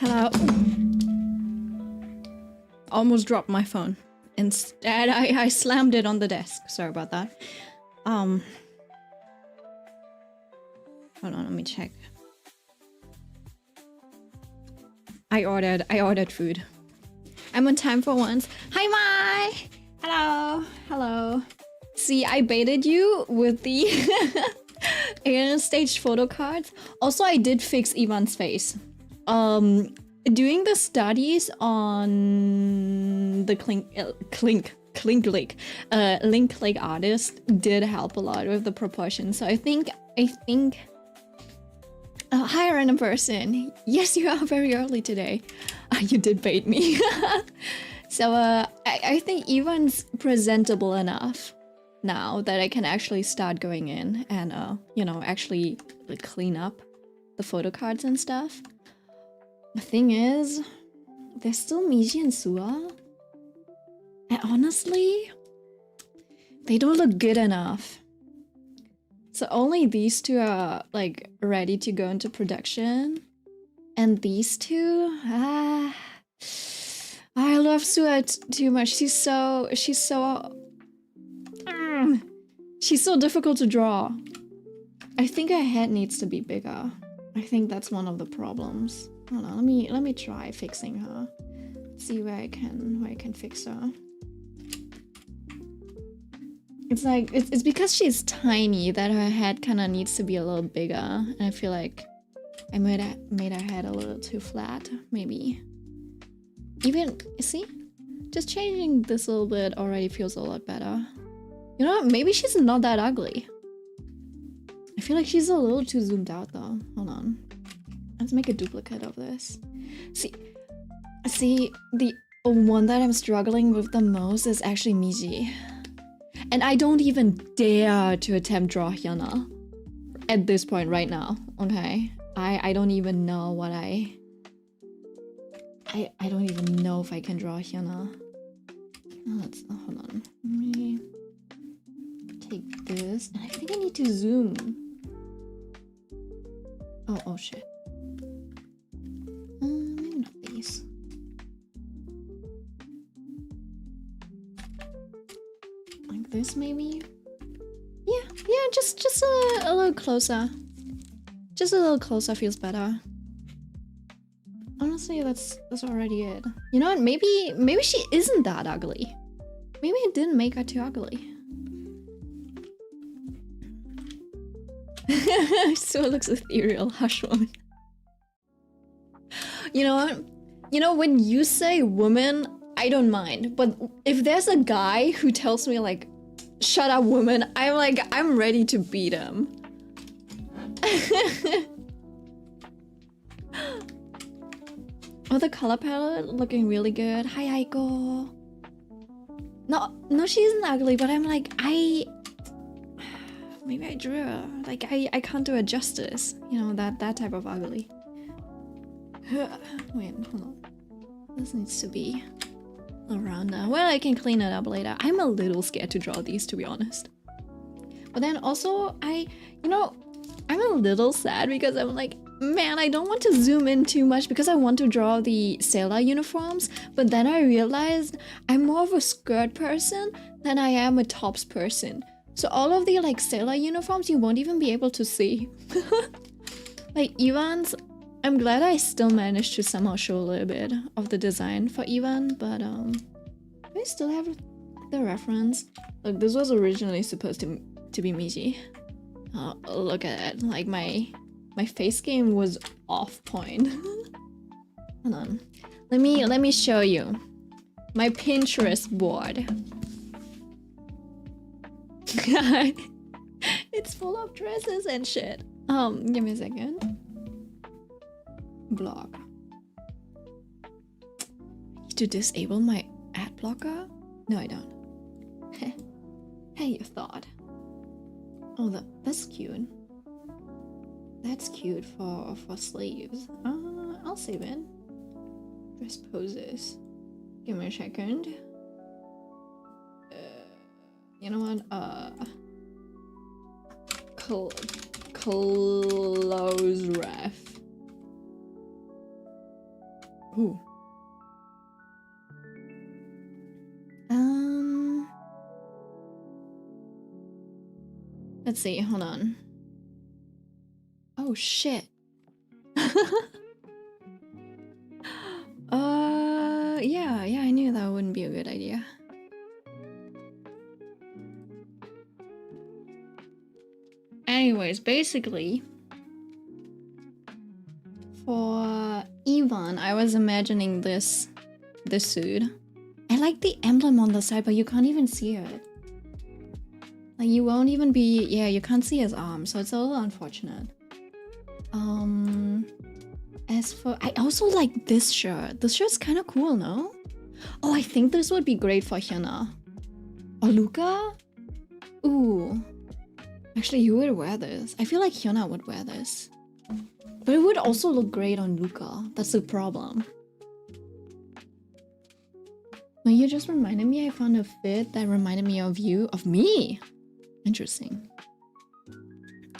Hello. Almost dropped my phone. Instead, I slammed it on the desk. Sorry about that. Hold on, let me check. I ordered food. I'm on time for once. Hi, Mai! Hello! Hello. See, I baited you with the stage photo cards. Also, I did fix Ivan's face. Doing the studies on the Link Lake artist did help a lot with the proportion. So I think hi random person. Yes, you are very early today. You did bait me. So I think Ivan's presentable enough now that I can actually start going in and you know, actually like, clean up the photo cards and stuff. The thing is, there's still Miji and Sua. And honestly, they don't look good enough. So only these two are like ready to go into production. And these two, I love Sua too much. She's so difficult to draw. I think her head needs to be bigger. I think that's one of the problems. Hold on, let me try fixing her. See where I can fix her. It's like it's because she's tiny that her head kind of needs to be a little bigger, and I feel like I made her head a little too flat, maybe. Even see, just changing this a little bit already feels a lot better. You know what? Maybe she's not that ugly. I feel like she's a little too zoomed out though. Hold on. Let's make a duplicate of this. See, the one that I'm struggling with the most is actually Miji. And I don't even dare to attempt draw Hyuna at this point right now, okay? I don't even know what I don't even know if I can draw Hyuna. Hold on. Let me take this, and I think I need to zoom. Oh shit. Maybe not these. Like this, maybe? Yeah, just a little closer. Just a little closer feels better. Honestly, that's already it. You know what? Maybe she isn't that ugly. Maybe it didn't make her too ugly. So it looks ethereal, hush woman. You know what? You know, when you say woman, I don't mind. But if there's a guy who tells me like, shut up woman, I'm like, I'm ready to beat him. Oh, the color palette looking really good. Hi, Aiko. No, she isn't ugly, but I'm like, maybe I drew her. Like, I can't do it justice. You know, that type of ugly. Wait, hold on. This needs to be around now. Well, I can clean it up later. I'm a little scared to draw these, to be honest. But then also, you know, I'm a little sad because I'm like, man, I don't want to zoom in too much because I want to draw the sailor uniforms. But then I realized I'm more of a skirt person than I am a tops person. So all of the like sailor uniforms you won't even be able to see. Like Ivan's, I'm glad I still managed to somehow show a little bit of the design for Ivan, but I still have the reference. Look, this was originally supposed to be Miji. Look at it, like my face game was off point. Hold on, let me show you my Pinterest board. It's full of dresses and shit. Give me a second. Blog. to disable my ad blocker? No, I don't. Hey, you thought. Oh, that's cute. That's cute for sleeves. I'll save it. Dress poses. Give me a second. You know what? Close ref. Ooh. Let's see. Hold on. Oh shit. Yeah, I knew that wouldn't be a good idea. Anyways, basically, for Ivan, I was imagining this suit. I like the emblem on the side, but you can't even see it. Like, you won't even be... Yeah, you can't see his arm, so it's a little unfortunate. As for... I also like this shirt. This shirt's kind of cool, no? Oh, I think this would be great for Hyuna. Or Luca? Ooh. Actually, you would wear this. I feel like Hyuna would wear this. But it would also look great on Luca. That's the problem. No, you just reminded me. I found a fit that reminded me of you. Of me! Interesting.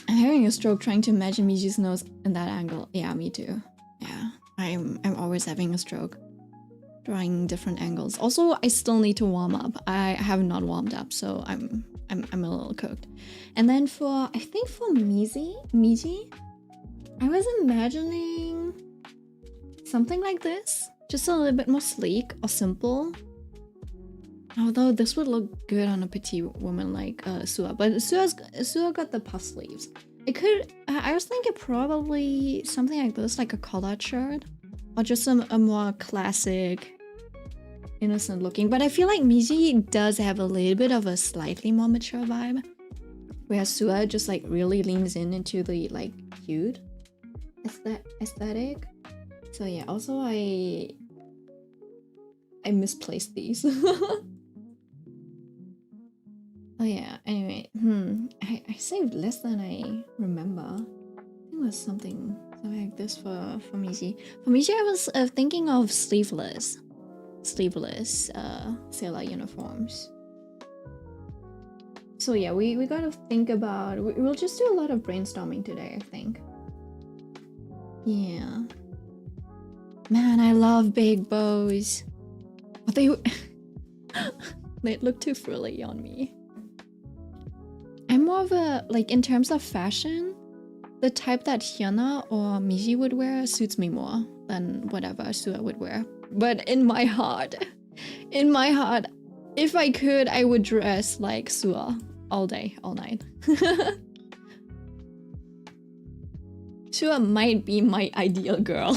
I'm having a stroke trying to imagine Miji's nose in that angle. Yeah, me too. Yeah, I'm always having a stroke. Drawing different angles. Also, I still need to warm up. I have not warmed up, so I'm a little cooked. And then for, I think for Miji, I was imagining something like this. Just a little bit more sleek or simple. Although this would look good on a petite woman like Sua, but Sua got the puff sleeves. It could, I was thinking probably something like this, like a collared shirt, or just a more classic, innocent looking. But I feel like Miji does have a little bit of a slightly more mature vibe, whereas Sua just like really leans into the like cute aesthetic. So yeah, also I misplaced these. Oh yeah, anyway, I saved less than I remember. I think it was something like this for Miji. For Miji, I was thinking of sleeveless sailor uniforms. So yeah, we gotta think about, we'll just do a lot of brainstorming today, I think. Yeah. Man, I love big bows. But they look too frilly on me. I'm more of a, like, in terms of fashion, the type that Hyuna or Miji would wear suits me more than whatever Sua would wear. But in my heart, if I could, I would dress like Sua all day, all night. Sua might be my ideal girl,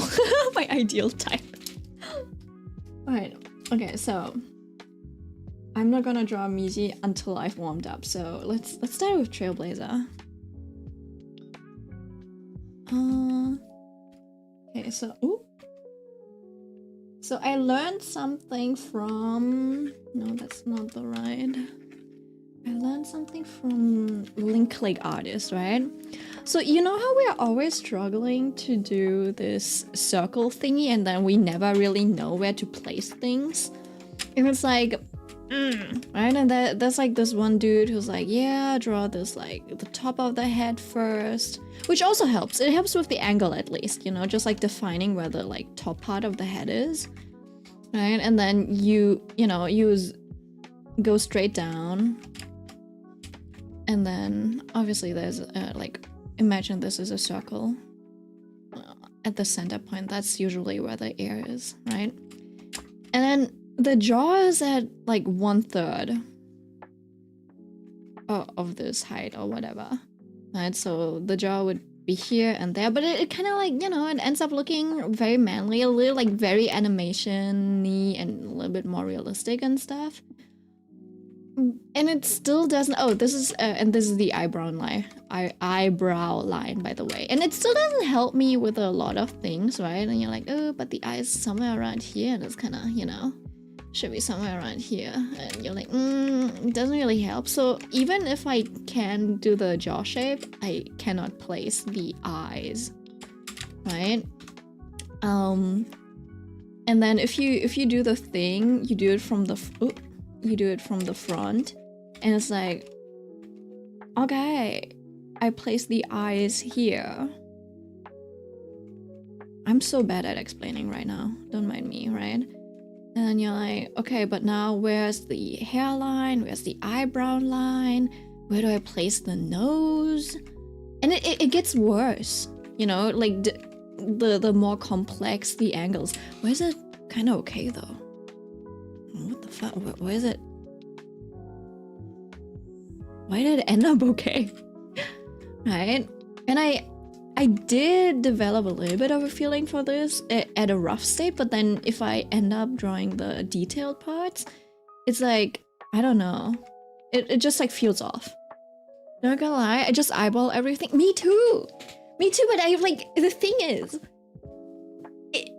my ideal type. Alright, okay, so I'm not gonna draw Miji until I've warmed up, so let's start with Trailblazer. Okay, so so I learned something from, no, that's not the right. I learned something from Link Click Artist, right? So you know how we're always struggling to do this circle thingy and then we never really know where to place things? And it's like, right? And there's like this one dude who's like, yeah, draw this like the top of the head first, which also helps. It helps with the angle at least, you know, just like defining where the like top part of the head is, right? And then you know, go straight down. And then obviously there's like, imagine this is a circle at the center point. That's usually where the ear is, right? And then the jaw is at like 1/3 of this height or whatever, right? So the jaw would be here and there, but it kind of like, you know, it ends up looking very manly, a little like very animation-y and a little bit more realistic and stuff. And it still doesn't. Oh, this is and this is the eyebrow line. Eyebrow line, by the way. And it still doesn't help me with a lot of things, right? And you're like, oh, but the eye is somewhere around here, and it's kind of, you know, should be somewhere around here. And you're like, it doesn't really help. So even if I can do the jaw shape, I cannot place the eyes, right? And then if you do the thing, you do it from the front, and it's like, okay, I place the eyes here. I'm so bad at explaining right now, don't mind me, right? And then you're like, okay, but now where's the hairline? Where's the eyebrow line? Where do I place the nose? And it gets worse, you know, like the more complex the angles. Why is it kind of okay though? What the fuck? Why is it? Why did it end up okay? Right? And I did develop a little bit of a feeling for this at a rough state, but then if I end up drawing the detailed parts, it's like, I don't know. It just like feels off. Not gonna lie, I just eyeball everything. Me too, but I like, the thing is,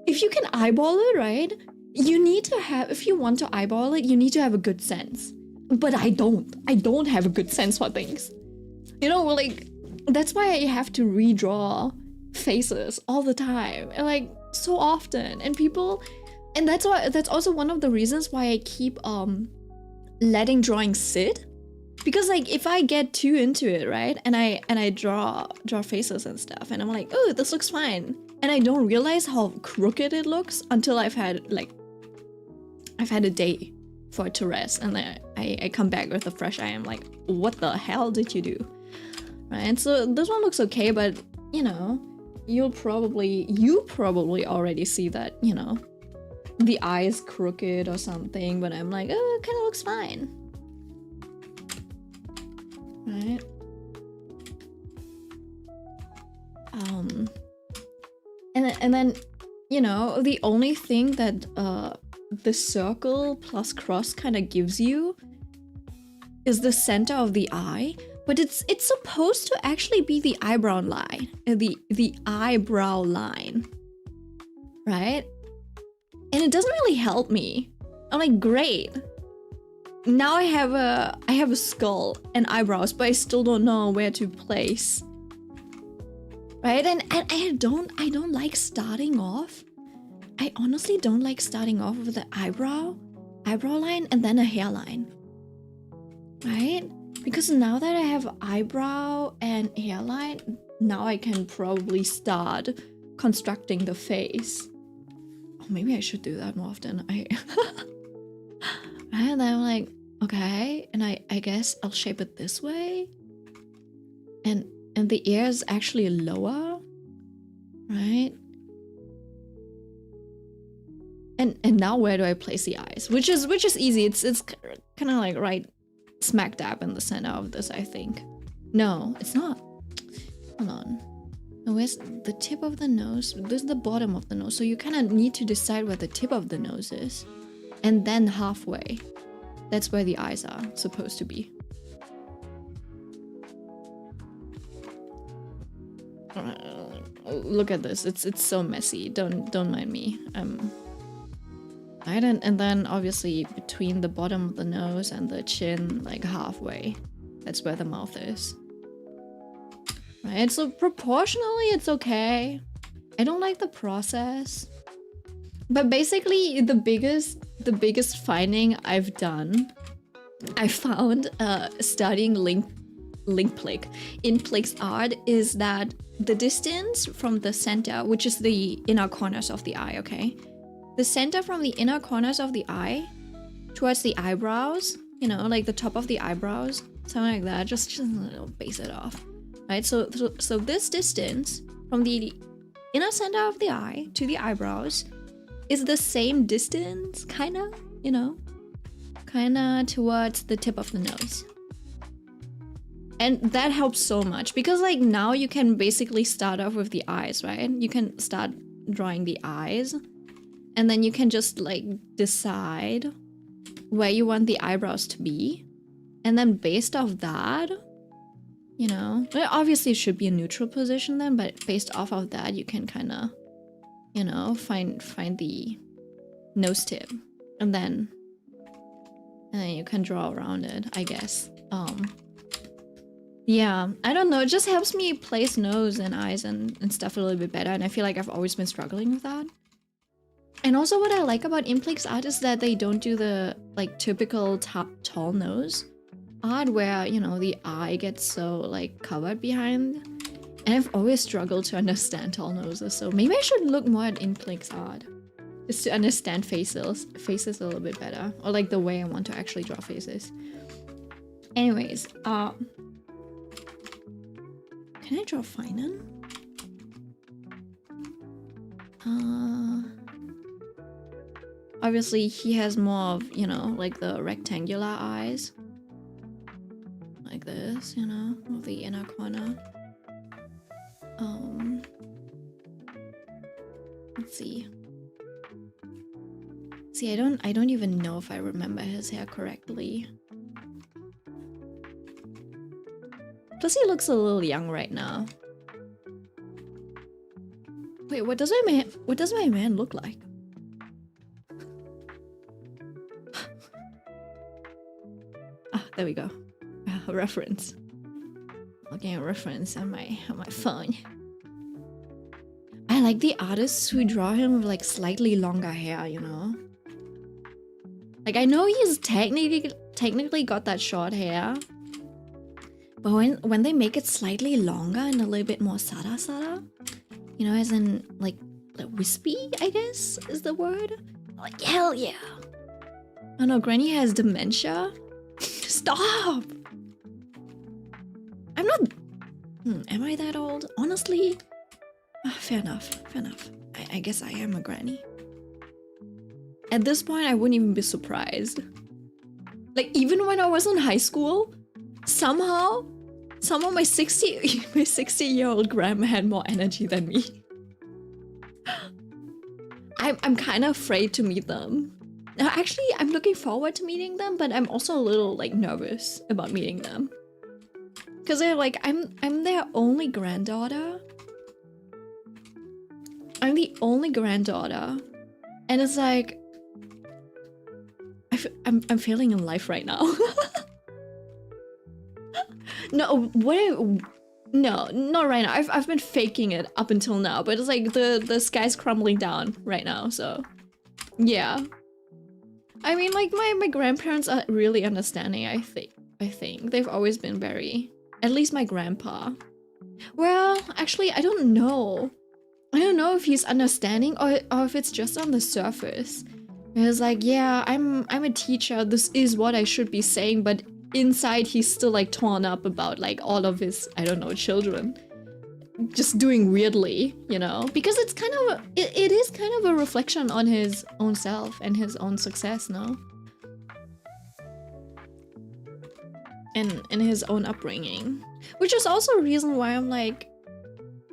if you can eyeball it, right? You need to have, if you want to eyeball it, you need to have a good sense. But I don't have a good sense for things. You know, like, that's why I have to redraw faces all the time, and like so often. And people, and that's also one of the reasons why I keep letting drawing sit. Because like if I get too into it, right, and I draw faces and stuff, and I'm like, oh, this looks fine, and I don't realize how crooked it looks until I've had a day for it to rest, and then I come back with a fresh eye. I'm like, what the hell did you do? Right? And so this one looks okay, but you know, you probably already see that, you know, the eye is crooked or something, but I'm like, oh, it kind of looks fine. Right? And then, you know, the only thing that the circle plus cross kind of gives you is the center of the eye, but it's supposed to actually be the eyebrow line, the eyebrow line, right? And it doesn't really help me. I'm like, great. Now I have a skull and eyebrows, but I still don't know where to place. Right? And I don't like starting off. I honestly don't like starting off with the eyebrow line and then a hairline. Right? Because now that I have eyebrow and hairline, now I can probably start constructing the face. Oh, maybe I should do that more often. And then I'm like, okay, and I guess I'll shape it this way. And the ear is actually lower, right? And now where do I place the eyes? Which is easy. It's kind of like right smack dab in the center of this, I think. No, it's not. Hold on. No, where's the tip of the nose? This is the bottom of the nose. So you kind of need to decide where the tip of the nose is. And then halfway. That's where the eyes are supposed to be. Look at this. It's so messy. Don't mind me. Right, and then obviously between the bottom of the nose and the chin, like halfway, that's where the mouth is. Right, so proportionally it's okay. I don't like the process, but basically the biggest finding I've done, I found studying in-place art, is that the distance from the center, which is the inner corners of the eye, okay? The center from the inner corners of the eye towards the eyebrows, you know, like the top of the eyebrows, something like that, just base it off, right? So this distance from the inner center of the eye to the eyebrows is the same distance, kind of, you know, kind of towards the tip of the nose. And that helps so much because like now you can basically start off with the eyes, right? You can start drawing the eyes, and then you can just like decide where you want the eyebrows to be, And then based off that, you know, well, obviously it should be a neutral position then, but based off of that, you can kind of, you know, find the nose tip, and then you can draw around it, I guess. Yeah, I don't know, it just helps me place nose and eyes and stuff a little bit better, and I feel like I've always been struggling with that. And also what I like about Implix art is that they don't do the like typical tall nose art where, you know, the eye gets so like covered behind. And I've always struggled to understand tall noses, so maybe I should look more at Implix art just to understand faces a little bit better, or like the way I want to actually draw faces. Anyways, can I draw Finan? Obviously he has more of, you know, like the rectangular eyes. Like this, you know, of the inner corner. Let's see. See, I don't even know if I remember his hair correctly. Plus he looks a little young right now. Wait, what does my man look like? Ah, there we go. A reference. Looking at a reference on my phone. I like the artists who draw him with like slightly longer hair, you know? Like I know he's technically got that short hair, but when they make it slightly longer and a little bit more sada, you know, as in like wispy, I guess is the word. Like hell yeah. Oh no, Granny has dementia. Stop. I'm not. Am I that old? Honestly, fair enough. I guess I am a granny. At this point, I wouldn't even be surprised. Like even when I was in high school, somehow my 60-year-old grandma had more energy than me. I'm kind of afraid to meet them. Actually, I'm looking forward to meeting them, but I'm also a little like nervous about meeting them. Cause they're like, I'm their only granddaughter. I'm the only granddaughter, and it's like I'm failing in life right now. No, no, not right now. I've been faking it up until now, but it's like the sky's crumbling down right now. So, yeah. I mean, like my grandparents are really understanding. I think they've always been very. At least my grandpa. Well, actually, I don't know. I don't know if he's understanding or if it's just on the surface. It's like, yeah, I'm a teacher. This is what I should be saying, but inside he's still like torn up about like all of his, I don't know, children just doing weirdly, you know? Because it's kind of it is kind of a reflection on his own self and his own success, no? In his own upbringing, which is also a reason why I'm like,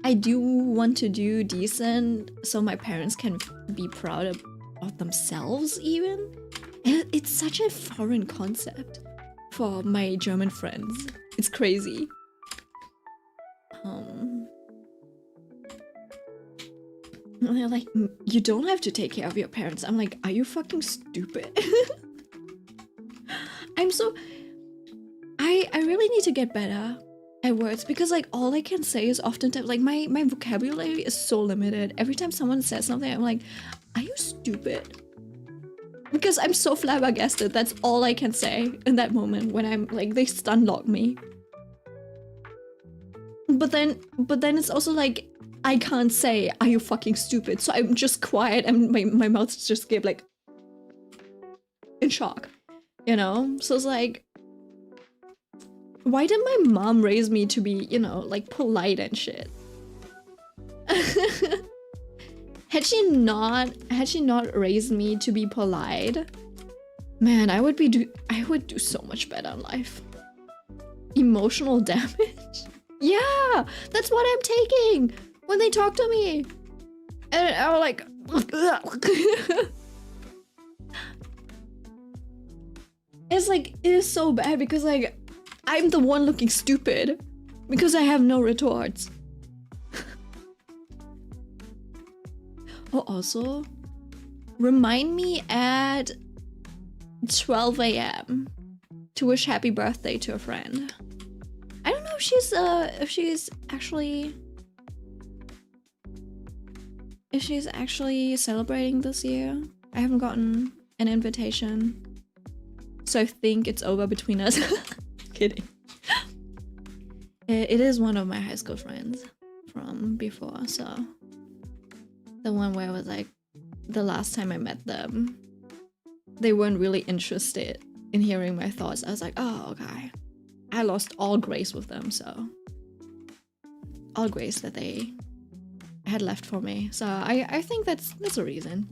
I do want to do decent so my parents can be proud of themselves even. And it's such a foreign concept for my German friends. It's crazy. They're like, you don't have to take care of your parents. I'm like, are you fucking stupid? I really need to get better at words because like all I can say is oftentimes like my vocabulary is so limited. Every time someone says something, I'm like, are you stupid? Because I'm so flabbergasted. That's all I can say in that moment when I'm like, they stun lock me. But then it's also like, I can't say, are you fucking stupid? So I'm just quiet and my mouth just gave like in shock, you know? So it's like, why did my mom raise me to be, you know, like polite and shit? Had she not raised me to be polite, man, I would do so much better in life. Emotional damage? Yeah, that's what I'm taking when they talk to me. And I'm like, It's like, it is so bad because like, I'm the one looking stupid because I have no retorts. Oh, also, remind me at 12 AM to wish happy birthday to a friend. I don't know if she's actually celebrating this year. I haven't gotten an invitation, so I think it's over between us. Kidding. It is one of my high school friends from before, so the one where I was like, the last time I met them, they weren't really interested in hearing my thoughts. I was like, oh, okay. I lost all grace with them, so all grace that they had left for me. So I think that's a reason.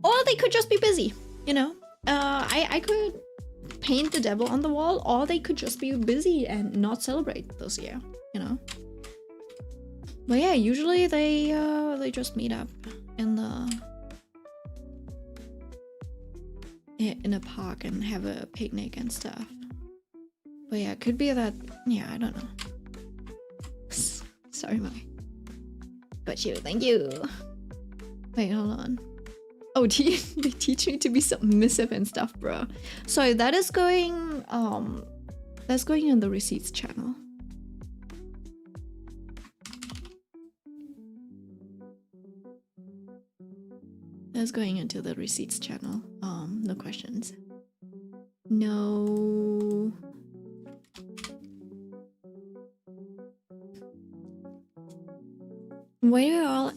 Or they could just be busy, you know? I could paint the devil on the wall, or they could just be busy and not celebrate this year, you know? But yeah, usually they just meet up in a park and have a picnic and stuff. But yeah, it could be that, yeah, I don't know. Sorry, Mommy. Got you, thank you. Wait, hold on. Oh, they teach me to be submissive and stuff, bro. So that is going, that's going in the receipts channel. That's going into the receipts channel. No questions. No. Why do we all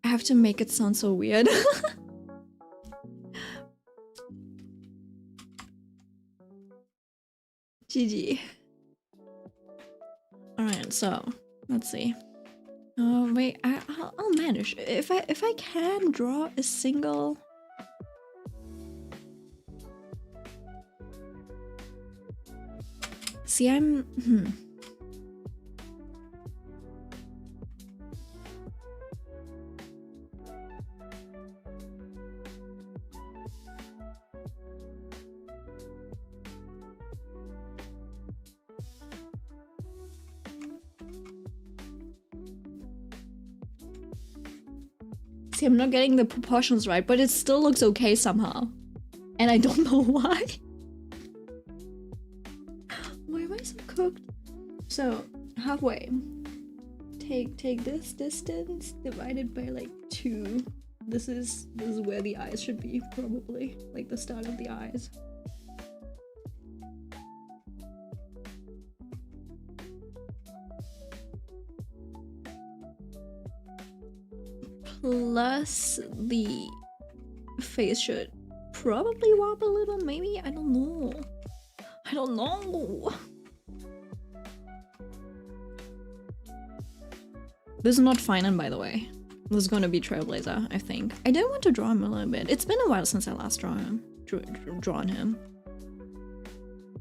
have to make it sound so weird? GG. Alright, so let's see. Wait, I'll manage. If I can draw a single. See, I'm See, I'm not getting the proportions right, but it still looks okay somehow. And I don't know why. Why am I so cooked? So, halfway. Take this distance divided by like 2. This is where the eyes should be, probably. Like the start of the eyes. Plus the face should probably wobble a little, maybe? I don't know. I don't know. This is not Finan, by the way. This is gonna be Trailblazer, I think. I did want to draw him a little bit. It's been a while since I last drawn him.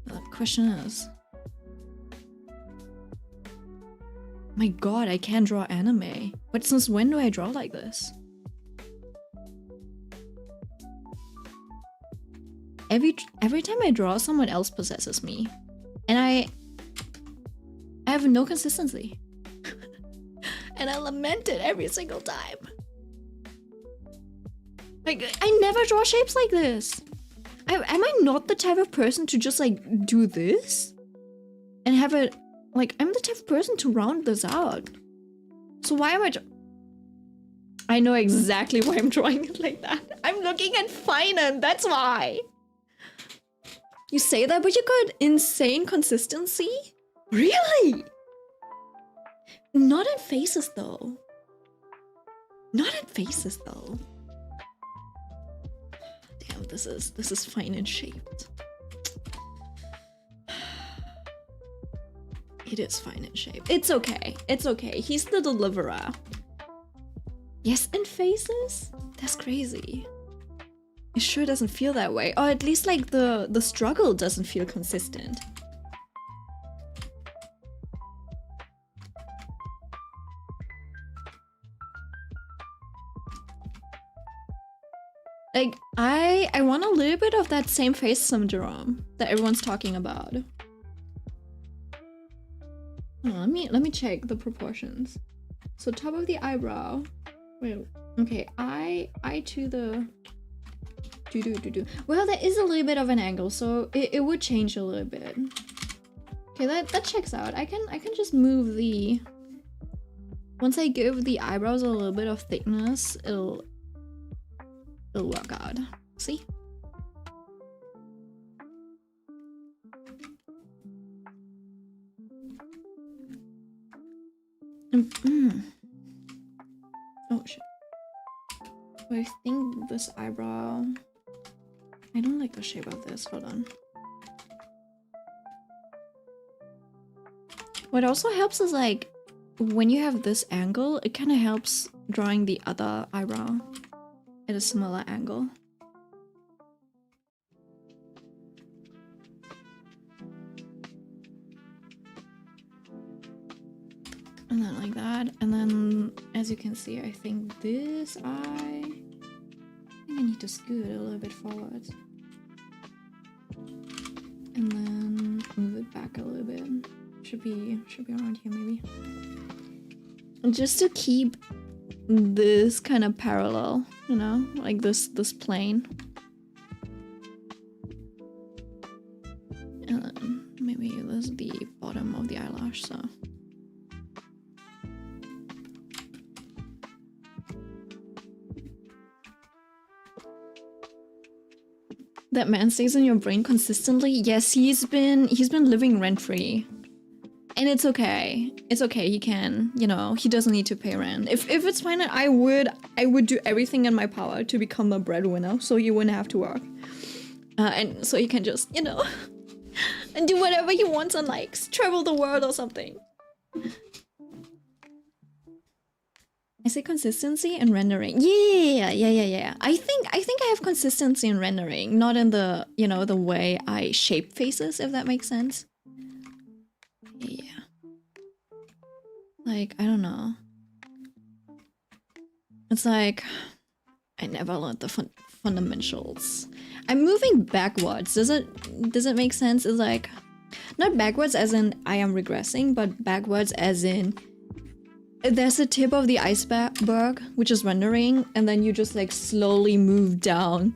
The question is... My god, I can't draw anime. But since when do I draw like this? Every time I draw, someone else possesses me. And I have no consistency. And I lament it every single time. Like, I never draw shapes like this. Am I not the type of person to just like do this? And have it, like, I'm the type of person to round this out. So why am I know exactly why I'm drawing it like that. I'm looking at Finan, that's why. You say that, but you got insane consistency? Really? Not in faces though. Not in faces though. Damn, this is fine and shaped. It is fine and shaped. It's okay. It's okay. He's the deliverer. Yes, in faces? That's crazy. It sure doesn't feel that way. Or at least like the struggle doesn't feel consistent. Like, I want a little bit of that same face syndrome that everyone's talking about. Let me check the proportions. So top of the eyebrow. Wait, okay, eye to the do. Well, there is a little bit of an angle, so it would change a little bit. Okay, that checks out. I can just move the. Once I give the eyebrows a little bit of thickness, it'll work out. See? Oh shit. I think this eyebrow. I don't like the shape of this. Hold on. What also helps is like when you have this angle, it kind of helps drawing the other eyebrow at a similar angle. And then like that. And then as you can see, I think this eye, I need to scoot it a little bit forward. And then move it back a little bit. Should be around here maybe. Just to keep this kind of parallel, you know, like this plane. And then maybe this is the bottom of the eyelash, so. That man stays in your brain consistently. Yes, he's been living rent-free. And it's okay. It's okay. He can, you know, he doesn't need to pay rent. If it's fine, I would do everything in my power to become a breadwinner so he wouldn't have to work. And so he can just, you know, and do whatever he wants and like travel the world or something. I say consistency and rendering. Yeah. I think I have consistency in rendering, not in the, you know, the way I shape faces, if that makes sense. Yeah. Like, I don't know. It's like I never learned the fundamentals. I'm moving backwards. Does it make sense? It's like not backwards as in I am regressing, but backwards as in there's a tip of the iceberg, which is rendering, and then you just like slowly move down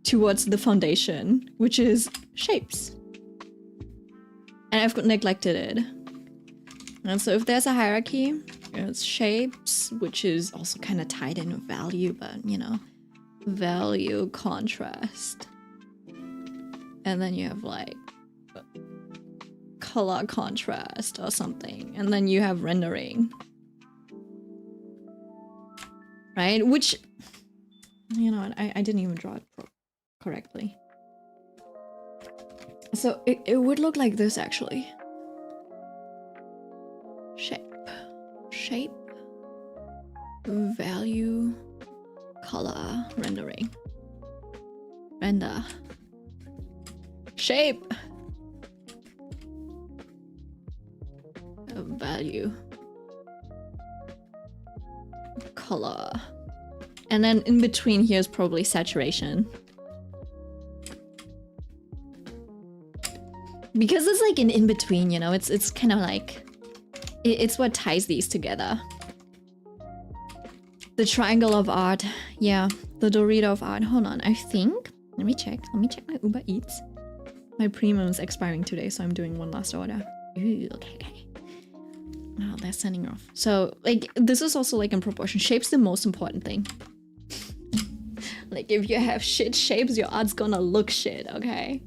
towards the foundation, which is shapes. And I've neglected it. And so if there's a hierarchy, it's shapes, which is also kind of tied in with value, but you know, value, contrast. And then you have like color contrast or something. And then you have rendering. Right? Which, you know, I didn't even draw it correctly. So it would look like this actually. Shape, value, color, rendering. Render. Shape. Value. Color. And then in between here is probably saturation. Because it's like an in-between, you know, it's kind of like it's what ties these together. The triangle of art. Yeah, the Dorito of art. Hold on, I think. Let me check my Uber Eats. My premium's expiring today, so I'm doing one last order. Ooh, okay. Oh, they're sending off. So, like, this is also like in proportion. Shape's the most important thing. Like, if you have shit shapes, your art's gonna look shit, okay?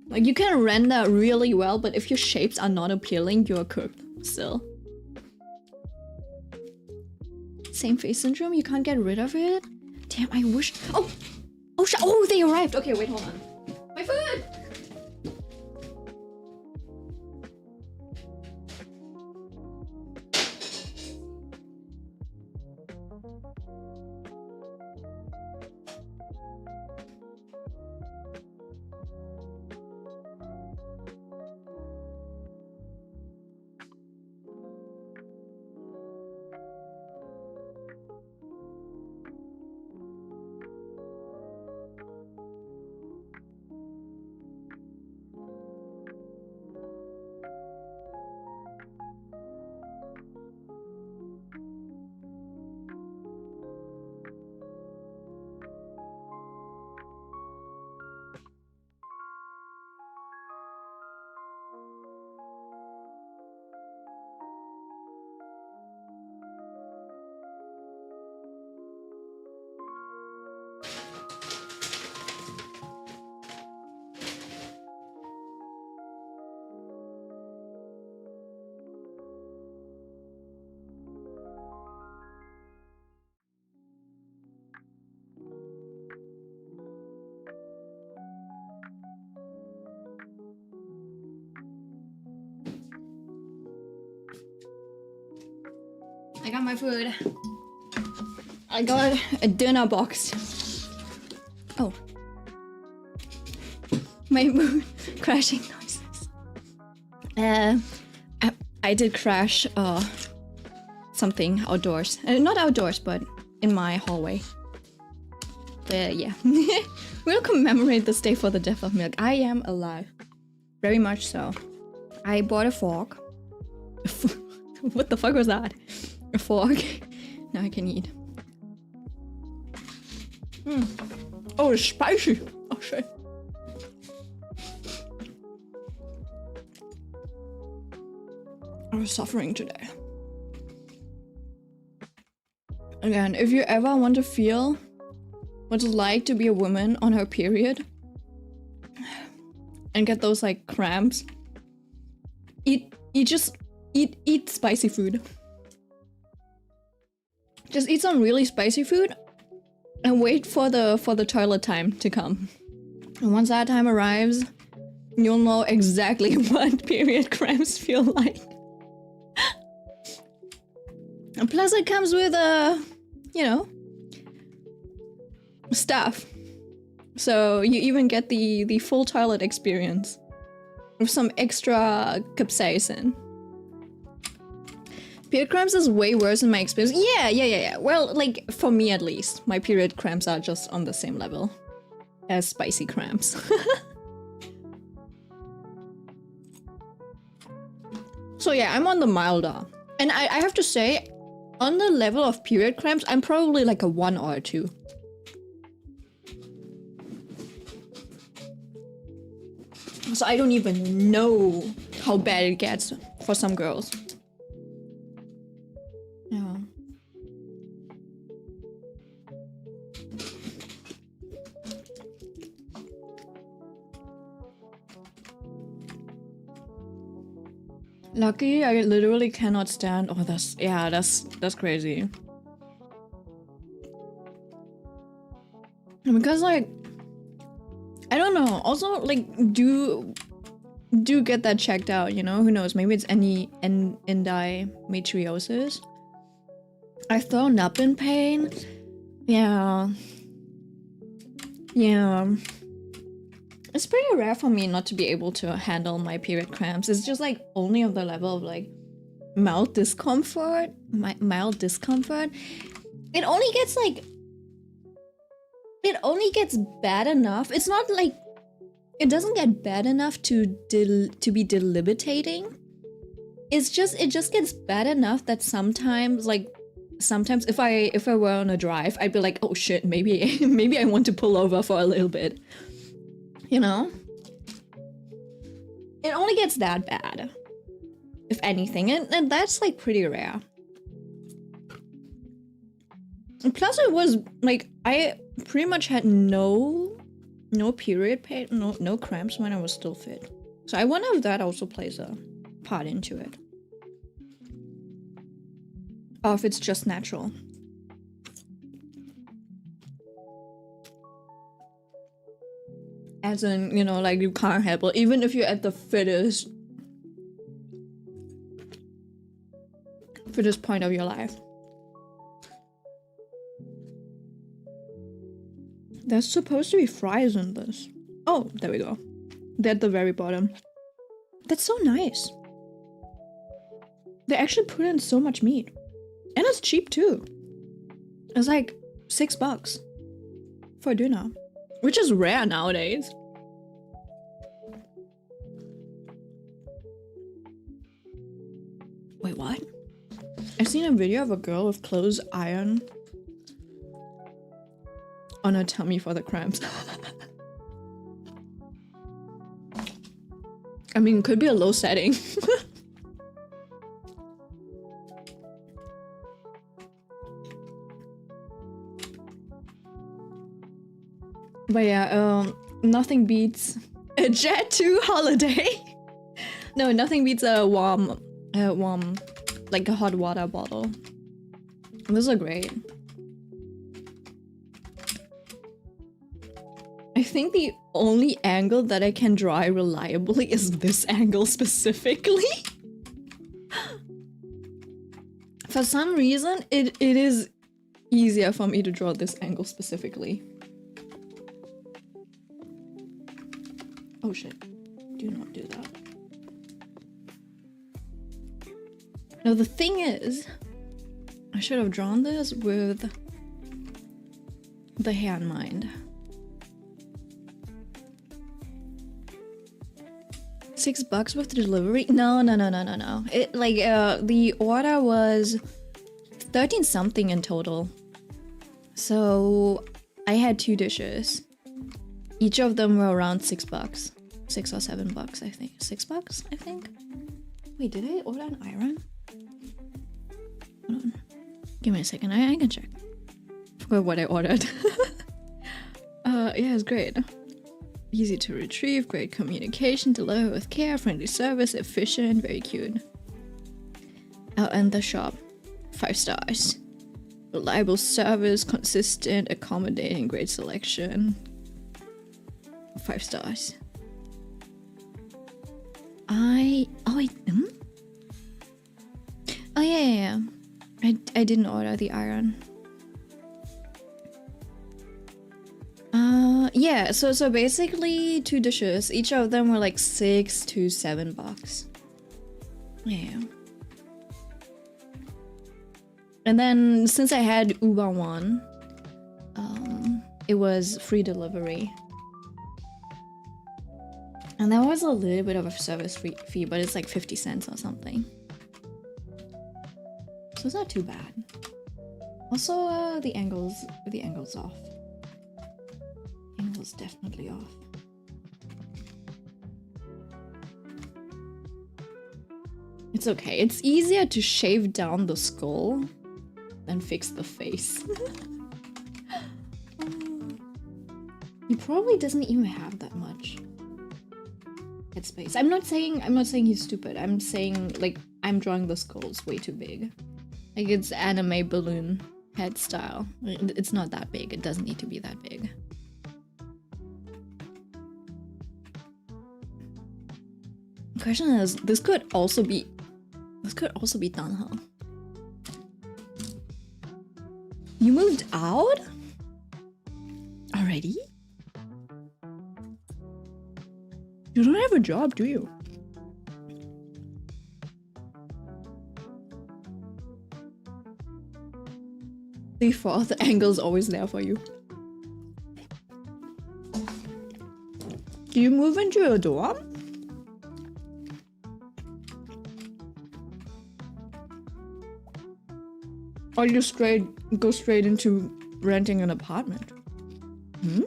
Like, you can render really well, but if your shapes are not appealing, you're cooked still. Same face syndrome? You can't get rid of it? Damn, I wish... Oh! Oh, they arrived! Okay, wait, hold on. My food! I got my food. I got a dinner box. Oh. My mood crashing noises. I did crash something outdoors. Not outdoors, but in my hallway. Yeah. We'll commemorate this day for the death of milk. I am alive. Very much so. I bought a fork. What the fuck was that? A fork. Now I can eat. Oh, it's spicy. Oh shit. I was suffering today. Again, if you ever want to feel what it's like to be a woman on her period and get those like cramps, eat spicy food. Just eat some really spicy food and wait for the toilet time to come. And once that time arrives, you'll know exactly what period cramps feel like. And plus it comes with you know, stuff. So you even get the full toilet experience with some extra capsaicin. Period cramps is way worse in my experience. Yeah. Well, like, for me at least, my period cramps are just on the same level as spicy cramps. So yeah, I'm on the milder. And I have to say, on the level of period cramps, I'm probably like a 1 or a 2. So I don't even know how bad it gets for some girls. Yeah. Lucky, I literally cannot stand. Oh, that's crazy. Because like, I don't know. Also, like, do get that checked out. You know, who knows? Maybe it's any endometriosis. I've thrown up in pain. Yeah. It's pretty rare for me not to be able to handle my period cramps. It's just like only on the level of like mild discomfort. Mild discomfort. It only gets bad enough. It's not like it doesn't get bad enough to be debilitating. It just gets bad enough that sometimes if I were on a drive, I'd be like, oh shit, maybe I want to pull over for a little bit. You know? It only gets that bad, if anything, and that's like pretty rare. And plus it was like, I pretty much had no period pain, no cramps when I was still fit. So I wonder if that also plays a part into it. Or if it's just natural. As in, you know, like you can't help it, even if you're at the fittest point of your life. There's supposed to be fries in this. Oh, there we go. They're at the very bottom. That's so nice. They actually put in so much meat. And it's cheap too. It's like $6 for dinner. Which is rare nowadays. Wait, what? I've seen a video of a girl with clothes iron on her tummy for the cramps. I mean, it could be a low setting. But yeah, nothing beats a Jet 2 holiday. No, nothing beats a warm, like a hot water bottle. Those are great. I think the only angle that I can draw reliably is this angle specifically. for some reason, it is easier for me to draw this angle specifically. Oh shit. Do not do that. Now the thing is, I should have drawn this with the hair in mind. $6 with delivery? No. It like the order was 13 something in total. So I had 2 dishes. Each of them were around $6. $6 or $7, I think. $6, I think. Wait, did I order an iron? Hold on. Give me a second. I can check. Forgot what I ordered. Yeah, it's great. Easy to retrieve, great communication, deliver with care, friendly service, efficient, very cute. Oh, and the shop. 5 stars. Reliable service, consistent, accommodating, great selection. 5 stars. Oh yeah. I didn't order the iron. Yeah, so basically 2 dishes. Each of them were like $6 to $7. Yeah. And then since I had Uber One, it was free delivery. And that was a little bit of a service fee, but it's like 50 cents or something. So it's not too bad. Also, the angle's off. Angle's definitely off. It's okay. It's easier to shave down the skull than fix the face. He probably doesn't even have that much headspace. I'm not saying he's stupid. I'm saying like I'm drawing the skulls way too big. Like it's anime balloon head style. It's not that big. It doesn't need to be that big. The question is, this could also be done, huh? You moved out? Already? You don't have a job, do you? Default, the angle's always there for you. Do you move into your dorm? Or you go straight into renting an apartment? Hmm?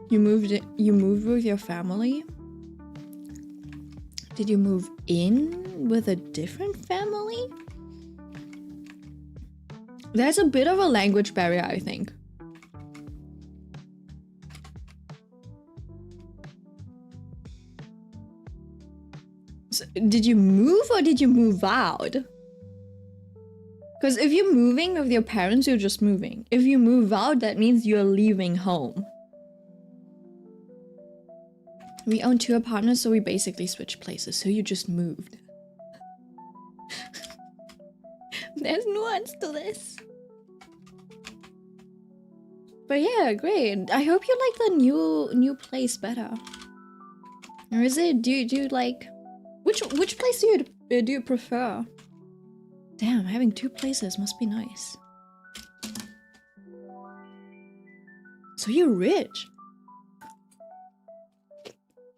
You moved with your family? Did you move in with a different family? There's a bit of a language barrier, I think. So, did you move or did you move out? Because if you're moving with your parents, you're just moving. If you move out, that means you're leaving home. We own 2 apartments, so we basically switched places, so you just moved. There's nuance to this. But yeah, great. I hope you like the new place better. Or is it, do you like... Which place do you prefer? Damn, having 2 places must be nice. So you're rich.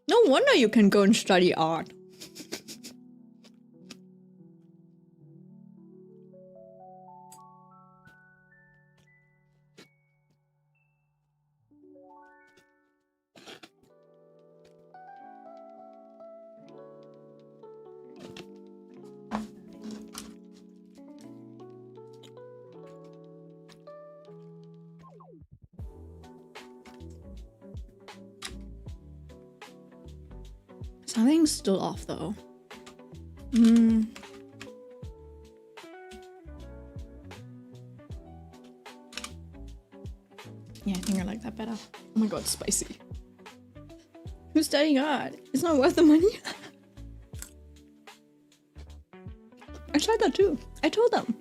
No wonder you can go and study art. Something's still off though. Yeah, I think I like that better. Oh my god, spicy. Who's studying art? It's not worth the money. I tried that too. I told them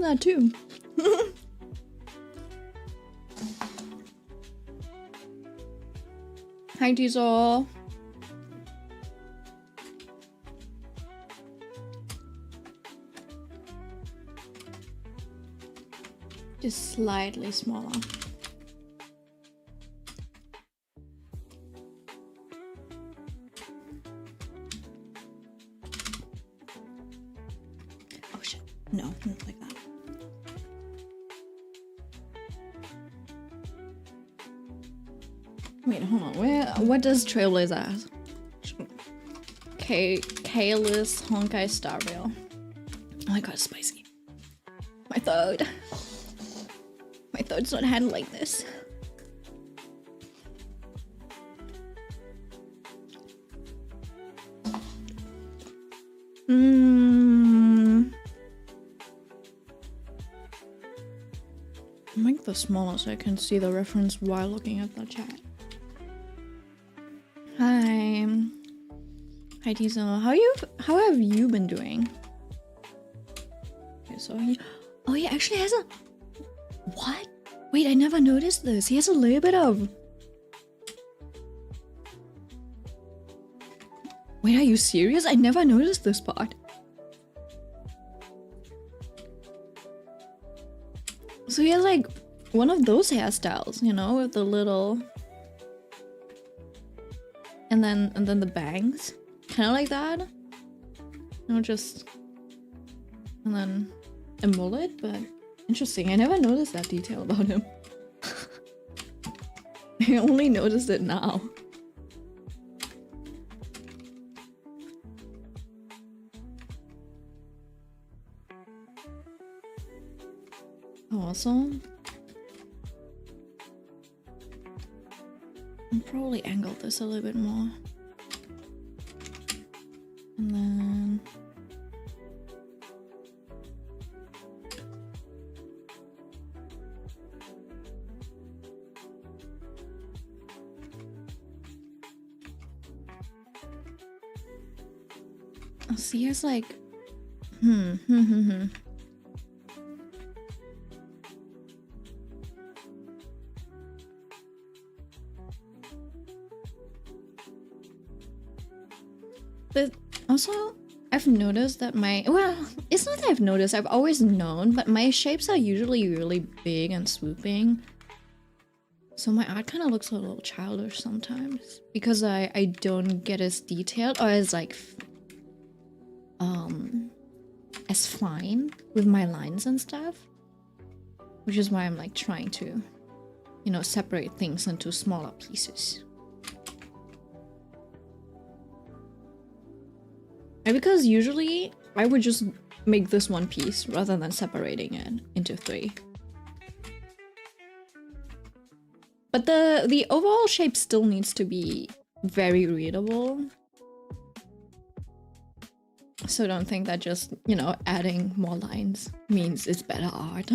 that too. Hi, Diesel. Just slightly smaller. Oh shit. No, not like that. Wait, hold on. What does Trailblazer have? Kalis Honkai Star Rail. Oh my god, it's spicy. My throat. My throat's not handling this. Make this smaller so I can see the reference while looking at the chat. Hi. Hi, Diesel. How have you been doing? Okay, so he actually has a... What? Wait, I never noticed this. He has a little bit of... Wait, are you serious? I never noticed this part. So he has like one of those hairstyles, you know, with the little... And then the bangs. Kind of like that. You know, just... And then a mullet, but... Interesting, I never noticed that detail about him. I only noticed it now. Awesome. I'll probably angle this a little bit more. And then... So he has like... But also, I've noticed that my... Well, it's not that I've noticed, I've always known, but my shapes are usually really big and swooping. So my art kind of looks a little childish sometimes. Because I don't get as detailed or as like... as fine with my lines and stuff. Which is why I'm like trying to, you know, separate things into smaller pieces. And because usually I would just make this one piece rather than separating it into 3. But the overall shape still needs to be very readable. So don't think that just, you know, adding more lines means it's better art.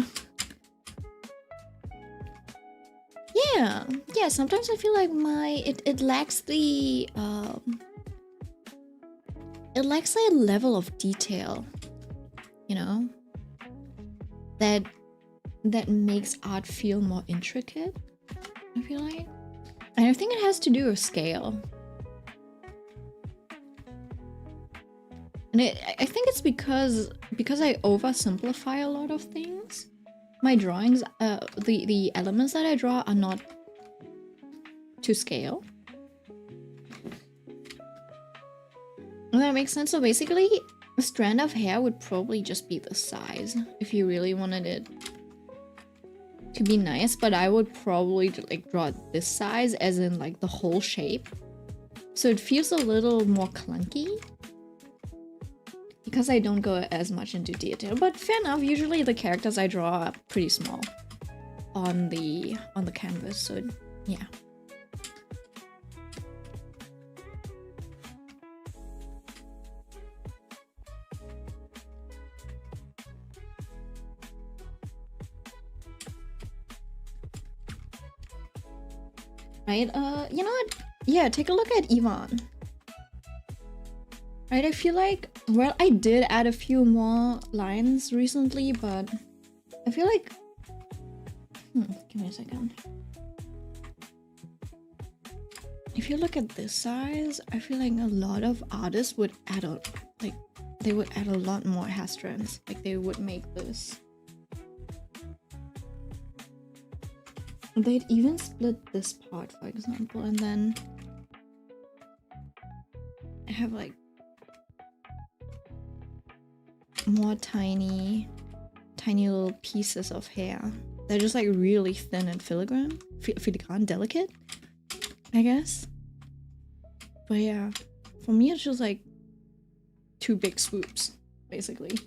Yeah, sometimes I feel like it lacks the it lacks a level of detail, you know, that makes art feel more intricate, I feel like. And I think it has to do with scale. And I think it's because I oversimplify a lot of things. My drawings, the elements that I draw are not to scale. Does that make sense? So basically, a strand of hair would probably just be the size if you really wanted it to be nice. But I would probably like draw it this size, as in like the whole shape. So it feels a little more clunky. Because I don't go as much into detail, but fair enough. Usually the characters I draw are pretty small on the canvas, so yeah. right? You know what? Yeah, take a look at Ivan. Right, I feel like, well, I did add a few more lines recently, but I feel like, give me a second. If you look at this size, I feel like a lot of artists would add a, like, they would add a lot more hair strands. Like, they would make this. They'd even split this part, for example, and then have like more tiny little pieces of hair. They're just like really thin and filigrane, delicate, I guess. But yeah, for me it's just like two big swoops, basically.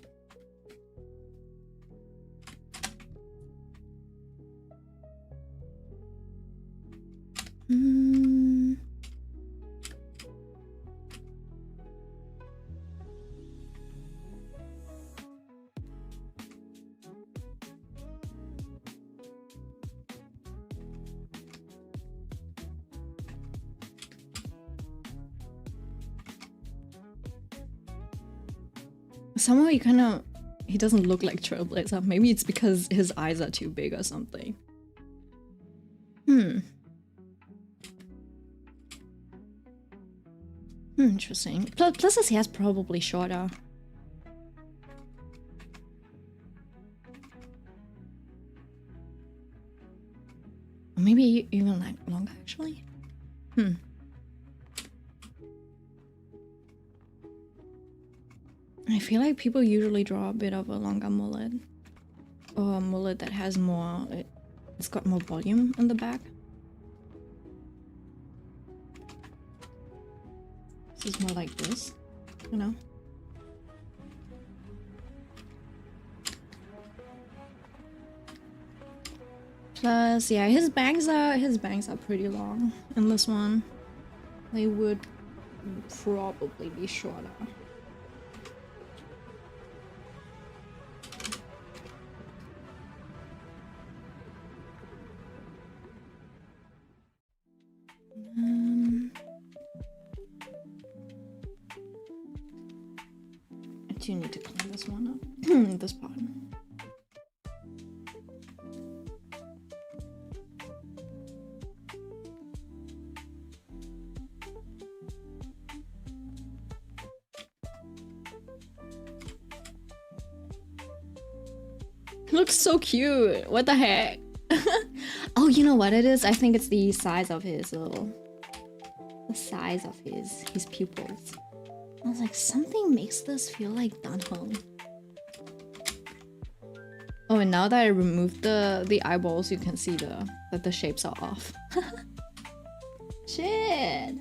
Somehow he doesn't look like Trailblazer. Maybe it's because his eyes are too big or something. Interesting. Plus his hair's probably shorter. Or maybe even like longer, actually. I feel like people usually draw a bit of a longer mullet. Or a mullet that has more... It's got more volume in the back. This is more like this, you know? Plus, yeah, his bangs are pretty long in this one. They would probably be shorter. I do need to clean this one up. This part. Looks so cute. What the heck? Oh, you know what it is? I think it's the size of his his pupils. I was like, something makes this feel like Danhong. Oh, and now that I removed the eyeballs, you can see that the shapes are off. Shit.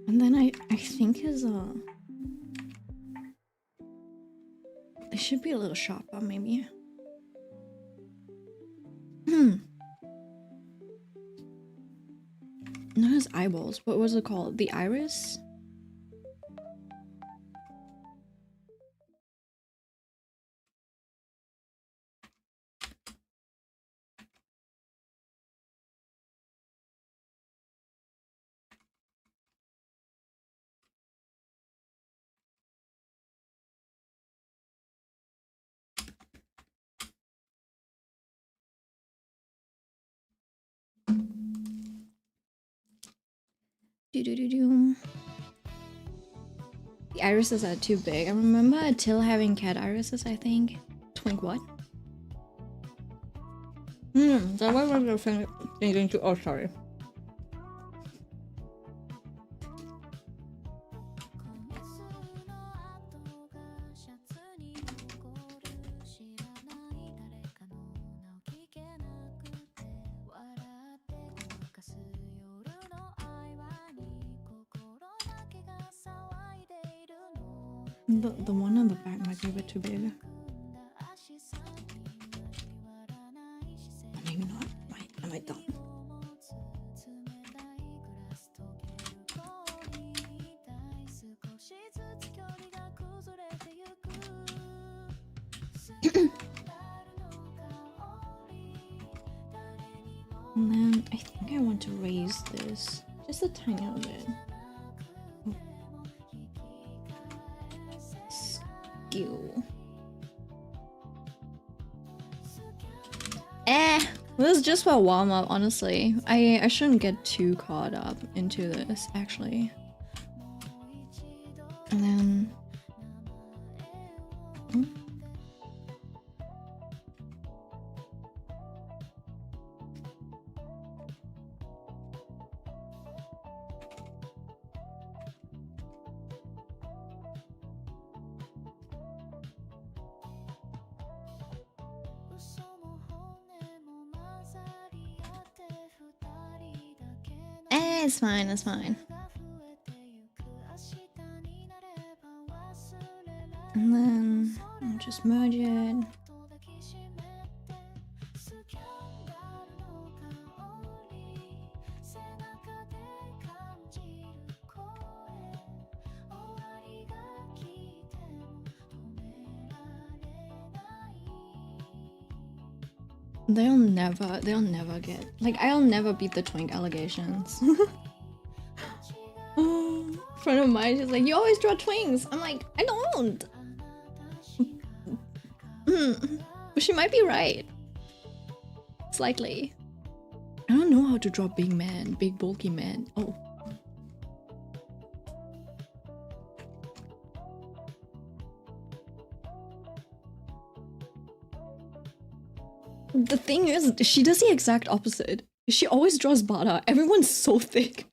And then I think his it should be a little sharper, maybe. Not his eyeballs. What was it called? The iris? The irises are too big. I remember Till having cat irises, I think. Twink what? That was thinking to. Oh, sorry. The one on the back might be a bit too big. Maybe not. Am I dumb? And then I think I want to raise this just a tiny little bit. Skill. This is just for warm up, honestly. I shouldn't get too caught up into this, actually. And then... it's fine, it's fine. And then I'll just merge it. They'll never get, like, I'll never beat the twink allegations. Friend of mine, she's like, you always draw twinks. I'm like, I don't. But she might be right. Slightly. I don't know how to draw big man, big bulky man. Oh. The thing is, she does the exact opposite. She always draws Bada. Everyone's so thick.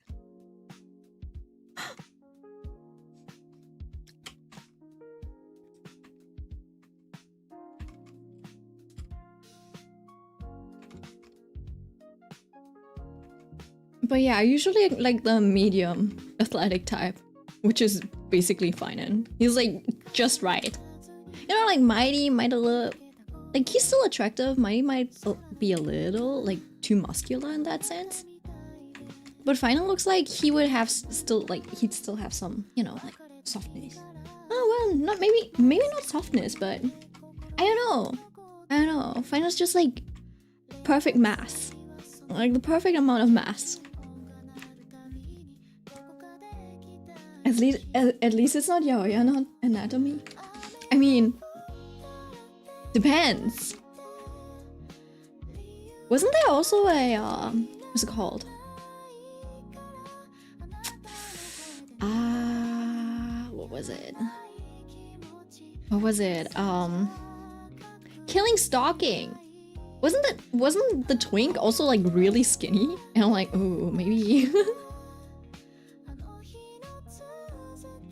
But yeah, I usually like the medium athletic type, which is basically fine. He's like just right. You know, like Mighty might a little, like he's still attractive. Mighty might be a little like too muscular in that sense. But Final looks like he would have still like he'd still have some, you know, like softness. Oh well, not maybe not softness, but I don't know. Final's just like perfect mass, like the perfect amount of mass. At least it's not yaoi, not anatomy. I mean, depends. Wasn't there also a what's it called? What was it? What was it? Killing Stalking. Wasn't the twink also like really skinny? And I'm like, ooh, maybe.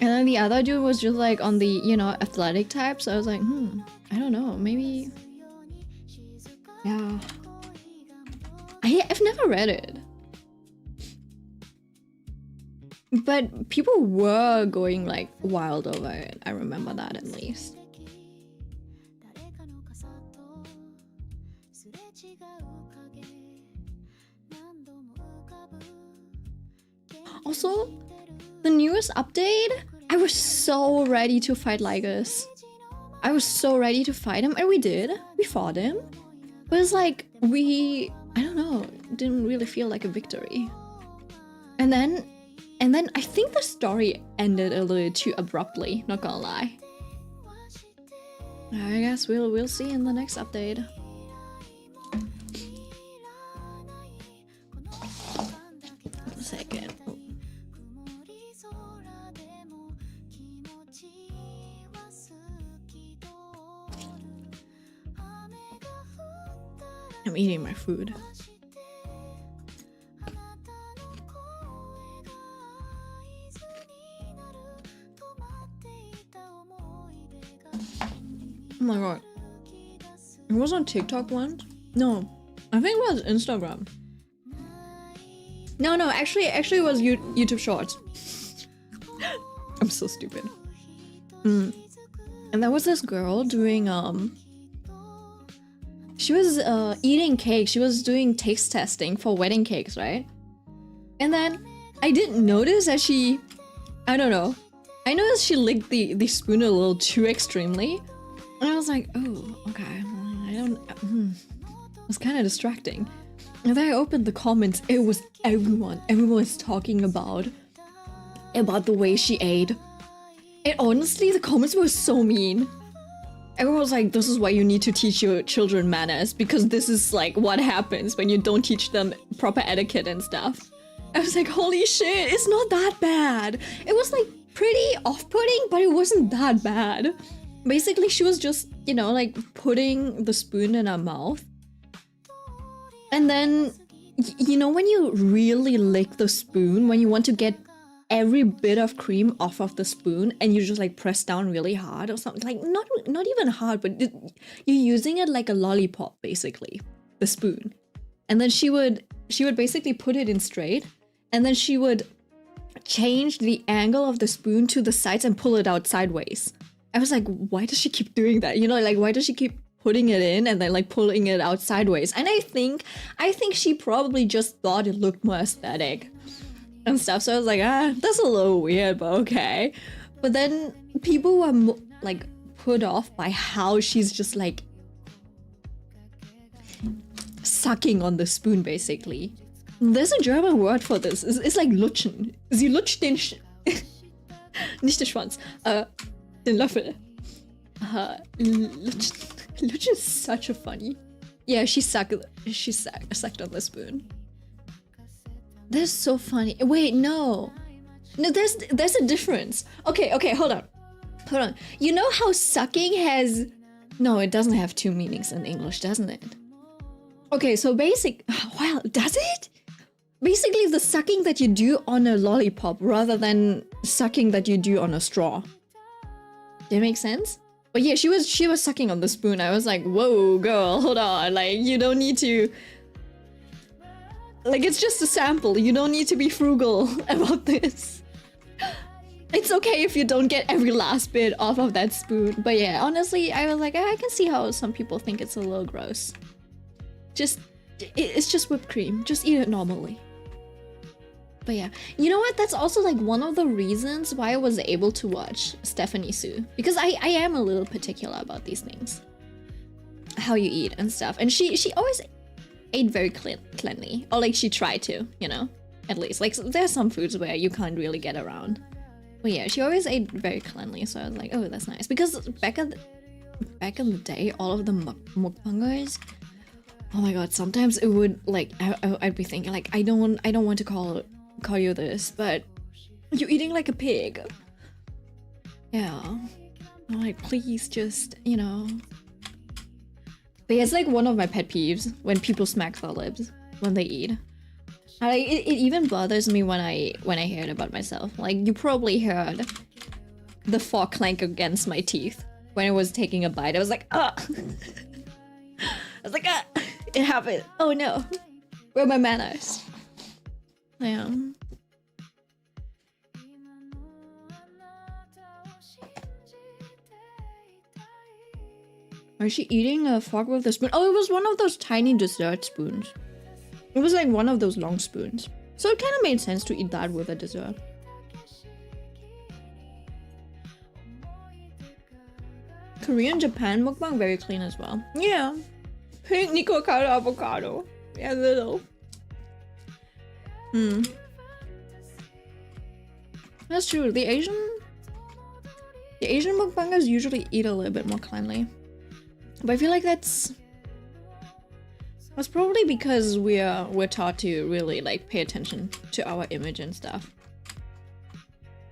And then the other dude was just like on the, you know, athletic type. So I was like, I don't know, maybe. Yeah. I've never read it. But people were going like wild over it. I remember that at least. Also, the newest update, I was so ready to fight Lygus. I was so ready to fight him, and we did. We fought him. But it's like, I don't know, didn't really feel like a victory. And then I think the story ended a little too abruptly, not gonna lie. I guess we'll see in the next update. A second. Oh. I'm eating my food. Oh my god. It was on TikTok once? No. I think it was Instagram. No, actually it was YouTube Shorts. I'm so stupid. And there was this girl doing she was eating cake. She was doing taste testing for wedding cakes, right? And then I didn't notice that she, I don't know. I noticed she licked the spoon a little too extremely. And I was like, oh, okay. I don't, it was kind of distracting. And then I opened the comments. It was everyone was talking about the way she ate. And honestly, the comments were so mean. Everyone was like, this is why you need to teach your children manners, because this is like what happens when you don't teach them proper etiquette and stuff. I was like, holy shit, it's not that bad. It was like pretty off-putting, but it wasn't that bad. Basically, she was just, you know, like putting the spoon in her mouth. And then, you know, when you really lick the spoon, when you want to get every bit of cream off of the spoon and you just like press down really hard or something, like not even hard, but you're using it like a lollipop, basically, the spoon. And then she would basically put it in straight, and then she would change the angle of the spoon to the sides and pull it out sideways. I was like, why does she keep doing that? You know, like, why does she keep putting it in and then like pulling it out sideways? And I think she probably just thought it looked more aesthetic and stuff. So I was like, that's a little weird, but okay. But then people were like put off by how she's just like sucking on the spoon, basically. There's a German word for this. It's like lutschen. Sie lutscht den nicht den Schwanz, den Löffel. Lutschen is such a funny. Yeah, she sucked on the spoon. That's so funny. Wait, no, there's a difference. Okay, hold on. You know how sucking has... No, it doesn't have two meanings in English, doesn't it? Okay, so wow, does it? Basically, the sucking that you do on a lollipop rather than sucking that you do on a straw. Did that make sense? But yeah, she was sucking on the spoon. I was like, whoa, girl, hold on. Like, you don't need to... Like, it's just a sample. You don't need to be frugal about this. It's okay if you don't get every last bit off of that spoon. But yeah, honestly, I was like, I can see how some people think it's a little gross. It's just whipped cream. Just eat it normally. But yeah, you know what? That's also like one of the reasons why I was able to watch Stephanie Sue. Because I am a little particular about these things. How you eat and stuff. And she always ate very cleanly. Or like she tried to, you know? At least. Like there's some foods where you can't really get around. But yeah, she always ate very cleanly. So I was like, oh, that's nice. Because back in the day, all of the mukbangers... Oh my god, sometimes it would like I'd be thinking like I don't want to call you this, but you're eating like a pig. Yeah. I'm like, please just, you know. But yeah, it's like one of my pet peeves when people smack their lips when they eat. It even bothers me when I hear it about myself. Like you probably heard the fork clank against my teeth when I was taking a bite. I was like, ah. I was like, ah. It happened. Oh no. Where are my manners? Yeah. Is she eating a fork with a spoon? Oh, it was one of those tiny dessert spoons. It was like one of those long spoons. So it kind of made sense to eat that with a dessert. Korean, Japan mukbang, very clean as well. Yeah. Pink Nico avocado. Yeah, little. That's true. The Asian mukbangers usually eat a little bit more cleanly. But I feel like that's probably because we're taught to really like pay attention to our image and stuff.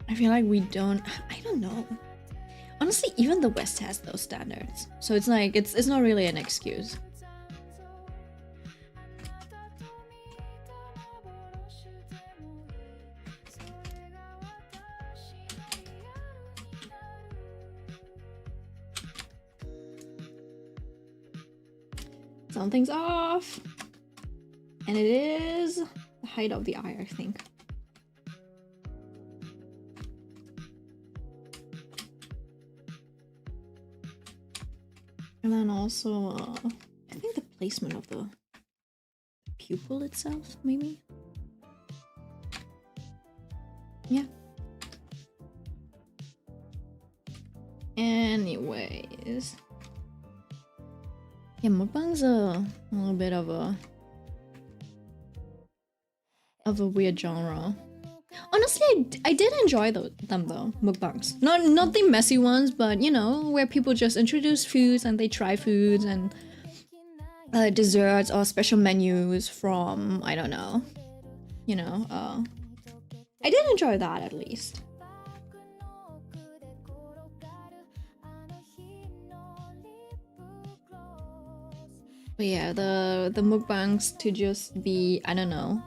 I feel like we don't. I don't know. Honestly, even the West has those standards, so it's like it's not really an excuse. Something's off, and it is the height of the eye, I think. And then also, I think the placement of the pupil itself, maybe? Yeah. Anyways. Yeah, mukbang's a little bit of a weird genre. Honestly, I did enjoy them though, mukbangs. Not the messy ones, but you know, where people just introduce foods and they try foods and desserts or special menus from, I don't know. You know, I did enjoy that at least. But yeah, the mukbangs to just be, I don't know,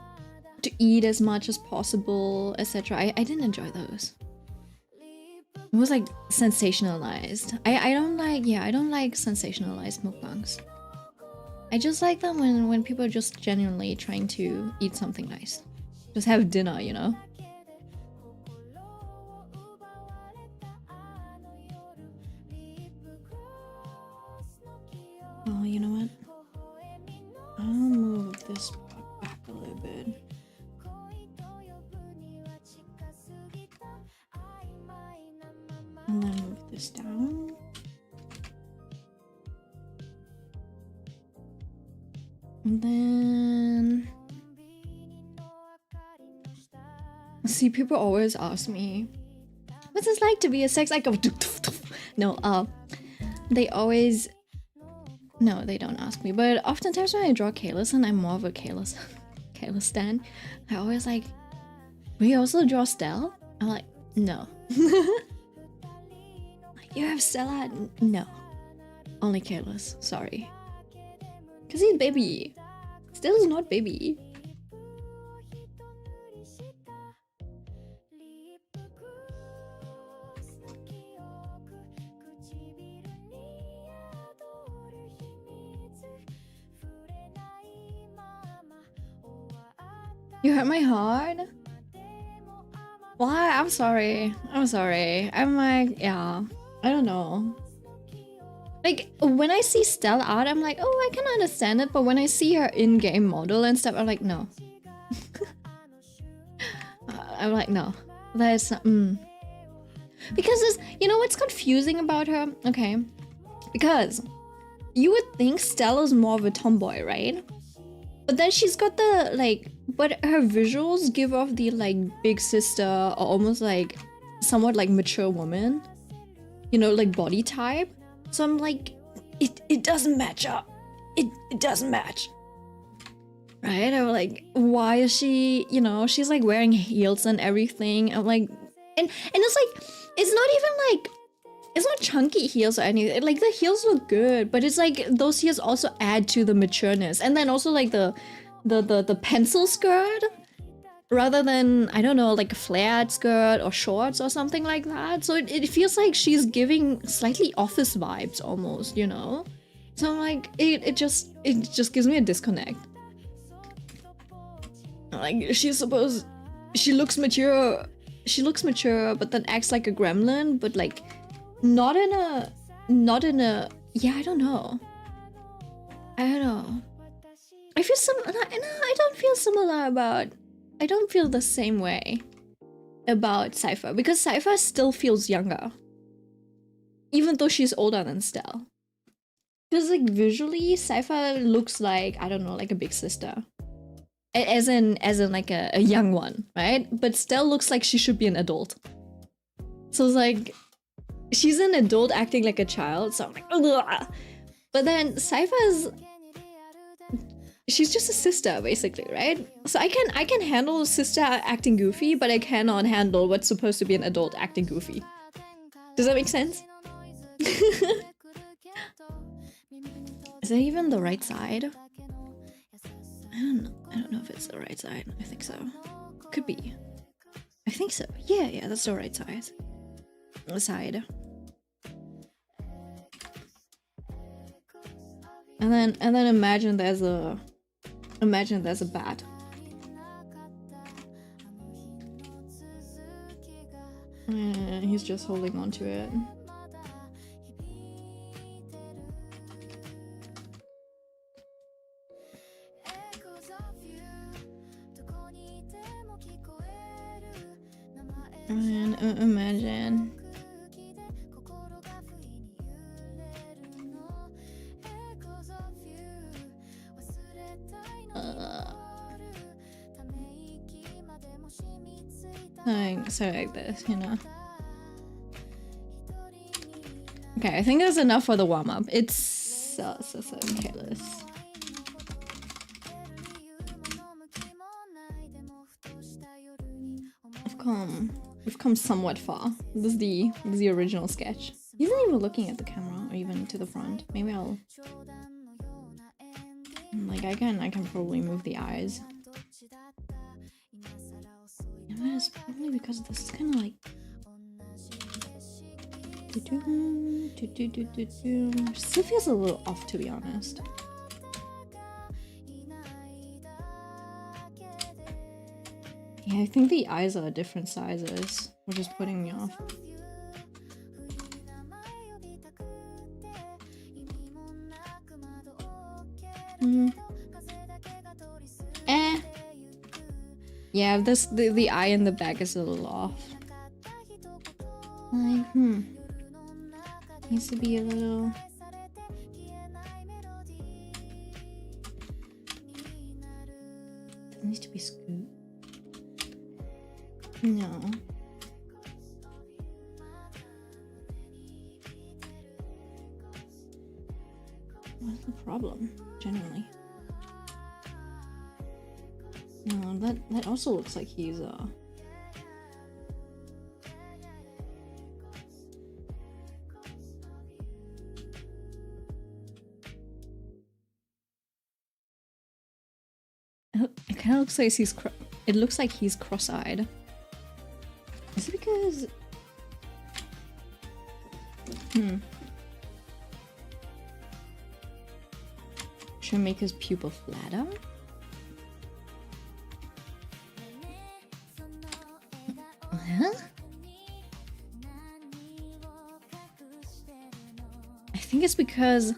to eat as much as possible, etc. I didn't enjoy those. It was like sensationalized. I don't like, yeah, I don't like sensationalized mukbangs. I just like them when people are just genuinely trying to eat something nice. Just have dinner, you know? Oh, you know what? I'll move this back a little bit. And then move this down. And then... See, people always ask me, what's it like to be a sex icon? No, they always... No, they don't ask me, but oftentimes when I draw Kalis, and I'm more of a Kalis stan, I always like, will you also draw Stell? I'm like, no. Like, you have Stella? No. Only Kalis, sorry. Cause he's baby. Stell's not baby. You hurt my heart? Why? I'm sorry. I'm sorry. I'm like, yeah. I don't know. Like, when I see Stella out, I'm like, oh, I can understand it. But when I see her in-game model and stuff, I'm like, no. I'm like, no. That's not, Because this, you know what's confusing about her? Okay. Because you would think Stella's more of a tomboy, right? But then she's got the, like, but her visuals give off the, like, big sister or almost, like, somewhat, like, mature woman. You know, like, body type. So I'm like, it doesn't match up. It doesn't match. Right? I'm like, why is she, you know, she's, like, wearing heels and everything. I'm like, and it's, like, it's not even, like, it's not chunky heels or anything. Like, the heels look good, but it's like those heels also add to the matureness. And then also like the pencil skirt rather than, I don't know, like a flared skirt or shorts or something like that. So it feels like she's giving slightly office vibes almost, you know? So I'm like, it just gives me a disconnect. Like, she looks mature, but then acts like a gremlin, but like not in a yeah, I don't know. I feel I don't feel similar about, I don't feel the same way about Cypher, because Cypher still feels younger. Even though she's older than Stell. Because like visually, Cypher looks like, I don't know, like a big sister. As in like a young one, right? But Stell looks like she should be an adult. So it's like, she's an adult acting like a child, so I'm like, ugh. But then Cypher's, she's just a sister basically, right? So I can handle a sister acting goofy, but I cannot handle what's supposed to be an adult acting goofy. Does that make sense? Is that even the right side? I don't know if it's the right side. I think so. Could be. I think so. Yeah, that's the right side. Side. And then imagine there's a bat. And he's just holding on to it. try and imagine. So like this, you know. Okay, I think that's enough for the warm-up. It's so careless. We've come somewhat far. This is the original sketch. He isn't even looking at the camera or even to the front. Maybe I'll like I can probably move the eyes. Yeah, it's probably because this is kind of like still feels a little off, to be honest. Yeah, I think the eyes are different sizes, which is putting me off. Yeah, the eye in the back is a little off. Like, needs to be a little. It needs to be scooped. No. What's the problem, generally? No, that also looks like he's it kind of looks like it looks like he's cross-eyed. Is it because should I make his pupil flatter? Huh? I think it's because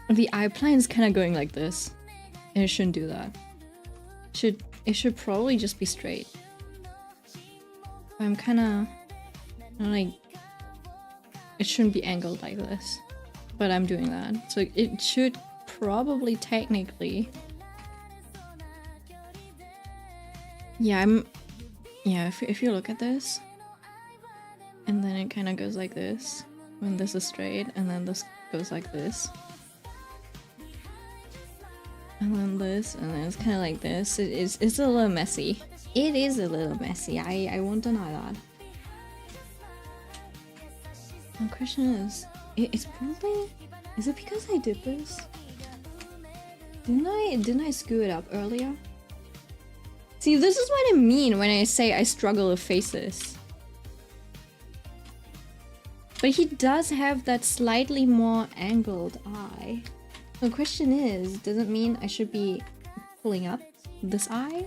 the eye plan is kind of going like this, and it shouldn't do that. It should probably just be straight. I'm kind of like, it shouldn't be angled like this, but I'm doing that, so it should probably technically. Yeah, if you look at this, and then it kind of goes like this when this is straight, and then this goes like this, and then this, and then it's kind of like this. It's a little messy. It is a little messy. I won't deny that. The question is, it's probably, is it because I did this? Didn't I screw it up earlier? See, this is what I mean when I say I struggle with faces. But he does have that slightly more angled eye. The question is, does it mean I should be pulling up this eye?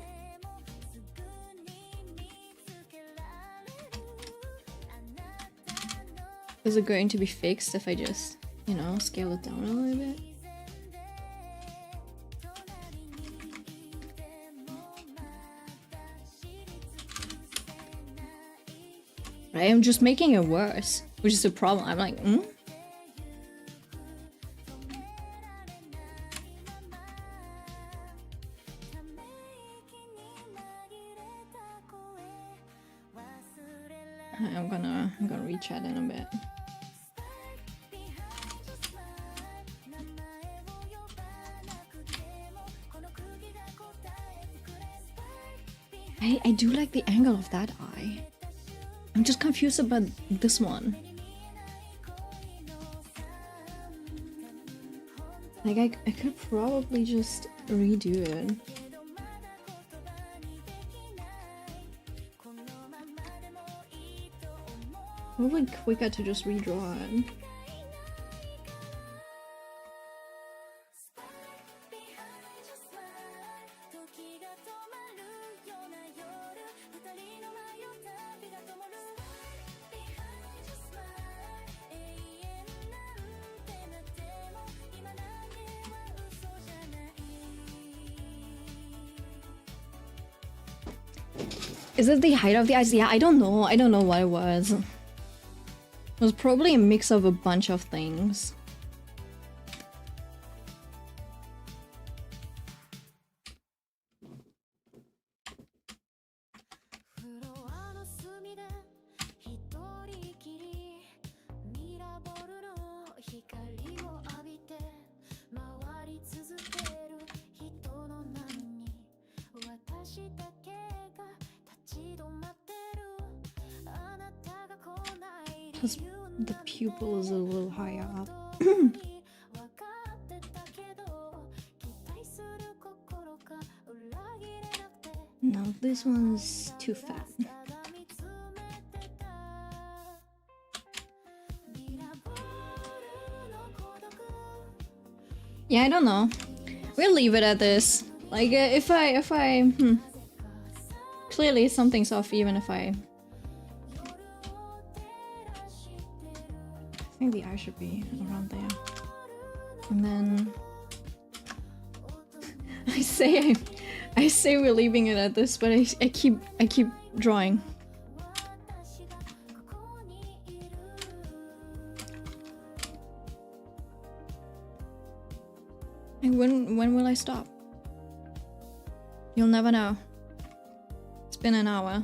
Is it going to be fixed if I just, you know, scale it down a little bit? I am just making it worse, which is a problem. I'm like, I'm gonna rechat in a bit. I do like the angle of that eye. I'm just confused about this one. Like I could probably just redo it. Probably quicker to just redraw it. Is it the height of the eyes? Yeah, I don't know. I don't know what it was. It was probably a mix of a bunch of things. Plus, the pupil is a little higher up. No, this one's too fat. Yeah, I don't know. We'll leave it at this. Like, if I clearly something's off even if I think the eye should be around there. And then I say we're leaving it at this, but I keep drawing. And when will I stop? You'll never know. It's been an hour.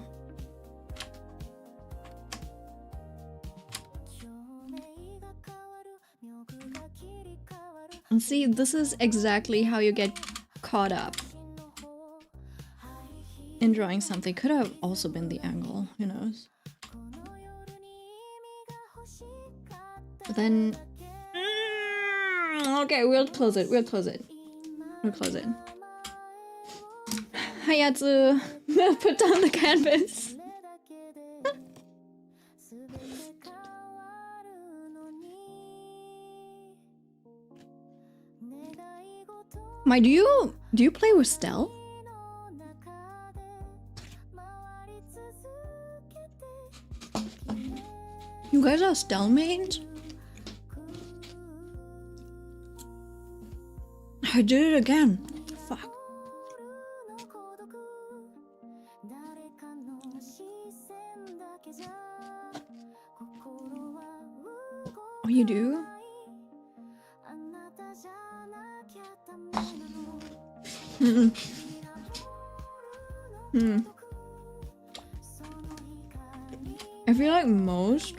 And see, this is exactly how you get caught up in drawing something. Could have also been the angle, who knows? But then... okay, we'll close it. Hayatsu, put down the canvas. Do you play with Stell? You guys are Stell mains? I did it again. Fuck. Oh, you do? I feel like most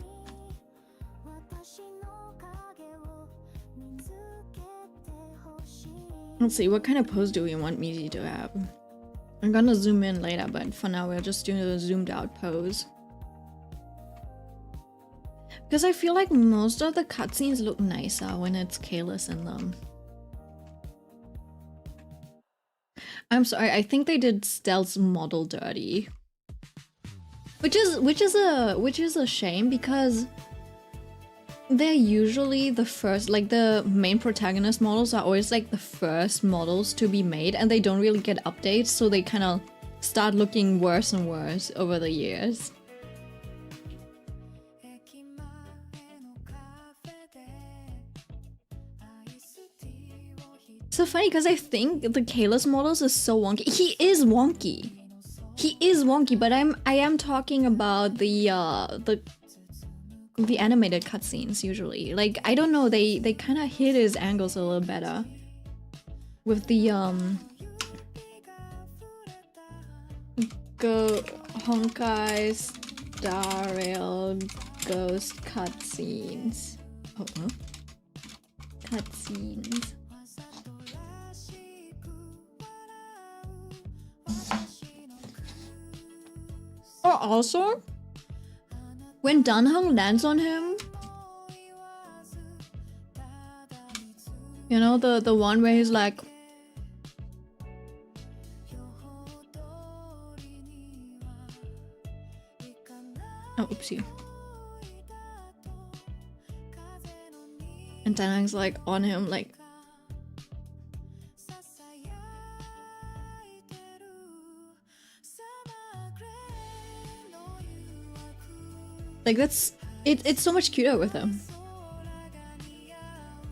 let's see, what kind of pose do we want Mizi to have? I'm gonna zoom in later, but for now we're just doing a zoomed out pose. Because I feel like most of the cutscenes look nicer when it's Kalis in them. I'm sorry, I think they did Stell's model dirty. Which is a shame because they're usually the first, like the main protagonist models are always like the first models to be made and they don't really get updates, so they kind of start looking worse and worse over the years. So funny because I think the Kalis models is so wonky. He is wonky. But I am talking about the animated cutscenes usually. Like, I don't know, they kind of hit his angles a little better with the go Honkai Star Rail Ghost cutscenes. Oh, huh? Cutscenes. Or also, when Danhong lands on him, you know, the one where he's like, oh, oopsie. And Danhong's like on him, like, that's it's so much cuter with him.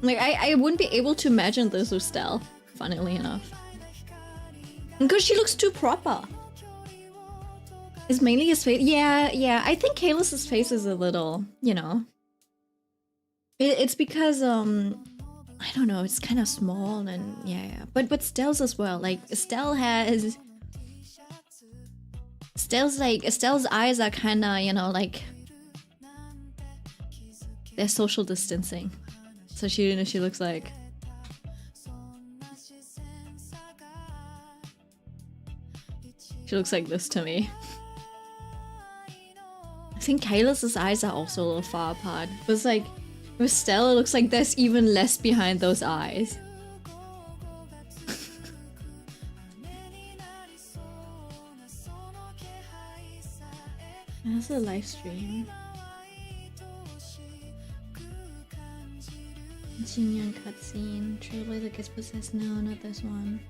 Like, I wouldn't be able to imagine this with Stell, funnily enough. Because she looks too proper. It's mainly his face. Yeah. I think Kalus's face is a little, you know. It's because I don't know. It's kind of small and yeah. But Stell's as well. Like Stell's eyes are kind of, you know, like they're social distancing. So she looks like. She looks like this to me. I think Kalus's eyes are also a little far apart. But it's like, with Stella, it looks like there's even less behind those eyes. That's a live stream. Jinyan cutscene. Trailblazer gets possessed. No, not this one.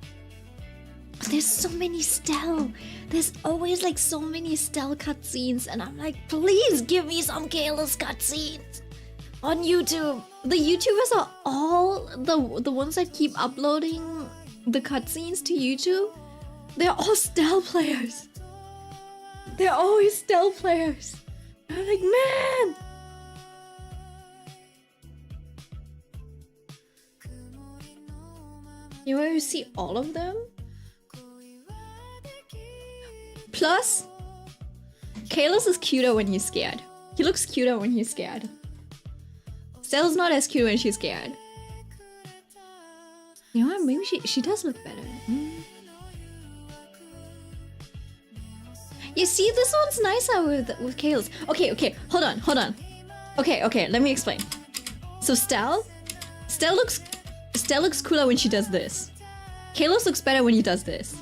There's so many Stell. There's always like so many Stell cutscenes, and I'm like, please give me some Kalus cutscenes on YouTube. The YouTubers are all the ones that keep uploading the cutscenes to YouTube. They're all Stell players. They're always Stell players. I'm like, man. You want to see all of them? Plus, Kalus is cuter when he's scared. He looks cuter when he's scared. Stell's not as cute when she's scared. You know what? Maybe she does look better. You see, this one's nicer with Kalus. Okay, hold on. Okay, let me explain. So Stell looks cooler when she does this. Kalus looks better when he does this.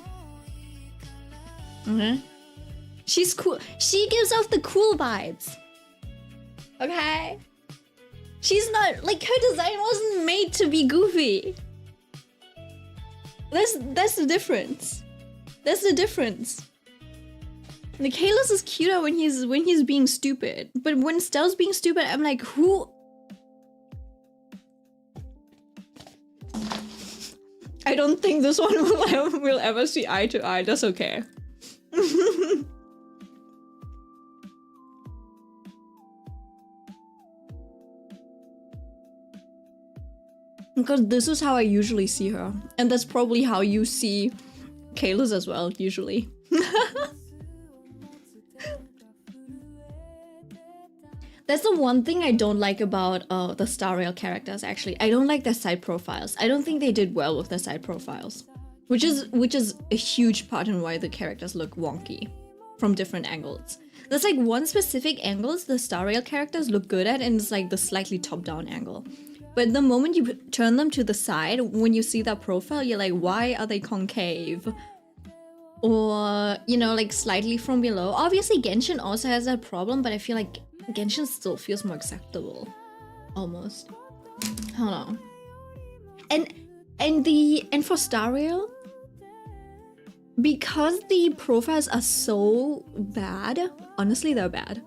She's cool. She gives off the cool vibes. Okay? She's not, like, her design wasn't made to be goofy. That's the difference. That's the difference. The Kalus is cuter when he's being stupid. But when Stell's being stupid, I'm like, who? I don't think this one will ever see eye to eye. That's okay. Because this is how I usually see her. And that's probably how you see Kalus as well, usually. That's the one thing I don't like about the Star Rail characters, actually. I don't like their side profiles. I don't think they did well with their side profiles. Which is a huge part in why the characters look wonky from different angles. There's like one specific angles the Star Rail characters look good at, and it's like the slightly top-down angle. But the moment you turn them to the side, when you see that profile, you're like, why are they concave? Or, you know, like slightly from below. Obviously, Genshin also has that problem, but I feel like Genshin still feels more acceptable. Almost. I don't know. And for Star Rail, because the profiles are so bad, honestly, they're bad.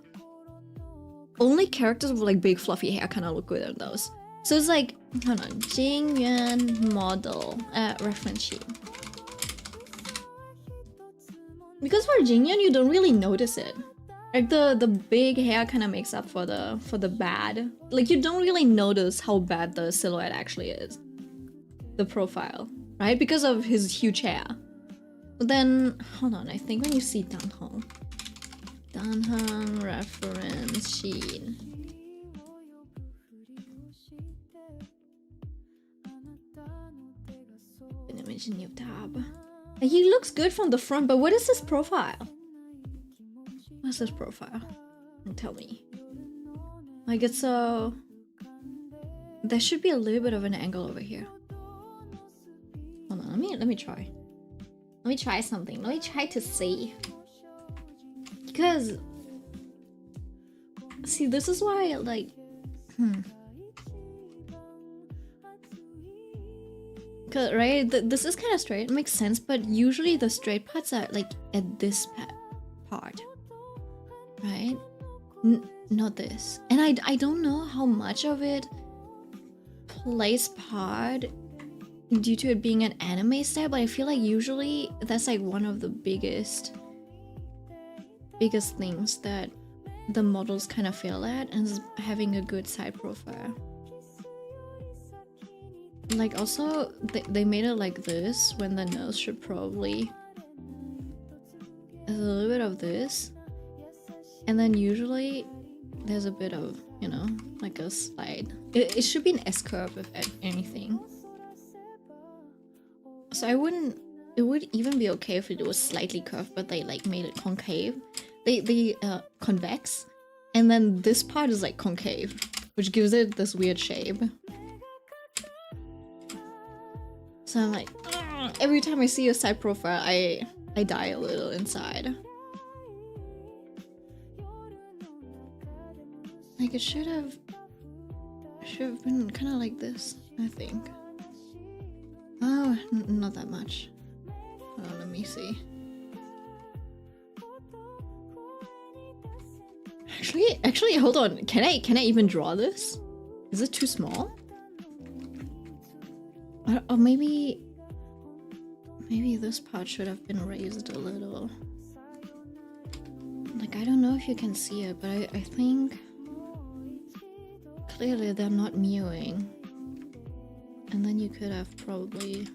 Only characters with like big fluffy hair kind of look good in those. So it's like, hold on, Jingyuan model reference sheet. Because for Jingyuan, you don't really notice it. Like the big hair kind of makes up for the bad. Like you don't really notice how bad the silhouette actually is. The profile, right? Because of his huge hair. But then, hold on, I think when you see Danhong reference sheet. Image new tab. He looks good from the front, but what is his profile? What's his profile? Tell me. Like it's a... There should be a little bit of an angle over here. Hold on, let me try. Let me try something. Let me try to see. Because... See, this is why, like... Right? This is kind of straight. It makes sense, but usually the straight parts are like at this part. Right? Not this. And I don't know how much of it plays part due to it being an anime style, but I feel like usually that's like one of the biggest biggest things that the models kind of fail at, and is having a good side profile. Like also, they made it like this when the nose should probably... There's a little bit of this. And then usually there's a bit of, you know, like a slide. It should be an S-curve if anything. So I wouldn't... It would even be okay if it was slightly curved, but they like made it concave. They convex. And then this part is like concave, which gives it this weird shape. So I'm like, every time I see a side profile, I die a little inside. Like it should have been kind of like this, I think. Oh, not that much. Oh, let me see. Actually, hold on. Can I even draw this? Is it too small? Or maybe this part should have been raised a little. Like, I don't know if you can see it, but I think clearly they're not mewing. And then you could have probably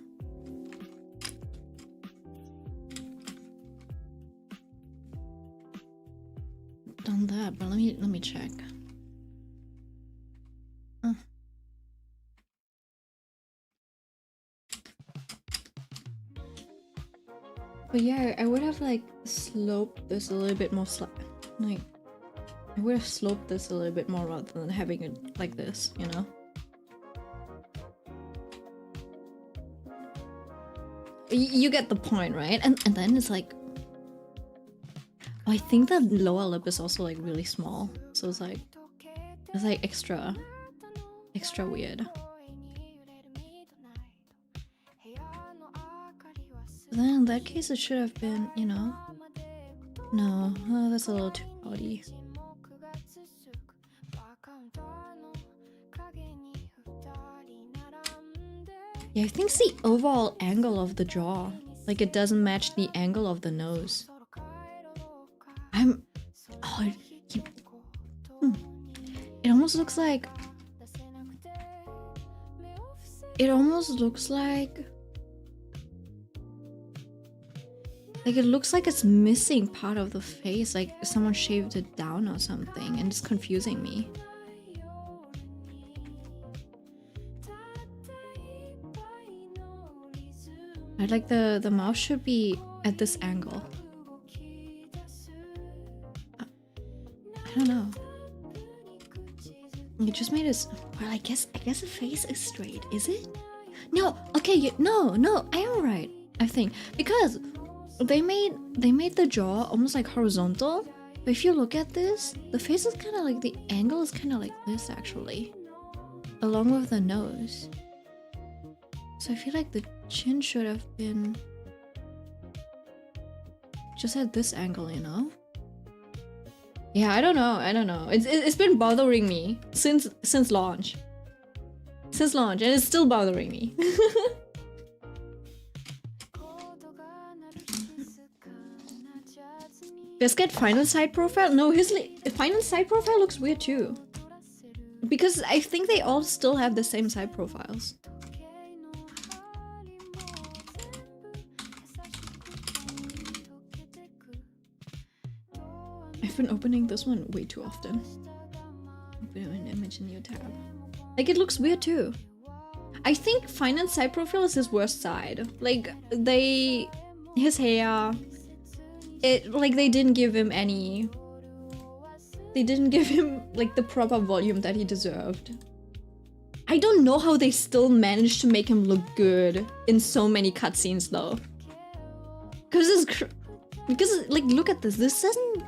done that, but let me check. But yeah, I would have like sloped this a little bit more like I would have sloped this a little bit more rather than having it like this, you know? You get the point, right? And then it's like, oh, I think the lower lip is also like really small, so it's like extra weird. But then in that case, it should have been, you know. No, oh, that's a little too pouty. Yeah, I think it's the overall angle of the jaw. Like, it doesn't match the angle of the nose. It almost looks like... Like, it looks like it's missing part of the face, like someone shaved it down or something, and it's confusing me. I'd like the mouth should be at this angle. I don't know. You just made us... Well, I guess the face is straight, is it? No, okay, no, I am right, I think. Because they made the jaw almost like horizontal. But if you look at this, the face is kind of like... The angle is kind of like this, actually. Along with the nose. So I feel like the chin should have been... just at this angle, you know? Yeah, I don't know. It's been bothering me since launch. And it's still bothering me. Biscuit final side profile? No, his final side profile looks weird too. Because I think they all still have the same side profiles. I've been opening this one way too often. Open an image in your tab. Like, it looks weird too. I think finance side profile is his worst side. Like, his hair, they didn't give him like the proper volume that he deserved. I don't know how they still managed to make him look good in so many cutscenes though. Because like, look at this. This doesn't...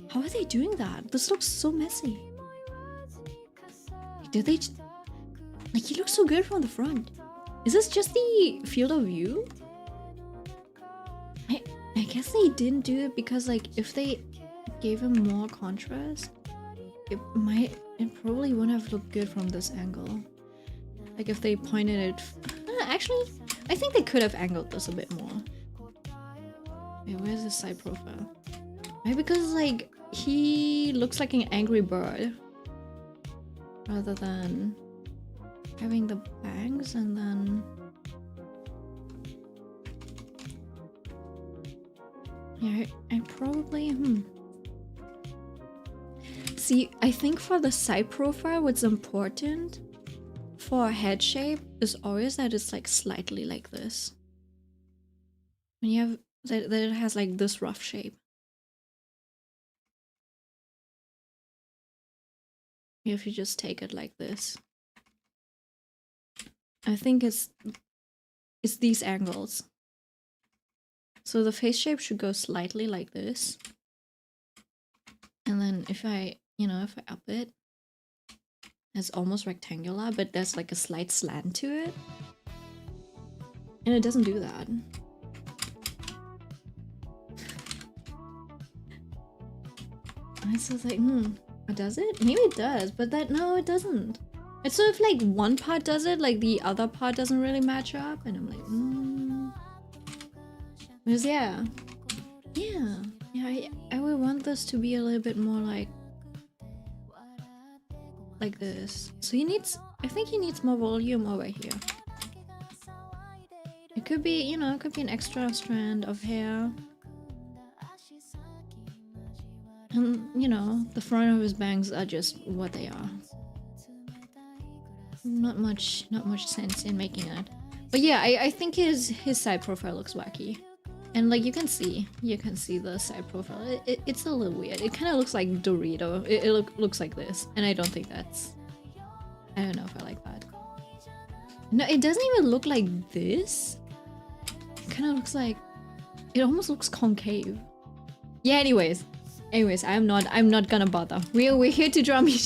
How are they doing that? This looks so messy. Did they... Like, he looks so good from the front. Is this just the field of view? I guess they didn't do it because, like, if they gave him more contrast, it probably wouldn't have looked good from this angle. Like, if they pointed it... Actually, I think they could have angled this a bit more. Wait, where's the side profile? Maybe because like he looks like an angry bird rather than having the bangs and then yeah, I probably See, I think for the side profile, what's important for a head shape is always that it's like slightly like this. When you have that it has like this rough shape. If you just take it like this. I think it's these angles. So the face shape should go slightly like this. And then if I, if I up it, it's almost rectangular, but there's like a slight slant to it. And it doesn't do that. It's just like, does it? Maybe it does, but no, it doesn't. It's so if like one part does it, like the other part doesn't really match up, and I'm like, Because yeah, I would want this to be a little bit more like this. So I think he needs more volume over here. It could be, it could be an extra strand of hair. And, the front of his bangs are just what they are. Not much sense in making it. But yeah, I think his side profile looks wacky. And like you can see the side profile. It's a little weird. It kind of looks like Dorito. It looks like this. And I don't think that's... I don't know if I like that. No, it doesn't even look like this. It kind of looks like... It almost looks concave. Yeah, anyways, I'm not gonna bother. We're here to draw me.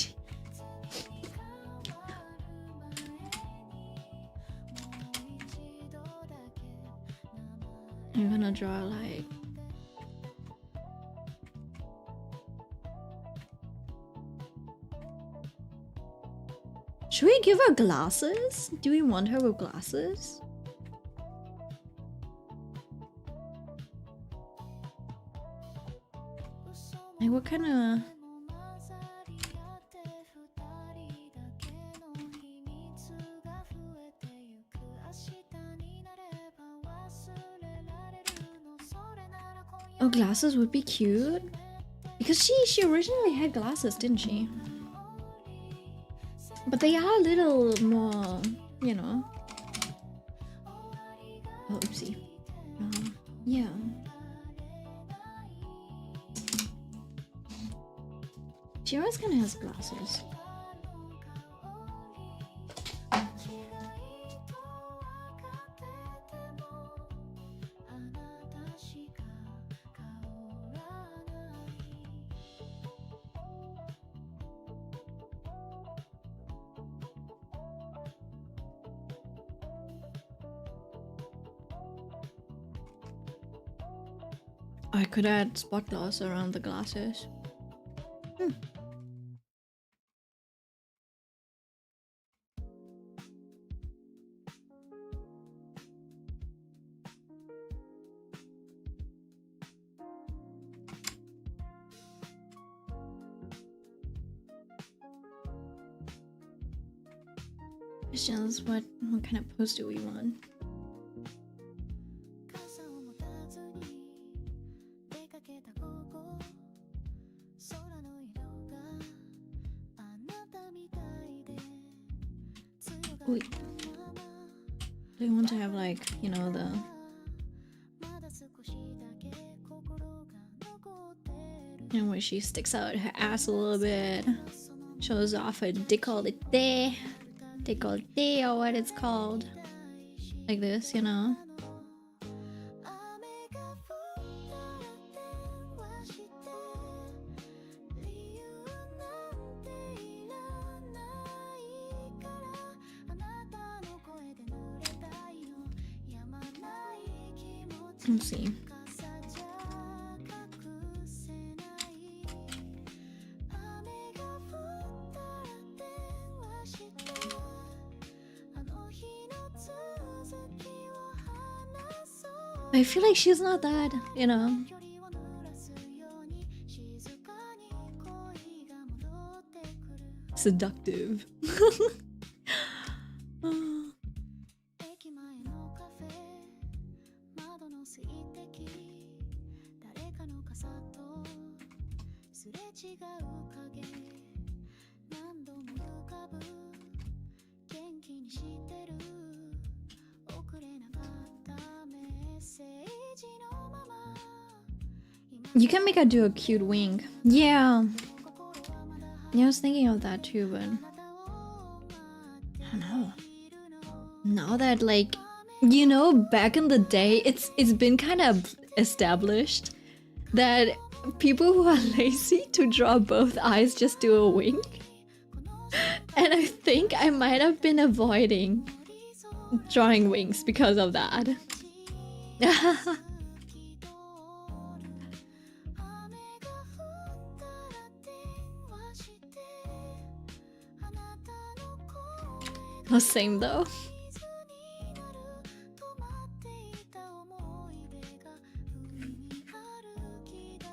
I'm gonna draw like... Should we give her glasses? Do we want her with glasses? Like what kind of... Oh, glasses would be cute. Because she originally had glasses, didn't she? But they are a little more, Oh, oopsie. Yeah. She always kind of has glasses. I could add spot gloss around the glasses. Questions, what kind of pose do we want? Wait. Do you want to have like, the... where she sticks out her ass a little bit. Shows off her décolleté. Décolleté or what it's called. Like this, Let's see. I feel like she's not that, Seductive. You can make her do a cute wing. Yeah. Yeah, I was thinking of that too, but I don't know. Now that, like, you know, back in the day, it's been kind of established that people who are lazy to draw both eyes just do a wing. And I think I might have been avoiding drawing wings because of that. Oh, same though.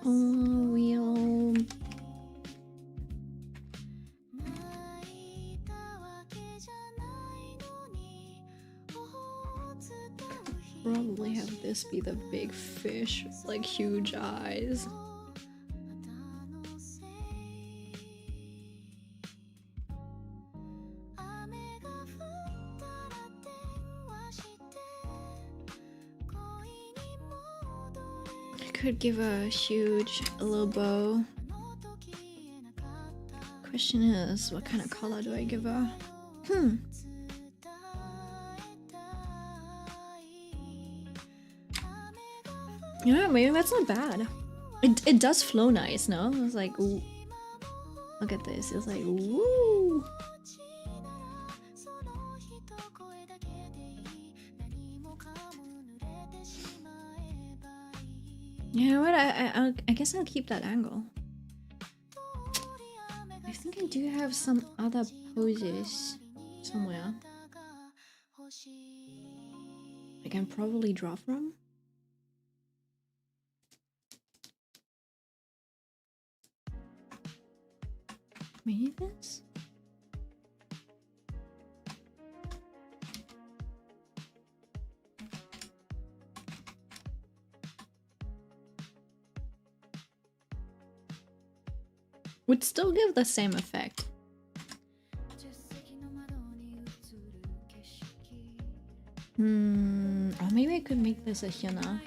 Oh, we'll probably have this be the big fish with like huge eyes. Could give a huge little bow. Question is, what kind of color do I give her? Yeah, maybe that's not bad. It does flow nice, no? It was like, ooh. Look at this. It's like, woo. You know what? I guess I'll keep that angle. I think I do have some other poses somewhere I can probably draw from. Maybe this? Would still give the same effect. Or maybe I could make this a Hyuna.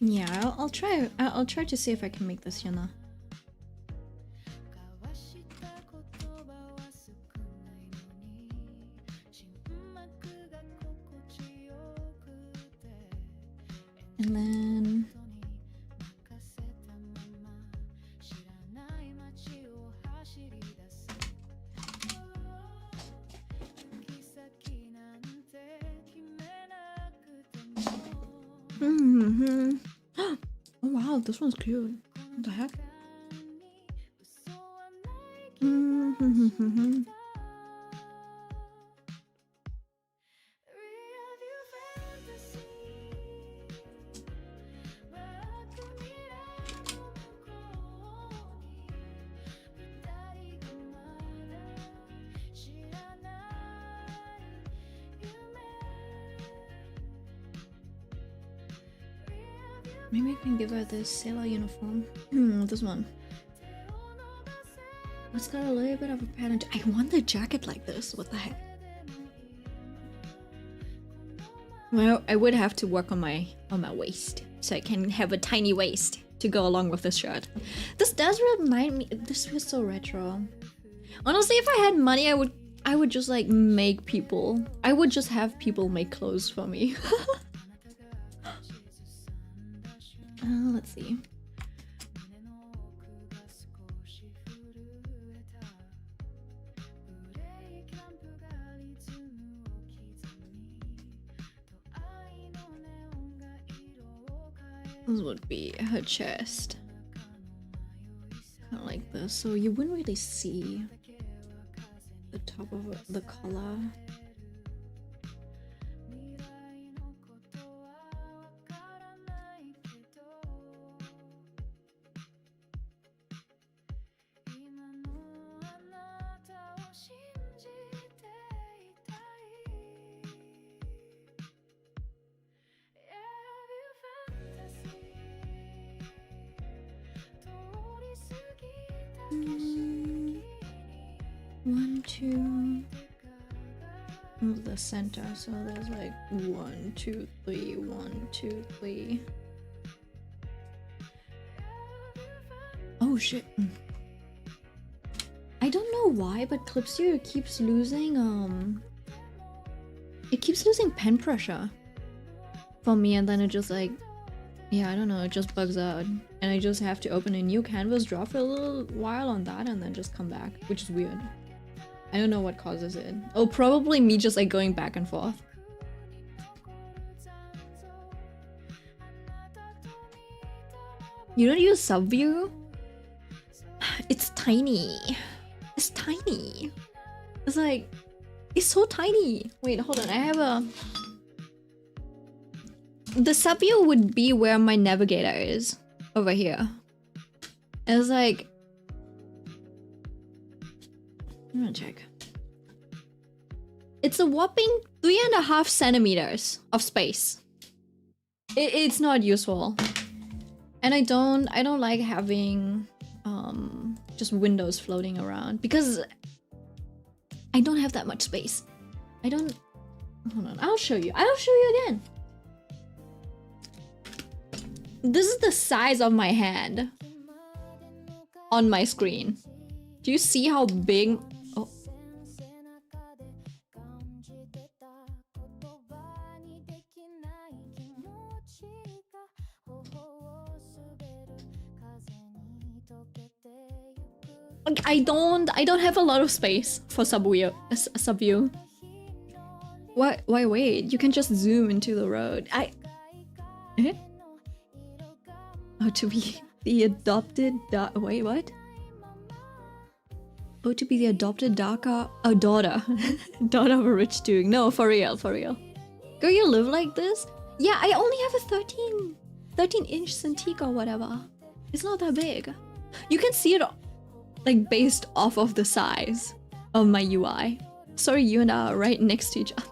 Yeah, I'll try. I'll try to see if I can make this Hyuna. And then oh wow, this one's cute. What the heck? Maybe I can give her this sailor uniform. This one. It's got a little bit of a pattern. I want the jacket like this. What the heck? Well, I would have to work on my waist, so I can have a tiny waist to go along with this shirt. This does remind me. This was so retro. Honestly, if I had money, I would just like make people. I would just have people make clothes for me. Let's see. This would be her chest. Kind of like this, so you wouldn't really see the top of the collar. 1, 2. Move the center, so there's like 1, 2, 3, 1, 2, 3. Oh shit. I don't know why, but Clip Studio keeps losing it keeps losing pen pressure for me, and then it just like, yeah, I don't know, it just bugs out. And I just have to open a new canvas, draw for a little while on that, and then just come back, which is weird. I don't know what causes it. Oh, probably me just like going back and forth. You don't use Subview? It's tiny. It's tiny. It's like, it's so tiny. Wait, hold on. I have a... The Subview would be where my navigator is. Over here. It's like... I'm gonna check. It's a whopping 3.5 centimeters of space. It's not useful. And I don't like having just windows floating around because I don't have that much space. I don't... Hold on, I'll show you. I'll show you again. This is the size of my hand on my screen. Do you see how big... Oh. I don't have a lot of space for Subview. Why wait? You can just zoom into the road. Eh? Oh, to be the adopted wait, what? Oh, to be the adopted daughter daughter of a rich dude. No, for real. Girl, you live like this? Yeah, I only have a 13-inch Cintiq or whatever. It's not that big. You can see it like based off of the size of my UI. Sorry, you and I are right next to each other.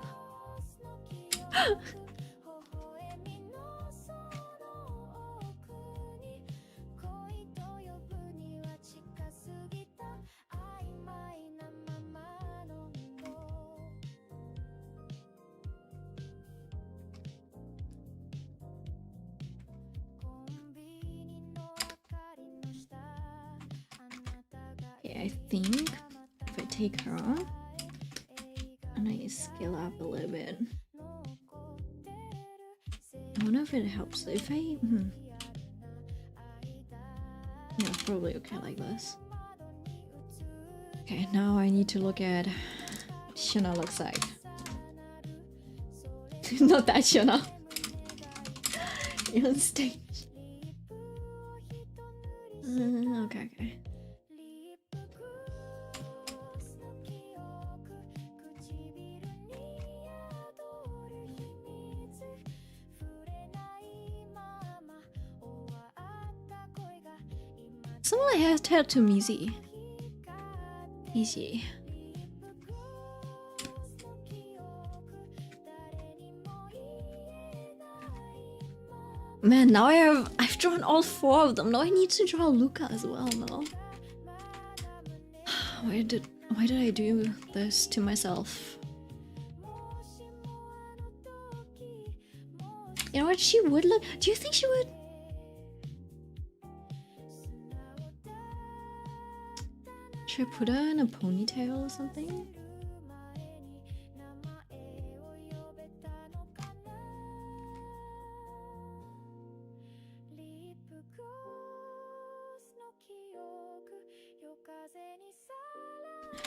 Okay, I think if I take her and I scale up a little bit, I wonder if it helps if I... Yeah, probably okay like this. Okay, now I need to look at what Shana looks like. Not that Shana. You're on stage. Okay. Someone has tattooed easy. Man, now I've drawn all 4 of them. Now I need to draw Luca as well. No. Why did I do this to myself? You know what? She would look. Do you think she would? Should I put her in a ponytail or something?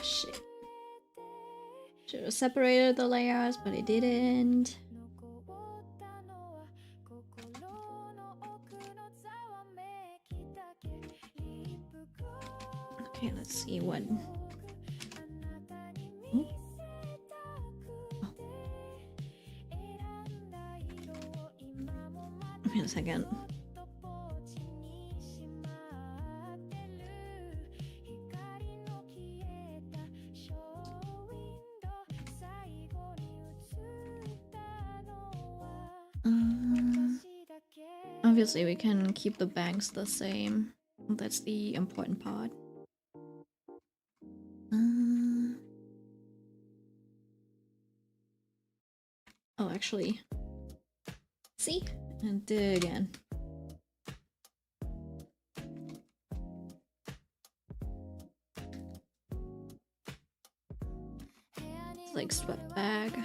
Shit. Should have separated the layers, but I didn't. Okay, let's see what... Oh. Wait a second. Obviously we can keep the bangs the same. That's the important part. actually. See? And do it again. It's like sweat bag.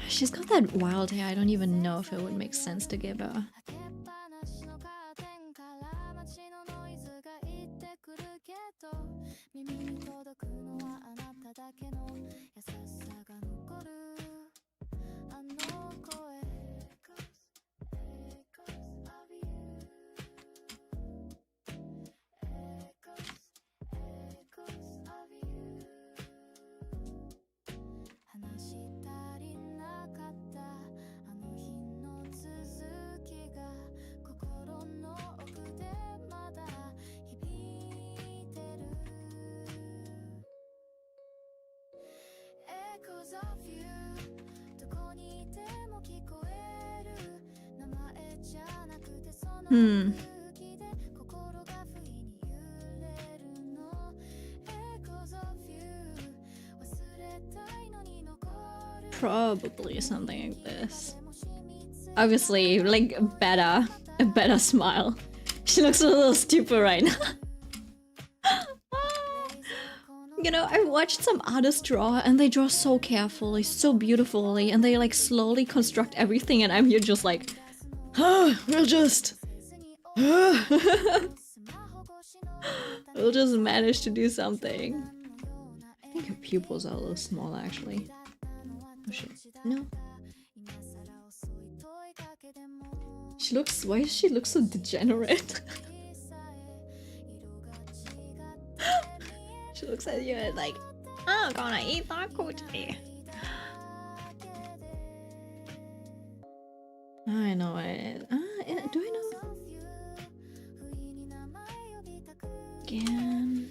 She's got that wild hair. I don't even know if it would make sense to give her. Probably something like this. Obviously, like a better smile. She looks a little stupid right now. You know, I watched some artists draw and they draw so carefully, so beautifully, and they like slowly construct everything, and I'm here just like, we'll just manage to do something. I think her pupils are a little smaller actually. Oh shit, no. Why does she look so degenerate? She looks at you and like, I'm gonna eat that cookie. I know it. Do I know? Again.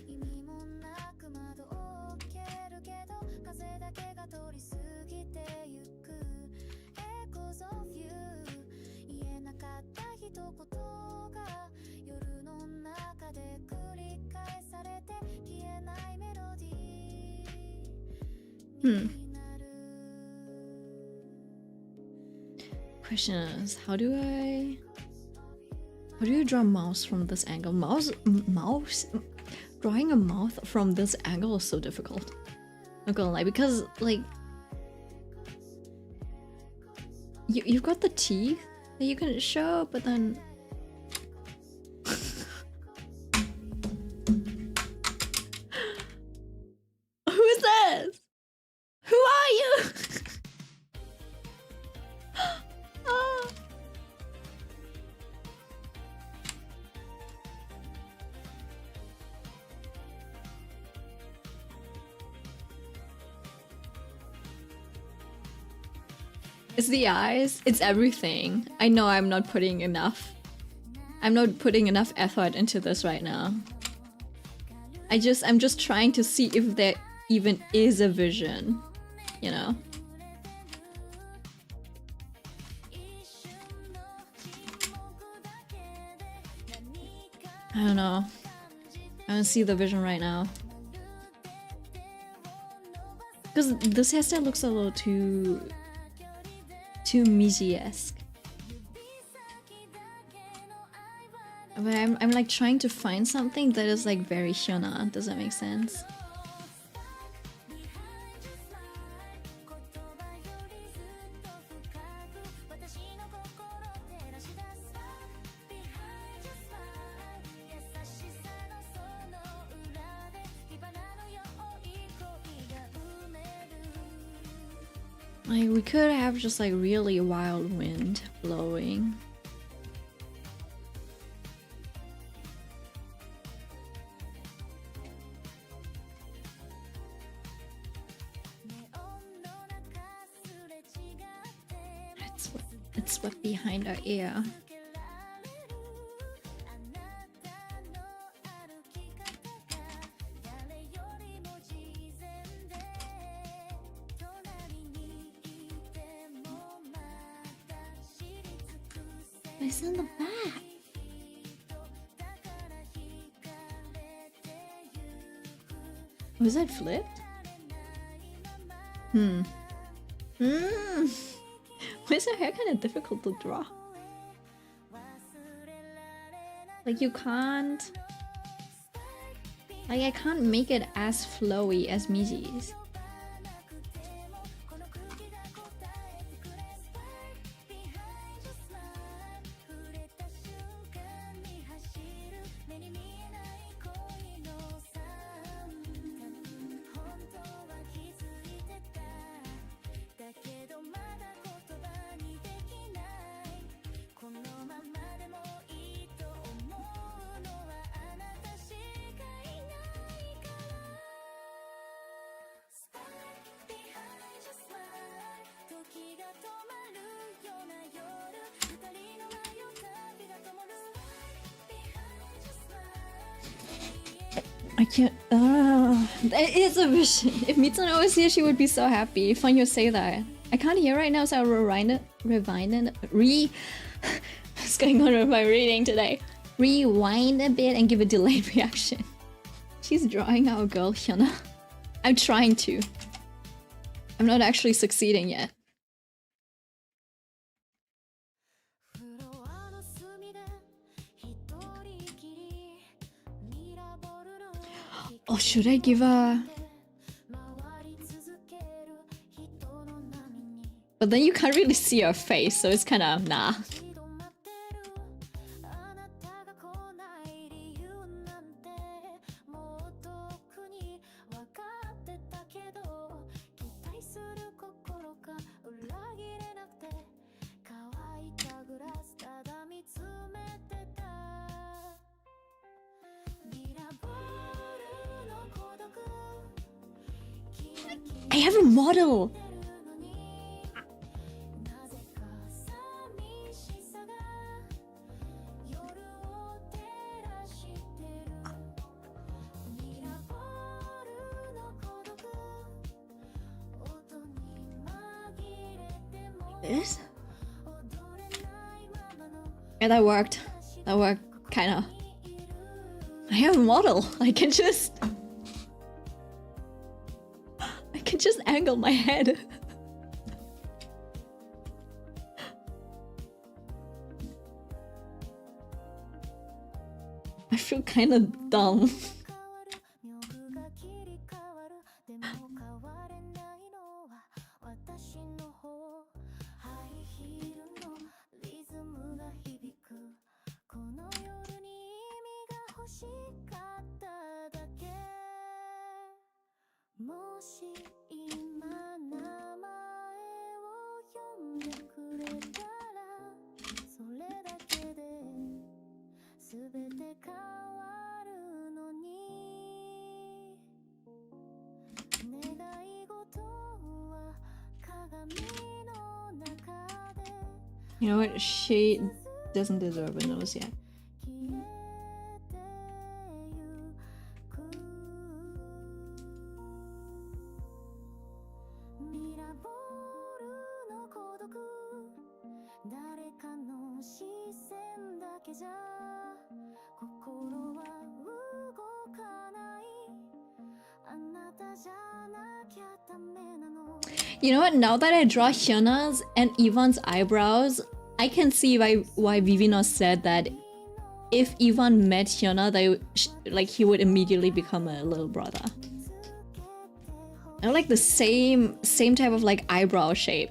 Question is, how do you draw a mouse from this angle? Drawing a mouth from this angle is so difficult. I'm gonna lie, because like you've got the teeth that you can show, but then who's this? Who are you? It's the eyes, it's everything. I know I'm not putting enough effort into this right now. I'm just trying to see if there even is a vision, you know? I don't know. I don't see the vision right now. Because this hairstyle looks a little too Miji-esque. But I'm like trying to find something that is like very Hyuna. Does that make sense? Like, we could have just like really wild wind blowing. It's what behind our ear. It's in the back. Was that flipped? Hmm. Hmm. Why is her hair kind of difficult to draw? Like you can't... Like I can't make it as flowy as Miji's. I can't. It's a vision. If Mitsuno was here, she would be so happy. Fun you say that. I can't hear right now, so I'll rewind it. What's going on with my reading today? Rewind a bit and give a delayed reaction. She's drawing our girl Hyuna. I'm trying to. I'm not actually succeeding yet. Oh, should I give a... But then you can't really see her face, so it's kind of nah. I have a model! This? Yeah, that worked. That worked, kinda. I have a model. I can just angle my head. I feel kind of dumb. You know what? She doesn't deserve a nose yet. You know what? Now that I draw Hyuna's and Ivan's eyebrows, I can see why Vivino said that if Ivan met Hyuna, he would immediately become a little brother. I like the same type of like eyebrow shape.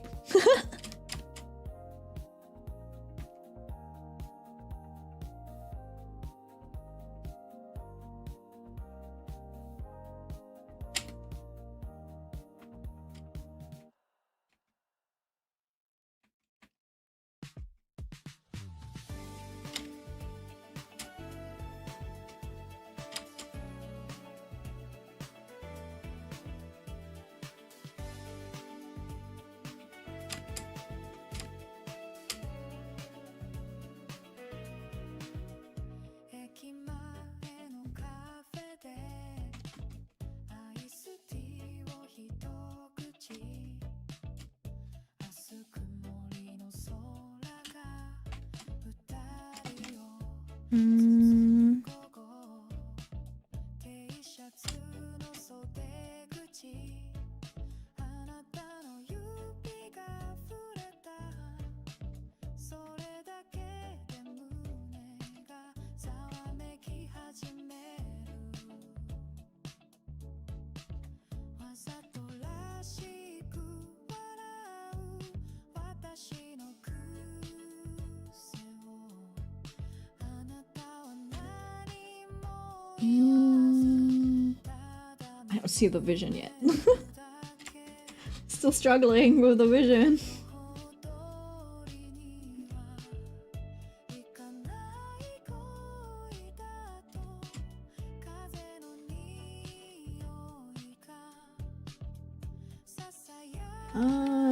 I don't see the vision yet. Still struggling with the vision.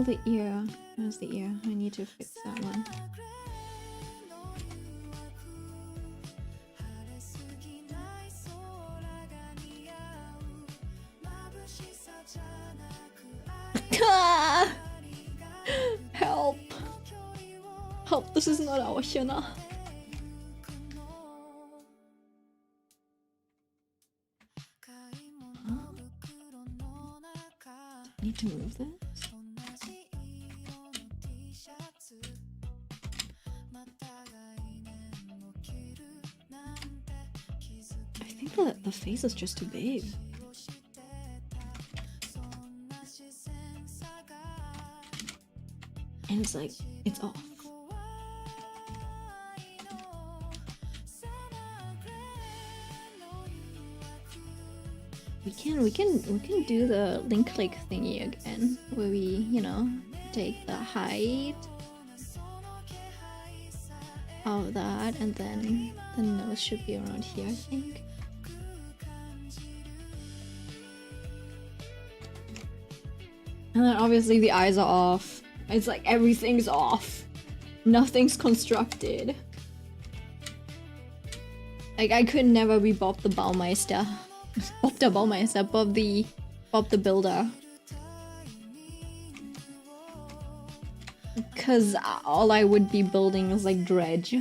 The ear. Where's the ear? I need to fix that one. Help! Help, this is not our Hyuna. I need to move this? I think the face is just too big. And it's like, it's off. We can do the link click thingy again, where we, you know, take the height of that, and then the nose should be around here, I think. And then obviously the eyes are off. It's like everything's off. Nothing's constructed. Like I could never be Bob the Baumeister. Bob the Baumeister, Bob the Builder. Cause all I would be building is like dredge.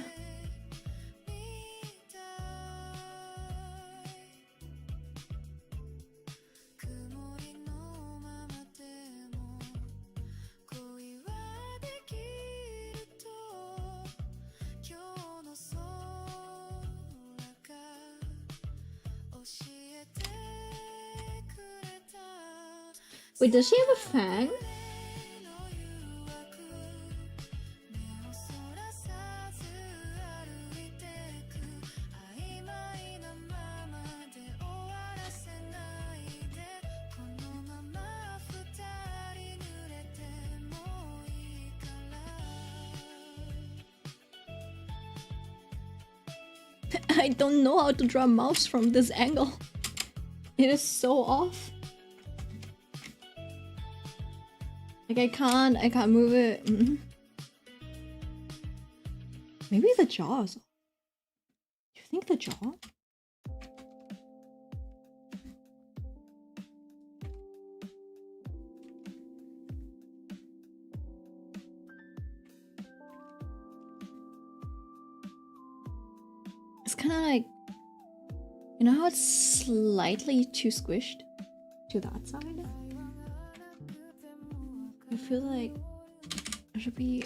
Wait, does she have a fang? I don't know how to draw a mouse from this angle. It is so off. Like I can't move it. Maybe the jaws. You think the jaw? It's kind of like, you know how it's slightly too squished to that side? I feel like it should be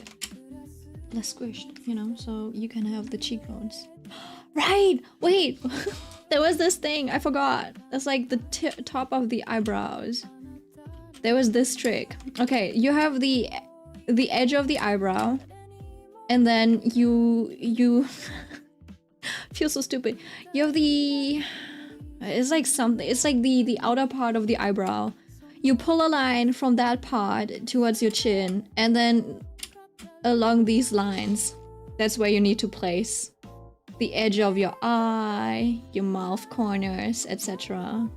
less squished, you know, so you can have the cheekbones. Right! Wait! There was this thing, I forgot. That's like the top of the eyebrows. There was this trick. Okay, you have the edge of the eyebrow, and then you feel so stupid. You have the... It's like something, it's like the outer part of the eyebrow. You pull a line from that part towards your chin, and then along these lines, that's where you need to place the edge of your eye, your mouth corners, etc.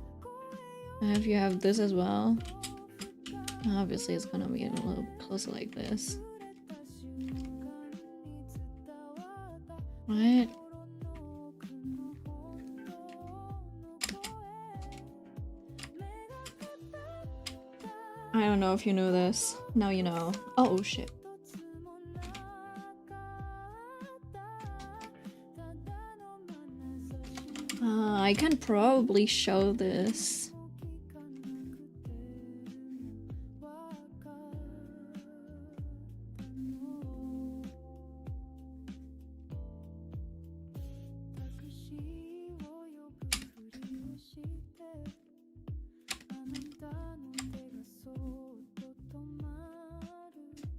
If you have this as well, obviously it's gonna be a little closer like this. Right? I don't know if you knew this. Now you know. Oh shit. I can probably show this.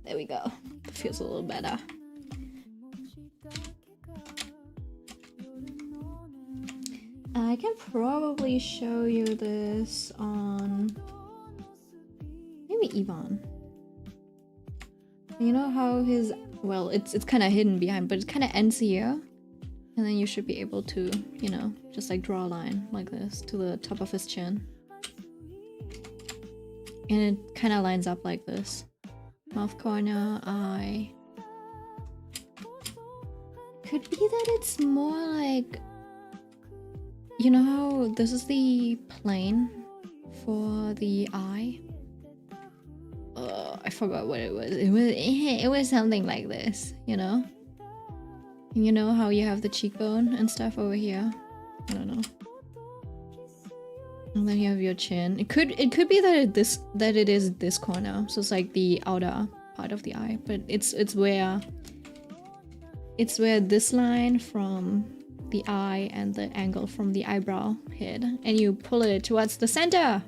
There we go. Feels a little better. I I can probably show you this on maybe Ivan. You know how his, well, it's kind of hidden behind, but it kind of ends here. And then you should be able to, you know, just like draw a line like this to the top of his chin. And it kind of lines up like this. Mouth corner, eye. Could be that it's more like, you know how this is the plane for the eye? I forgot what it was. It was something like this, you know? You know how you have the cheekbone and stuff over here? I don't know. And then you have your chin. It could be that it is this corner. So it's like the outer part of the eye, but it's where this line from the eye and the angle from the eyebrow hit, and you pull it towards the center.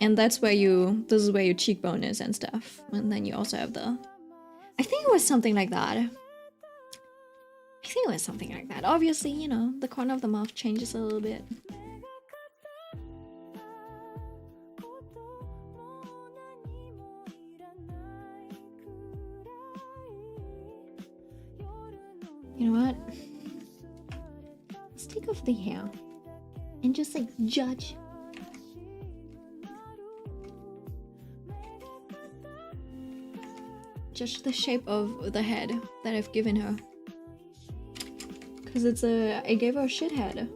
And that's where this is where your cheekbone is and stuff. And then you also have I think it was something like that. Obviously, you know, the corner of the mouth changes a little bit. You know what? Let's take off the hair and just like judge. Judge the shape of the head that I've given her. Because I gave her a shit head.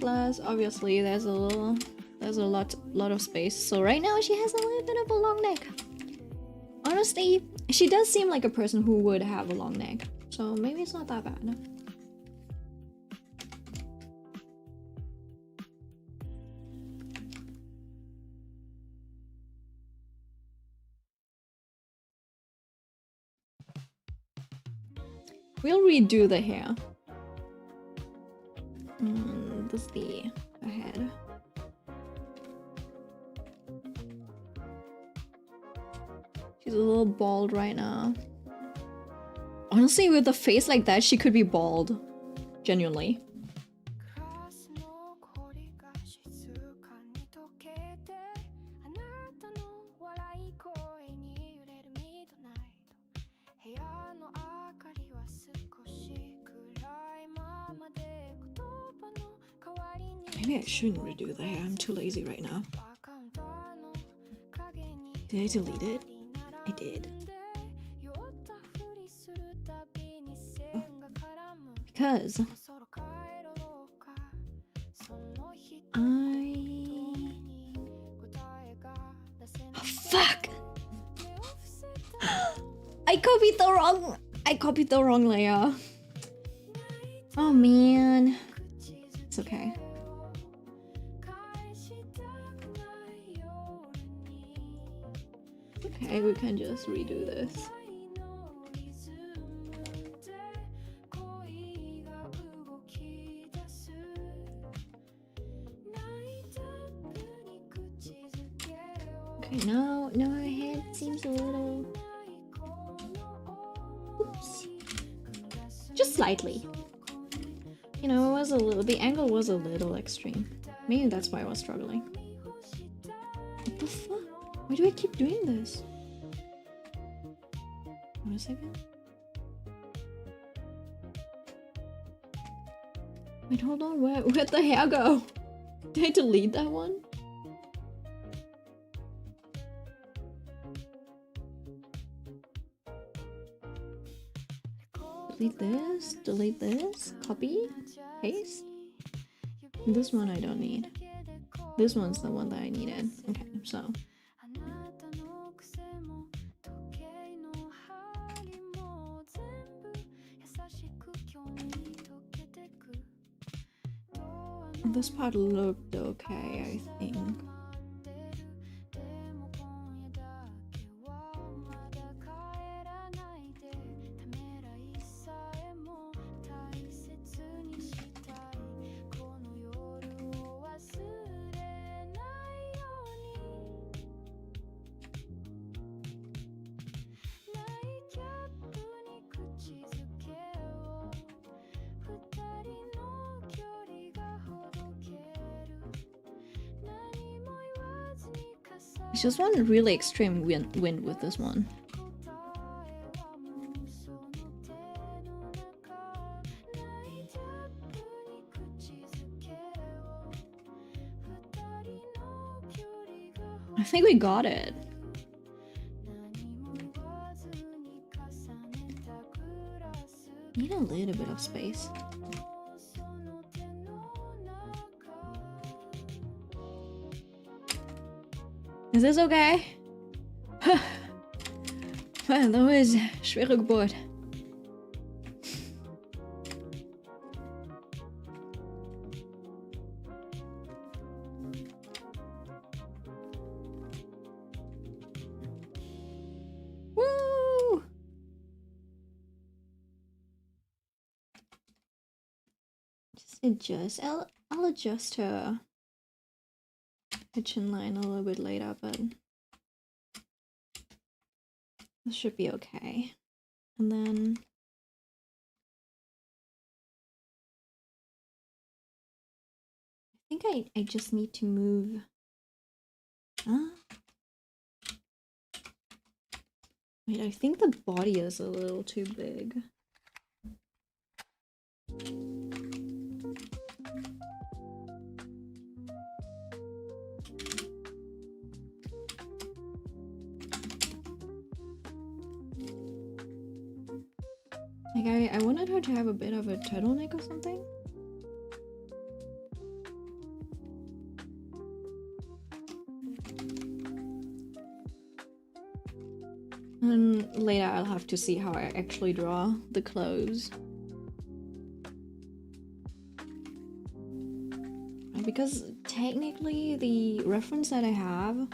Plus, obviously, there's a lot of space. So right now she has a little bit of a long neck. Honestly, she does seem like a person who would have a long neck. So maybe it's not that bad. We'll redo the hair. This is the head. She's a little bald right now. Honestly, with a face like that, she could be bald. Genuinely. Maybe I shouldn't redo the hair. I'm too lazy right now. Did I delete it? I did. Oh. Because oh, fuck! I copied the wrong layer. Oh man. It's okay. Okay, we can just redo this. Okay, now our head seems a little... Oops. Just slightly. You know, it was a little... The angle was a little extreme. Maybe that's why I was struggling. What the fuck? Why do I keep doing this? Wait a second. Wait, hold on. Where'd the hair go? Did I delete that one? Delete this, copy, paste. This one I don't need. This one's the one that I needed. Okay, so. This part looked okay, I think. I just want really extreme wind with this one. I think we got it. Need a little bit of space. Is this okay? Hallo ist schwere Geburt. Woo! Just adjust. I'll adjust her chin line a little bit later, but this should be okay. And then I think I just need to move. Wait, I think the body is a little too big. Like I wanted her to have a bit of a turtleneck or something. And later I'll have to see how I actually draw the clothes. Because technically the reference that I have...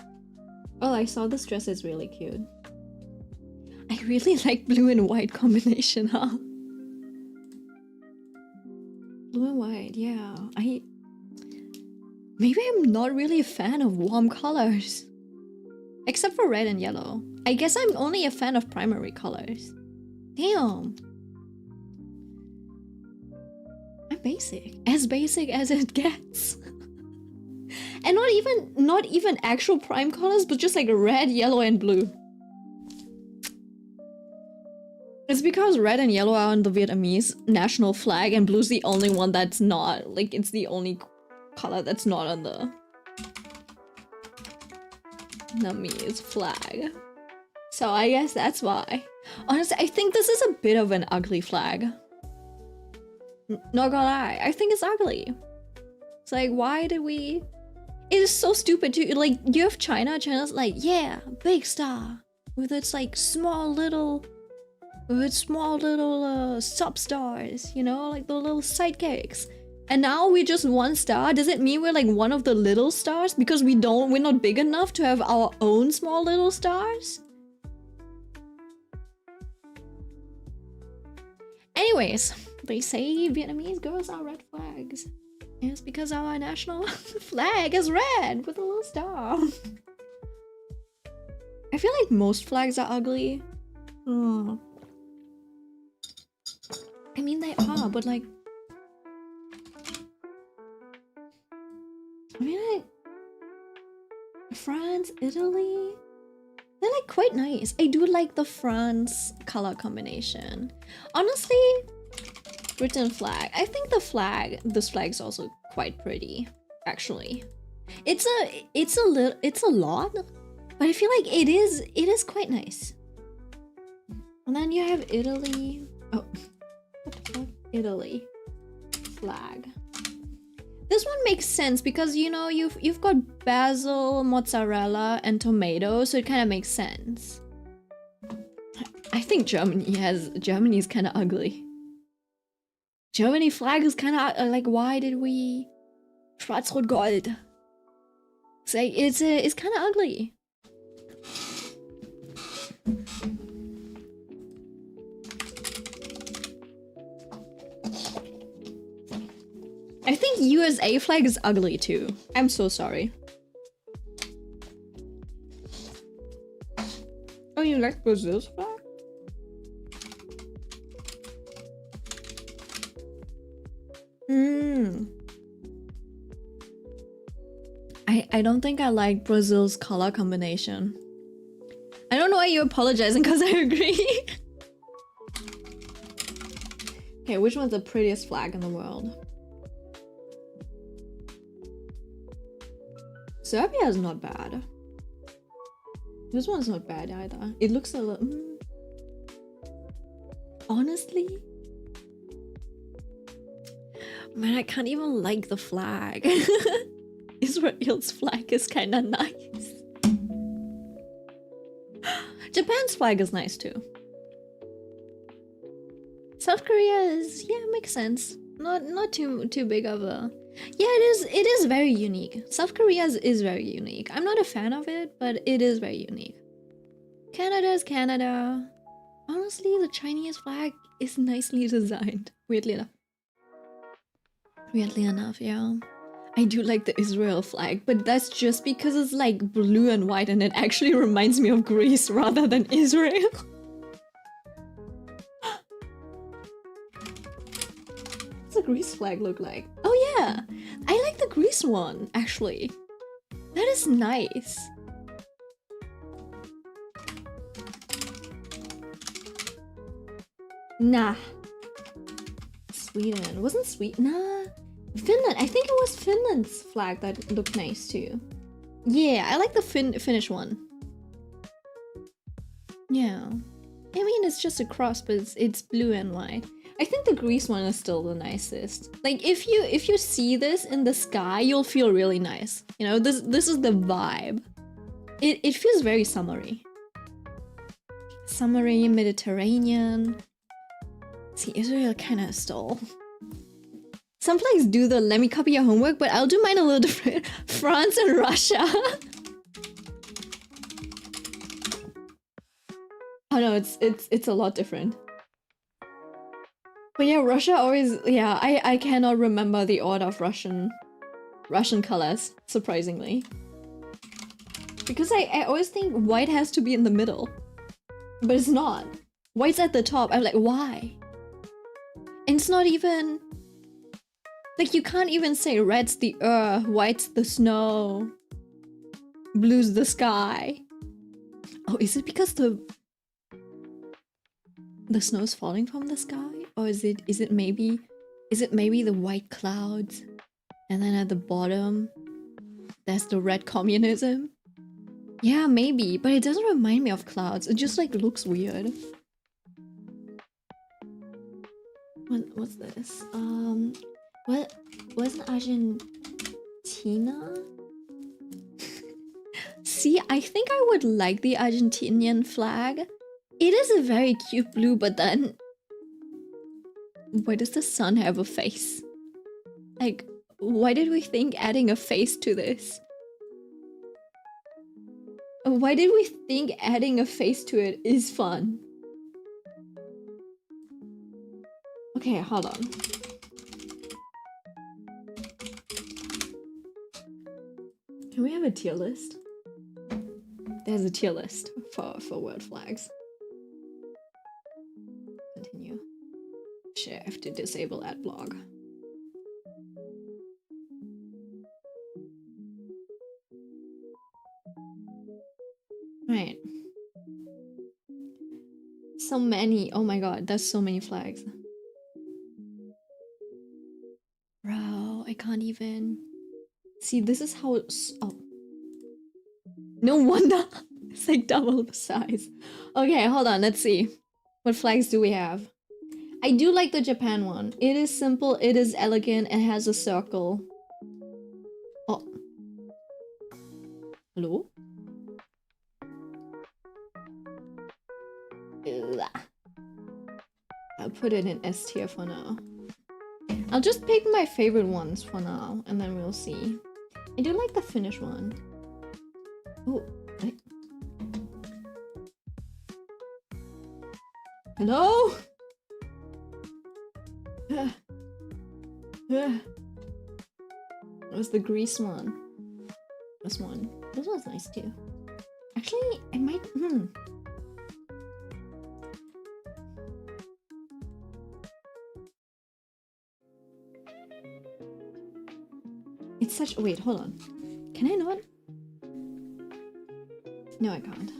Oh, I saw this dress is really cute. I really like blue and white combination, huh? Blue and white, yeah. Maybe I'm not really a fan of warm colors. Except for red and yellow. I guess I'm only a fan of primary colors. Damn. I'm basic. As basic as it gets. And not even actual prime colors, but just like red, yellow, and blue. It's because red and yellow are on the Vietnamese national flag and blue's the only one that's not. Like, it's the only color that's not on the Vietnamese flag. So I guess that's why. Honestly, I think this is a bit of an ugly flag. Not gonna lie, I think it's ugly. It's like, why did we... It is so stupid too. Like, you have China's like, yeah, big star. With its like small little sub-stars, you know, like the little sidekicks. And now we're just one star. Does it mean we're like one of the little stars? Because we're not big enough to have our own small little stars? Anyways, they say Vietnamese girls are red flags. And it's because our national flag is red with a little star. I feel like most flags are ugly. Oh. I mean, they are, but like... I mean, like... France, Italy... They're like quite nice. I do like the France color combination. Honestly, Britain flag. I think this flag's also quite pretty, actually. It's a lot, but I feel like it is quite nice. And then you have Italy. Oh, what the fuck? Italy flag. This one makes sense because, you know, you've got basil, mozzarella, and tomato, so it kind of makes sense. I think Germany's kind of ugly. Germany flag is kind of like, why did we Schwarz-Rot-Gold? It's kind of ugly. I think USA flag is ugly too. I'm so sorry. Oh, you like Brazil's flag? I don't think I like Brazil's color combination. I don't know why you're apologizing, because I agree. Okay, which one's the prettiest flag in the world? Serbia is not bad. This one's not bad either. It looks a little... Honestly? Man, I can't even like the flag. Israel's flag is kind of nice. Japan's flag is nice too. South Korea is, yeah, makes sense. Not too big of a... Yeah, it is very unique. South Korea is very unique. I'm not a fan of it, but it is very unique. Canada is Canada. Honestly, the Chinese flag is nicely designed. Weirdly enough. Weirdly enough, yeah. I do like the Israel flag, but that's just because it's like blue and white and it actually reminds me of Greece rather than Israel. What's the Greece flag look like? Oh yeah! I like the Greece one, actually. That is nice. Nah. Sweden. Wasn't Sweden? Nah. Finland. I think it was Finland's flag that looked nice too. Yeah, I like the Finnish one. Yeah. I mean, it's just a cross, but it's blue and white. I think the Greece one is still the nicest. Like, if you see this in the sky, you'll feel really nice. You know, this is the vibe. It feels very summery. Summery, Mediterranean. See, Israel kind of stole. Some flags do the let me copy your homework, but I'll do mine a little different. France and Russia. Oh no, it's a lot different. But yeah, Russia always, yeah, I cannot remember the order of Russian colors, surprisingly. Because I always think white has to be in the middle. But it's not. White's at the top. I'm like, why? And it's not even... Like, you can't even say red's the earth, white's the snow, blue's the sky. Oh, is it because the snow's falling from the sky? Or is it maybe the white clouds? And then at the bottom, there's the red communism? Yeah, maybe, but it doesn't remind me of clouds. It just like looks weird. What's this? Wasn't Argentina? See, I think I would like the Argentinian flag. It is a very cute blue, but then... Why does the sun have a face? Like, why did we think adding a face to this? Why did we think adding a face to it is fun? Okay, hold on. Can we have a tier list? There's a tier list for world flags. Continue. Share, I have to disable ad blog. Right. So many. Oh my god, that's so many flags. Bro, I can't even... See, this is how it's... Oh. No wonder. It's like double the size. Okay, hold on, let's see. What flags do we have? I do like the Japan one. It is simple, it is elegant, it has a circle. Oh. Hello? Ugh. I'll put it in S tier for now. I'll just pick my favorite ones for now, and then we'll see. I do like the Finnish one. Oh, wait. Hello? What's the Greece one? This one. This one's nice too. Actually, I might... It's such... Wait, hold on. Can I not? No, I can't.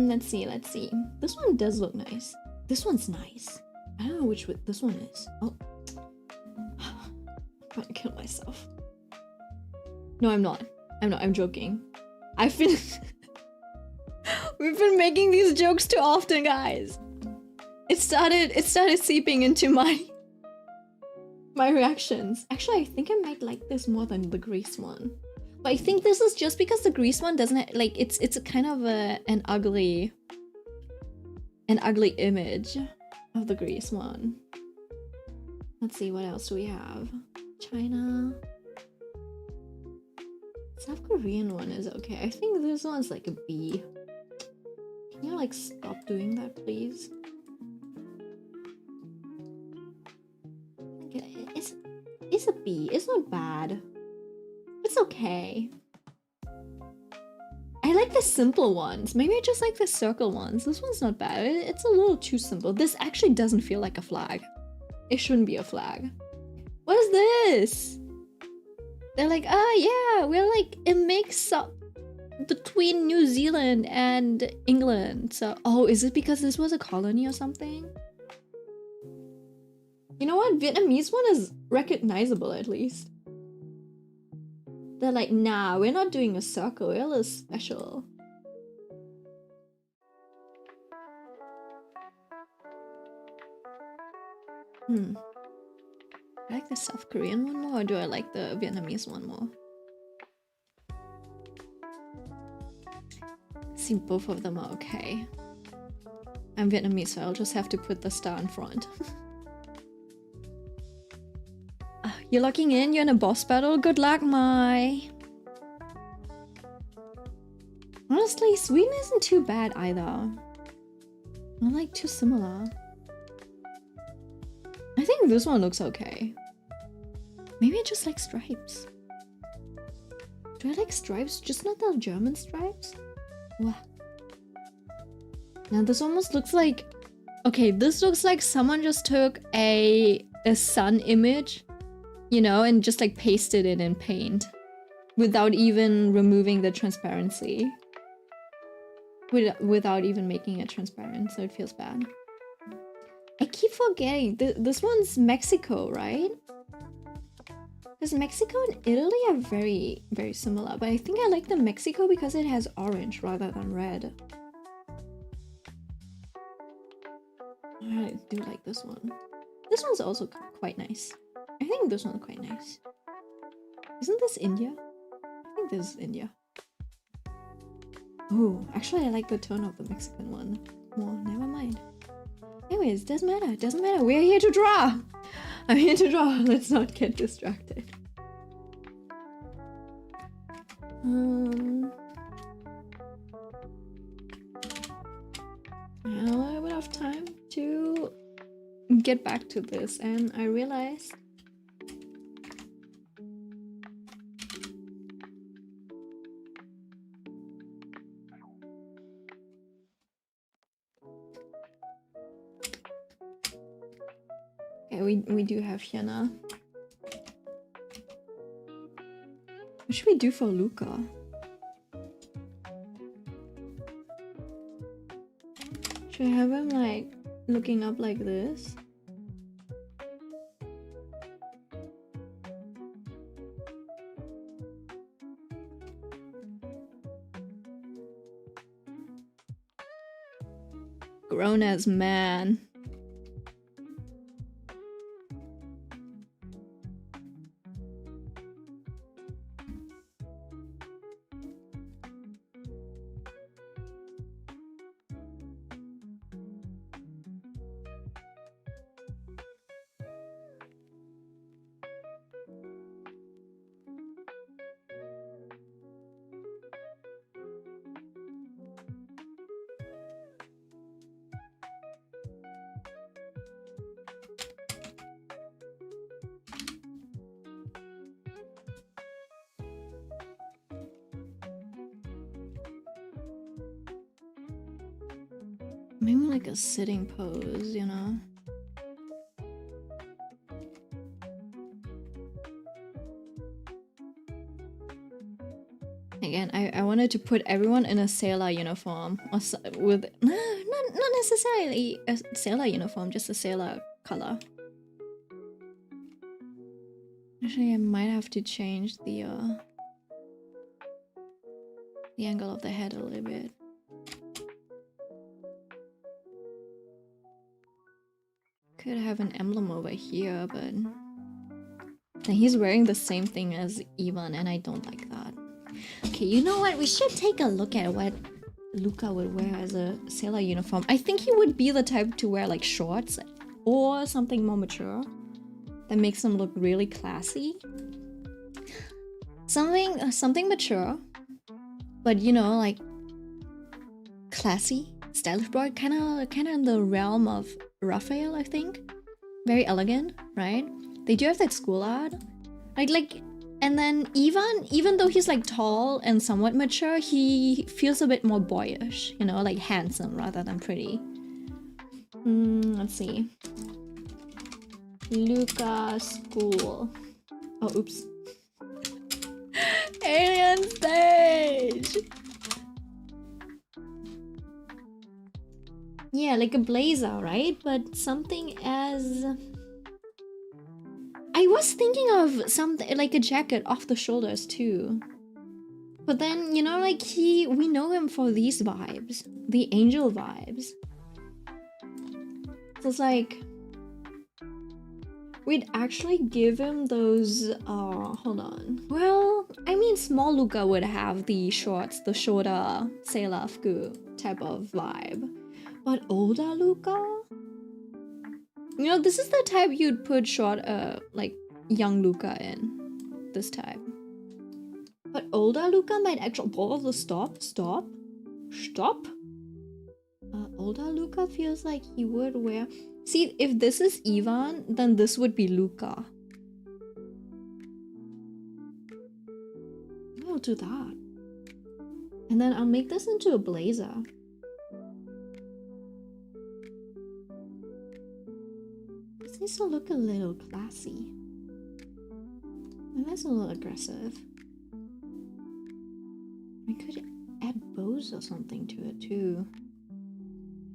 Let's see, let's see. This one does look nice. This one's nice. I don't know which one this one is. Oh. I'm trying to kill myself. No, I'm not. I'm joking. I've been... We've been making these jokes too often, guys. It started seeping into my reactions. Actually, I think I might like this more than the Greece one. But I think this is just because the Greece one doesn't like it's a kind of an ugly image of the Greece one. Let's see, what else do we have? China. South Korean one is okay. I think this one's like a B. Can you like stop doing that, please? Okay, it's a B. It's not bad. It's okay. I like the simple ones. Maybe I just like the circle ones. This one's not bad. It's a little too simple. This actually doesn't feel like a flag. It shouldn't be a flag. What is this? They're like, yeah, we're like a mix-up between New Zealand and England. So, oh, is it because this was a colony or something? You know what? Vietnamese one is recognizable at least. They're like, nah, we're not doing a circle, we're a little special. Do I like the South Korean one more, or do I like the Vietnamese one more? See, both of them are okay. I'm Vietnamese, so I'll just have to put the star in front. You're locking in? You're in a boss battle? Good luck, Mai! Honestly, Sweden isn't too bad either. Not like too similar. I think this one looks okay. Maybe I just like stripes. Do I like stripes? Just not the German stripes? Wow. Now this almost looks like... Okay, this looks like someone just took a sun image, you know, and just like pasted it in paint without even removing the transparency. Without even making it transparent, so it feels bad. I keep forgetting, this one's Mexico, right? Because Mexico and Italy are very, very similar, but I think I like the Mexico because it has orange rather than red. I do like this one. This one's also quite nice. I think this one's quite nice. Isn't this India? I think this is India. Oh, actually I like the tone of the Mexican one more. Never mind. Anyways, doesn't matter. Doesn't matter. We're here to draw. I'm here to draw. Let's not get distracted. I had a little bit of time to get back to this, and I realized we do have Hyena. What should we do for Luca? Should I have him like looking up like this? Grown as man. Maybe like a sitting pose, you know? Again, I wanted to put everyone in a sailor uniform, or with not necessarily a sailor uniform, just a sailor color. Actually, I might have to change the angle of the head a little bit. Could have an emblem over here, but and he's wearing the same thing as Ivan, and I don't like that. Okay, you know what? We should take a look at what Luca would wear as a sailor uniform. I think he would be the type to wear like shorts or something more mature that makes him look really classy. Something mature, but you know, like classy, stylish boy, kind of in the realm of Raphael, I think. Very elegant, right? They do have that school art, like. And then Ivan, even though he's like tall and somewhat mature, he feels a bit more boyish, you know, like handsome rather than pretty. Let's see. Luca school. Oh, oops. Alien stage! Yeah, like a blazer, right? But something as... I was thinking of something like a jacket off the shoulders too. But then, you know, like we know him for these vibes. The angel vibes. So it's like... we'd actually give him those, hold on. Well, I mean, small Luca would have the shorts, the shorter sailor fuku type of vibe. But older Luca? You know, this is the type you'd put short, like, young Luca in. This type. But older Luca might actually... Oh, stop. Older Luca feels like he would wear... See, if this is Ivan, then this would be Luca. I'll do that. And then I'll make this into a blazer. This needs to look a little classy. And that's a little aggressive. I could add bows or something to it too.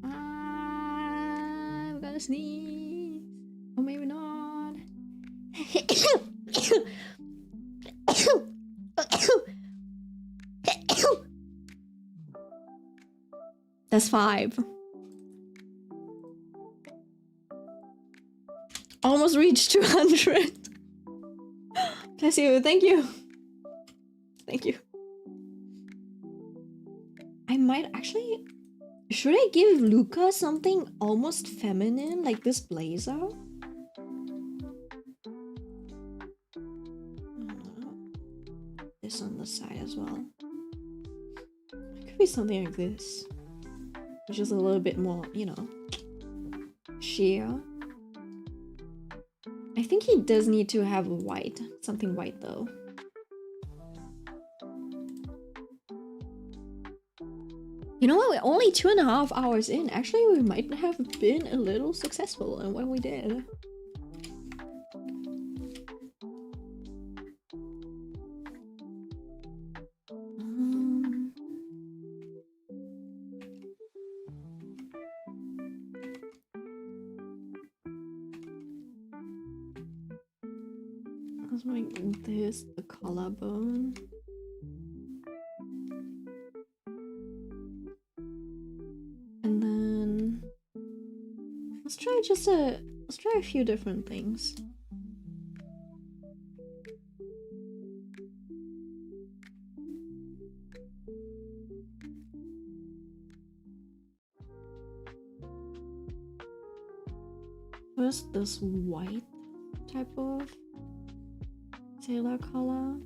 I'm gonna sneeze. Or maybe not. That's 5. Almost reached 200. Bless you. Thank you. Thank you. I might actually... Should I give Luca something almost feminine, like this blazer? This on the side as well. It could be something like this. Which is a little bit more, you know, sheer. I think he does need to have white. Something white though. You know what? We're only 2.5 hours in. Actually, we might have been a little successful in what we did. Let's make this the collarbone. And then let's try a few different things. First, this white type of sailor color.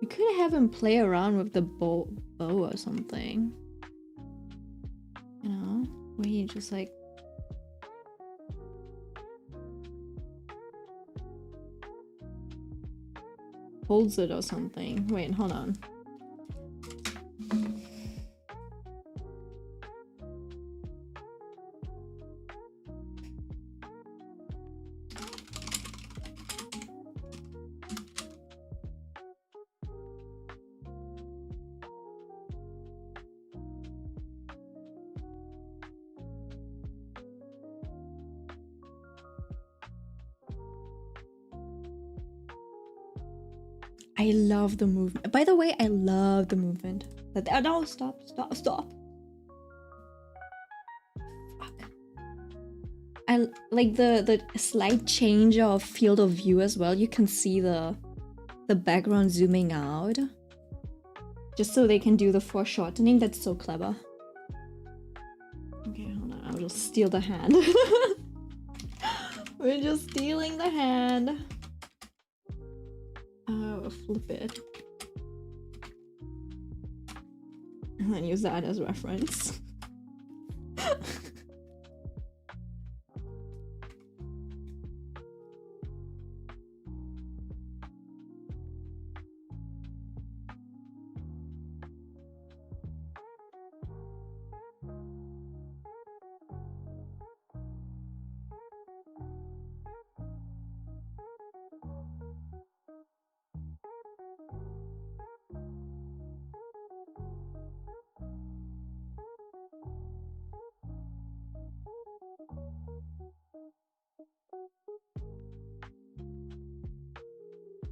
We could have him play around with the bow or something. You know, where he just like... holds it or something. Wait, hold on. I love the movement. By the way, I love the movement. No, stop. Fuck. I like the slight change of field of view as well. You can see the background zooming out. Just so they can do the foreshortening. That's so clever. Okay, hold on. I'll just steal the hand. We're just stealing the hand. Flip it. And then use that as reference.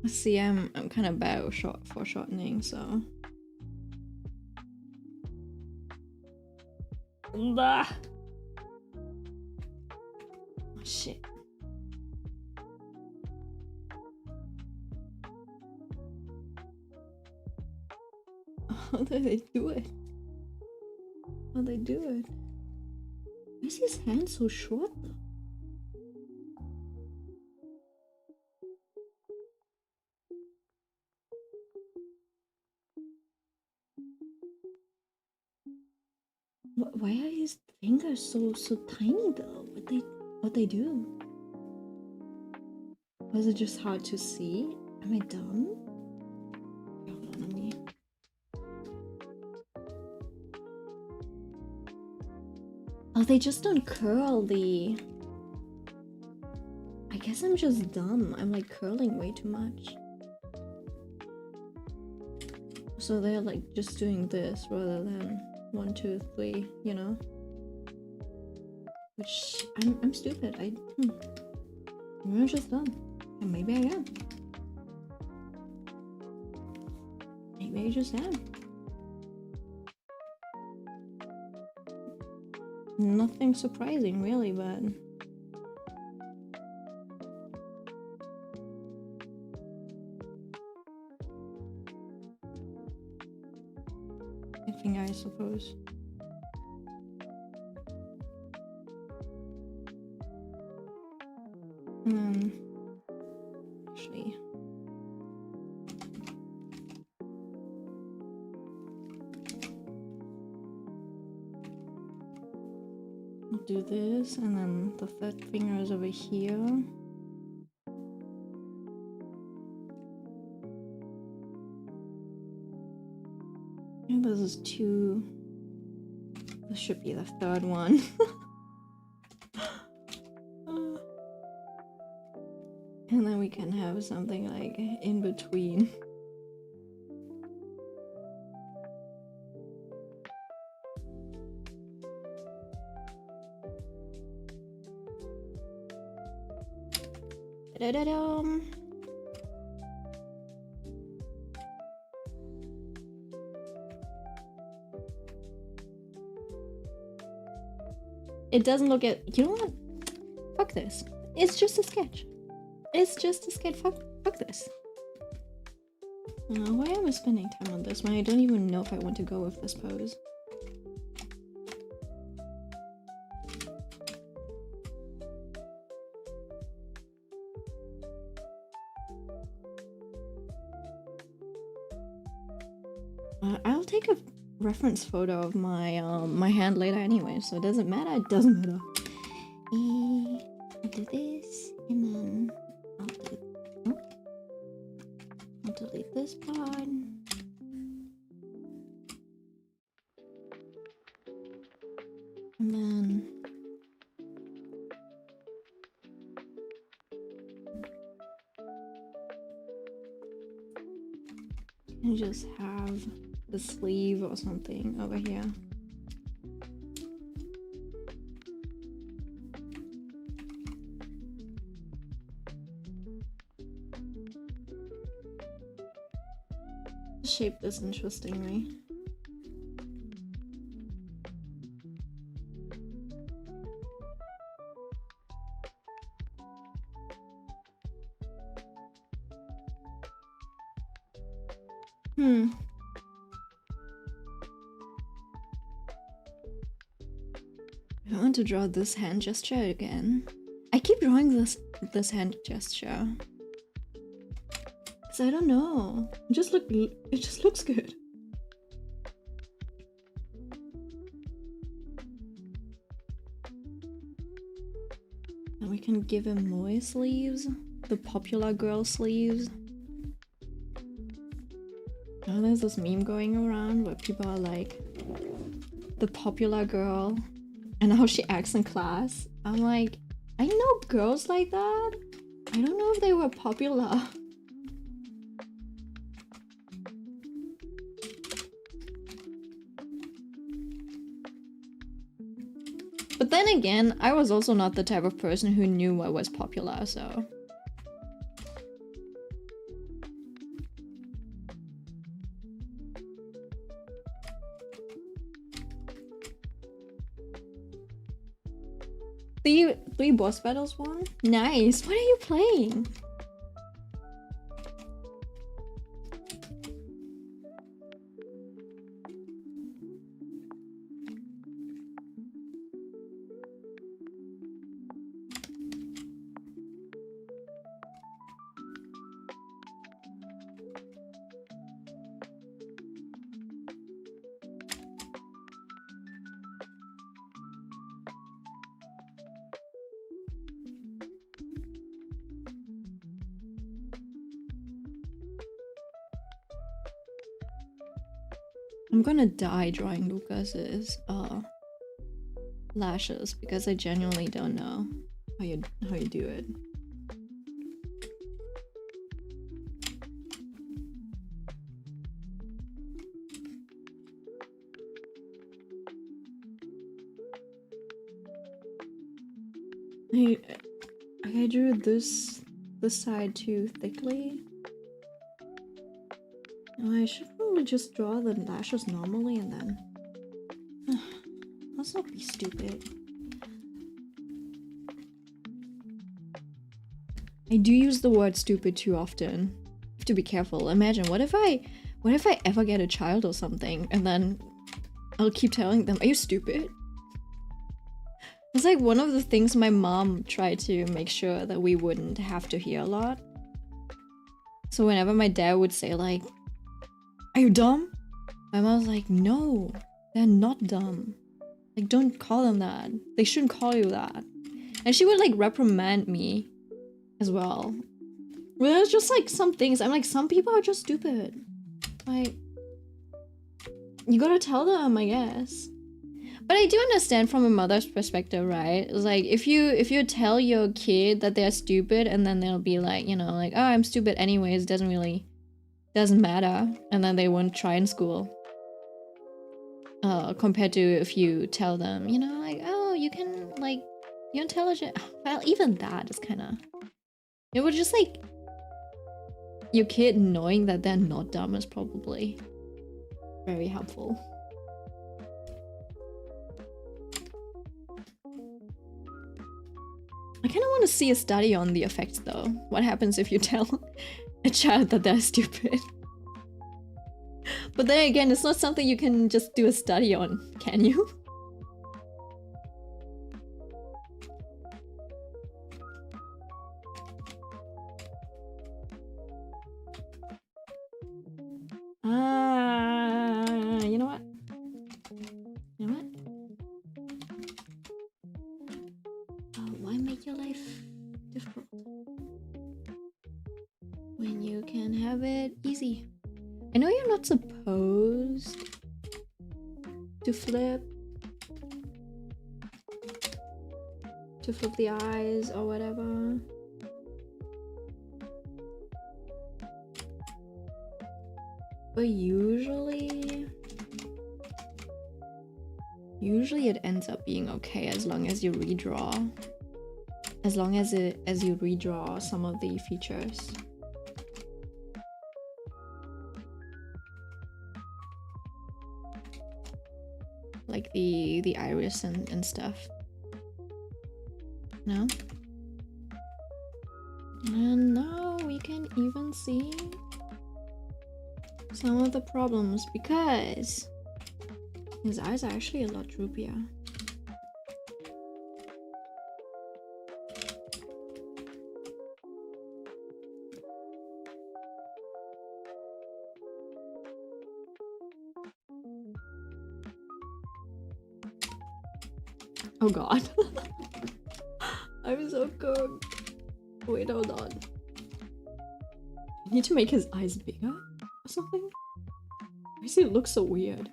See, I'm kind of bad with foreshortening, so. Blah. Oh, shit. How do they do it? How do they do it? Why is his hand so short though? Why are his fingers so tiny though? What they do? Was it just hard to see? Am I dumb? Hold on, let me. Oh, they just don't curl the. I guess I'm just dumb. I'm like curling way too much. So they're like just doing this rather than 1, 2, 3, you know? Which I'm stupid. I'm just dumb. And maybe I am. Maybe I just am. Nothing surprising really, but finger, I suppose. And then actually I'll do this, and then the third finger is over here. And this is 2. This should be the third one. And then we can have something like in between. Da-da-dum. It doesn't look at. You know what? Fuck this. It's just a sketch. It's just a sketch. Fuck this. Why am I spending time on this when I don't even know if I want to go with this pose? I'll take a reference photo of my my hand later anyway, so it doesn't matter. It doesn't matter. I'll do this, and then I'll delete this part. And then and just have the sleeve or something over here. shape this interestingly. I want to draw this hand gesture again. I keep drawing this hand gesture. Cause I don't know. It just looks good. And we can give him more sleeves. The popular girl sleeves. Oh, there's this meme going around where people are like, the popular girl and how she acts in class. I'm like, I know girls like that. I don't know if they were popular. But then again, I was also not the type of person who knew what was popular, so... Three boss battles won? Nice! What are you playing? I'm gonna die drawing Lucas's lashes because I genuinely don't know how you do it. I drew this side too thickly. Oh, I should probably just draw the lashes normally and then... Let's not be stupid. I do use the word stupid too often. I have to be careful. Imagine, what if I ever get a child or something and then I'll keep telling them, are you stupid? It's like one of the things my mom tried to make sure that we wouldn't have to hear a lot. So whenever my dad would say like, are you dumb? My mom was like, no, they're not dumb. Like, don't call them that. They shouldn't call you that. And she would like reprimand me as well. Well, there's just like some things, I'm like, some people are just stupid. Like, you gotta tell them, I guess. But I do understand from a mother's perspective, right? It's like, if you tell your kid that they're stupid and then they'll be like, you know, like, oh, I'm stupid anyways, doesn't matter, and then they won't try in school. Compared to if you tell them, you know, like, oh, you can, like, you're intelligent. Well, even that is kind of... It would just, like... Your kid knowing that they're not dumb is probably very helpful. I kind of want to see a study on the effects, though. What happens if you tell a child that they're stupid? But then again, it's not something you can just do a study on, can you? You know what? You know what? Oh, why make your life difficult when you can have it easy? I know you're not supposed to flip the eyes or whatever. But usually it ends up being okay as long as you redraw. As long as you redraw some of the features. like the iris and stuff. No? And now we can even see some of the problems because his eyes are actually a lot droopier. Oh god. I'm so cooked. Wait, hold on. I need to make his eyes bigger or something? Why does he look so weird?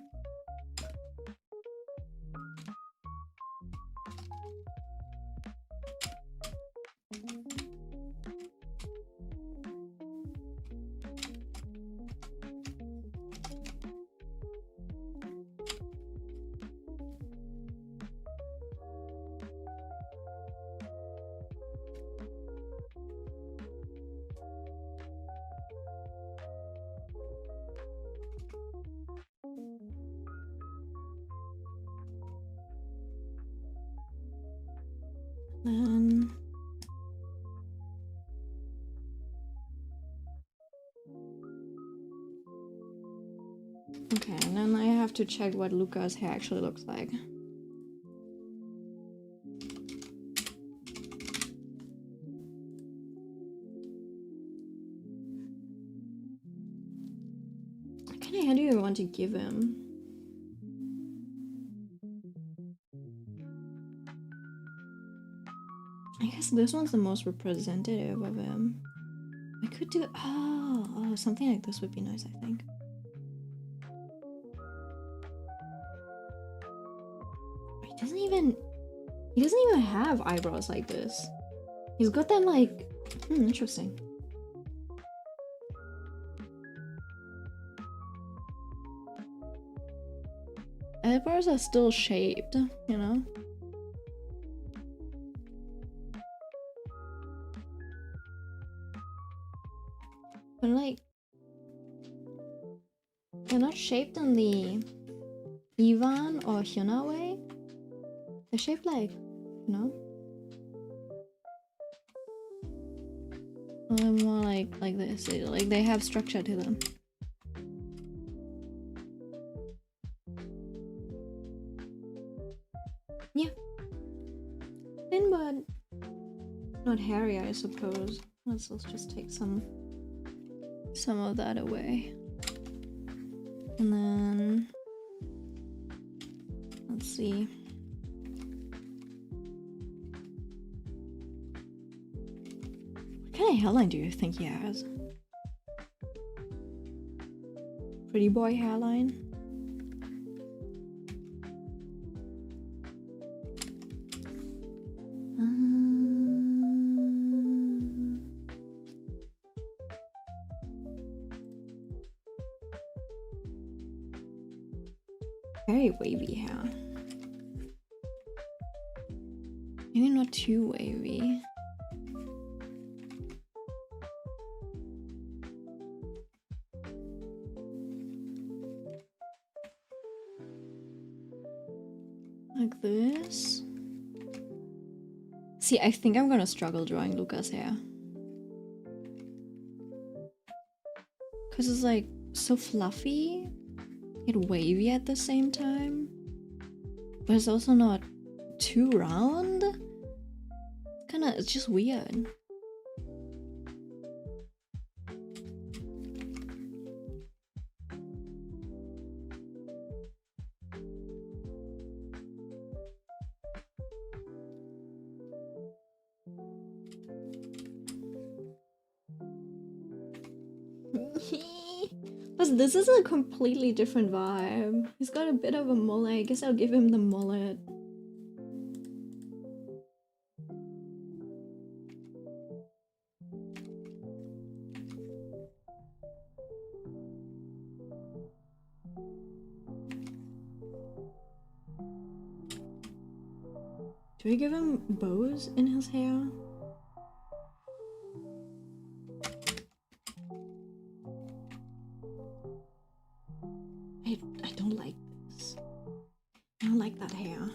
Okay, and then I have to check what Luca's hair actually looks like. What kind of hair do you want to give him? I guess this one's the most representative of him. I could do something like this would be nice, I think. He doesn't even have eyebrows like this. He's got them like interesting. Eyebrows are still shaped, you know? But like, they're not shaped in the Ivan or Hyuna way. They're shaped like, you know? They're more like this. Like they have structure to them. Yeah. Thin but not hairy, I suppose. Let's just take some of that away. And then let's see. What kind of hairline do you think he has? Pretty boy hairline? Very wavy hair. Maybe not too wavy. Like this. See, I think I'm gonna struggle drawing Luca's hair. Cause it's like so fluffy yet wavy at the same time. But it's also not too round. It's just weird. This is a completely different vibe. He's got a bit of a mullet. I guess I'll give him the mullet. Do we give him bows in his hair? I don't like this. I that hair.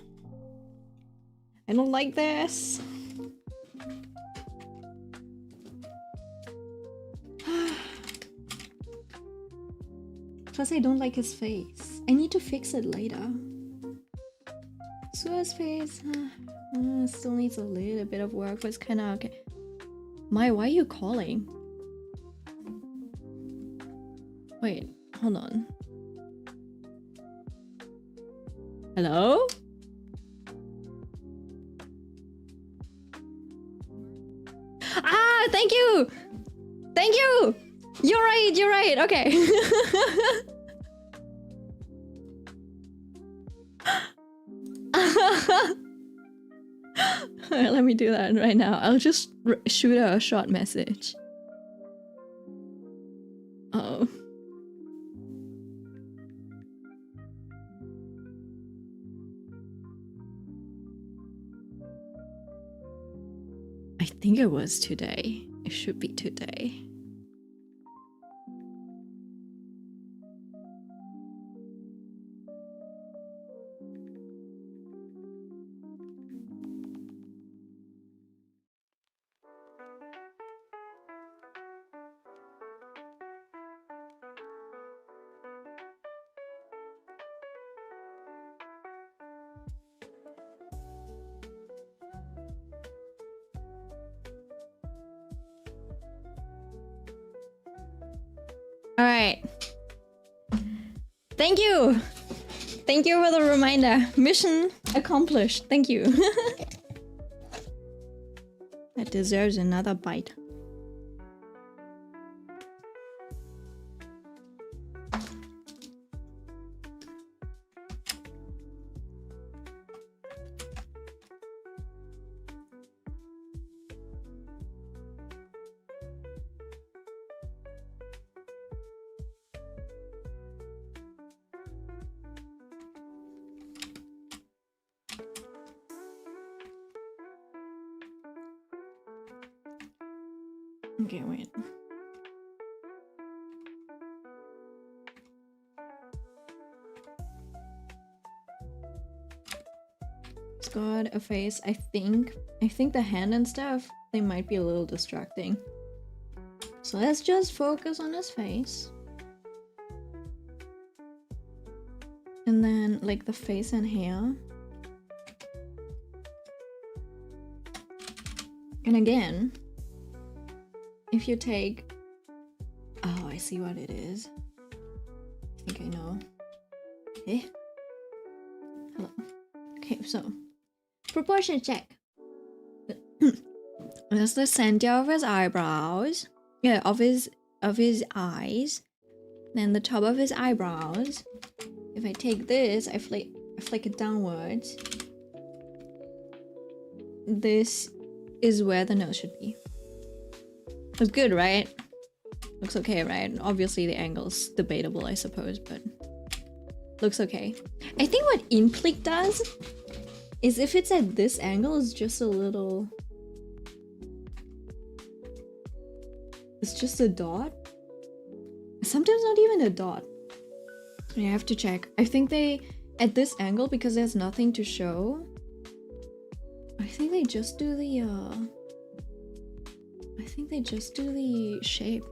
I don't like this. Plus I don't like his face. I need to fix it later. Sua's face still needs a little bit of work, but it's kind of okay. Mai, why are you calling? Wait, hold on. Hello? Ah, thank you! Thank you! You're right, okay. Let me do that right now. I'll just shoot her a short message. Oh. I think it was today. It should be today. Alright. Thank you! Thank you for the reminder. Mission accomplished. Thank you. That deserves another bite. Okay, wait. It's got a face, I think the hand and stuff, they might be a little distracting. So let's just focus on his face. And then, like, the face and hair. And again, if you take... Oh, I see what it is. I think I know. Okay. Hello. Okay, so... proportion check. There's the center of his eyebrows. Yeah, of his eyes. Then the top of his eyebrows. If I take this, I flick it downwards. This is where the nose should be. Looks good, right? Looks okay, right? Obviously the angle's debatable, I suppose, but looks okay. I think what Implic does is if it's at this angle, it's just a little... It's just a dot. Sometimes not even a dot. I have to check. I think they, at this angle, because there's nothing to show, I think they just do the, I think they just do the shape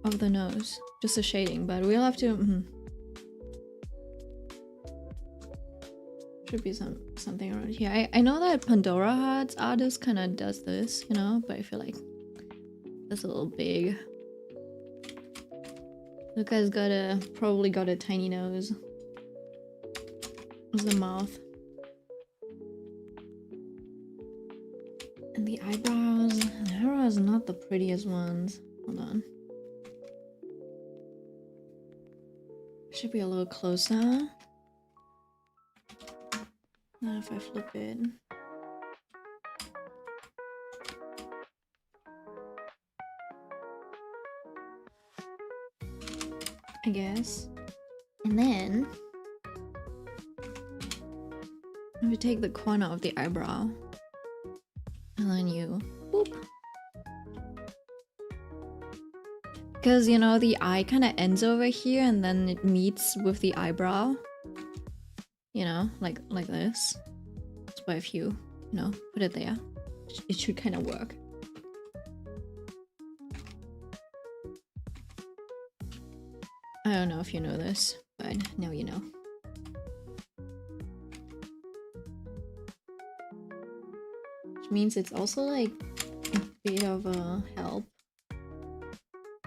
of the nose. Just a shading, but we'll have to, should be something around here. I know that Pandora Hearts artist kind of does this, you know, but I feel like that's a little big. Luca's probably got a tiny nose. Where's the mouth? And the eyebrows. The eyebrows are not the prettiest ones. Hold on. Should be a little closer. Not if I flip it. I guess. And then if you take the corner of the eyebrow and then you boop. Because you know the eye kind of ends over here and then it meets with the eyebrow. You know, know, like this. But if you know, put it there, it should kind of work. I don't know if you know this, but now you know. Which means it's also like a bit of a help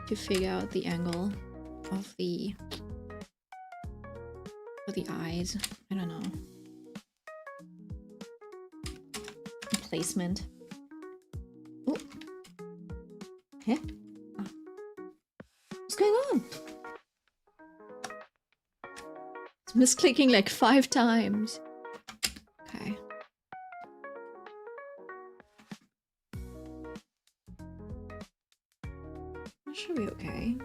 to figure out the angle of the eyes. I don't know. Placement. Oh. Hey? Ah. What's going on? It's misclicking like 5 times. Okay. That should be okay.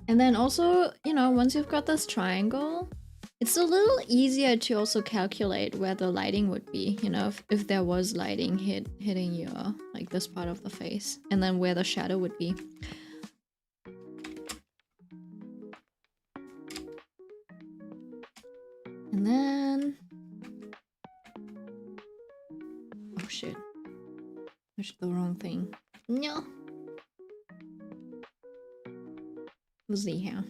And then also, you know, once you've got this triangle, it's a little easier to also calculate where the lighting would be, you know, if there was lighting hitting your, like this part of the face, and then where the shadow would be. And then... oh shit. That's the wrong thing. No! What's the hair?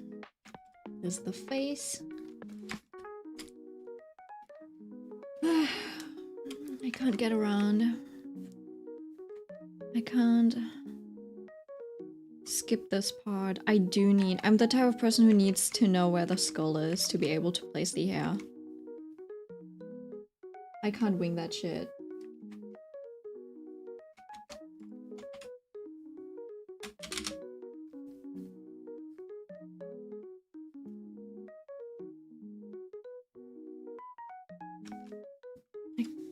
There's the face. I can't get around. I can't skip this part. I'm the type of person who needs to know where the skull is to be able to place the hair. I can't wing that shit.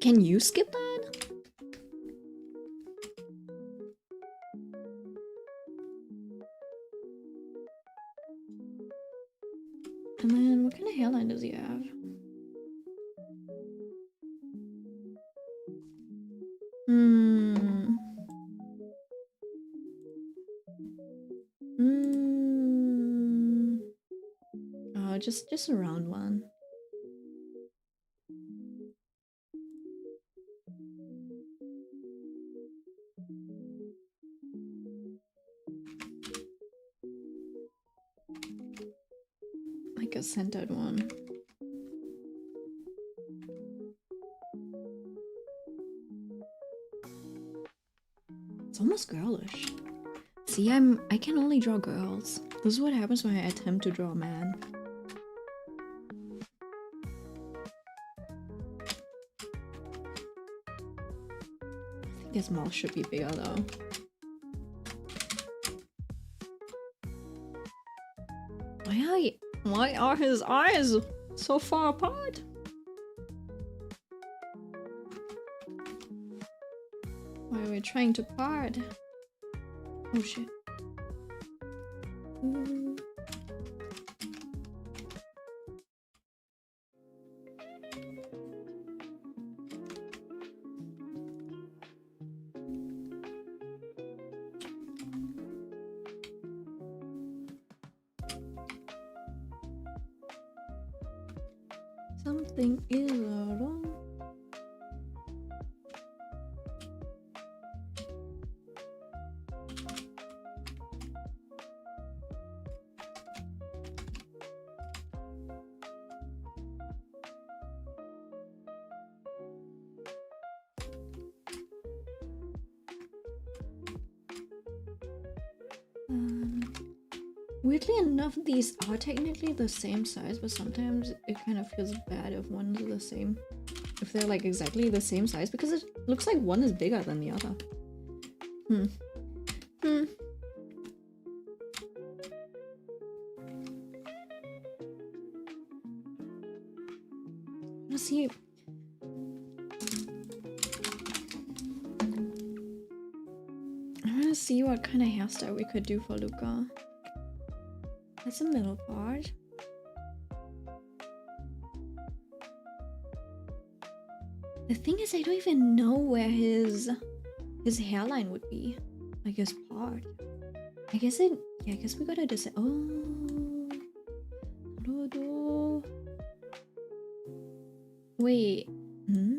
Can you skip that? And then what kind of hairline does he have? Oh, just a round one. Like a centered one. It's almost girlish. See, I can only draw girls. This is what happens when I attempt to draw a man. I think his mouth should be bigger though. Why are his eyes so far apart? Why are we trying to part? Oh shit. Something is wrong. Weirdly enough, these are technically the same size, but sometimes it kind of feels bad if one's the same. If they're like exactly the same size, because it looks like one is bigger than the other. Let's see. I want to see what kind of hairstyle we could do for Luca. That's the middle part. The thing is, I don't even know where his hairline would be. Like his part. I guess I guess we gotta decide. Oh. Wait. Hmm?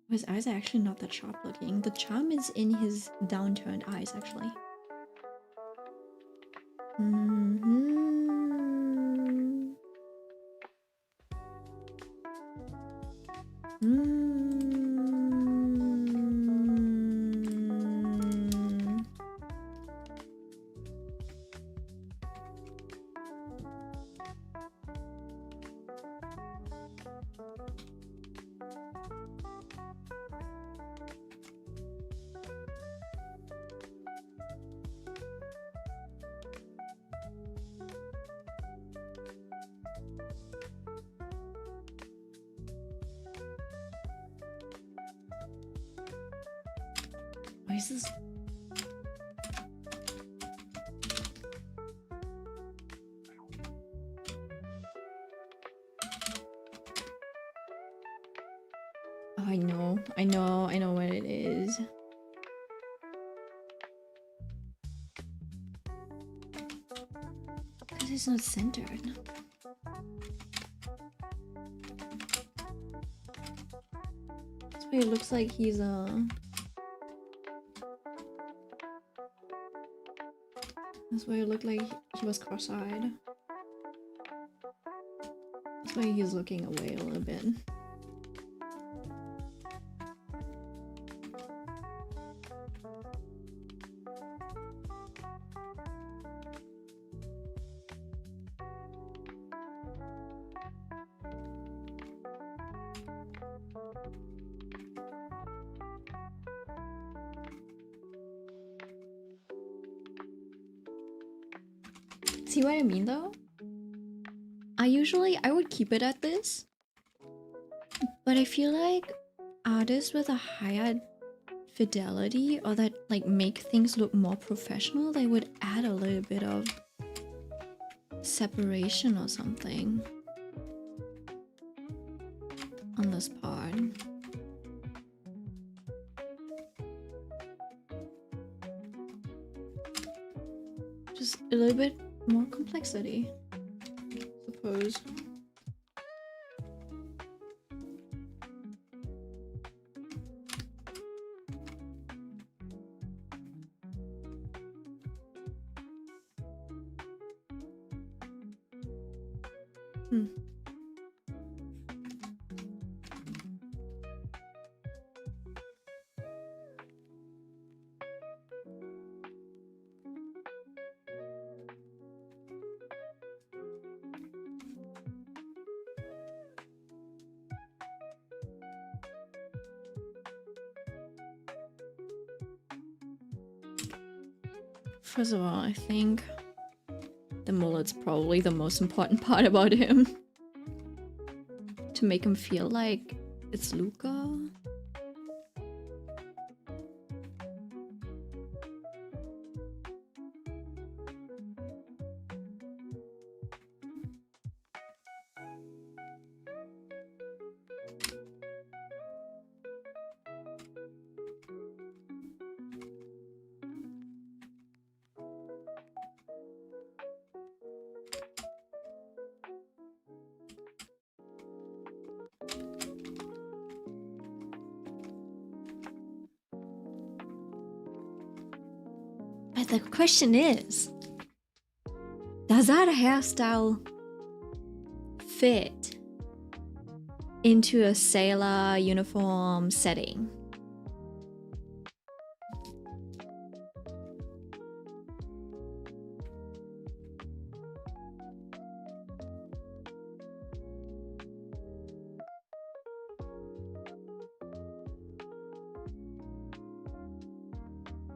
His eyes are actually not that sharp looking. The charm is in his downturned eyes, actually. Why is this? Oh, I know what it is. Because it's not centered. That's why it looks like he's That's why it looked like he was cross-eyed. That's why he's looking away a little bit. See what I mean though? I would keep it at this, but I feel like artists with a higher fidelity or that like make things look more professional, they would add a little bit of separation or something on this part. Just a little bit more complexity, I suppose. First of all, I think the mullet's probably the most important part about him. To make him feel like it's Luca. But the question is, does that hairstyle fit into a sailor uniform setting?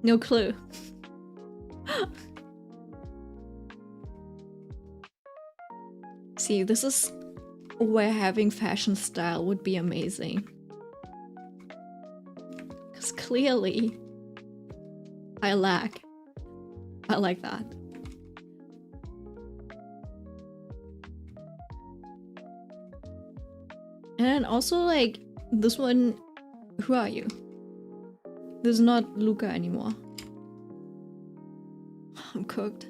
No clue. See, this is where having fashion style would be amazing. Because clearly, I like that. And then also, like, this one, who are you? This is not Luca anymore. I'm cooked.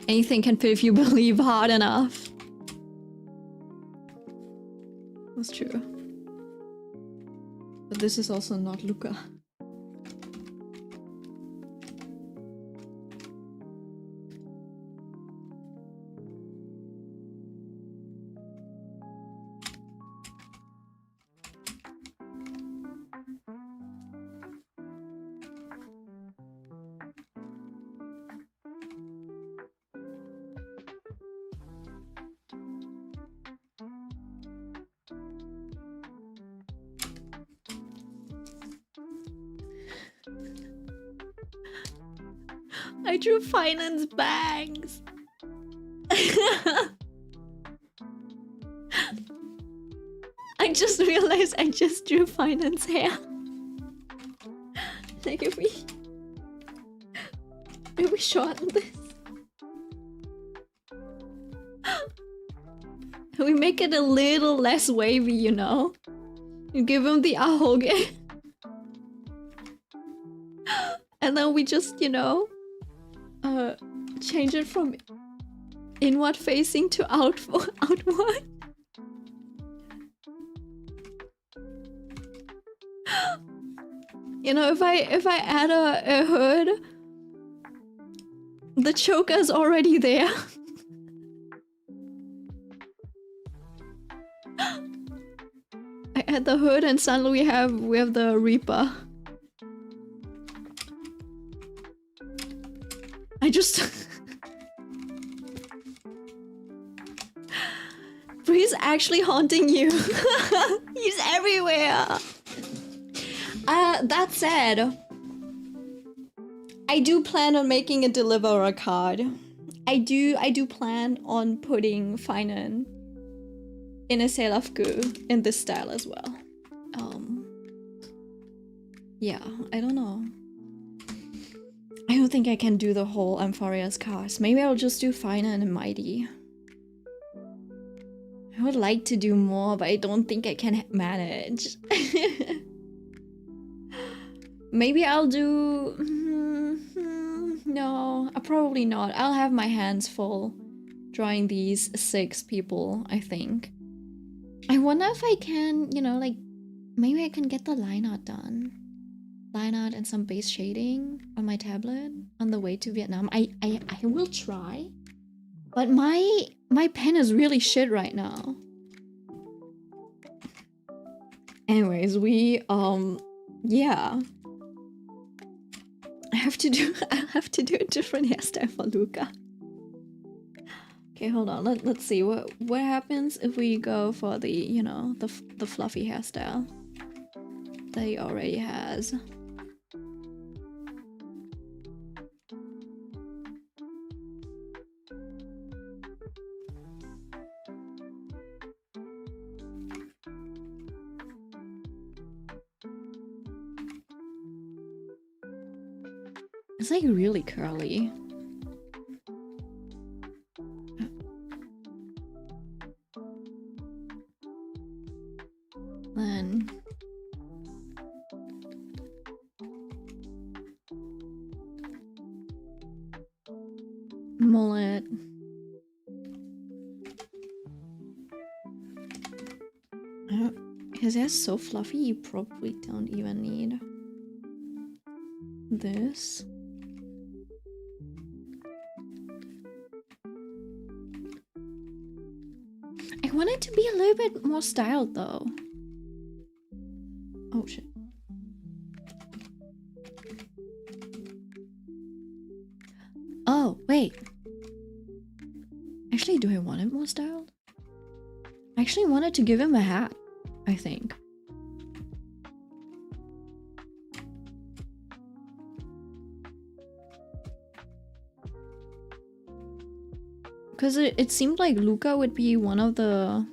Anything can fit if you believe hard enough. That's true. But this is also not Luca. I drew finance bags. I just realized I just drew finance hair. Like if we shorten this. We make it a little less wavy, you know? You give him the ahoge. And then we just, you know, change it from inward facing to outward. You know, if I add a hood, the choker's already there. I add the hood and suddenly we have the Reaper. I just Bree's actually haunting you. He's everywhere. That said, I do plan on making a deliverer card. I do plan on putting Finan in a Sail of Goo in this style as well. Yeah, I don't know. I don't think I can do the whole Amphoria's cast. Maybe I'll just do Finan and Mighty. I would like to do more, but I don't think I can manage. Maybe I'll do... no, probably not. I'll have my hands full drawing these 6 people, I think. I wonder if I can, you know, like, maybe I can get the line art done. Line art and some base shading on my tablet on the way to Vietnam. I will try. But my pen is really shit right now. Anyways, yeah. I'll have to do a different hairstyle for Luca. Okay, hold on. Let's see what happens if we go for the, you know, the fluffy hairstyle that he already has. It's like really curly. Then mullet. His hair's so fluffy, you probably don't even need this. I want it to be a little bit more styled though. Oh shit. Oh, wait. Actually, do I want it more styled? I actually wanted to give him a hat, I think. Because it seemed like Luca would be one of the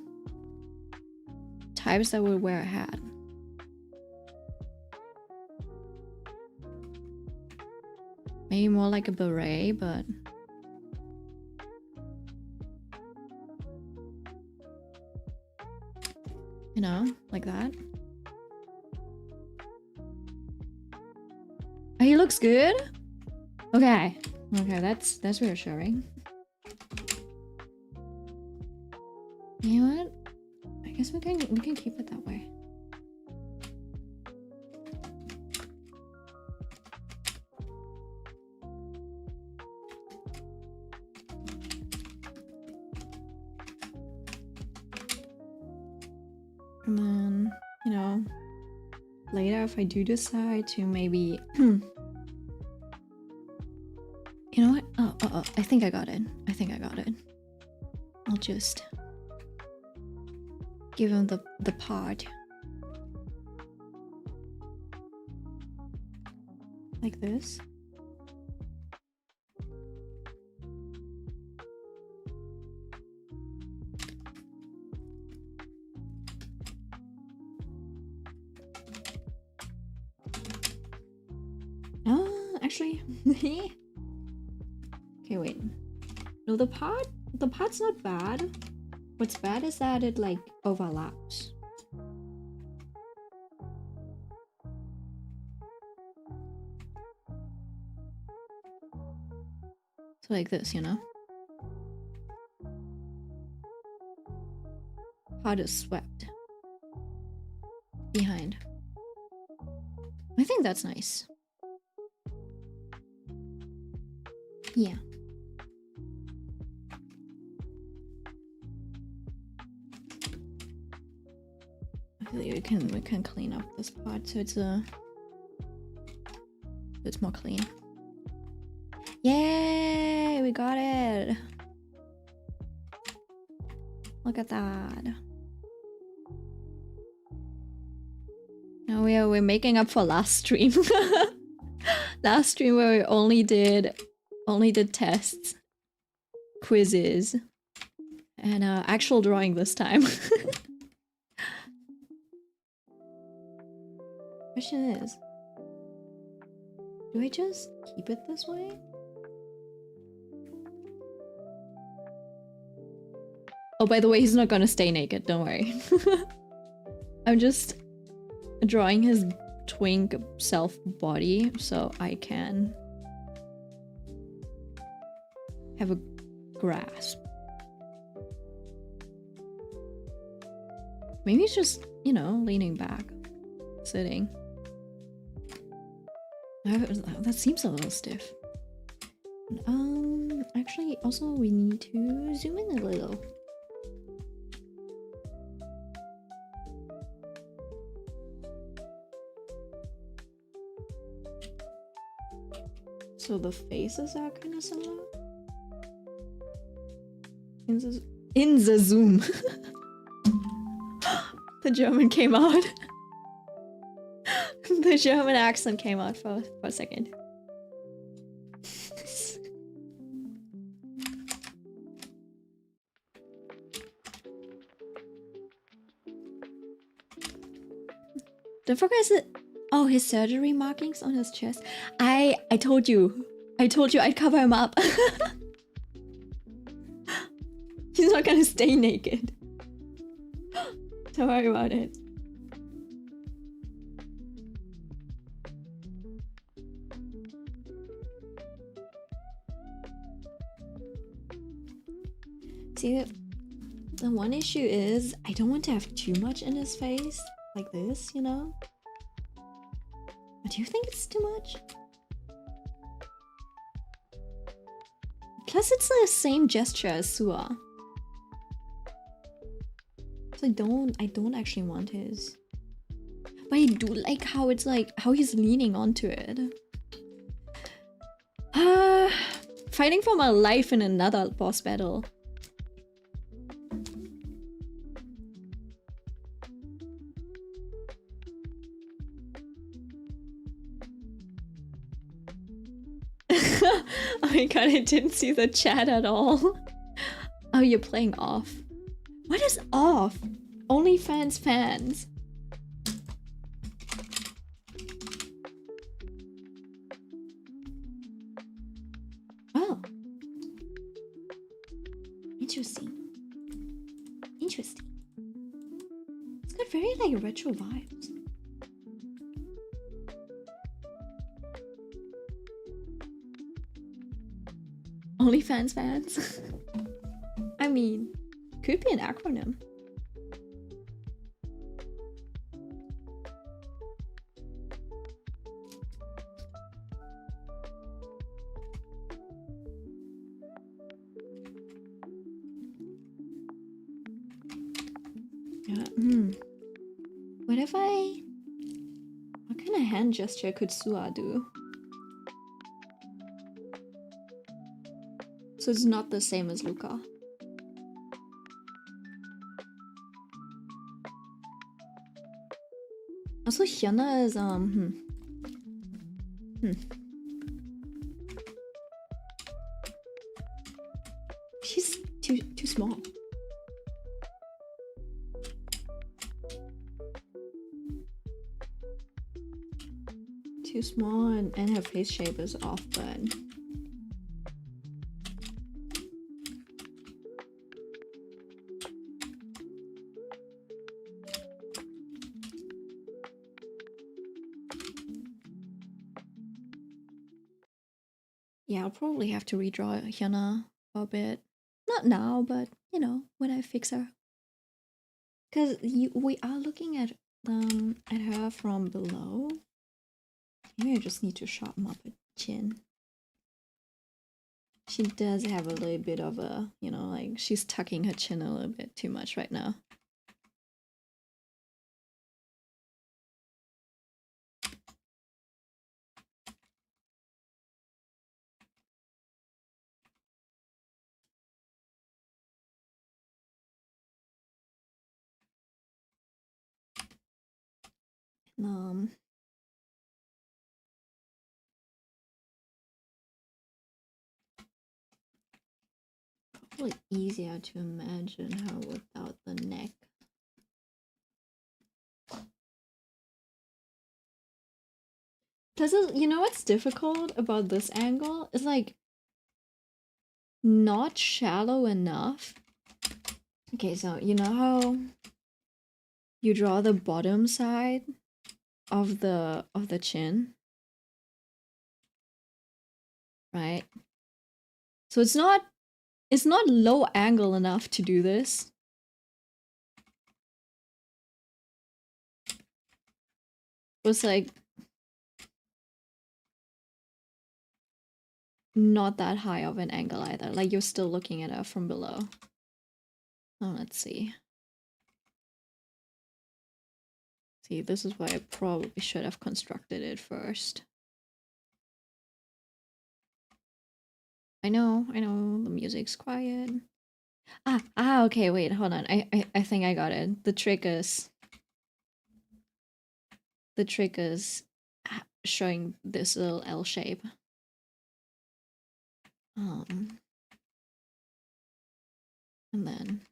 types that would wear a hat. Maybe more like a beret, but... you know, like that. Oh, he looks good? Okay. Okay, that's reassuring. can keep it that way. And then, you know, later if I do decide to maybe you know what? Oh, I think I got it. I'll just give him the pod. Like this. Oh, actually. Okay, wait. No, the pod's not bad. What's bad is that it like overlaps. So like this, you know? Pod is swept behind. I think that's nice. Yeah. We can clean up this part so it's more clean. Yay! We got it. Look at that. Now we're making up for last stream. Last stream where we only did tests, quizzes, and actual drawing this time. Question is, do I just keep it this way? Oh, by the way, he's not gonna stay naked, don't worry. I'm just drawing his twink self body so I can have a grasp. Maybe he's just, you know, leaning back, sitting. That seems a little stiff. Actually, also we need to zoom in a little. So the faces are kind of similar. In the zoom. The German came out. The German accent came out for a second. Don't forget it. Oh, his surgery markings on his chest. I told you I'd cover him up. He's not gonna stay naked. Don't worry about it. See, the one issue is I don't want to have too much in his face, like this, you know? But do you think it's too much? Plus, it's the same gesture as Sua. So I don't actually want his. But I do like how it's like, how he's leaning onto it. Fighting for my life in another boss battle. Oh my god, I didn't see the chat at all. Oh, you're playing off. What is off? OnlyFans fans. Oh. Interesting. Interesting. It's got very like retro vibes. OnlyFans fans. I mean, could be an acronym. What if what kind of hand gesture could Sua do? So it's not the same as Luca. Also, Hyuna is she's too small. Too small, and her face shape is off, but yeah, I'll probably have to redraw Hyuna a bit. Not now, but you know, when I fix her. Cause we are looking at her from below. Maybe I just need to sharpen up her chin. She does have a little bit of a, you know, like she's tucking her chin a little bit too much right now. Probably easier to imagine her without the neck. Does it, you know what's difficult about this angle? It's like not shallow enough. Okay, so you know how you draw the bottom side of the chin, right? So it's not low angle enough to do this. It's like not that high of an angle either. Like you're still looking at her from below. Oh, let's see. See, this is why I probably should have constructed it first. I know, the music's quiet. Okay, wait, hold on. I think I got it. The trick is showing this little L shape. And then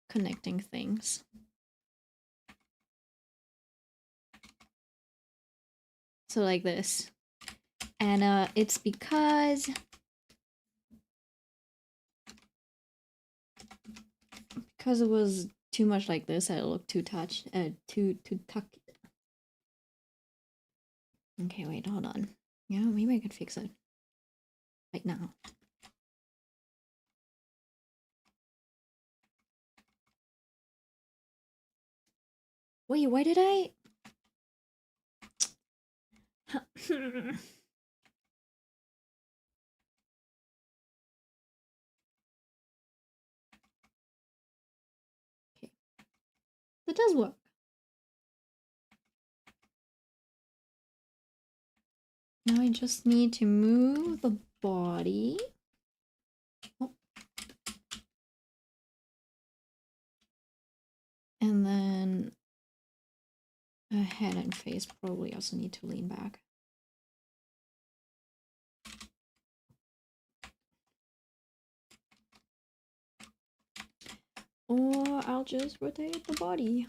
connecting things. So like this. And it's because it was too much like this, it looked too tucked. Okay, wait, hold on. Yeah, maybe I could fix it right now. Wait, why did I? Okay. That does work. Now I just need to move the body. Oh. And then her head and face probably also need to lean back. Or I'll just rotate the body.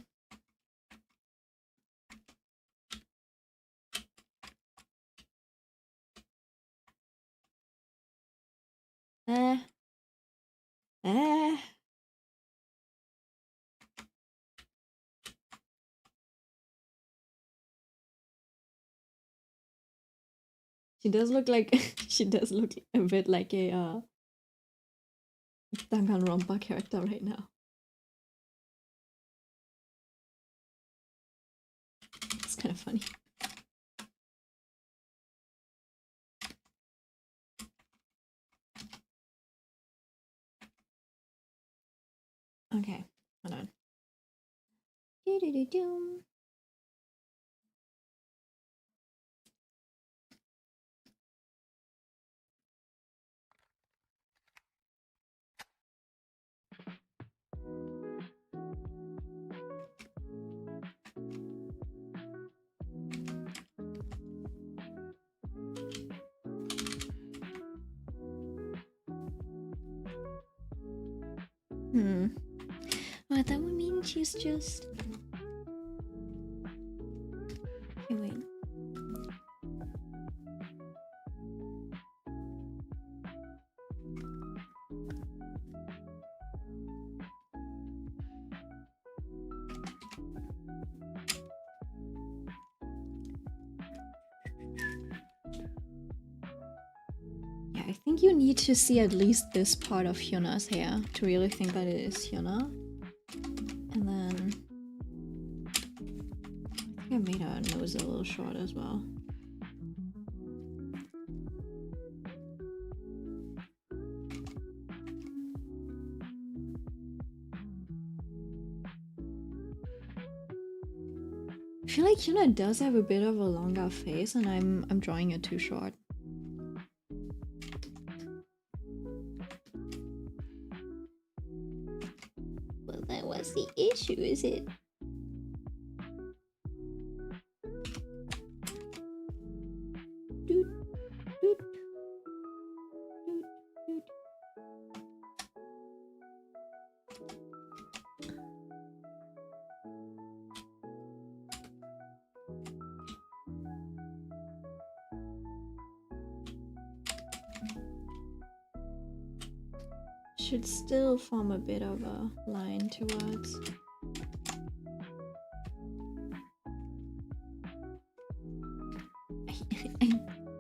She does look like she does look a bit like a Danganronpa character right now. It's kind of funny. Okay, hold on. Do-do-do-do. Well, that would mean she's just... Okay, wait. Yeah, I think you need to see at least this part of Hyona's hair to really think that it is Hyuna. And then... I think I made her nose a little short as well. I feel like Hyuna does have a bit of a longer face and I'm drawing it too short. Well, then what's the issue, is it? Should still form a bit of a line towards.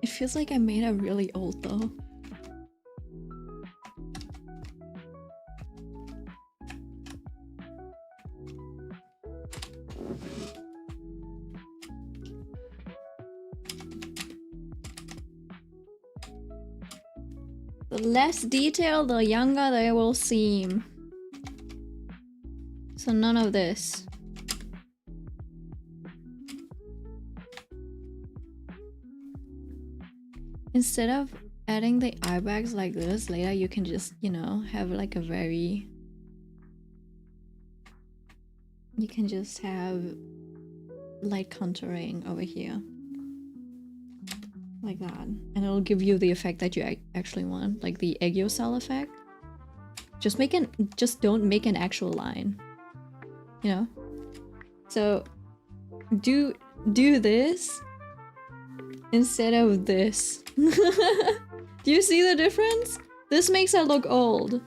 It feels like I made her really old though. The less detailed, the younger they will seem. So none of this. Instead of adding the eye bags like this, later you can just, you know, have like a very... You can just have light contouring over here. Like that. And it'll give you the effect that you actually want, like the Egyo cell effect. Just don't make an actual line. You know? So do this instead of this. Do you see the difference? This makes her look old.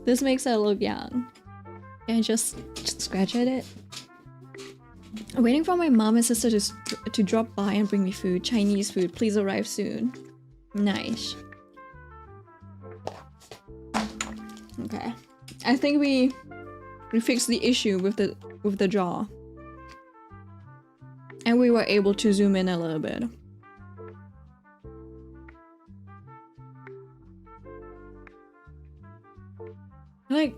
This makes her look young. And just scratch at it. I'm waiting for my mom and sister to drop by and bring me food. Chinese food. Please arrive soon. Nice. Okay. I think we fixed the issue with the jaw. And we were able to zoom in a little bit. Like,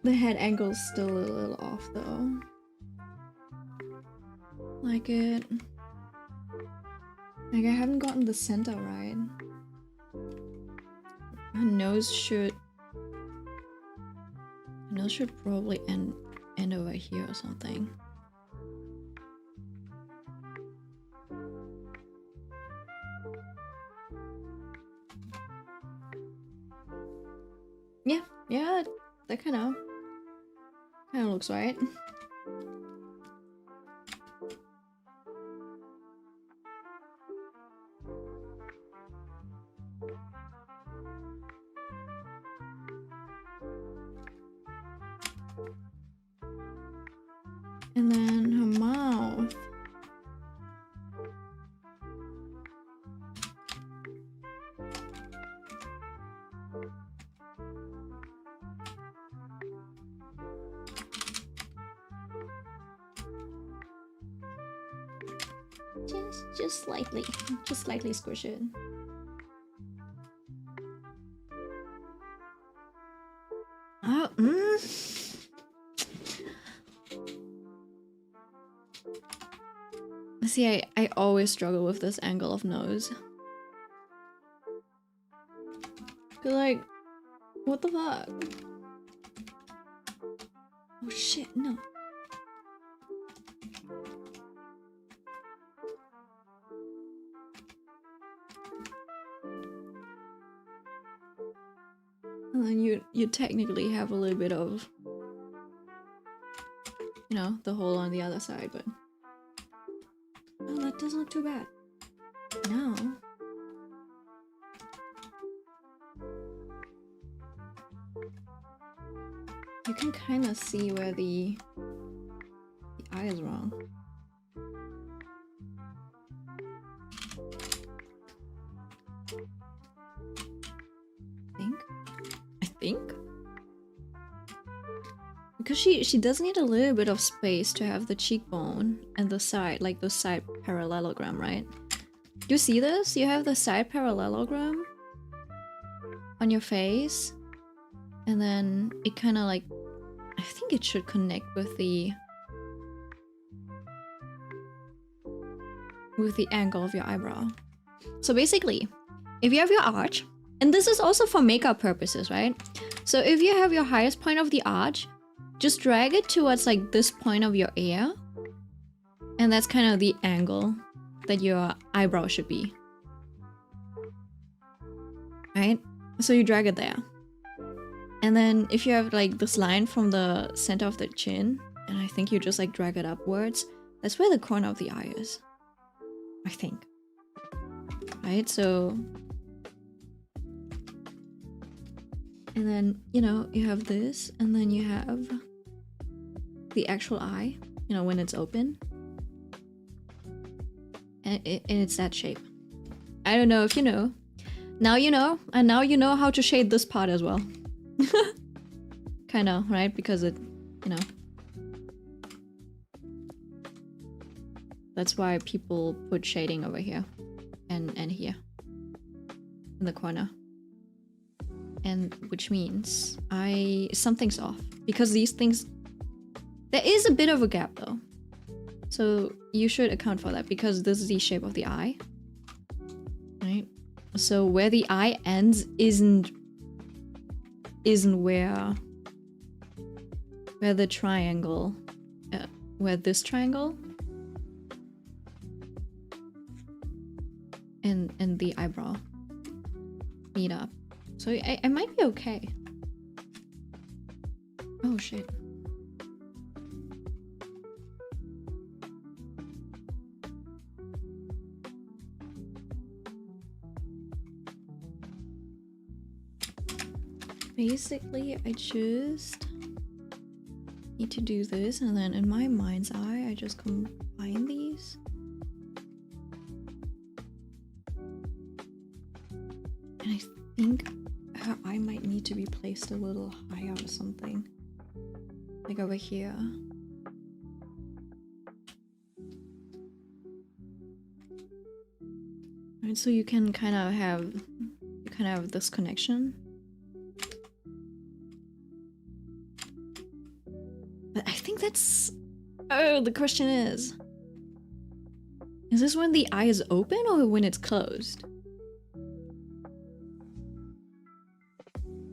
the head angle's still a little off though. Like I haven't gotten the center right. Her nose should probably end over here or something. Yeah, that kind of looks right. And then her mouth. Just slightly squish it. Oh, See, I always struggle with this angle of nose. But like, what the fuck? Oh shit, no. And then you technically have a little bit of, you know, the hole on the other side, but oh, that doesn't look too bad. No. You can kind of see where the eye is wrong. I think? Because she does need a little bit of space to have the cheekbone and the side, like the side parallelogram, right? Do you see this? You have the side parallelogram on your face, and then it kind of like, I think it should connect with the angle of your eyebrow. So basically, if you have your arch, and this is also for makeup purposes, right? So if you have your highest point of the arch, just drag it towards like this point of your ear, and that's kind of the angle that your eyebrow should be. Right? So you drag it there. And then if you have like this line from the center of the chin, and I think you just like drag it upwards, that's where the corner of the eye is. I think. Right? So... and then, you know, you have this, and then you have the actual eye, you know, when it's open. And it's that shape. I don't know if you know. Now you know, and now you know how to shade this part as well. Kinda, right? Because it, you know. That's why people put shading over here. And here. In the corner. And which means something's off, because these things, there is a bit of a gap though, so you should account for that, because this is the shape of the eye, right? So where the eye ends isn't where the triangle, where this triangle and the eyebrow meet up. So I might be okay. Oh shit. Basically, I just need to do this, and then in my mind's eye, I just combine these. And I think her eye might need to be placed a little higher or something. Like over here. Right, so you can kind of have this connection. But I think that's... oh, the question is this when the eye is open or when it's closed?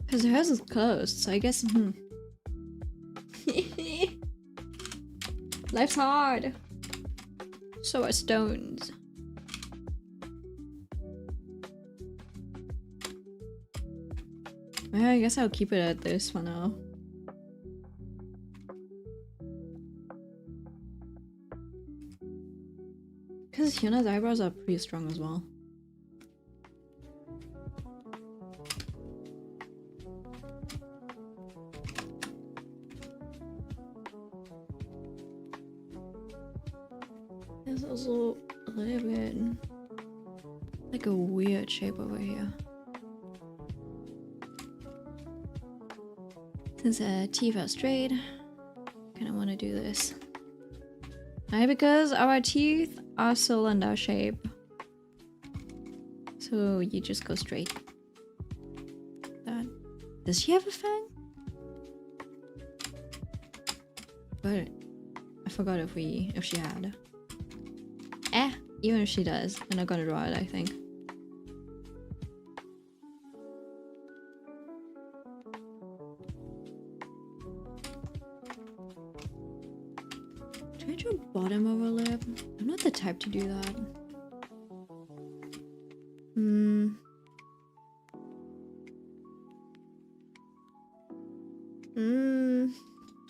Because hers is closed, so I guess... Life's hard. So are stones. Well, I guess I'll keep it at this for now. Because Hyona's eyebrows are pretty strong as well. There's also a little bit like a weird shape over here. Since teeth are straight, I kind of want to do this. Right, because our teeth are cylinder shape. So you just go straight. That. Does she have a fang? But I forgot if she had. Even if she does, I'm not gonna draw it, I think. Should I draw bottom of her lip? I'm not the type to do that.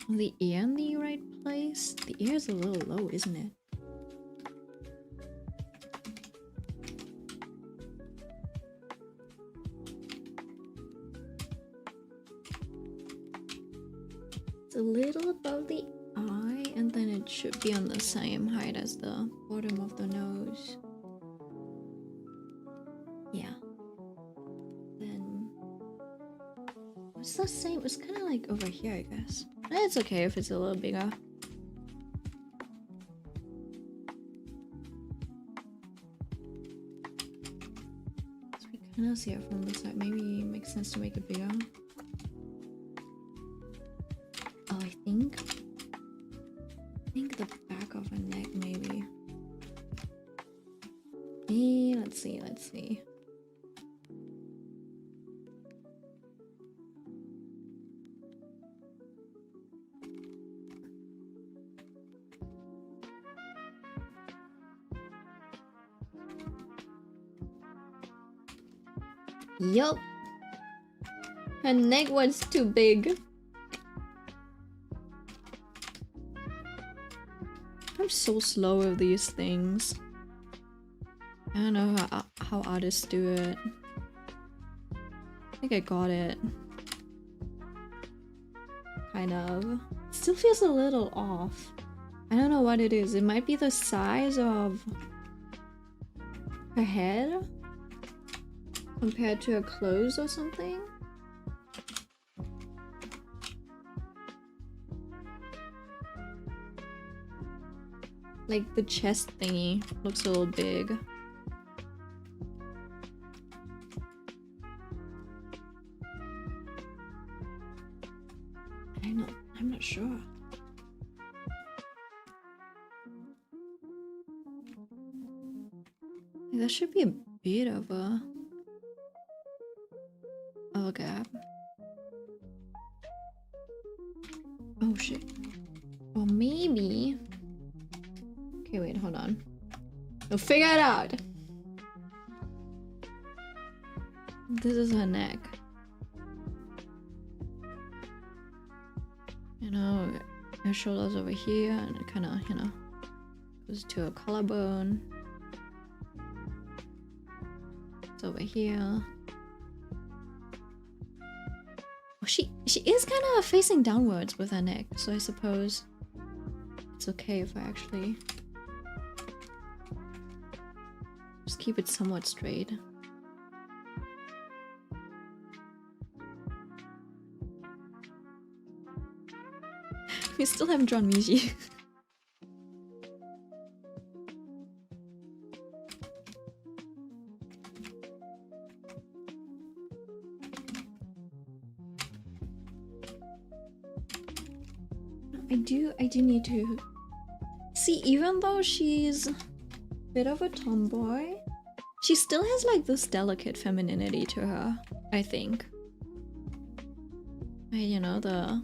The ear in the right place? The ear is a little low, isn't it? It's a little above the eye, and then it should be on the same height as the bottom of the nose. Yeah. Then it's the same. It's kind of like over here, I guess. It's okay if it's a little bigger. So we kind of see it from the side. Maybe it makes sense to make it bigger. Oh, I think the back of her neck, maybe. Let's see. Yup. Her neck was too big. I'm so slow with these things. I don't know how artists do it. I think I got it. Kind of. Still feels a little off. I don't know what it is. It might be the size of her head compared to her clothes or something. Like the chest thingy looks a little big. I'm not sure. That should be a bit of a gap. Oh shit. Or maybe. Okay, wait, hold on. We'll figure it out. This is her neck. You know, her shoulders over here, and it kind of, you know, goes to her collarbone. It's over here. Oh, she is kind of facing downwards with her neck, so I suppose it's okay if I actually just keep it somewhat straight. We still haven't drawn Miji. I do need to see, even though she's a bit of a tomboy, she still has like this delicate femininity to her, I think. You know, the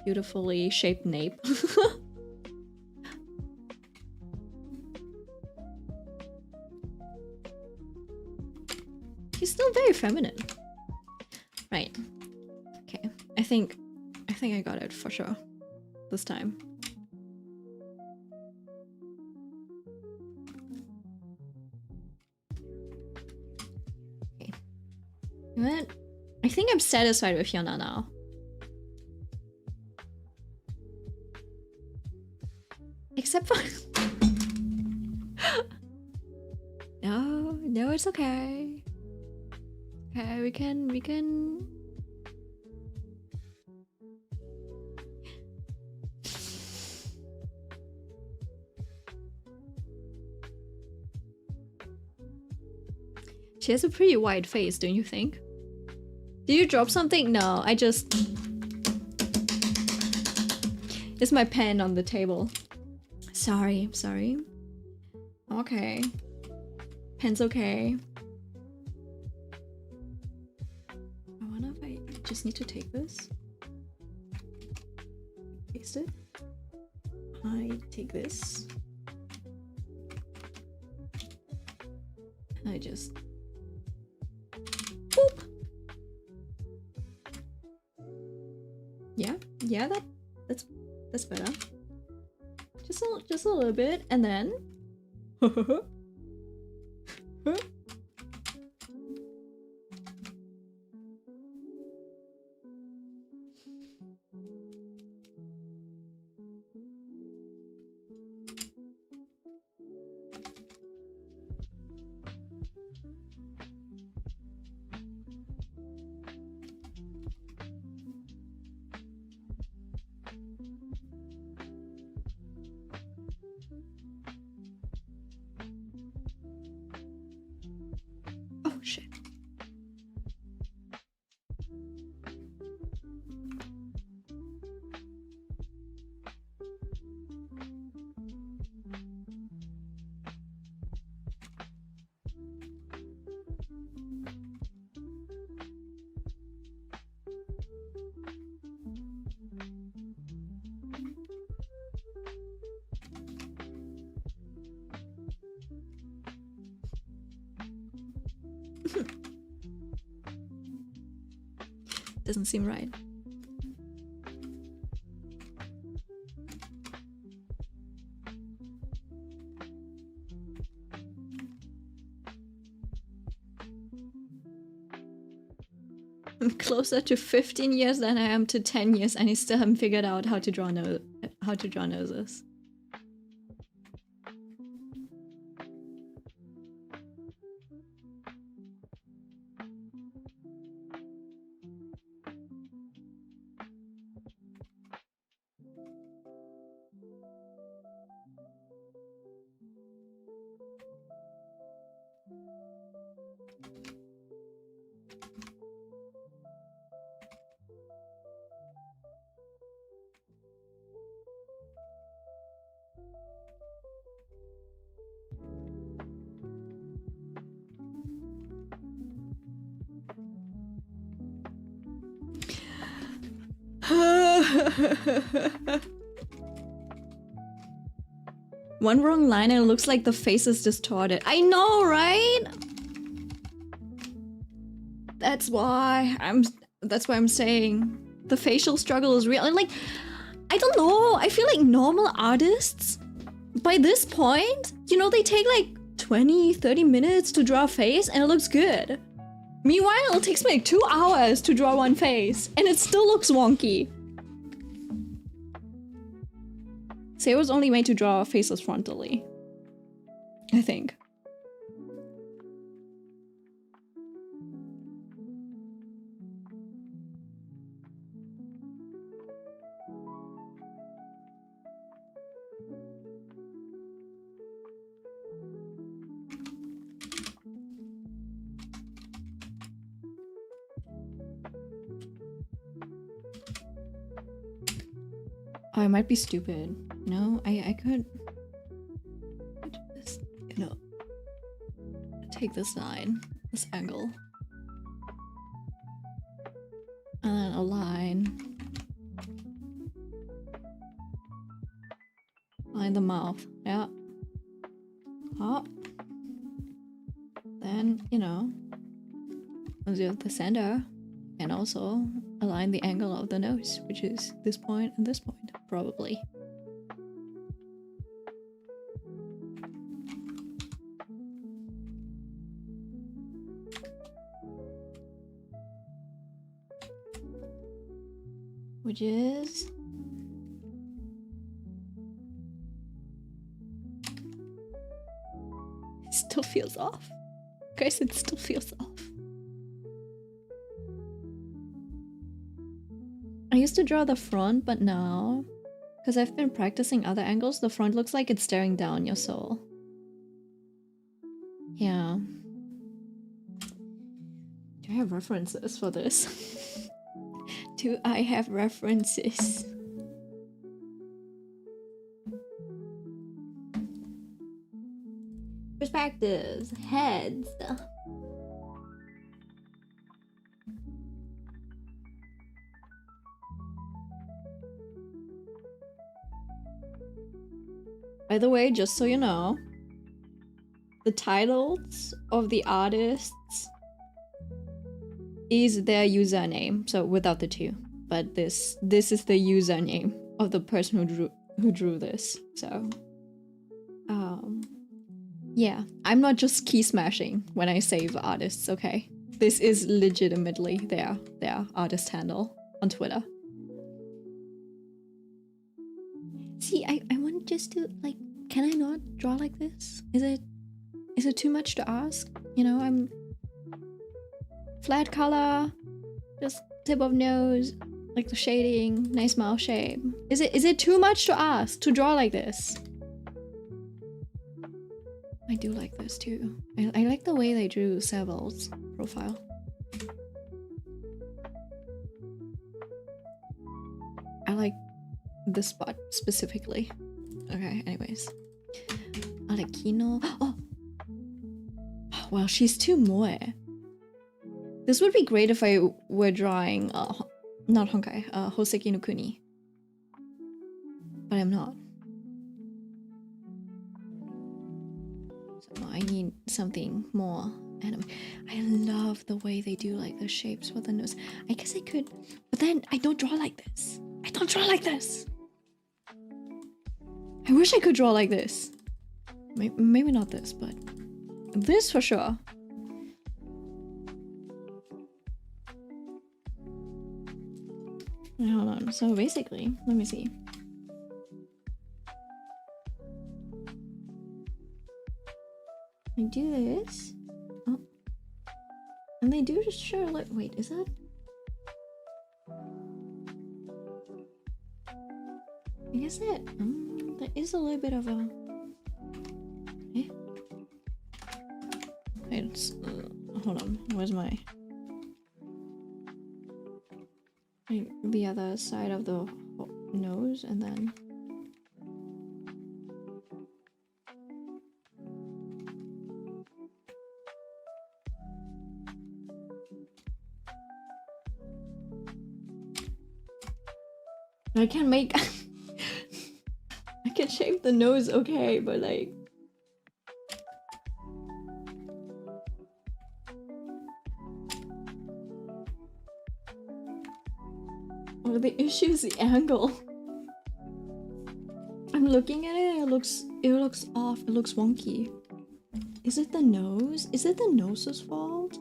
beautifully shaped nape. She's still very feminine. Right. Okay. I think I got it for sure. This time. Okay. You know what? I think I'm satisfied with Hyuna now. Except for No, it's okay. Okay, we can She has a pretty wide face, don't you think? Did you drop something? No, I just It's my pen on the table. Sorry, sorry. Okay. Pen's okay. I wonder if I just need to take this. Paste it. I take this. I just boop. Yeah, yeah, that's better. Just a little bit, and then oh shit. Doesn't seem right. I'm closer to 15 years than I am to 10 years, and I still haven't figured out how to draw noses. One wrong line and it looks like the face is distorted. I know, right? That's why I'm saying the facial struggle is real. And like, I don't know. I feel like normal artists, by this point, you know, they take like 20, 30 minutes to draw a face and it looks good. Meanwhile, it takes me like 2 hours to draw one face and it still looks wonky. Say was only made to draw faces frontally, I think. Oh, I might be stupid. No, I could just, you know, take this line, this angle, and then a line. Line the mouth, yeah. Up. Then, you know, do the center, and also align the angle of the nose, which is this point and this point, probably. Which is... It still feels off. Guys, it still feels off. I used to draw the front, but now, because I've been practicing other angles, the front looks like it's staring down your soul. Yeah. Do I have references for this? Do I have references? perspectives, heads. By the way, just so you know, the titles of the artists is their username, so without the two. But this is the username of the person who drew this. So, yeah, I'm not just key smashing when I save artists. Okay, this is legitimately their artist handle on Twitter. See, I want just to like, can I not draw like this? Is it too much to ask? You know, I'm flat color, just tip of nose, like the shading, nice mouth shape. Is it too much to ask to draw like this? I do like this too. I like the way they drew Seville's profile. I like this spot specifically. Okay, anyways. Arekino. Oh! Well, she's too moe. This would be great if I were drawing, not Honkai, Hoseki no Kuni. But I'm not. So I need something more anime. I love the way they do like the shapes with the nose. I guess I could, but then I don't draw like this. I don't draw like this. I wish I could draw like this. Maybe not this, but this for sure. Hold on. So basically, let me see. I do this. Oh. And they do just show like, wait, is that? I guess that there is a little bit of a. Eh? It's hold on. Where's my? The other side of the nose, and then. I can make. I can shape the nose okay, but like. Oh, the issue is the angle. I'm looking at it, it looks off, it looks wonky. Is it the nose? Is it the nose's fault?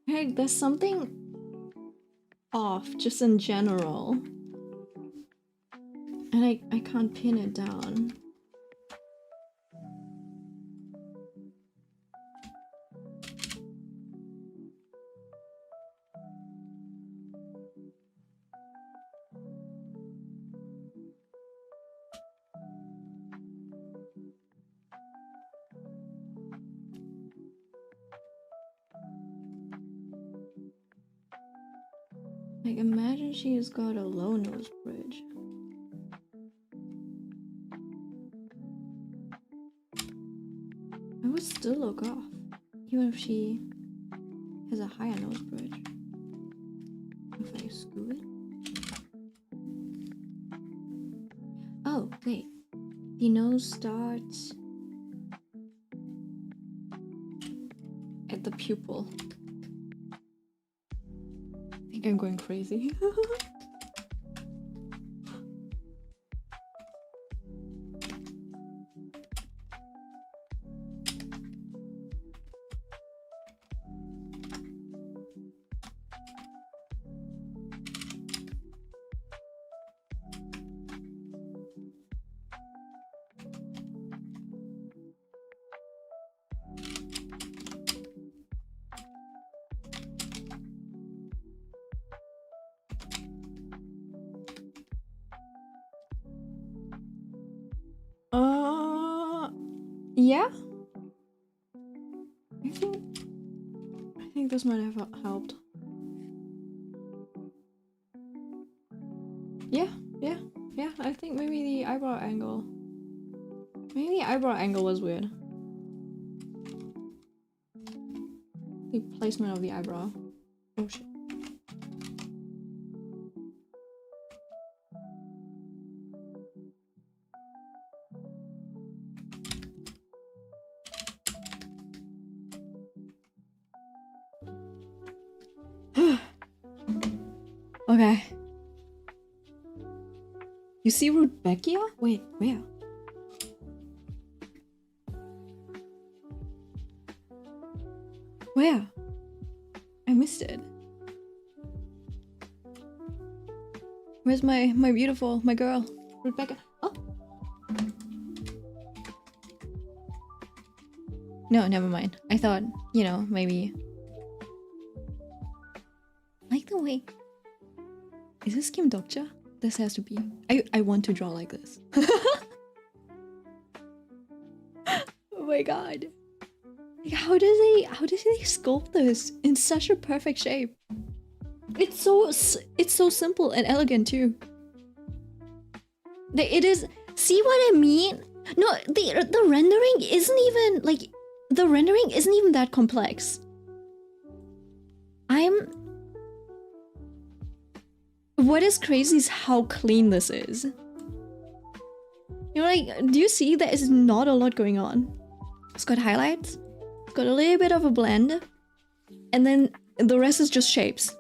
Hey, there's something off just in general. And I can't pin it down. Like, imagine she has got a low nose bridge. It would still look off, even if she has a higher nose bridge. If I scoop it. Oh, wait. The nose starts at the pupil. I think I'm going crazy. Yeah. I think this might have helped. eyebrow angle. Maybe eyebrow angle was weird. The placement of the eyebrow. Oh shit. Okay. You see Rudbeckia? Wait, where? Where? I missed it. Where's my beautiful, my girl? Rebecca. Oh. No, never mind. I thought, you know, maybe. Like the way. Is this Kim Dokja? This has to be. I want to draw like this. Oh my god. Like, how do they sculpt this in such a perfect shape? It's so simple and elegant too. It is. See what I mean? No, the rendering isn't even like that complex. What is crazy is how clean this is. You know, like, do you see there is not a lot going on? It's got highlights, it's got a little bit of a blend, and then the rest is just shapes.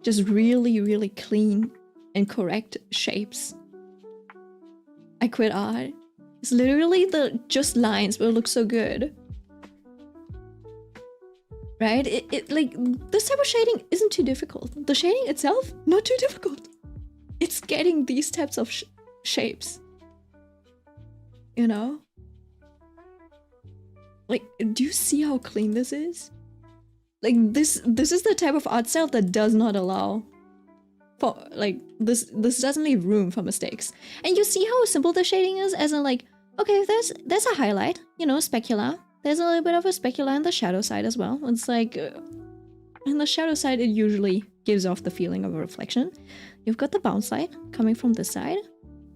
Just really, really clean and correct shapes. I quit art. It's literally just lines, but it looks so good. Right? It like, this type of shading isn't too difficult. The shading itself, not too difficult. It's getting these types of shapes. You know? Like, do you see how clean this is? Like, this is the type of art style that does not allow for, like, this doesn't leave room for mistakes. And you see how simple the shading is, as in, like, okay, there's a highlight, you know, specular. There's a little bit of a specular in the shadow side as well. It's like, in the shadow side, it usually gives off the feeling of a reflection. You've got the bounce light coming from this side.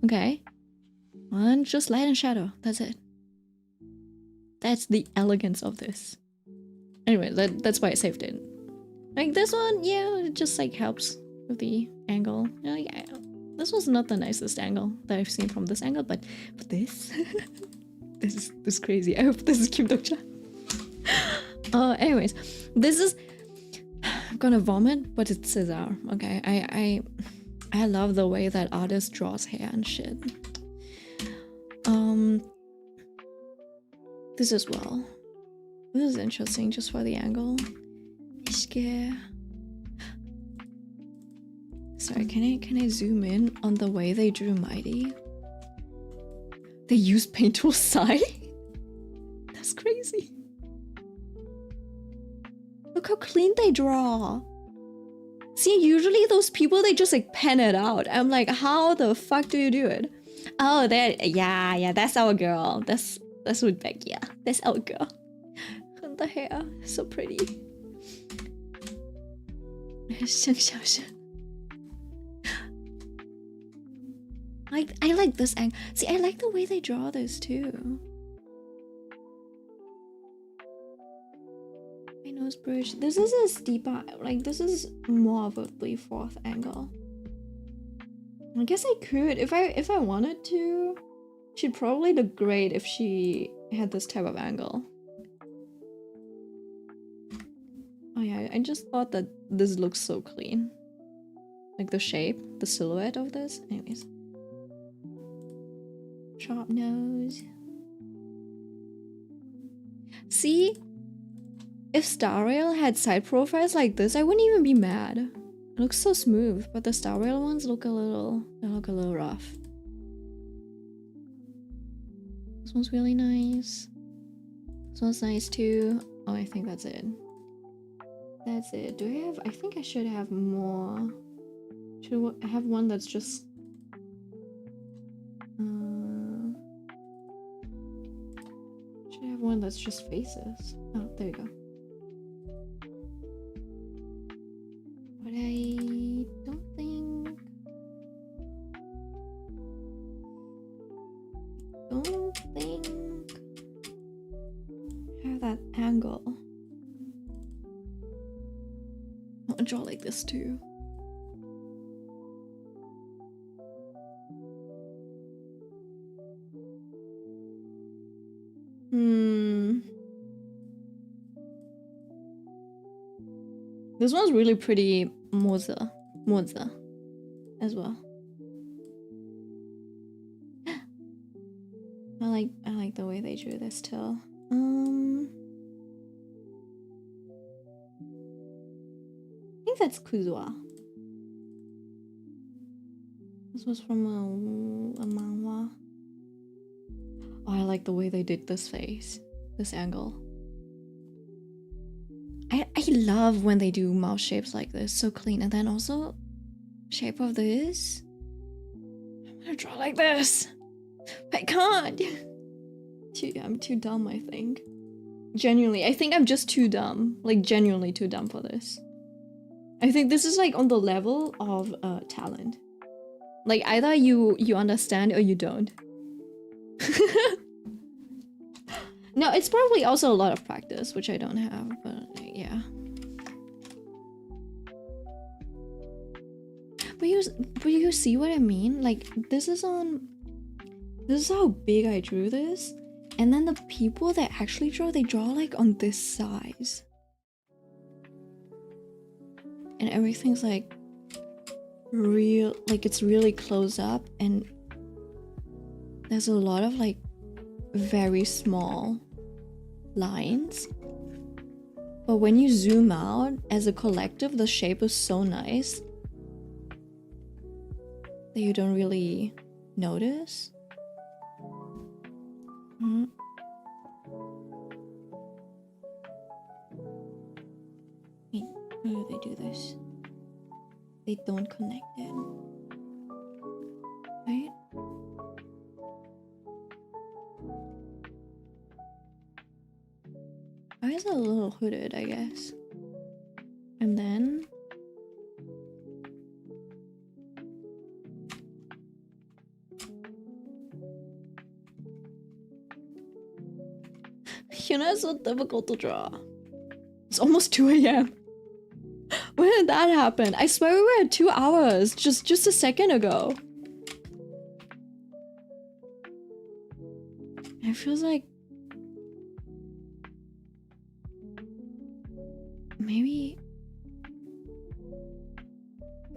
Okay. And just light and shadow. That's it. That's the elegance of this. Anyway, that's why I saved it. Like, this one, yeah, it just, like, helps with the angle. You know, yeah, this was not the nicest angle that I've seen from this angle, but this... This is crazy. I hope this is Kim Dokja. Anyways, this is. I'm gonna vomit, but it's Cesar. Okay, I love the way that artist draws hair and shit. This as well. This is interesting just for the angle. Sorry, can I zoom in on the way they drew Mighty? They use paint tool Sai? That's crazy. Look how clean they draw. See, usually those people, they just like pen it out. I'm like, how the fuck do you do it? Oh, yeah, that's our girl. That's Woodbeck, yeah. That's our girl. And the hair, so pretty. I like this angle. See, I like the way they draw this too. My nose bridge. This is a steeper, like this is more of a 3/4 angle. I guess I could, if I wanted to. She'd probably look great if she had this type of angle. Oh yeah, I just thought that this looks so clean. Like the shape, the silhouette of this. Anyways. Sharp nose. See? If Star Rail had side profiles like this, I wouldn't even be mad. It looks so smooth, but the Star Rail ones look a little rough. This one's really nice. This one's nice too. Oh, I think that's it. That's it. Do I have... I think I should have more. Should I have one that's just... should I have one that's just faces? Oh, there you go. But I don't think... have that angle. I want to draw like this too. This one's really pretty Moza as well. I like the way they drew this too. I think that's Kuzua. This was from a manhwa. Oh, I like the way they did this face, this angle. I love when they do mouth shapes like this, so clean. And then also, shape of this. I'm gonna draw like this. I can't. I'm too dumb, I think. Genuinely, I think I'm just too dumb. Like, genuinely too dumb for this. I think this is like on the level of talent. Like, either you understand or you don't. No, it's probably also a lot of practice, which I don't have, but yeah. But you see what I mean? Like, this is how big I drew this, and then the people that actually draw, they draw like on this size. And everything's like real, like it's really close up, and there's a lot of like very small lines. But when you zoom out as a collective, the shape is so nice that you don't really notice. Wait, how do they do this? They don't connect it. Right? Eyes are a little hooded, I guess. And then Hyuna is so difficult to draw. It's almost 2 a.m. When did that happen? I swear we were at 2 hours just a second ago. It feels like maybe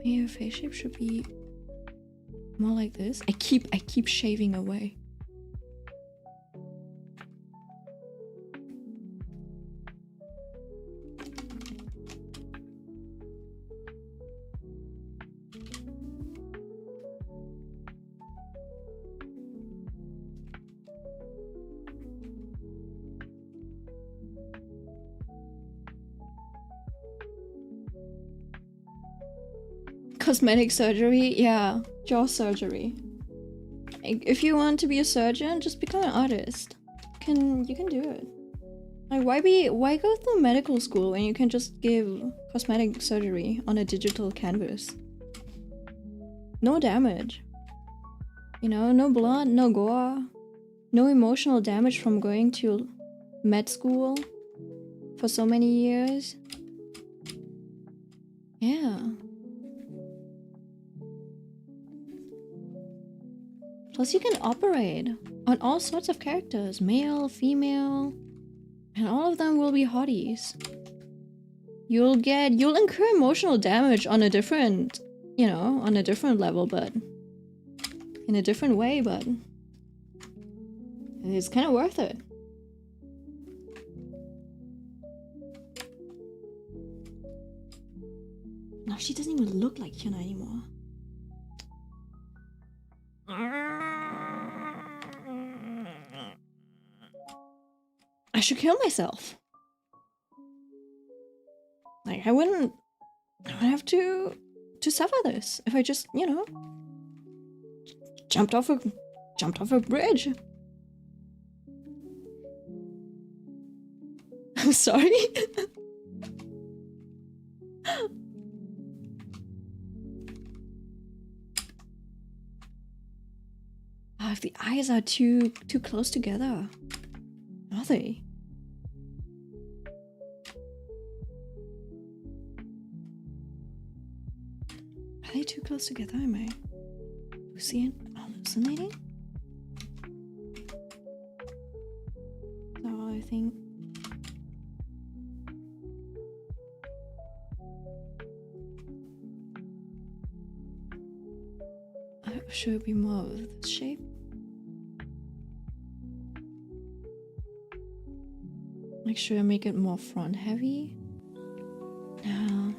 your face shape should be more like this. I keep shaving away. Cosmetic surgery, yeah, jaw surgery. If you want to be a surgeon, just become an artist. You can do it. Like, why go through medical school when you can just give cosmetic surgery on a digital canvas? No damage. You know, no blood, no gore, no emotional damage from going to med school for so many years. Yeah. Plus you can operate on all sorts of characters, male, female, and all of them will be hotties. You'll incur emotional damage on a different, you know, on a different level, but in a different way, but it's kind of worth it. Now she doesn't even look like Hyuna anymore. I should kill myself. Like, I wouldn't have to suffer this if I just, you know, jumped off a bridge. I'm sorry. If the eyes are too close together, are they? Are they too close together? Am I hallucinating? So I think should it be more of this shape? Like, should I make it more front heavy? No.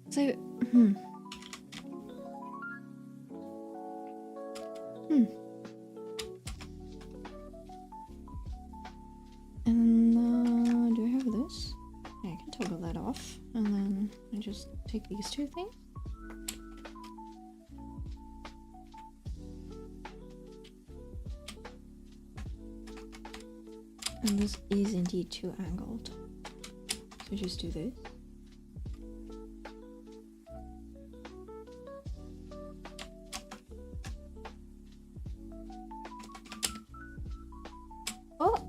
So, And do I have this? Yeah, I can toggle that off, and then I just take these two things. And this is indeed too angled. So just do this.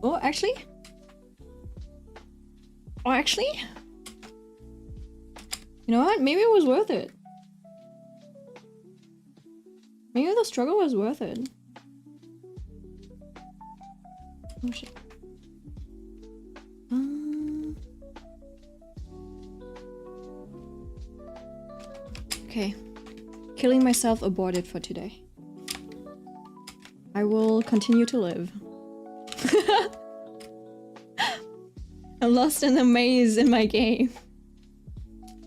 Oh, actually? Oh, actually? You know what? Maybe it was worth it. Maybe the struggle was worth it. Oh shit. Okay. Killing myself aborted for today. I will continue to live. I'm lost in a maze in my game.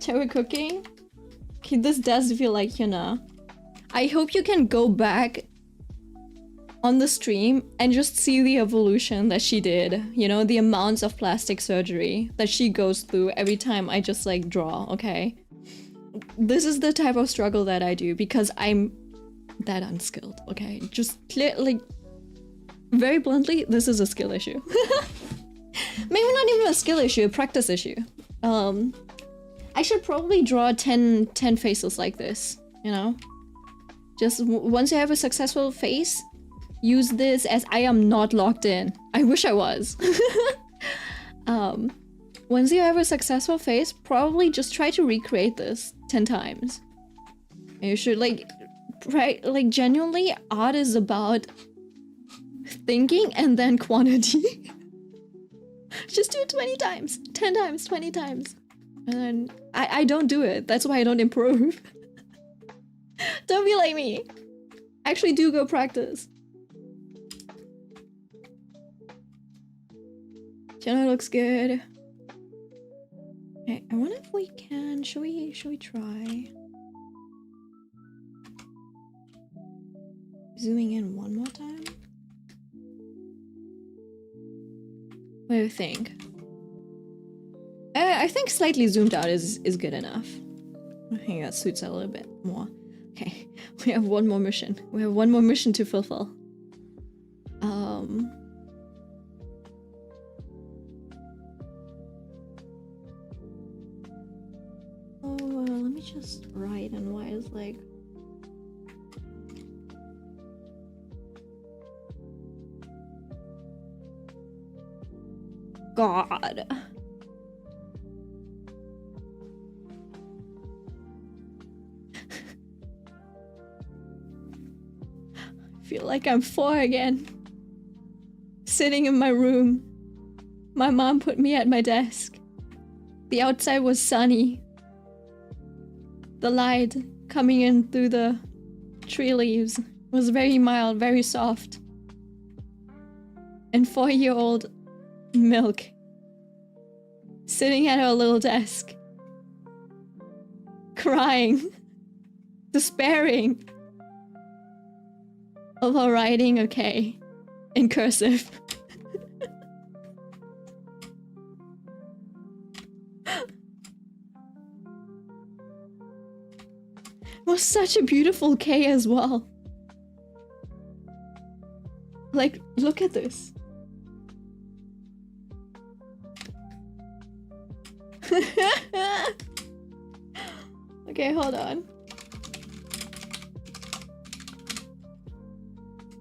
Shall we cooking? Okay, this does feel like, you know. I hope you can go back on the stream and just see the evolution that she did. You know, the amounts of plastic surgery that she goes through every time I just like draw, okay? This is the type of struggle that I do because I'm that unskilled, okay? Just like, very bluntly, this is a skill issue. Maybe not even a skill issue, a practice issue. I should probably draw 10 faces like this, you know? Just once you have a successful face, use this as I am not locked in. I wish I was. Once you have a successful face, probably just try to recreate this 10 times. And you should like genuinely, art is about thinking and then quantity. Just do it 20 times, 10 times, 20 times. And then I don't do it. That's why I don't improve. Don't be like me. Actually do go practice. Channel looks good. Okay, I wonder if we can. Should we try zooming in one more time? What do you think? I think slightly zoomed out is good enough. I think that suits a little bit more. Okay, we have one more mission. We have one more mission to fulfill. Let me just write and why is like. God. I feel like I'm 4 again. Sitting in my room. My mom put me at my desk. The outside was sunny. The light coming in through the tree leaves was very mild, very soft. And 4-year-old Milk sitting at her little desk, crying, despairing of her writing okay in cursive. It was such a beautiful K as well. Like, look at this. Okay, hold on.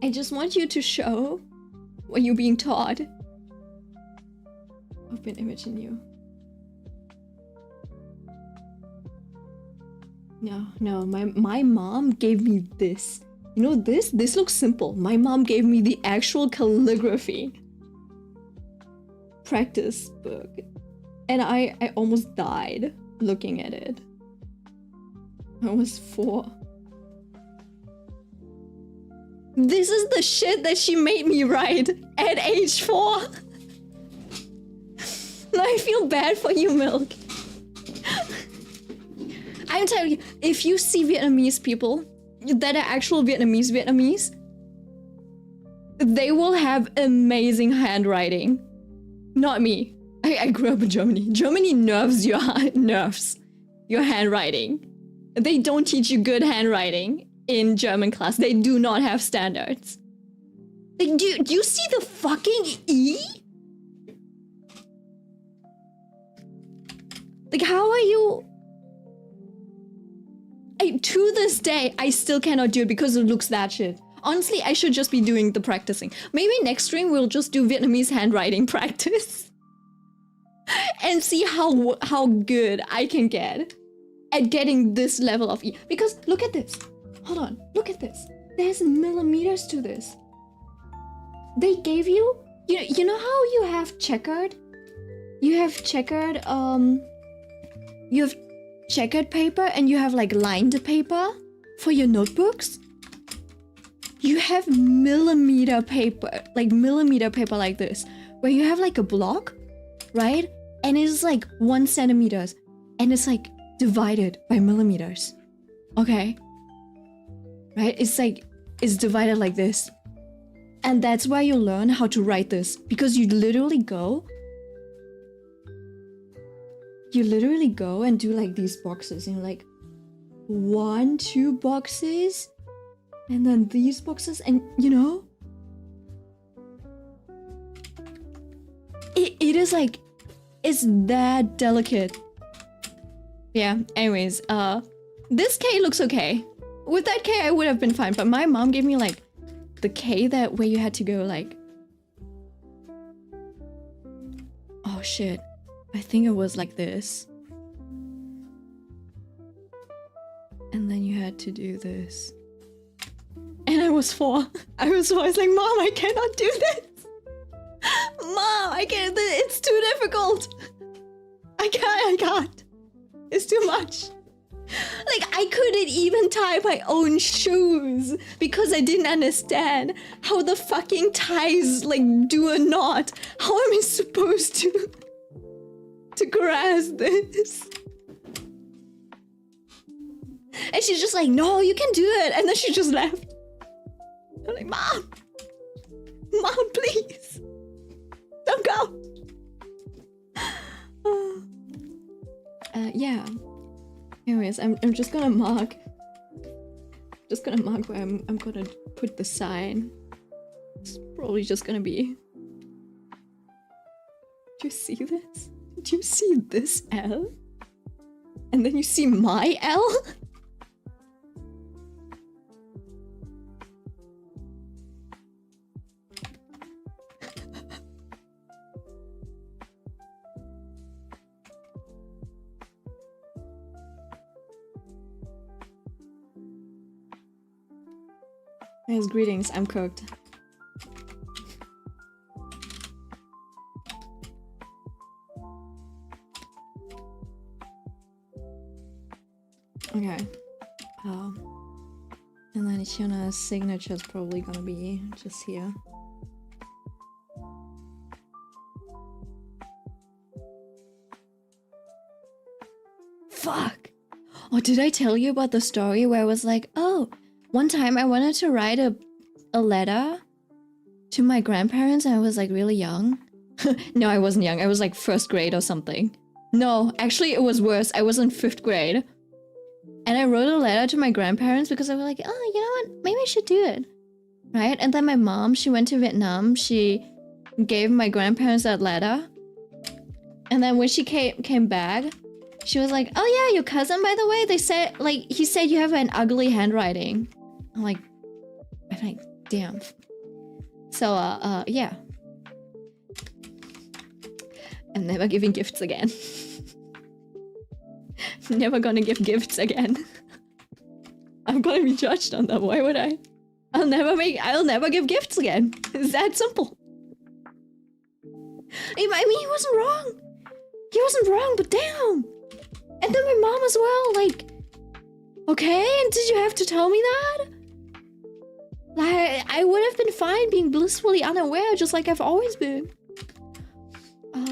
I just want you to show what you're being taught. Open image in you. No, my mom gave me this. You know this? This looks simple. My mom gave me the actual calligraphy practice book. And I almost died looking at it. I was 4. This is the shit that she made me write at age 4. I feel bad for you, Milk. I'm telling you, if you see Vietnamese people that are actual Vietnamese, they will have amazing handwriting. Not me. I grew up in Germany. Germany nerves your handwriting. They don't teach you good handwriting in German class. They do not have standards. Like, do you see the fucking E? Like, how are you? To this day, I still cannot do it because it looks that shit. Honestly, I should just be doing the practicing. Maybe next stream we'll just do Vietnamese handwriting practice. And see how good I can get at getting this level of E. Because look at this. Hold on, look at this. There's millimeters to this. They gave you know how you have checkered? You have checkered paper and you have like lined paper for your notebooks. You have millimeter paper like this, where you have like a block, right? And it's like 1 centimeter, and it's like divided by millimeters. Okay? Right? It's divided like this. And that's why you learn how to write this, because you literally go and do like these boxes, and you're like 1, 2 boxes, and then these boxes, and you know, it is like, it's that delicate. Yeah, anyways, this K looks okay. With that K I would have been fine, but my mom gave me like the K that where you had to go like, oh shit, I think it was like this. And then you had to do this. And I was 4. I was like, Mom, I cannot do this. Mom, I can't, it's too difficult. I can't. It's too much. Like, I couldn't even tie my own shoes because I didn't understand how the fucking ties like do a knot. How am I supposed to grasp this? And she's just like, no, you can do it. And then she just left. I'm like, Mom, please, don't go. Yeah. Anyways, I'm just gonna mark where I'm gonna put the sign. It's probably just gonna be. Do you see this? Do you see this L? And then you see my L? Yes, greetings, I'm cooked. Okay. And then Shiona's signature is probably gonna be just here. Fuck! Oh, did I tell you about the story where I was like, oh, one time I wanted to write a letter to my grandparents and I was like really young. No, I wasn't young. I was like 1st grade or something. No, actually it was worse. I was in 5th grade. And I wrote a letter to my grandparents because I was like, oh, you know what? Maybe I should do it. Right? And then my mom, she went to Vietnam. She gave my grandparents that letter. And then when she came back, she was like, oh yeah, your cousin, by the way, they said, like, he said you have an ugly handwriting. I'm like, damn. So, yeah. I'm never giving gifts again. Never gonna give gifts again. I'm gonna be judged on that. Why would I? I'll never give gifts again. It's that simple. I mean, he wasn't wrong. He wasn't wrong, but damn. And then my mom as well, like, okay, and did you have to tell me that? Like, I would have been fine being blissfully unaware, just like I've always been.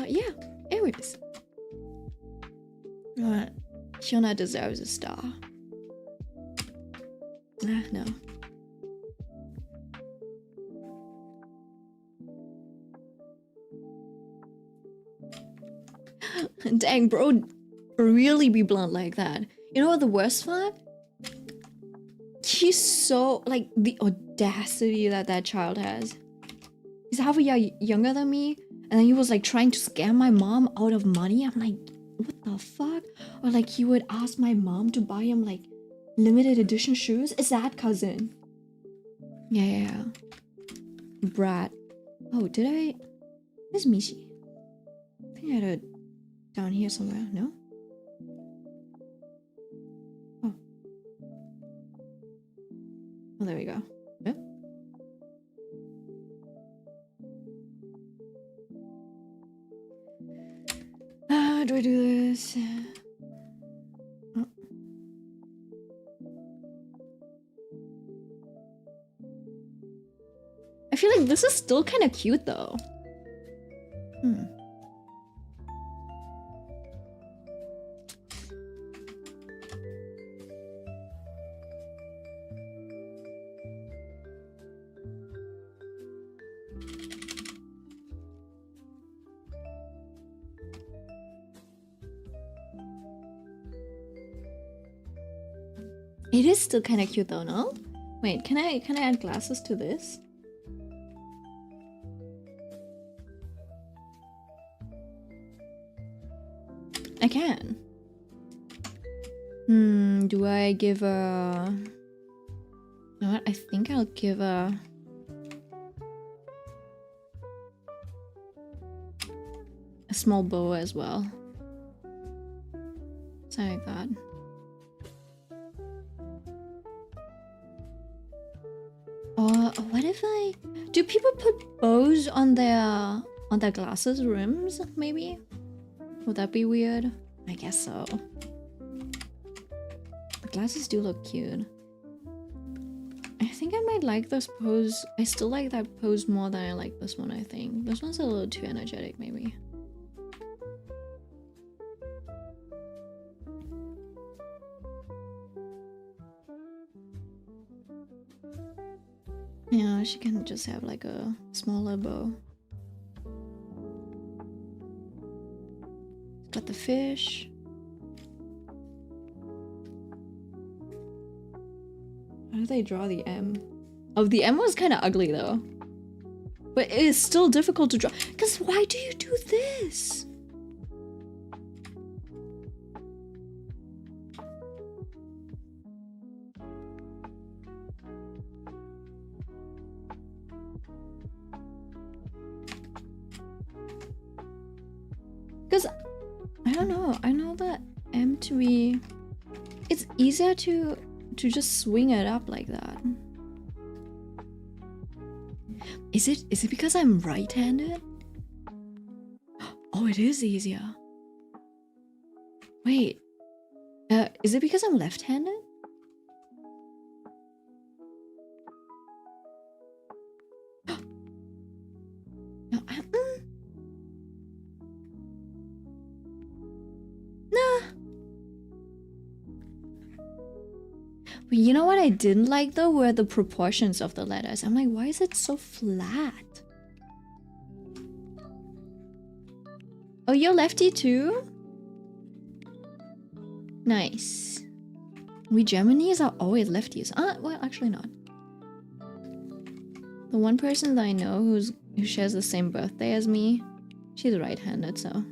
Yeah, anyways. Hyuna deserves a star. No. Dang, bro, really be blunt like that. You know what the worst part? He's so, like, the audacity that that child has. He's half a year younger than me, and then he was like trying to scam my mom out of money. I'm like, what the fuck? Or like he would ask my mom to buy him like limited edition shoes. Is that cousin? Yeah. Brat. Oh, did I? Where's Mishi? I think I had it down here somewhere. No? Oh, there we go. Yep. Do I do this? Oh. I feel like this is still kind of cute though. It is still kind of cute though, no? Wait, can I add glasses to this? I can. Do I give a... You know what? I think I'll give a... small bow as well. Something like that. Or what if I... Do people put bows on their glasses rims, maybe? Would that be weird? I guess so. The glasses do look cute. I think I might like this pose. I still like that pose more than I like this one, I think. This one's a little too energetic, maybe. Yeah, she can just have like a smaller bow. Got the fish. How do they draw the M? Oh, the M was kind of ugly though. But it is still difficult to draw. Because why do you do this? Because I don't know. I know that M to be... It's easier to just swing it up like that. Is it because I'm right-handed? Oh, it is easier. Wait. Is it because I'm left-handed? No, nah. But you know what I didn't like though were the proportions of the letters. I'm like, why is it so flat? Oh, you're lefty too? Nice. We Germans are always lefties. Well, actually not. The one person that I know who shares the same birthday as me, she's right-handed, so...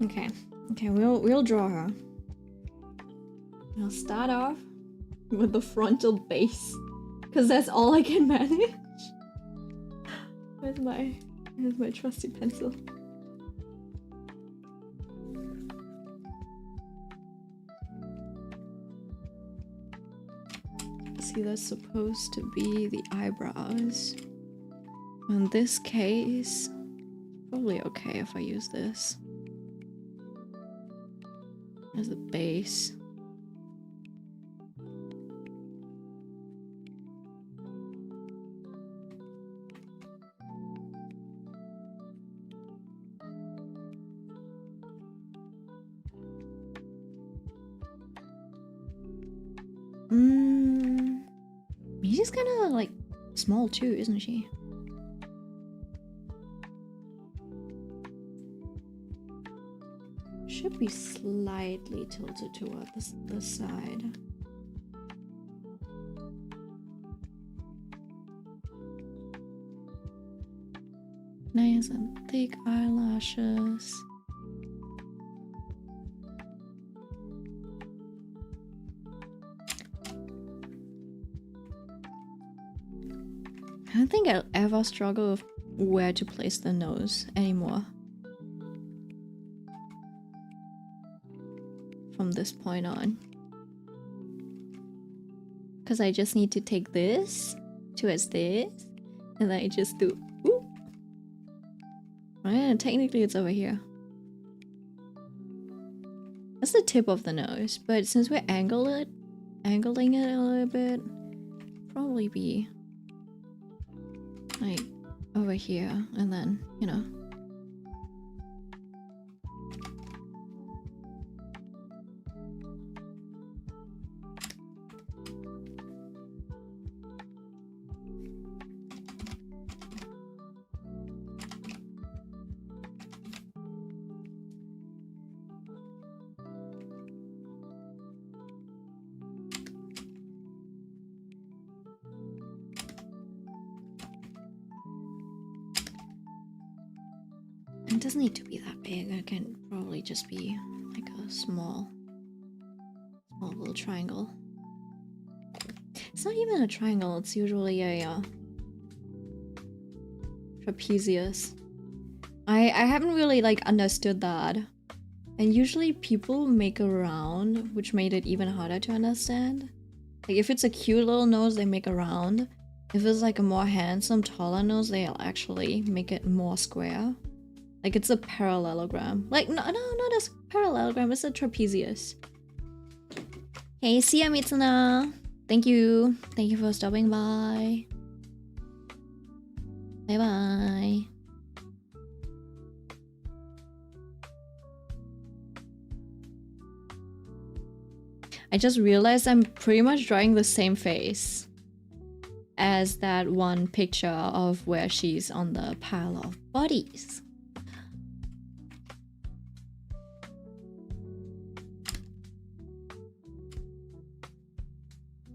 Okay. Okay, we'll draw her. I'll start off with the frontal base, because that's all I can manage. Where's my trusty pencil? See, that's supposed to be the eyebrows. In this case, probably okay if I use this as the base. She's kind of like small too, isn't she? Should be slightly tilted toward this side. Nice and thick eyelashes. I don't think I'll ever struggle with where to place the nose anymore. From this point on. Because I just need to take this towards this, and then I just do whoop. Right, technically it's over here. That's the tip of the nose, but since we're angling it a little bit, probably be like over here, and then, you know. It doesn't need to be that big. It can probably just be like a small little triangle. It's not even a triangle, it's usually a trapezius. I haven't really like understood that. And usually people make a round, which made it even harder to understand. Like if it's a cute little nose, they make a round. If it's like a more handsome, taller nose, they'll actually make it more square. Like it's a parallelogram. Like no, not a parallelogram, it's a trapezius. Hey, see ya, Mitsuna. Thank you for stopping by. Bye bye. I just realized I'm pretty much drawing the same face as that one picture of where she's on the pile of bodies.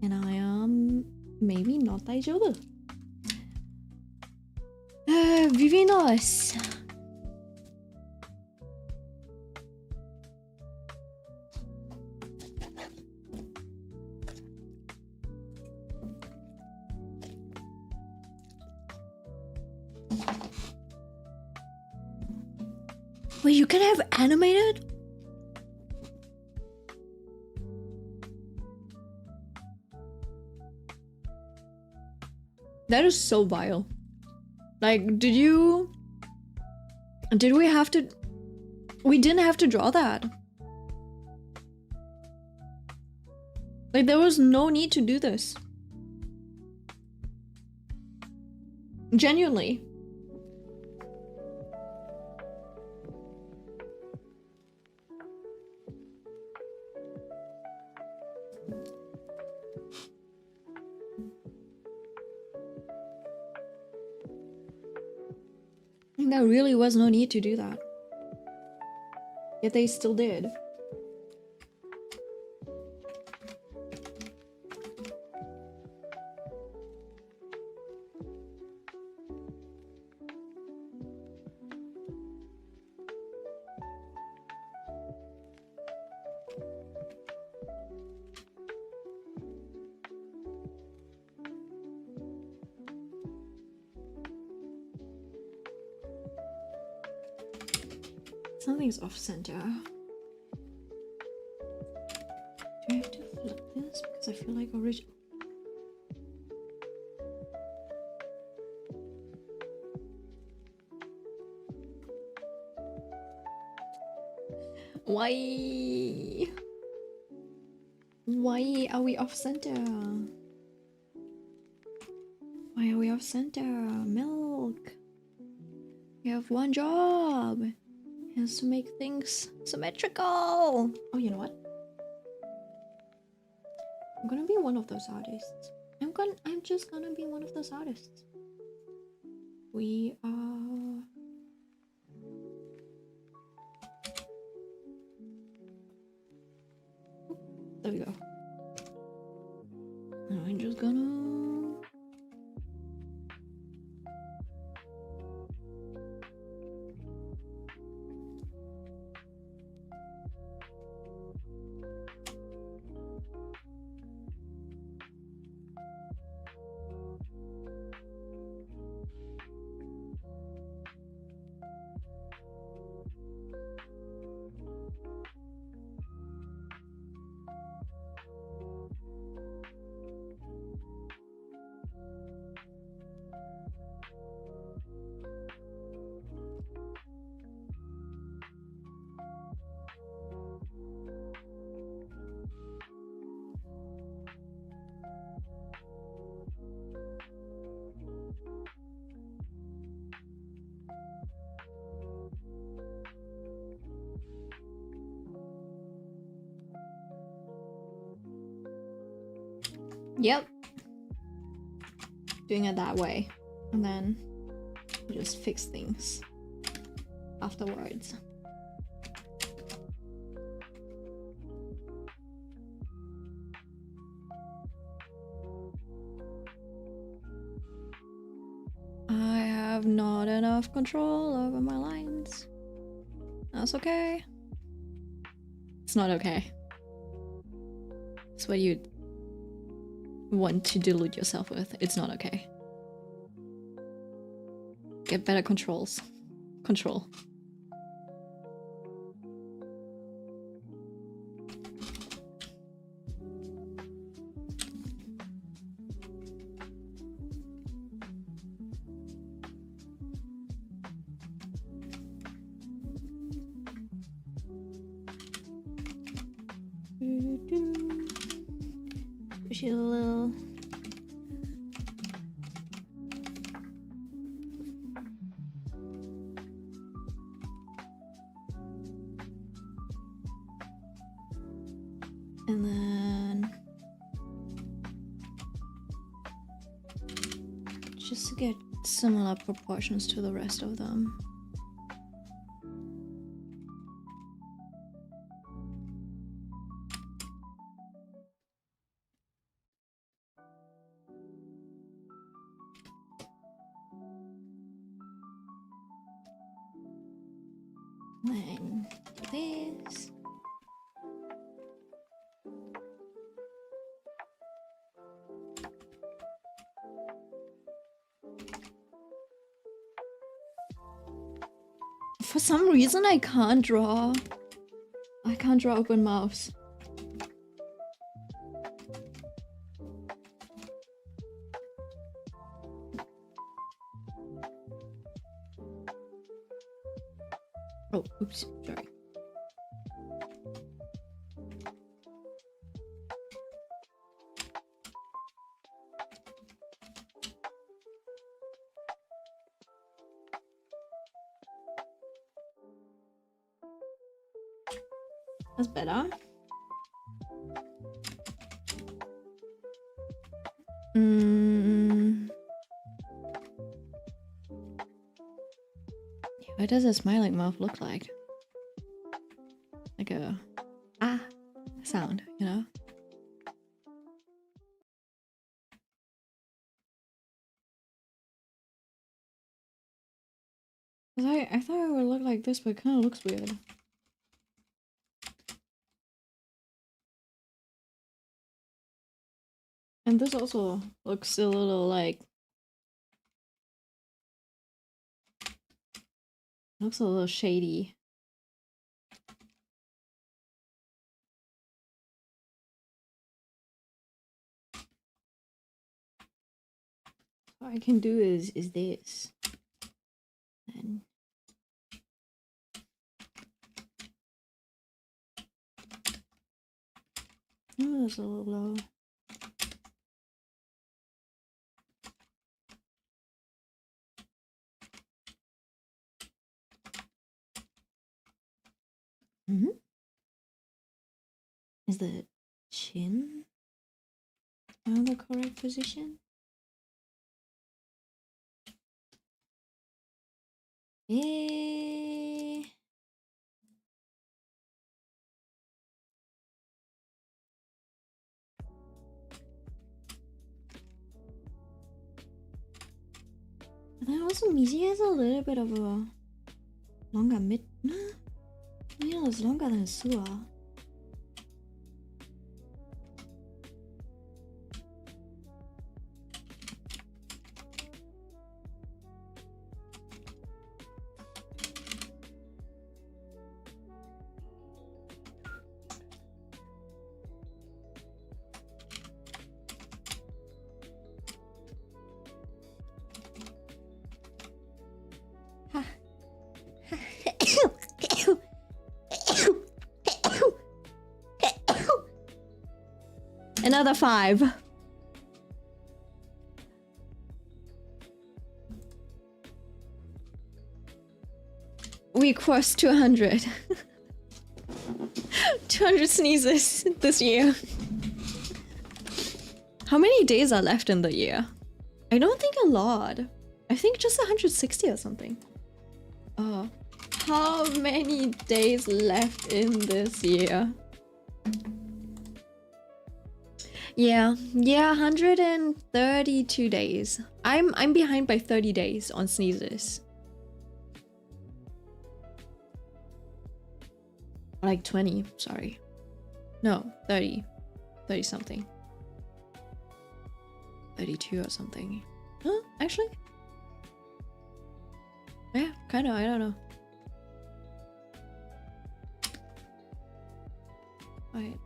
And I am maybe not daijoubu. Vivinos. Wait, you can have animated? That is so vile. Like, did we have to... We didn't have to draw that. Like, there was no need to do this. Genuinely. There really was no need to do that. Yet they still did. Something's off center. Do I have to flip this? Because I feel like original. Why? Why are we off center? Why are we off center? Milk. We have one job. It has to make things symmetrical. Oh, you know what? I'm gonna be one of those artists. I'm just gonna be one of those artists. We are. There we go. I'm just gonna. Yep. Doing it that way. And then just fix things afterwards. I have not enough control over my lines. That's okay. It's not okay. It's what you want to delude yourself with. It's not okay. Get better controls. Control. Push it a little. And then just to get similar proportions to the rest of them. Then this. For some reason I can't draw open mouths. Oh, oops, sorry. That's better. What does a smiling mouth look like? Like a ah sound, you know? I thought it would look like this, but it kind of looks weird. And this also looks a little like... looks a little shady. What I can do is this. And oh, that's a little low. Is the chin on the correct position? Eh. But then also Missy has a little bit of a longer mid. No, yeah, it's longer than Sua. Another 5. We crossed 200. 200 sneezes this year. How many days are left in the year? I don't think a lot. I think just 160 or something. Oh, how many days left in this year? Yeah, 132 days. I'm behind by 30 days on sneezes. Like 20, sorry. No, 30. 30 something. 32 or something. Huh? Actually? Yeah, kinda, I don't know. Alright.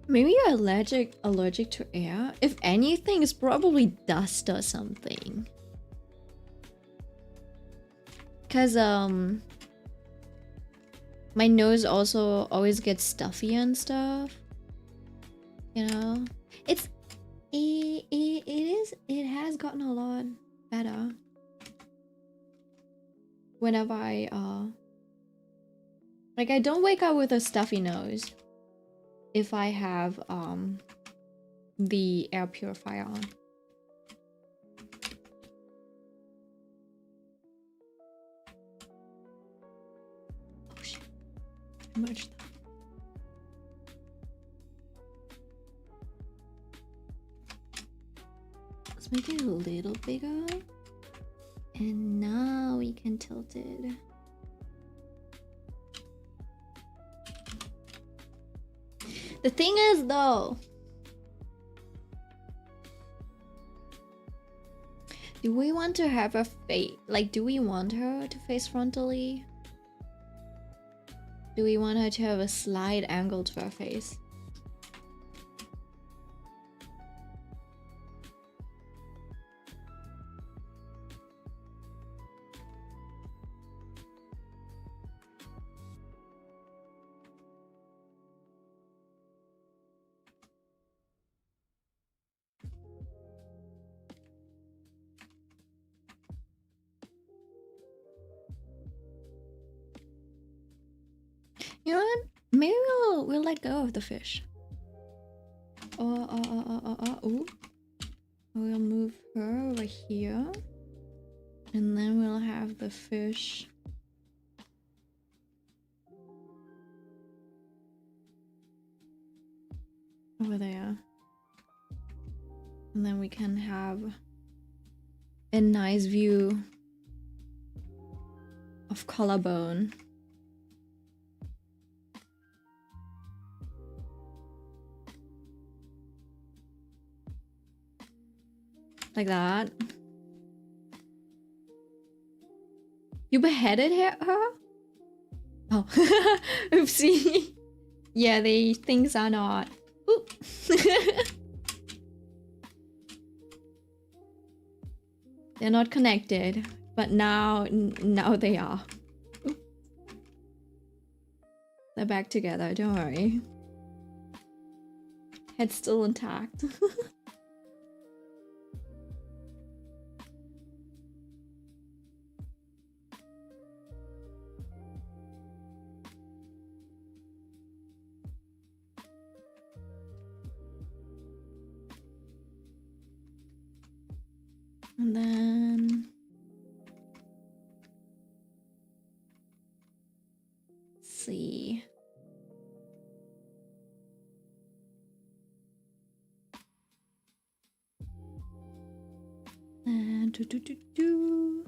Maybe you're allergic to air. If anything, it's probably dust or something. Cause my nose also always gets stuffy and stuff. You know? It has gotten a lot better. Whenever I like I don't wake up with a stuffy nose if I have the air purifier on. Oh shit. Merge that. Let's make it a little bigger. And now we can tilt it. The thing is though, do we want to have a face? Like, do we want her to face frontally? Do we want her to have a slight angle to her face? You know what? Maybe we'll let go of the fish. Ooh. We'll move her over here. And then we'll have the fish over there. And then we can have a nice view of collarbone. Like that. You beheaded her? Oh. Oopsie. Yeah, things are not. Oop. They're not connected, but now they are. Oop. They're back together, don't worry. Head's still intact. And then let's see. And do.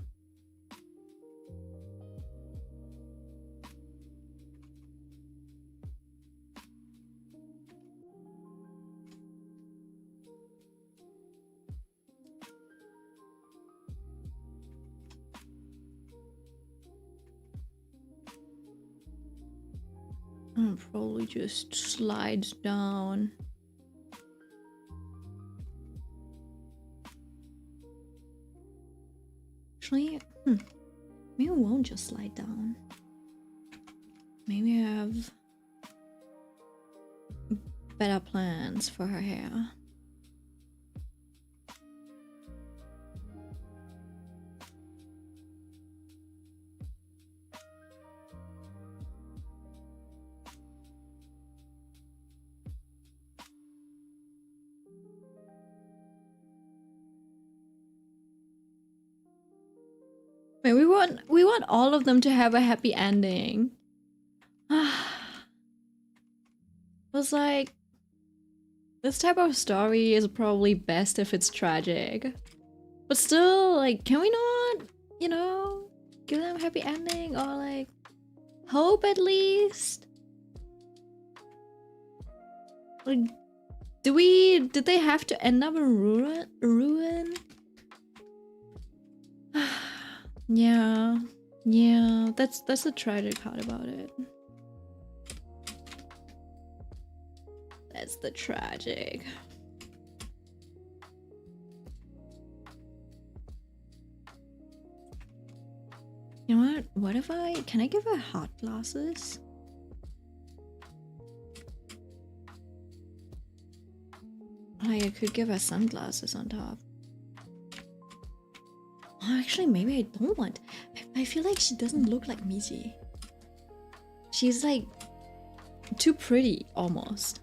Probably just slides down. Actually, maybe it won't just slide down. Maybe I have better plans for her hair. Wait, we want all of them to have a happy ending. It was like, this type of story is probably best if it's tragic. But still, like, can we not, you know, give them a happy ending or like hope at least? Like, did they have to end up in ruin? Yeah, that's the tragic part about it. That's the tragic. You know what? What if can I give her hot glasses? Like, I could give her sunglasses on top. Oh, actually, maybe I don't want. I feel like she doesn't look like Miji. She's like too pretty almost.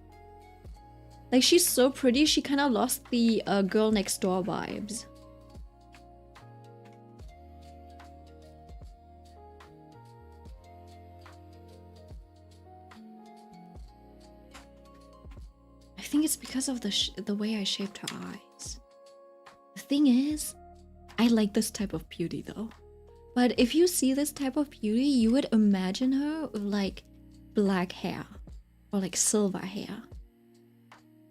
Like, she's so pretty, she kind of lost the girl next door vibes. I think it's because of the way I shaped her eyes. The thing is, I like this type of beauty though. But if you see this type of beauty, you would imagine her with like black hair or like silver hair.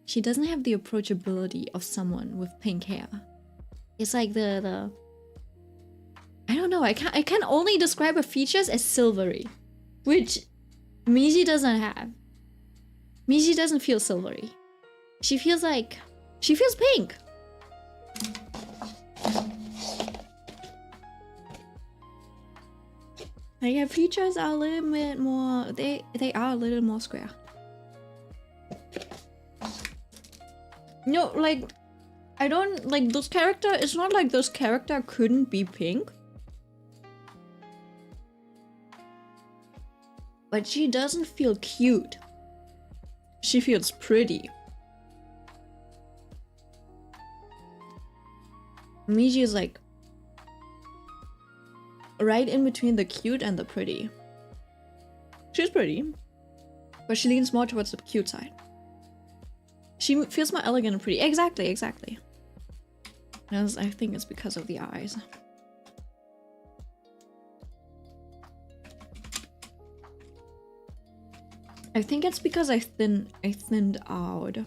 She doesn't have the approachability of someone with pink hair. It's like the I don't know, I can only describe her features as silvery, which Miji doesn't have. Miji doesn't feel silvery. She feels pink. Like, her features are a little bit more, they are a little more square. No, like, I don't like those character. It's not like those character couldn't be pink, but she doesn't feel cute. She feels pretty. Miji is like right in between the cute and the pretty. She's pretty, but she leans more towards the cute side. She feels more elegant and pretty. Exactly. As I think it's because of the eyes. I think it's because I thinned out.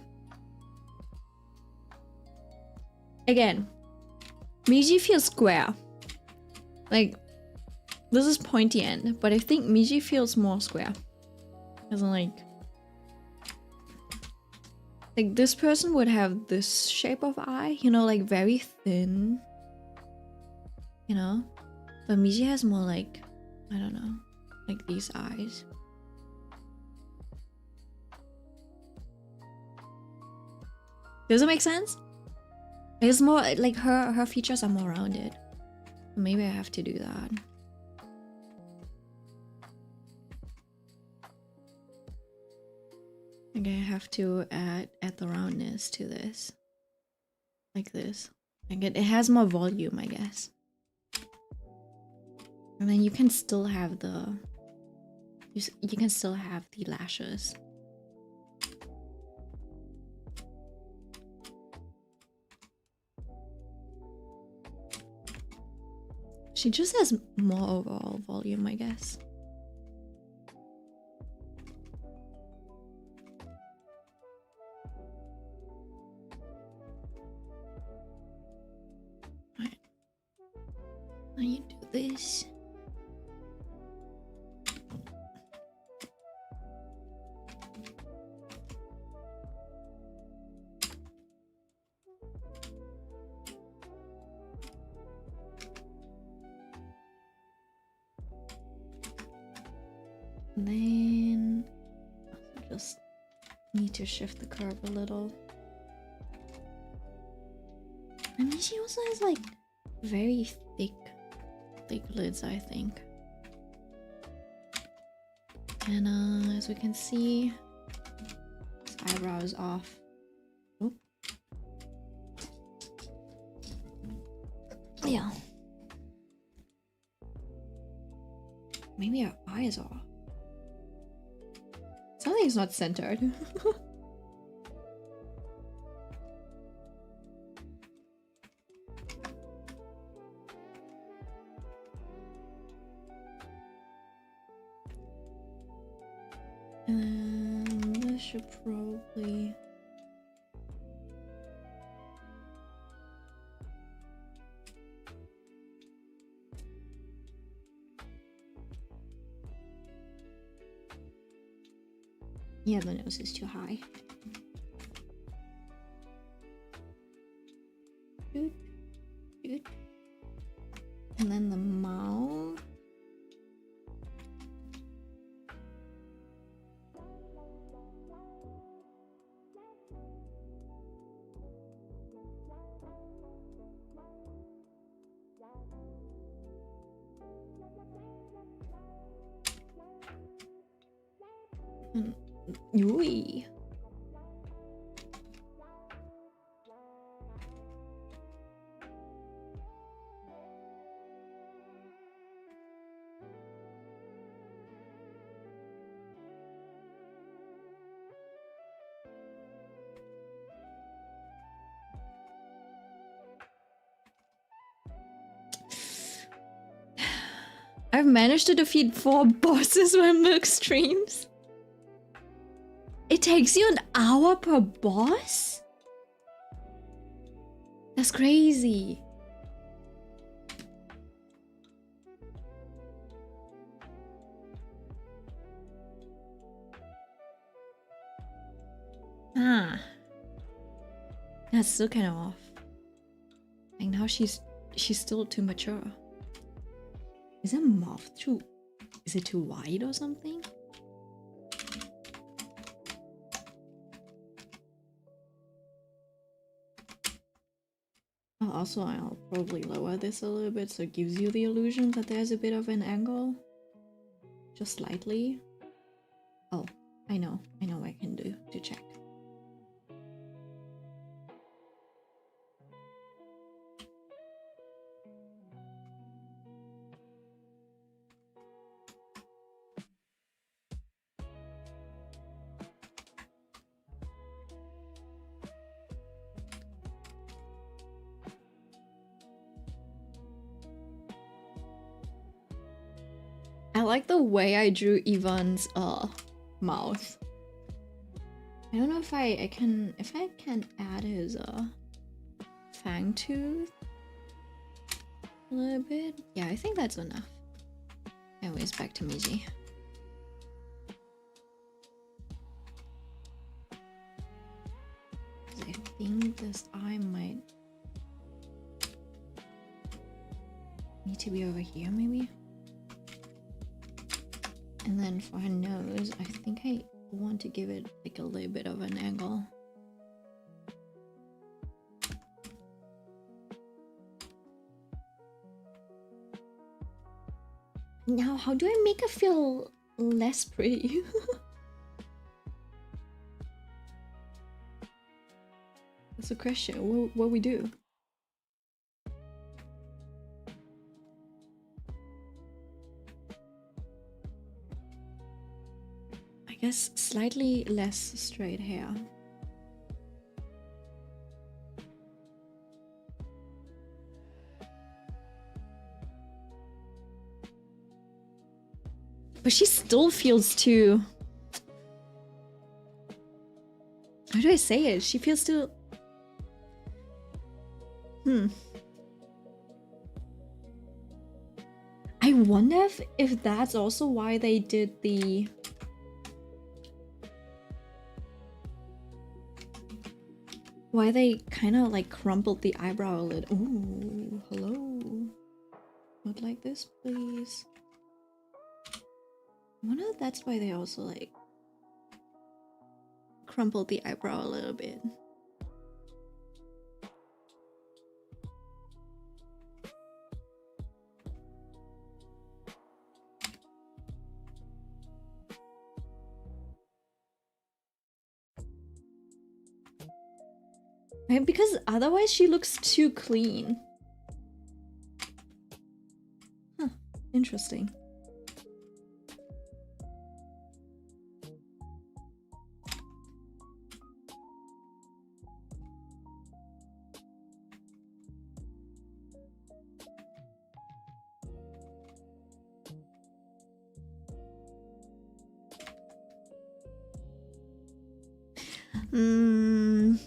Again, Miji feels square. Like, this is pointy end, but I think Miji feels more square. As in like this person would have this shape of eye, you know, like very thin. You know? But Miji has more like, I don't know, like these eyes. Does it make sense? It's more like her features are more rounded. Maybe I have to do that. Okay, I have to add the roundness to this. Like this. Like it has more volume, I guess. And then you can still have the... You can still have the lashes. She just has more overall volume, I guess. Right. Now you do this. And then I just need to shift the curve a little. I mean, she also has like very thick lids, I think. And as we can see, his eyebrow is off. Oop. Yeah. Maybe her eye is off. Something's not centered. And this should probably... Yeah, the nose is too high. Good. Good. And then the mouth. Yui. I've managed to defeat 4 bosses when Milk streams. It takes you an hour per boss? That's crazy. Ah. That's still kind of off. Like now she's still too mature. Is her mouth too... Is it too wide or something? Oh, also, I'll probably lower this a little bit so it gives you the illusion that there's a bit of an angle. Just slightly. Oh, I know what I can do to check. I like the way I drew Ivan's mouth. I don't know if I can add his fang tooth. a little bit. Yeah, I think that's enough. Anyways, back to Miji. I think this eye might need to be over here, maybe. And then for her nose, I think I want to give it like a little bit of an angle. Now, how do I make her feel less pretty? That's a question. What we do? I guess slightly less straight hair. But she still feels too... How do I say it? She feels too... I wonder if that's also why they did the... Why they kind of like crumpled the eyebrow a little. Ooh, hello. Not like this, please. I wonder if that's why they also like crumpled the eyebrow a little bit. Right? Because otherwise she looks too clean. Huh, interesting.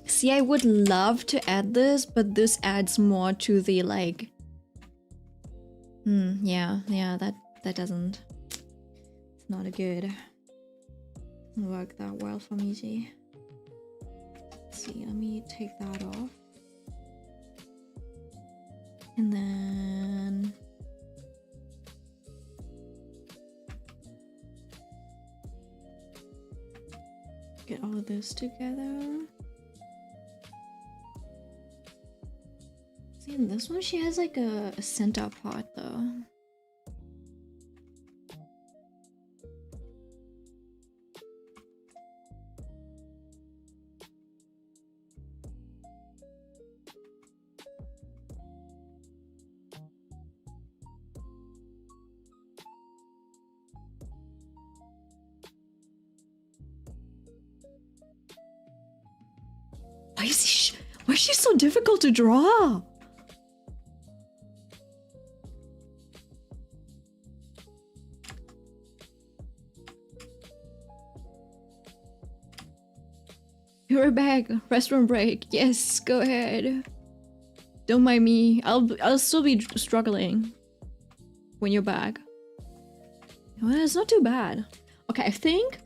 See, I would love to add this, but this adds more to the like... yeah, that doesn't... It's not a good... work that well for me. Let's see, let me take that off. And then... get all of this together. See, in this one she has like a center part though. Why is she so difficult to draw? You're back. Restaurant break. Yes, go ahead. Don't mind me. I'll still be struggling when you're back. Well, it's not too bad. Okay, I think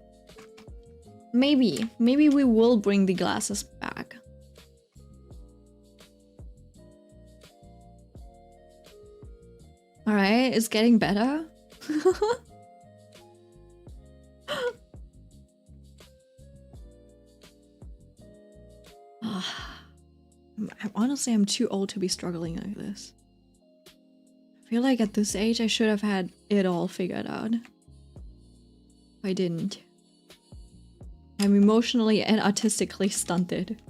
maybe we will bring the glasses back. All right, it's getting better. Honestly, I'm too old to be struggling like this. I feel like at this age, I should have had it all figured out. I didn't. I'm emotionally and artistically stunted.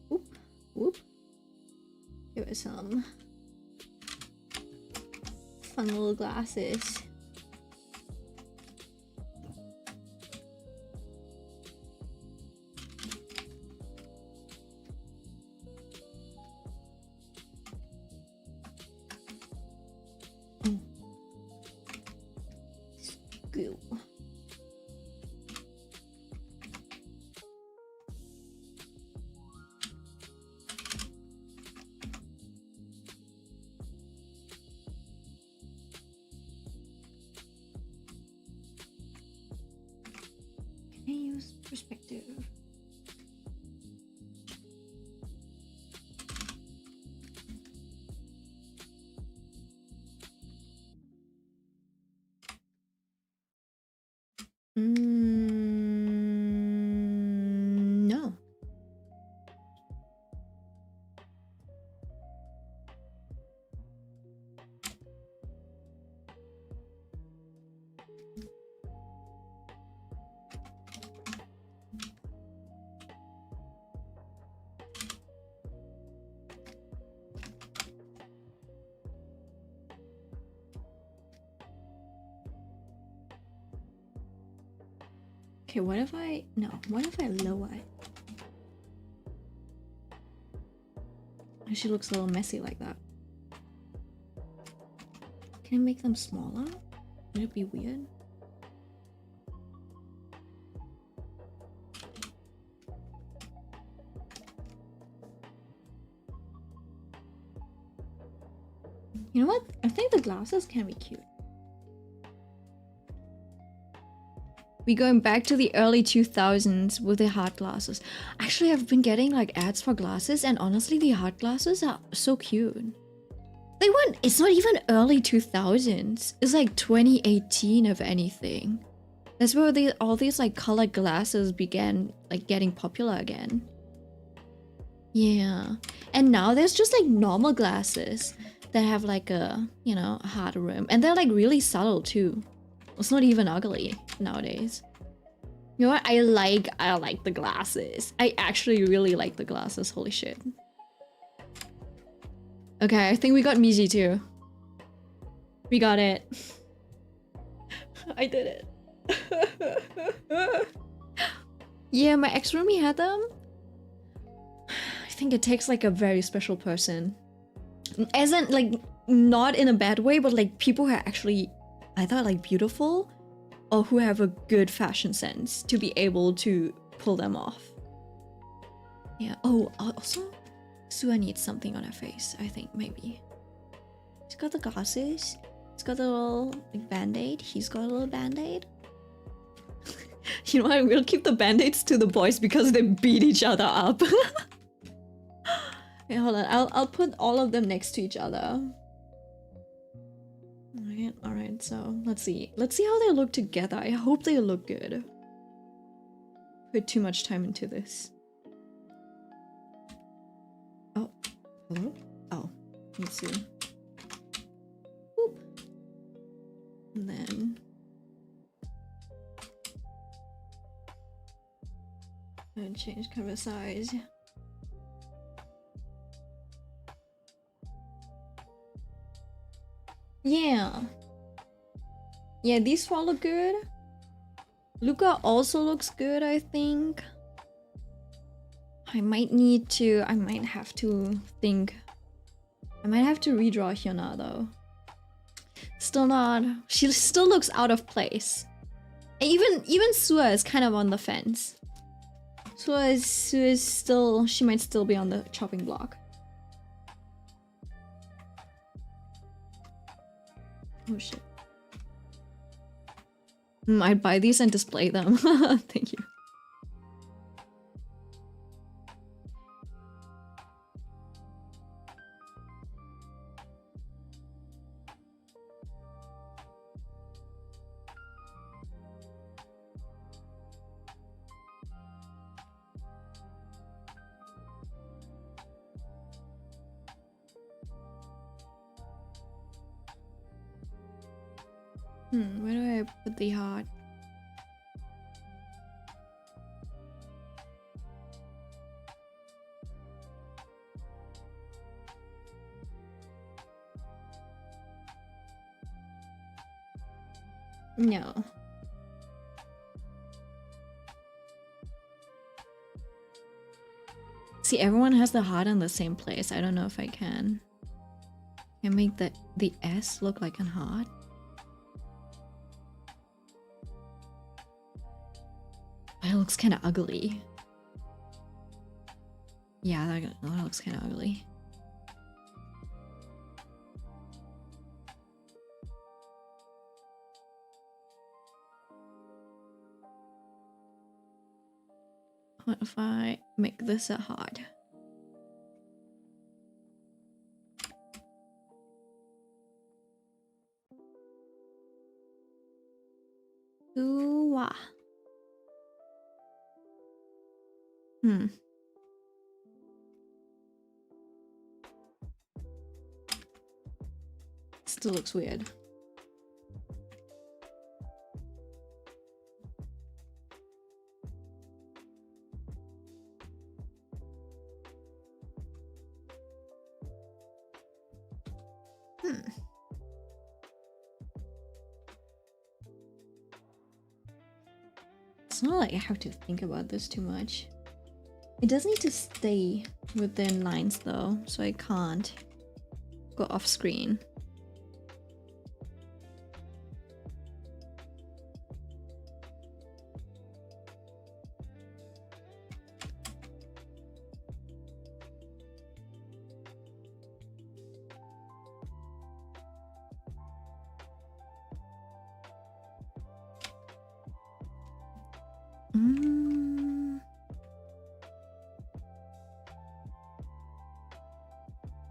Whoop, whoop. Give it some fun little glasses. Goo. No. Okay, what if I... No, what if I lower it? She looks a little messy like that. Can I make them smaller? Would it be weird? You know what? I think the glasses can be cute. We're going back to the early 2000s with the hard glasses. Actually, I've been getting like ads for glasses, and honestly, the hard glasses are so cute. They weren't, it's not even early 2000s. It's like 2018 if anything. That's where all these like colored glasses began like getting popular again. Yeah. And now there's just like normal glasses that have like a, you know, a hard rim. And they're like really subtle too. It's not even ugly nowadays. You know what? I like the glasses. I actually really like the glasses. Holy shit. Okay, I think we got Miji too. We got it. I did it. Yeah, my ex-roomie had them. I think it takes like a very special person. As in like, not in a bad way, but like people who are actually either like beautiful or who have a good fashion sense to be able to pull them off. Yeah. Oh, also, Sua needs something on her face, I think, maybe. She's got the glasses. She's got the little like, band-aid. He's got a little band-aid. You know what? We'll keep the band-aids to the boys because they beat each other up. Wait, hold on. I'll put all of them next to each other. Alright, so let's see. Let's see how they look together. I hope they look good. Put too much time into this. Oh, hello? Oh, let's see. Boop. And then... and change cover size. Yeah. Yeah, these four look good. Luca also looks good, I think. I might have to think. I might have to redraw Hyuna though. Still not. She still looks out of place. And even Sua is kind of on the fence. Sua is still, she might still be on the chopping block. Oh shit. I'd buy these and display them. Thank you. Where do I put the heart? No. See, everyone has the heart in the same place. I don't know if I can. Can I make the S look like a heart? That looks kind of ugly. Yeah, that looks kind of ugly. What if I make this a heart? Aha. Still looks weird. It's not like I have to think about this too much. It does need to stay within lines though, so I can't go off screen.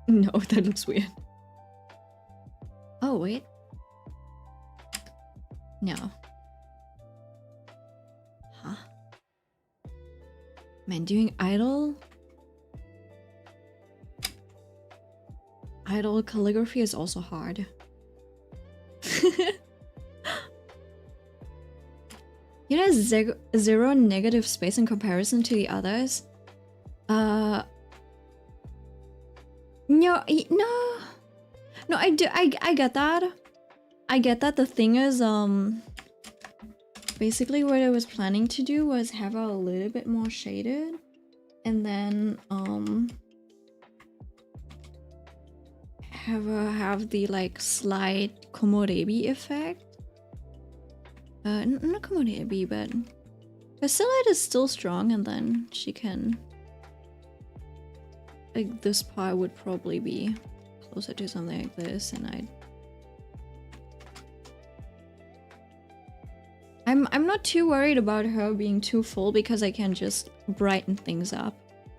No, that looks weird. Oh, wait. No. Huh? Man, doing idle calligraphy is also hard. You know, zero negative space in comparison to the others. No, I get that. I get that. The thing is, basically what I was planning to do was have a little bit more shaded, and then have the like slight komorebi effect. Not komorebi, but her silhouette is still strong, and then she can. Like this part would probably be closer to something like this, and I'm not too worried about her being too full because I can just brighten things up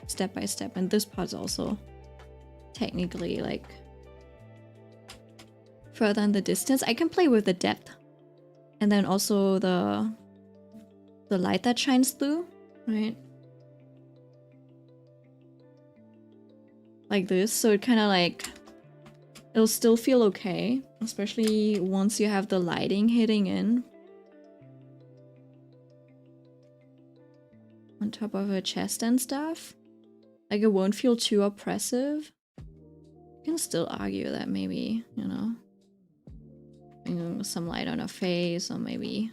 step by step, and this part's also technically like further in the distance. I can play with the depth and then also the light that shines through, right? Like this, so it kind of like it'll still feel okay, especially once you have the lighting hitting in on top of her chest and stuff. Like it won't feel too oppressive. You can still argue that maybe, you know, some light on her face, or maybe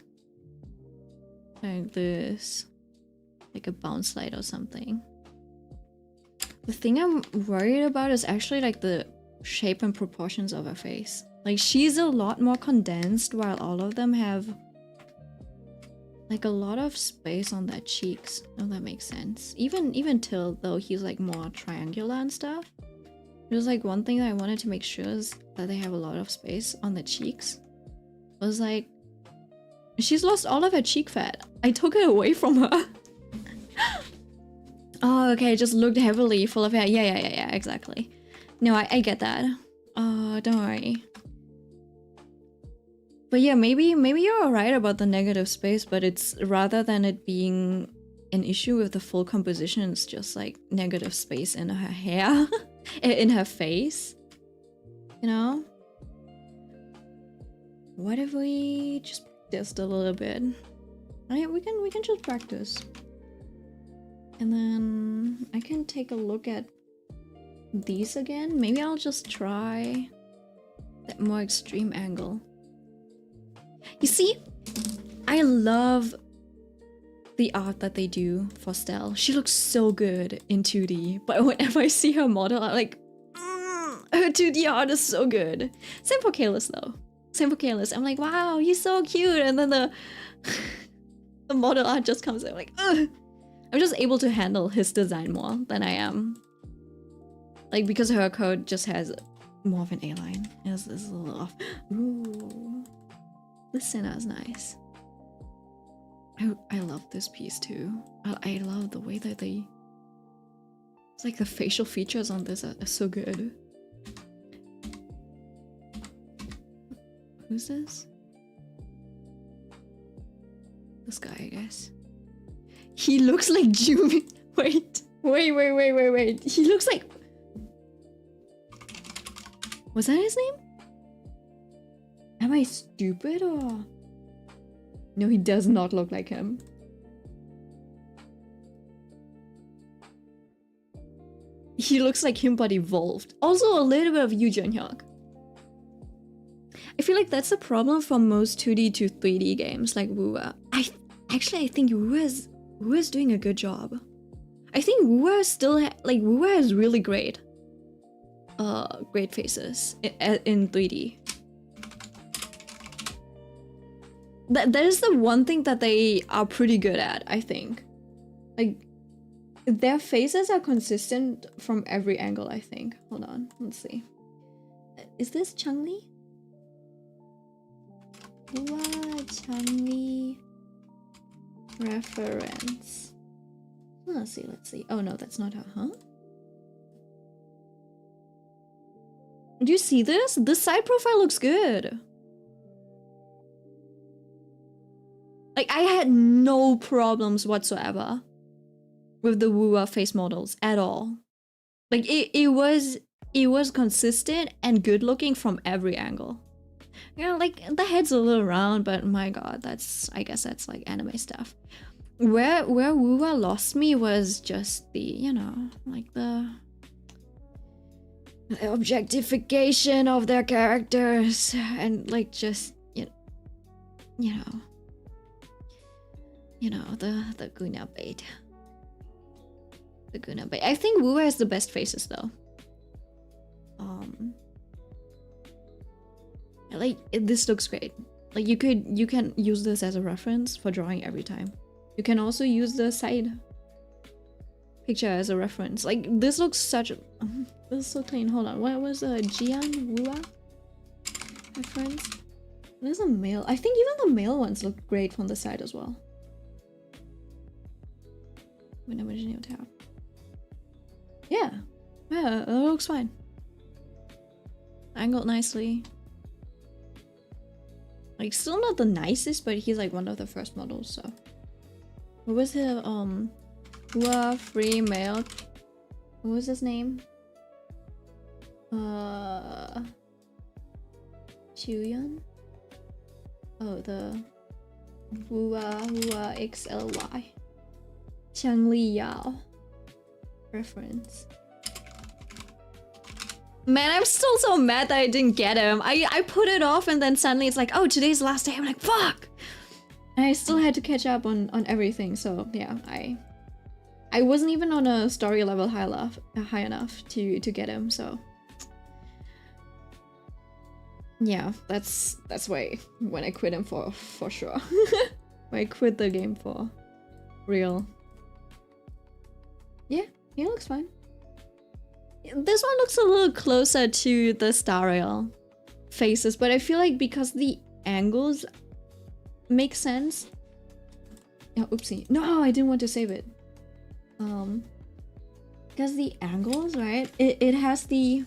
like this, like a bounce light or something. The thing I'm worried about is actually like the shape and proportions of her face. Like she's a lot more condensed while all of them have like a lot of space on their cheeks, if that makes sense. Even Till, though he's like more triangular and stuff. There's like one thing that I wanted to make sure is that they have a lot of space on the cheeks. I was like, she's lost all of her cheek fat. I took it away from her. Oh, okay, just looked heavily full of hair. Yeah, exactly. No, I get that. Don't worry. But yeah, maybe you're alright about the negative space, but it's rather than it being an issue with the full composition, it's just like negative space in her hair, in her face, you know? What if we just just a little bit? Right, we can just practice. And then I can take a look at these again. Maybe I'll just try that more extreme angle. You see, I love the art that they do for Stell. She looks so good in 2D, but whenever I see her model, I'm like, her 2D art is so good. Same for Kalis though. Same for Kalis. I'm like, wow, he's so cute. And then the model art just comes in, like, ugh. I'm just able to handle his design more than I am. Like, because her code just has more of an A-line. It's a little off. Ooh. This Senna is nice. I love this piece too. I love the way that they... It's like the facial features on this are so good. Who's this? This guy, I guess. He looks like Jumi. Wait. He looks like... Was that his name? Am I stupid or... No, he does not look like him. He looks like him but evolved. Also a little bit of Yoo Jun-hyuk. I feel like that's the problem for most 2D to 3D games like Woowa. I think Woowa is doing a good job. I think Woowa still Woowa has really great faces in 3D. That is the one thing that they are pretty good at, I think. Like, their faces are consistent from every angle, I think. Hold on, let's see. Is this Changli? Woowa Changli reference. Let's see. Oh no, that's not her, huh? Do you see this? This side profile looks good. Like, I had no problems whatsoever with the Woowa face models at all. Like, it was consistent and good looking from every angle. You know, like, the head's a little round, but my god, I guess that's like anime stuff. Where Woowa lost me was just the, you know, like the objectification of their characters and like just you know the Guna bait. The Guna bait. I think Woowa has the best faces though. Like, this looks great. Like, you can use this as a reference for drawing every time. You can also use the side picture as a reference. Like, this looks such... this is so clean. Hold on. What was Jian Woowa reference? There's a male. I think even the male ones look great from the side as well. Yeah. Yeah, it looks fine. Angled nicely. Like, still not the nicest, but he's like one of the first models, so. What was the Woowa free male? What was his name? Chuyeon? Oh, the Woowa XLY. Changli Yao reference. Man, I'm still so mad that I didn't get him. I put it off and then suddenly it's like, oh, today's the last day. I'm like, fuck! And I still had to catch up on everything, so yeah, I wasn't even on a story level high enough to get him, so yeah, that's why when I quit him for sure. I quit the game for real. Yeah, he looks fine. This one looks a little closer to the Star Rail faces, but I feel like because the angles make sense. Oh, oopsie. No, I didn't want to save it. Because the angles, right? It has the...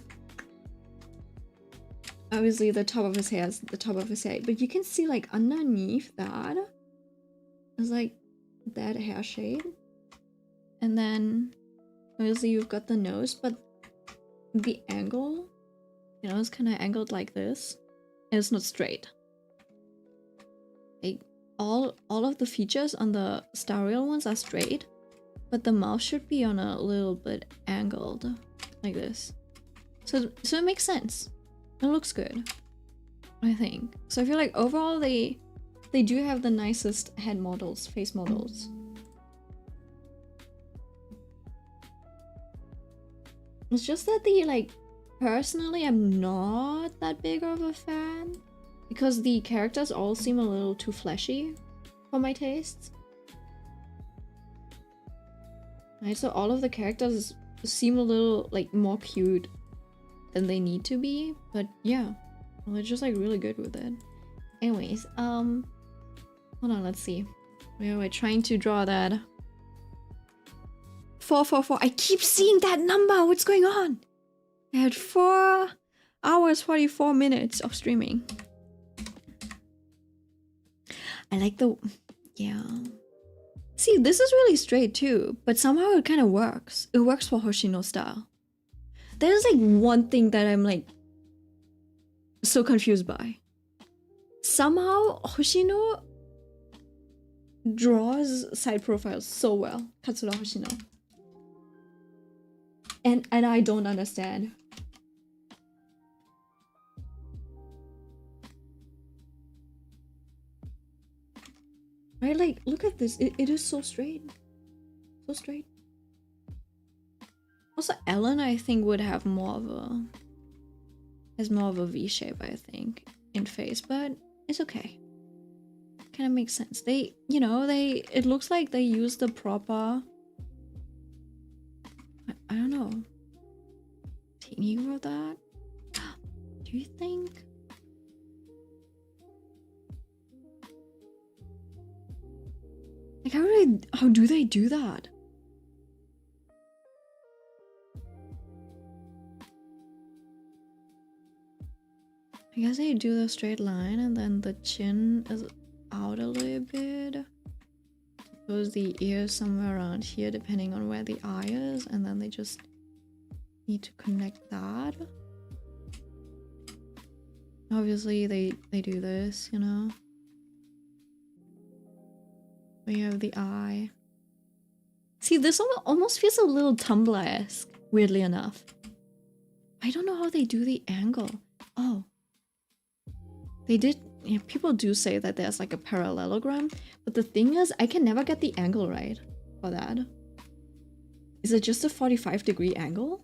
Obviously, the top of his hair is the top of his head, but you can see, like, underneath that, there's, like, that hair shade. And then, obviously, you've got the nose, but the angle, you know, it's kind of angled like this, and it's not straight. Like, all of the features on the Star Rail ones are straight, but the mouth should be on a little bit angled, like this. So it makes sense. It looks good, I think. So I feel like overall they do have the nicest head models, face models. It's just that personally, I'm not that big of a fan because the characters all seem a little too fleshy for my tastes. Right, so all of the characters seem a little more cute than they need to be, but yeah, well, they're just really good with it. Anyways, hold on, let's see. We're trying to draw that 444. I keep seeing that number. What's going on? I had 4 hours 44 minutes of streaming. I like the Yeah. See, this is really straight too, but somehow it kind of works. It works for Hoshino style. There's like one thing that I'm like so confused by. Somehow Hoshino draws side profiles so well, Katsura Hoshino. And I don't understand. Right, like, look at this. It is so straight. So straight. Also, Ellen, I think, would have more of a... has more of a V shape, I think, in face, but it's okay. Kind of makes sense. They, you know, it looks like they use the proper... I don't know. Technique for that? Do you think? Like, how do they do that? I guess they do the straight line and then the chin is out a little bit. Suppose the ear somewhere around here depending on where the eye is, and then they just need to connect that. Obviously they do this, you know. We have the eye. See, this almost feels a little Tumblr-esque, weirdly enough. I don't know how they do the angle. Oh. They did... Yeah, people do say that there's like a parallelogram, but the thing is, I can never get the angle right for that. Is it just a 45-degree angle?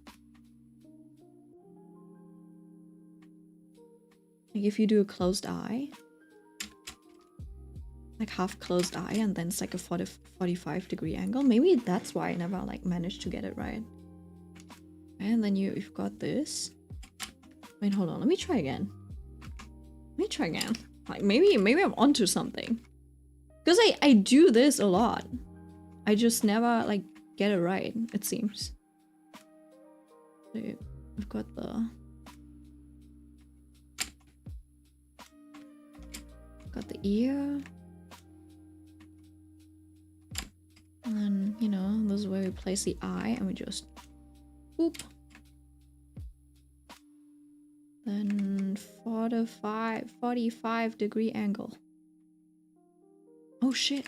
Like if you do a closed eye, like half closed eye, and then it's like a 45-degree angle. Maybe that's why I never like managed to get it right. And then you've got this. Wait, hold on. Let me try again. Let me try again. Like maybe I'm onto something. Because I do this a lot. I just never like get it right, it seems. So we've got the... got the ear. And then, you know, this is where we place the eye and we just boop. Then 45-degree angle. Oh shit.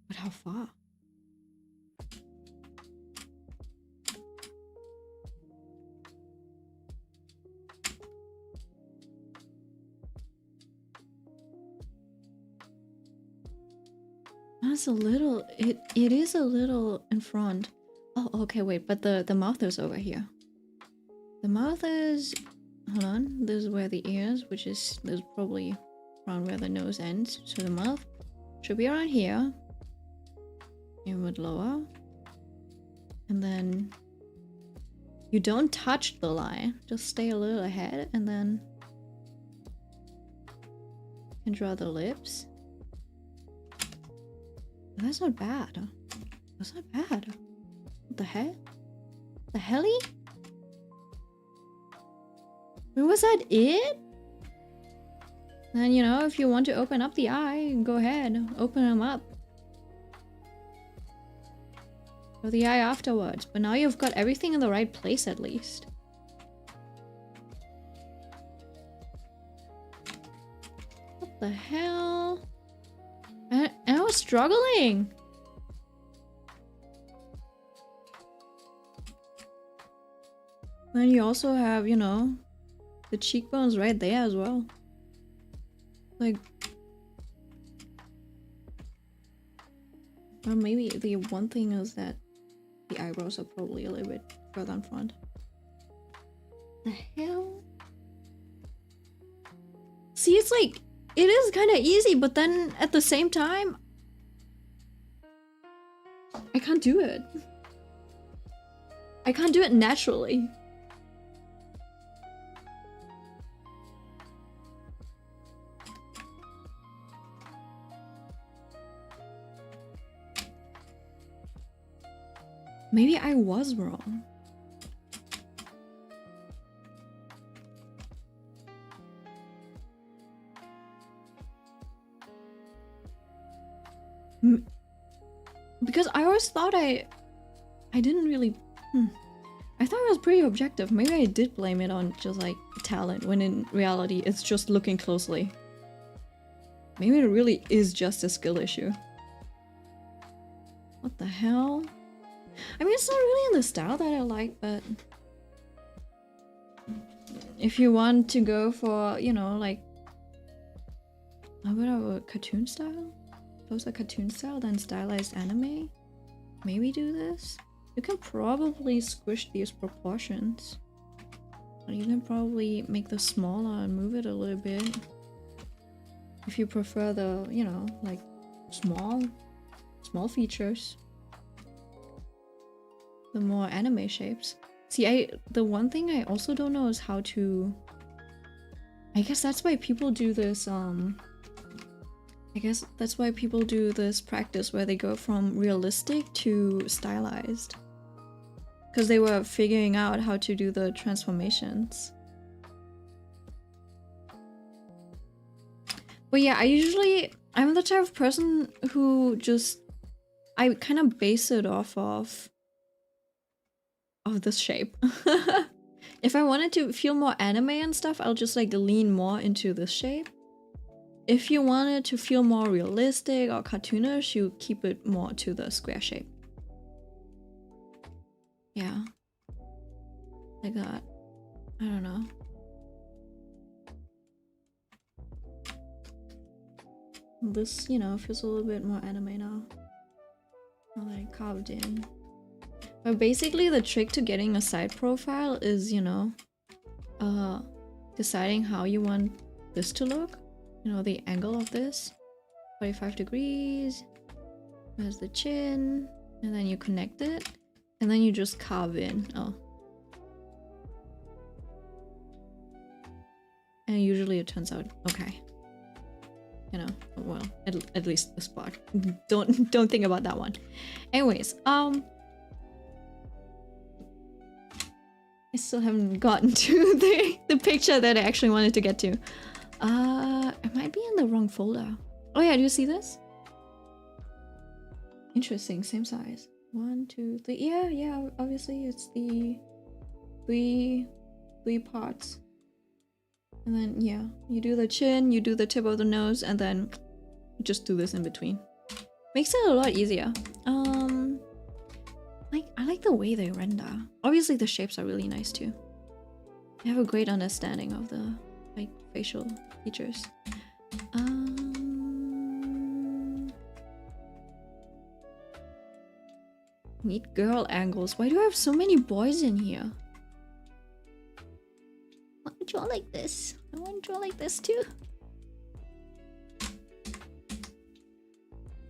But how far? That's a little... It is a little in front. Oh, okay, wait, but the mouth is over here. The mouth is... Hold on, this is where the ear is, which is... This is probably around where the nose ends. So the mouth should be around here. You would lower. And then... You don't touch the line. Just stay a little ahead, and then... You can draw the lips. That's not bad. That's not bad. What the heck? The helly? Wait, was that it? Then, you know, if you want to open up the eye, go ahead. Open them up. Show the eye afterwards. But now you've got everything in the right place at least. What the hell? I was struggling. Then you also have, you know, the cheekbones right there as well. Like, or maybe the one thing is that the eyebrows are probably a little bit further in front. The hell? See, it's like, it is kind of easy, but then at the same time, I can't do it. I can't do it naturally. Maybe I was wrong. Because I always thought I didn't really... I thought it was pretty objective. Maybe I did blame it on just like talent, when in reality it's just looking closely. Maybe it really is just a skill issue. What the hell? I mean, it's not really in the style that I like, but... if you want to go for, you know, like... a bit of a cartoon style? Suppose a cartoon style, then stylized anime? Maybe do this? You can probably squish these proportions. Or you can probably make this smaller and move it a little bit. If you prefer the, you know, like small features. The more anime shapes. See, the one thing I also don't know is how to... I guess that's why people do this, I guess that's why people do this practice where they go from realistic to stylized. Because they were figuring out how to do the transformations. But yeah, I'm the type of person who just... I kind of base it off of this shape. If I wanted to feel more anime and stuff, I'll just like lean more into this shape. If you wanted to feel more realistic or cartoonish, you keep it more to the square shape. Yeah. Like that. I don't know. This, you know, feels a little bit more anime now. More like carved in. But basically the trick to getting a side profile is, you know, deciding how you want this to look. You know, the angle of this. 45 degrees. There's the chin. And then you connect it. And then you just carve in. Oh. And usually it turns out okay. You know, well, at least this part. Don't think about that one. Anyways, I still haven't gotten to the picture that I actually wanted to get to. I might be in the wrong folder. Oh yeah, do you see this? Interesting, same size. 1, 2, 3. Yeah, obviously it's the three parts. And then yeah, you do the chin, you do the tip of the nose, and then just do this in between. Makes it a lot easier. I like the way they render. Obviously the shapes are really nice too. I have a great understanding of the like facial features. Need girl angles. Why do I have so many boys in here? I want to draw like this. I want to draw like this too.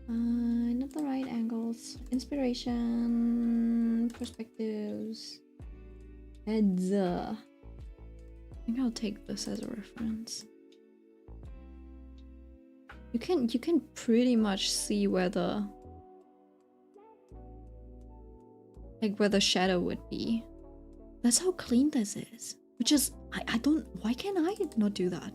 Not the right angles. Inspiration, perspectives, heads. I think I'll take this as a reference. You can pretty much see where the shadow would be. That's how clean this is. Which is I don't, why can't I not do that?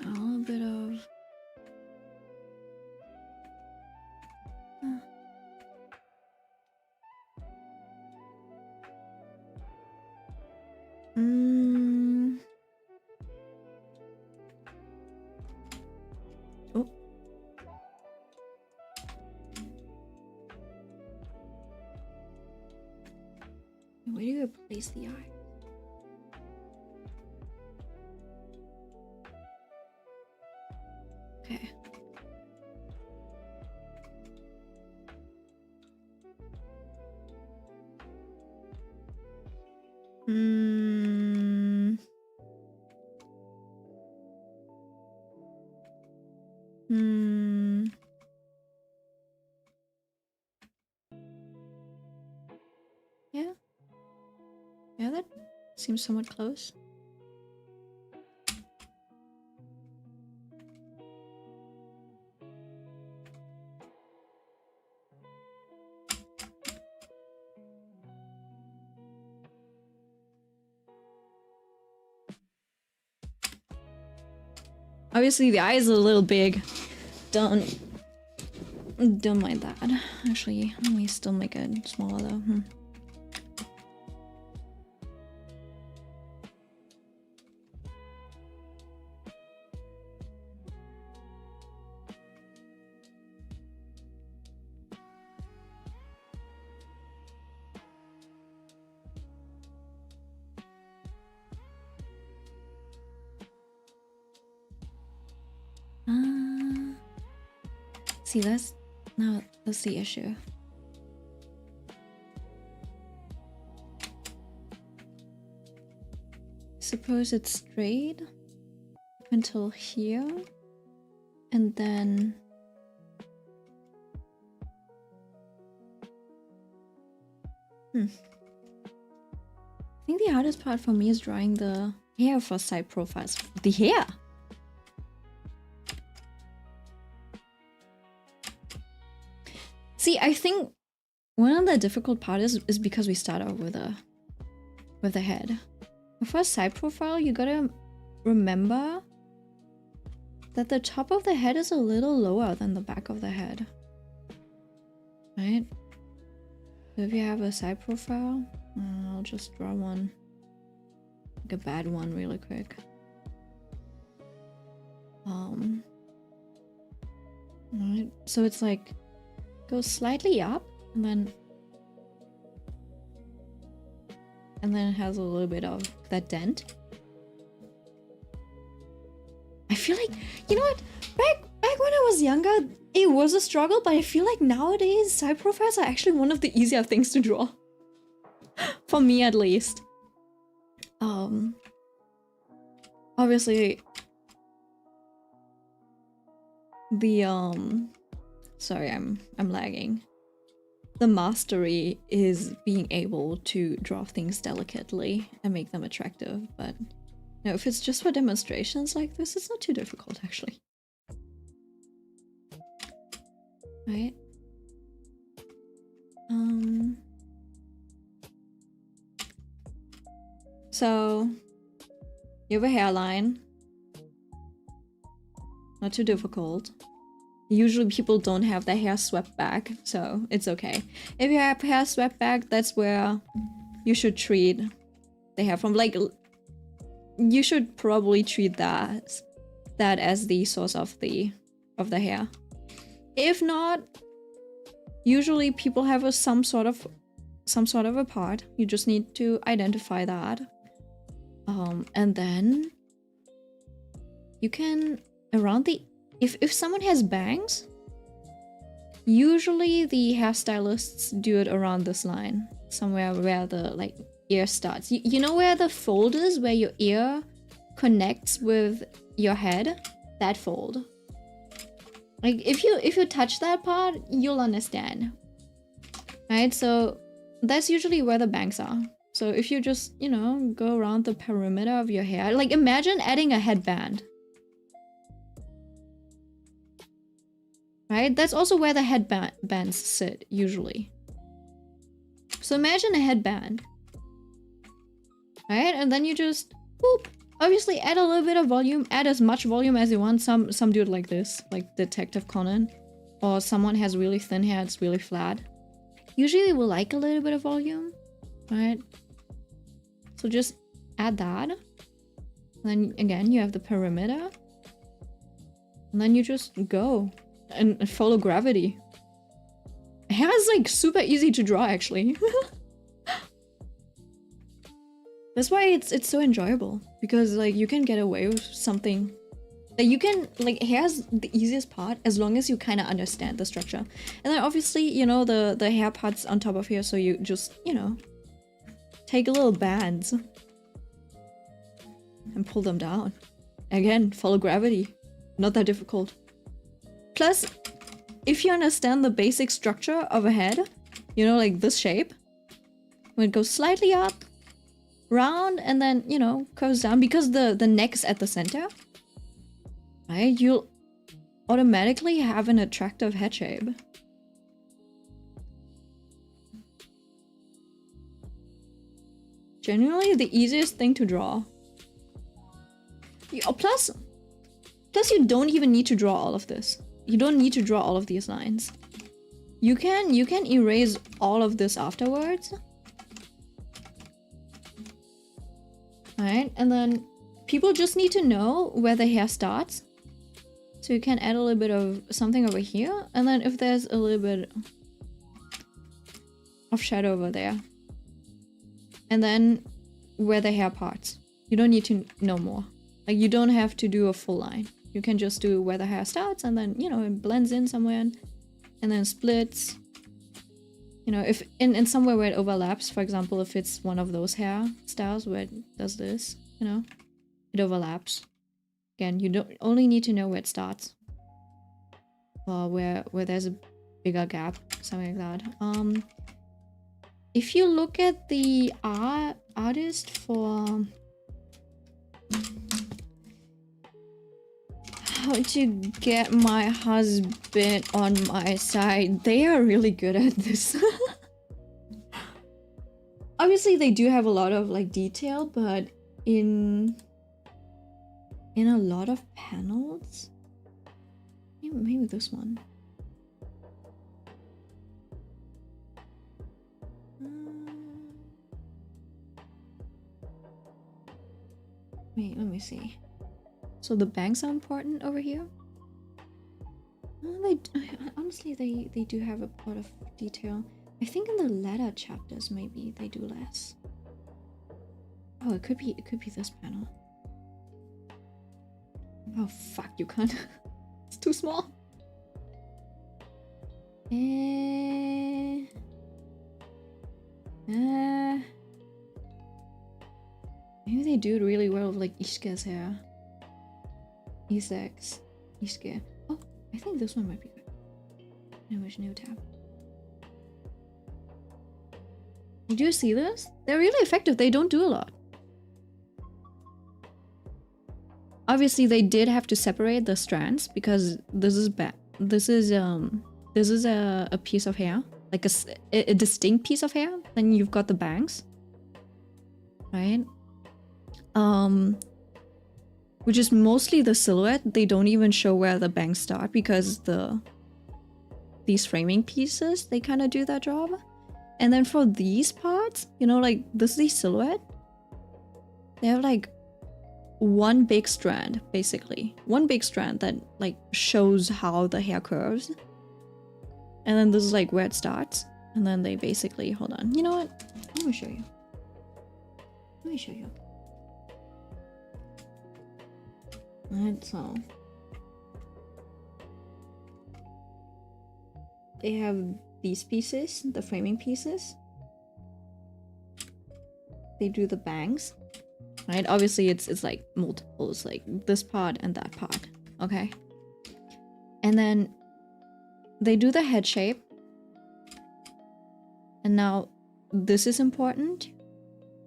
A little bit of Oh. Where do you place the eye? Okay. Yeah. Yeah, that seems somewhat close. Obviously the eye is a little big. Don't mind that. Actually, let me still make it smaller though. See, that's the issue. Suppose it's straight until here, and then I think the hardest part for me is drawing the hair for side profiles. The hair! See, I think one of the difficult parts is because we start out with the head. For a side profile, you gotta remember that the top of the head is a little lower than the back of the head. Right? So if you have a side profile, I'll just draw one. Like a bad one really quick. Right, so it's like goes slightly up and then it has a little bit of that dent. I feel like, you know what, back when I was younger it was a struggle, but I feel like nowadays side profiles are actually one of the easier things to draw. For me at least. Obviously the sorry, I'm lagging. The mastery is being able to draw things delicately and make them attractive, but no, if it's just for demonstrations like this, it's not too difficult actually. Right? So you have a hairline. Not too difficult. Usually people don't have their hair swept back, so it's okay. If you have hair swept back, that's where you should treat the hair from. Like, you should probably treat that as the source of the hair. If not, usually people have some sort of a part. You just need to identify that, and then you can around the. If someone has bangs, usually the hairstylists do it around this line, somewhere where the like ear starts. You know where the fold is, where your ear connects with your head? That fold. Like if you touch that part, you'll understand. Right? So that's usually where the bangs are. So if you just, you know, go around the perimeter of your hair, like imagine adding a headband. Right? That's also where the headbands sit, usually. So imagine a headband. Right? And then you just, boop. Obviously add a little bit of volume, add as much volume as you want. Some do it like this, like Detective Conan. Or someone has really thin hair, it's really flat. Usually we like a little bit of volume, right? So just add that. Then again, you have the perimeter. And then you just go. And follow gravity. Hair is like super easy to draw actually. That's why it's so enjoyable, because like you can get away with something that you can like. Hair's the easiest part as long as you kind of understand the structure, and then obviously, you know, the hair parts on top of here, so you just, you know, take little bands and pull them down. Again, follow gravity. Not that difficult. Plus, if you understand the basic structure of a head, you know, like this shape, when it goes slightly up, round, and then, you know, curves down, because the neck's at the center, right? You'll automatically have an attractive head shape. Genuinely the easiest thing to draw. Plus, Plus, you don't even need to draw all of this. You don't need to draw all of these lines. You can erase all of this afterwards. Alright, and then people just need to know where the hair starts. So you can add a little bit of something over here, and then if there's a little bit of shadow over there. And then where the hair parts. You don't need to know more. Like, you don't have to do a full line. You can just do where the hair starts, and then, you know, it blends in somewhere, and then splits. You know, if in somewhere where it overlaps, for example, if it's one of those hair styles where it does this, you know, it overlaps. Again, you don't only need to know where it starts. Or where there's a bigger gap, something like that. If you look at the artist for how to get my husband on my side, they are really good at this. Obviously, they do have a lot of like detail, but in a lot of panels, maybe this one. Wait, let me see. So the bangs are important over here. Honestly, they do have a lot of detail. I think in the latter chapters maybe they do less. Oh, it could be this panel. Oh fuck, you can't. It's too small. Maybe they do it really well with like Ishika's hair. Ishike. Oh, I think this one might be good. New tab. You do see this? They're really effective. They don't do a lot. Obviously, they did have to separate the strands because this is bad. This is a piece of hair, like a distinct piece of hair. Then you've got the bangs, right? Which is mostly the silhouette. They don't even show where the bangs start because these framing pieces, they kind of do that job. And then for these parts, you know, like this is the silhouette. They have like one big strand, basically. One big strand that like shows how the hair curves. And then this is like where it starts. And then they basically, hold on. You know what? Let me show you. Let me show you. Alright, so they have these pieces, the framing pieces. They do the bangs. Right? Obviously it's like multiples, like this part and that part. Okay. And then they do the head shape. And now this is important,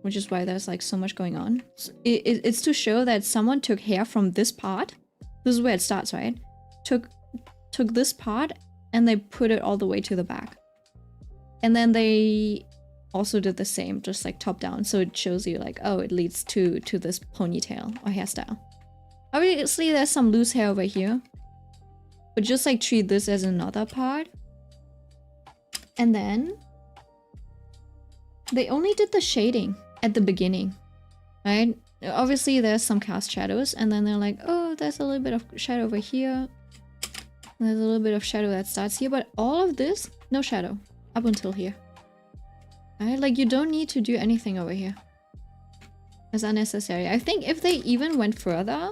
which is why there's like so much going on. It's to show that someone took hair from this part. This is where it starts, right? Took this part and they put it all the way to the back. And then they also did the same, just like top down. So it shows you like, oh, it leads to this ponytail or hairstyle. Obviously there's some loose hair over here, but just like treat this as another part. And then they only did the shading at the beginning, right? Obviously there's some cast shadows, and then they're like, oh, there's a little bit of shadow over here. There's a little bit of shadow that starts here, but all of this, no shadow up until here. Right? Like, you don't need to do anything over here. It's unnecessary. I think if they even went further,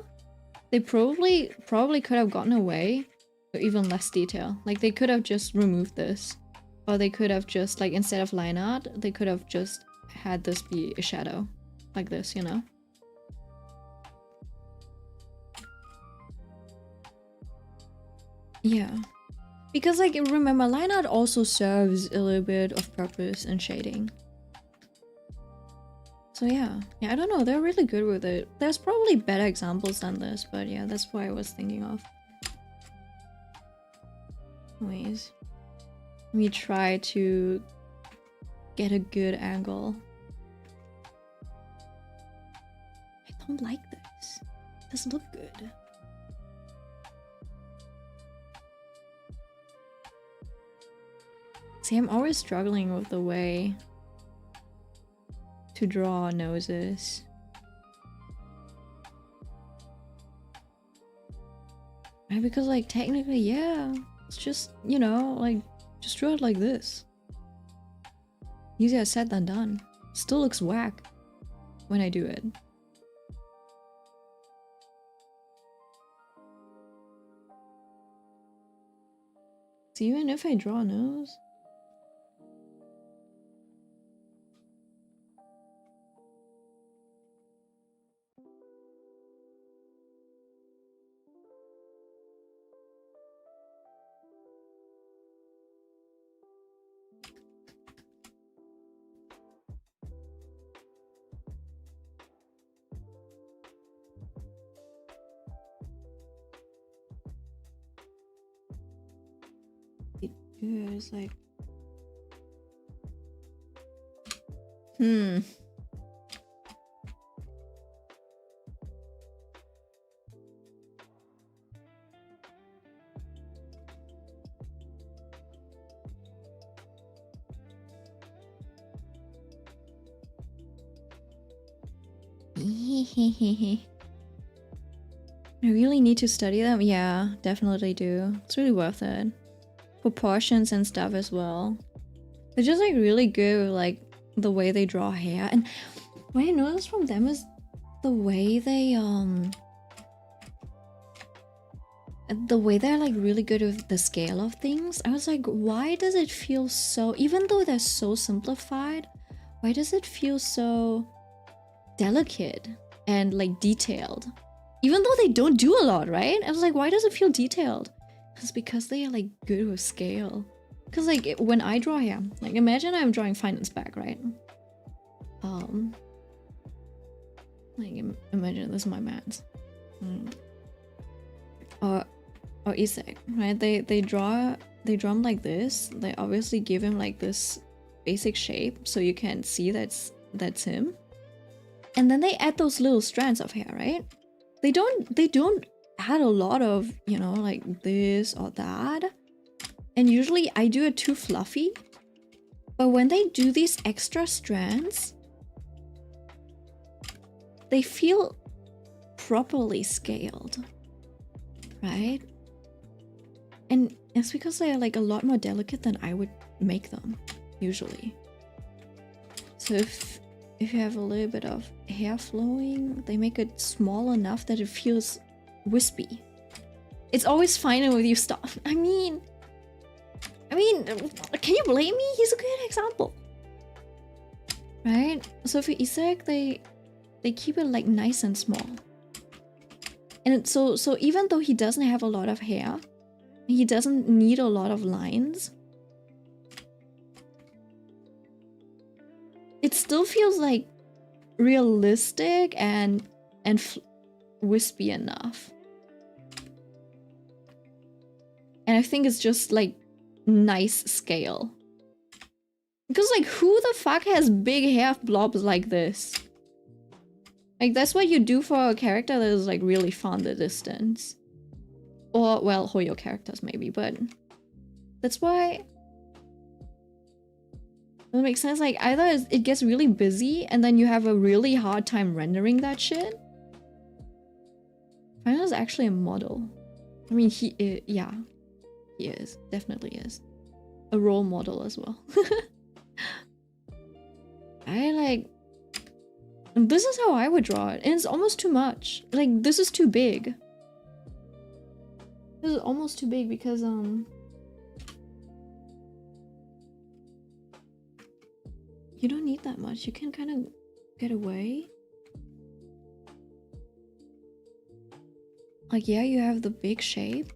they probably could have gotten away with even less detail. Like, they could have just removed this. Or they could have just, like, instead of line art, they could have just had this be a shadow. Like this, you know? Yeah. Because, like, remember, line art also serves a little bit of purpose and shading. So yeah. Yeah, I don't know, they're really good with it. There's probably better examples than this, but yeah, that's what I was thinking of. Anyways. Let me try to get a good angle. I don't like this. It doesn't look good. See, I'm always struggling with the way to draw noses. Right, because like technically, yeah, it's just, you know, like just draw it like this. Easier said than done. Still looks whack when I do it. So even if I draw a nose, it's like, I really need to study them? Yeah, definitely do. It's really worth it. Proportions and stuff as well. They're just like really good with like the way they draw hair. And what I noticed from them is the way they're like really good with the scale of things. I was like, why does it feel so, even though they're so simplified, why does it feel so delicate and like detailed? Even though they don't do a lot, right? I was like, why does it feel detailed? It's because they are like good with scale. Because like when I draw hair, like imagine I'm drawing finance back, right? Like imagine this is my man's. Or Isaac, right? They draw him like this. They obviously give him like this basic shape so you can see that's him. And then they add those little strands of hair, right? They don't add a lot of, you know, like this or that. And usually I do it too fluffy. But when they do these extra strands, they feel properly scaled, right? And it's because they are like a lot more delicate than I would make them, usually. So if you have a little bit of hair flowing, they make it small enough that it feels wispy. It's always fine with you stop. I mean, can you blame me? He's a good example, right? So for Isaac, they keep it like nice and small. And so even though he doesn't have a lot of hair, he doesn't need a lot of lines, it still feels like realistic and wispy enough. And I think it's just like nice scale. Because like who the fuck has big hair blobs like this? Like that's what you do for a character that is like really from the distance. Or well, Hoyo characters maybe, but that's why it makes sense. Like either it gets really busy and then you have a really hard time rendering that shit. Final is actually a model. I mean, yeah, he is, definitely is a role model as well. I like, this is how I would draw it, and it's almost too much. Like this is too big. This is almost too big because you don't need that much. You can kind of get away. Like yeah, you have the big shape.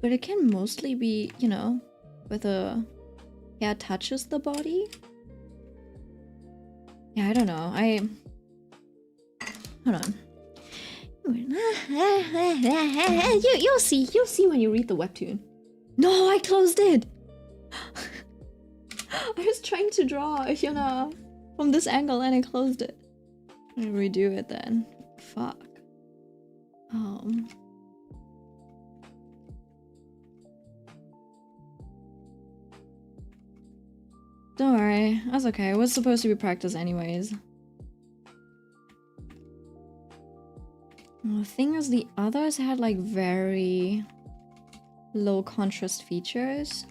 But it can mostly be, you know, where the hair touches the body. Yeah, I don't know. Hold on. You'll see when you read the webtoon. No, I closed it. I was trying to draw, you know, from this angle and I closed it. Redo it then. Fuck. Don't worry, that's okay. It was supposed to be practice anyways. The thing is, the others had like very low contrast features.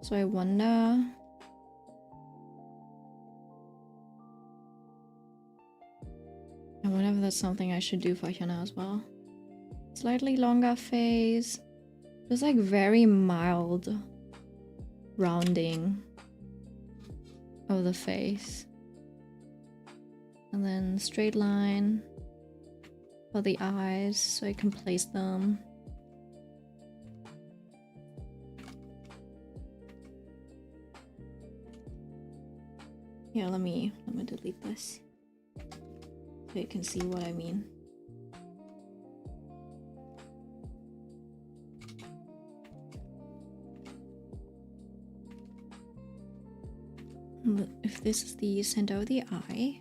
So I wonder... if that's something I should do for Hyuna as well. Slightly longer face. There's like very mild rounding of the face. And then straight line for the eyes so I can place them. Yeah, let me delete this so you can see what I mean. If this is the center of the eye,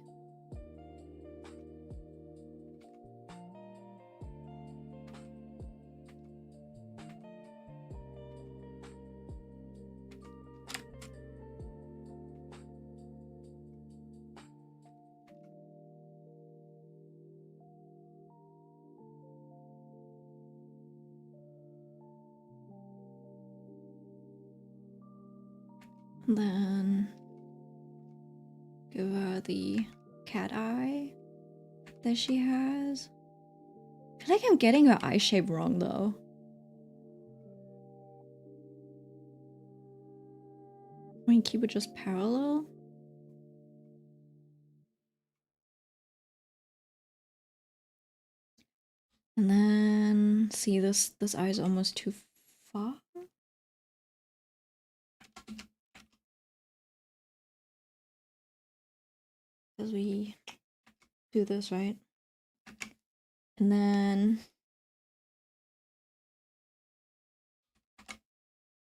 then give her the cat eye that she has. I feel like I'm getting her eye shape wrong though. I mean, keep it just parallel. And then see this eye is almost too far. As we do this, right? And then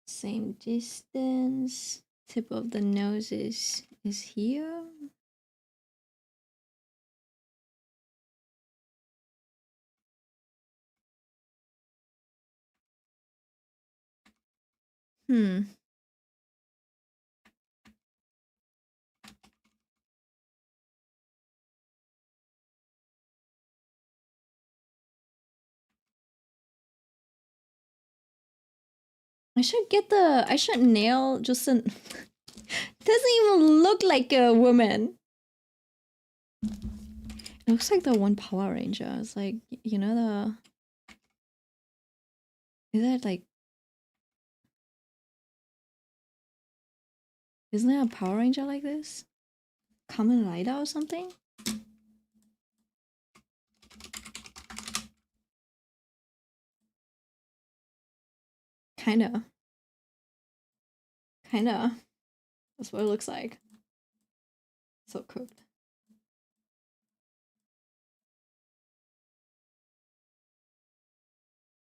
same distance. Tip of the nose is here. I should nail just an doesn't even look like a woman. It looks like the one Power Ranger. It's like, you know, is that like, isn't there a Power Ranger like this? Kamen Rider or something? Kinda. That's what it looks like. So cooked.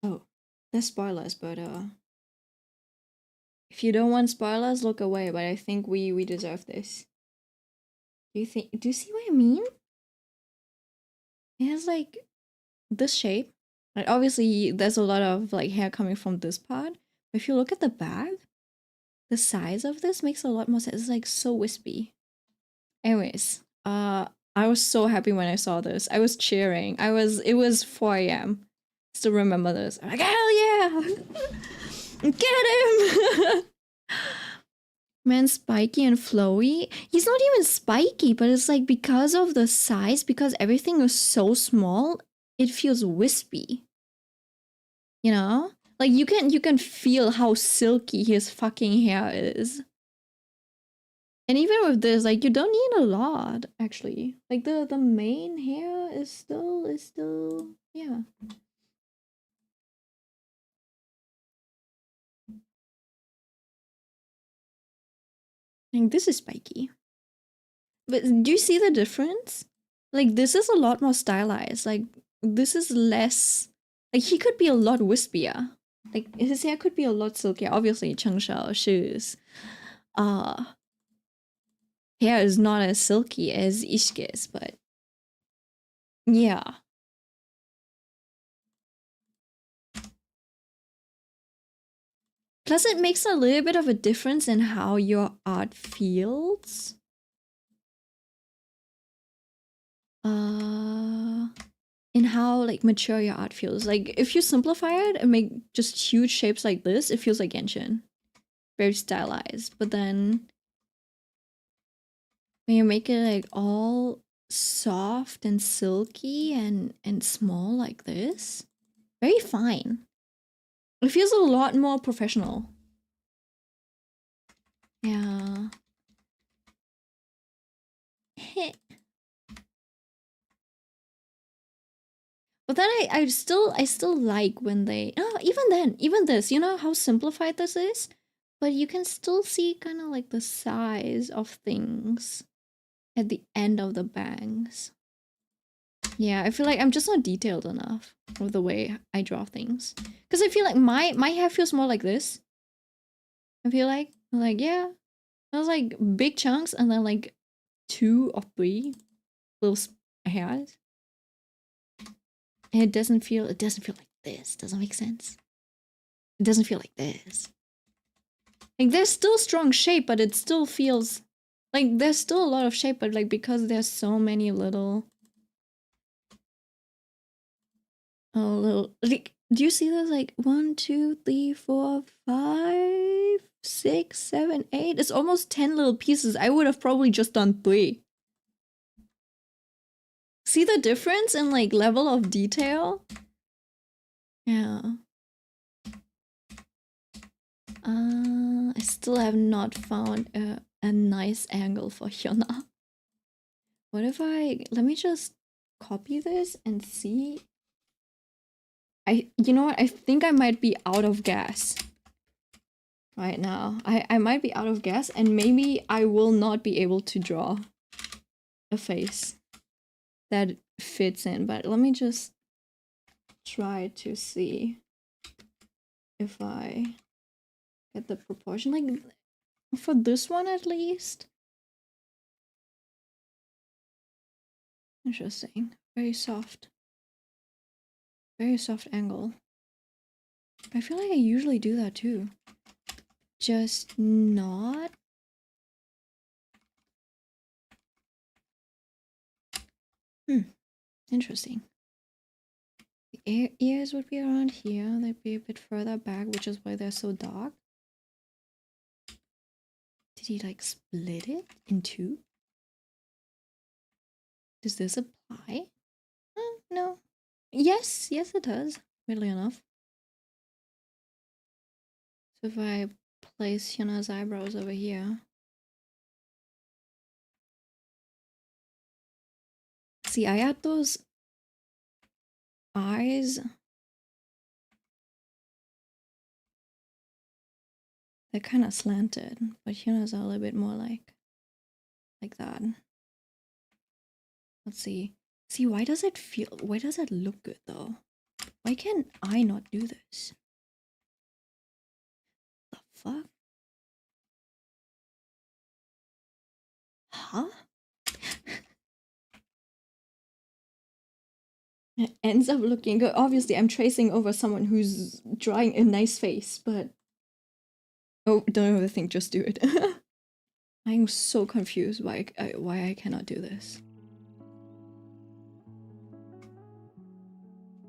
Oh, there's spoilers, but if you don't want spoilers, look away. But I think we deserve this. Do you see what I mean? It has like this shape. Like obviously there's a lot of like hair coming from this part. But if you look at the back, the size of this makes a lot more sense. It's like so wispy. Anyways, I was so happy when I saw this. I was cheering. It was 4 AM. Still remember this. I'm like, hell yeah! Get him! Man, spiky and flowy. He's not even spiky, but it's like because of the size, because everything is so small, it feels wispy. You know? Like you can feel how silky his fucking hair is. And even with this, like you don't need a lot, actually. Like the main hair is still yeah. Like this is spiky. But do you see the difference? Like this is a lot more stylized. Like this is less like he could be a lot wispier. Like his hair could be a lot silkier. Obviously Cheng Xiao's hair is not as silky as Ishike's, but Yeah. Plus, it makes a little bit of a difference in how your art feels. In how like mature your art feels. Like if you simplify it and make just huge shapes like this, it feels like Genshin. Very stylized. But then when you make it like all soft and silky and small like this, very fine. It feels a lot more professional. Yeah. But then I still like when they even then, even this, you know how simplified this is? But you can still see kind of like the size of things at the end of the bangs. Yeah, I feel like I'm just not detailed enough with the way I draw things. Because I feel like my hair feels more like this. I feel like yeah, there's like big chunks and then like 2 or 3 little hairs. And it doesn't feel like this. Doesn't make sense. It doesn't feel like this. Like there's still strong shape, but it still feels like there's still a lot of shape, but like because there's so many little like, do you see this? Like 1, 2, 3, 4, 5, 6, 7, 8. It's almost 10 little pieces. I would have probably just done 3. See the difference in like level of detail? Yeah. I still have not found a nice angle for Hyuna. What if let me just copy this and see. You know what? I think I might be out of gas right now. I might be out of gas and maybe I will not be able to draw a face that fits in. But let me just try to see if I get the proportion. Like for this one at least. Interesting. Very soft. Very soft angle. I feel like I usually do that too. Just not. Interesting. The ears would be around here. They'd be a bit further back, which is why they're so dark. Did he like split it in 2? Does this apply? No. Yes, it does. Weirdly enough. So if I place Hyuna's eyebrows over here. See, I had those eyes. They're kind of slanted, but Hyuna's are a little bit more like that. Let's see. See, why does it look good though? Why can I not do this? The fuck? Huh? It ends up looking good. Obviously, I'm tracing over someone who's drawing a nice face, but... Oh, don't overthink, just do it. I'm so confused why I cannot do this.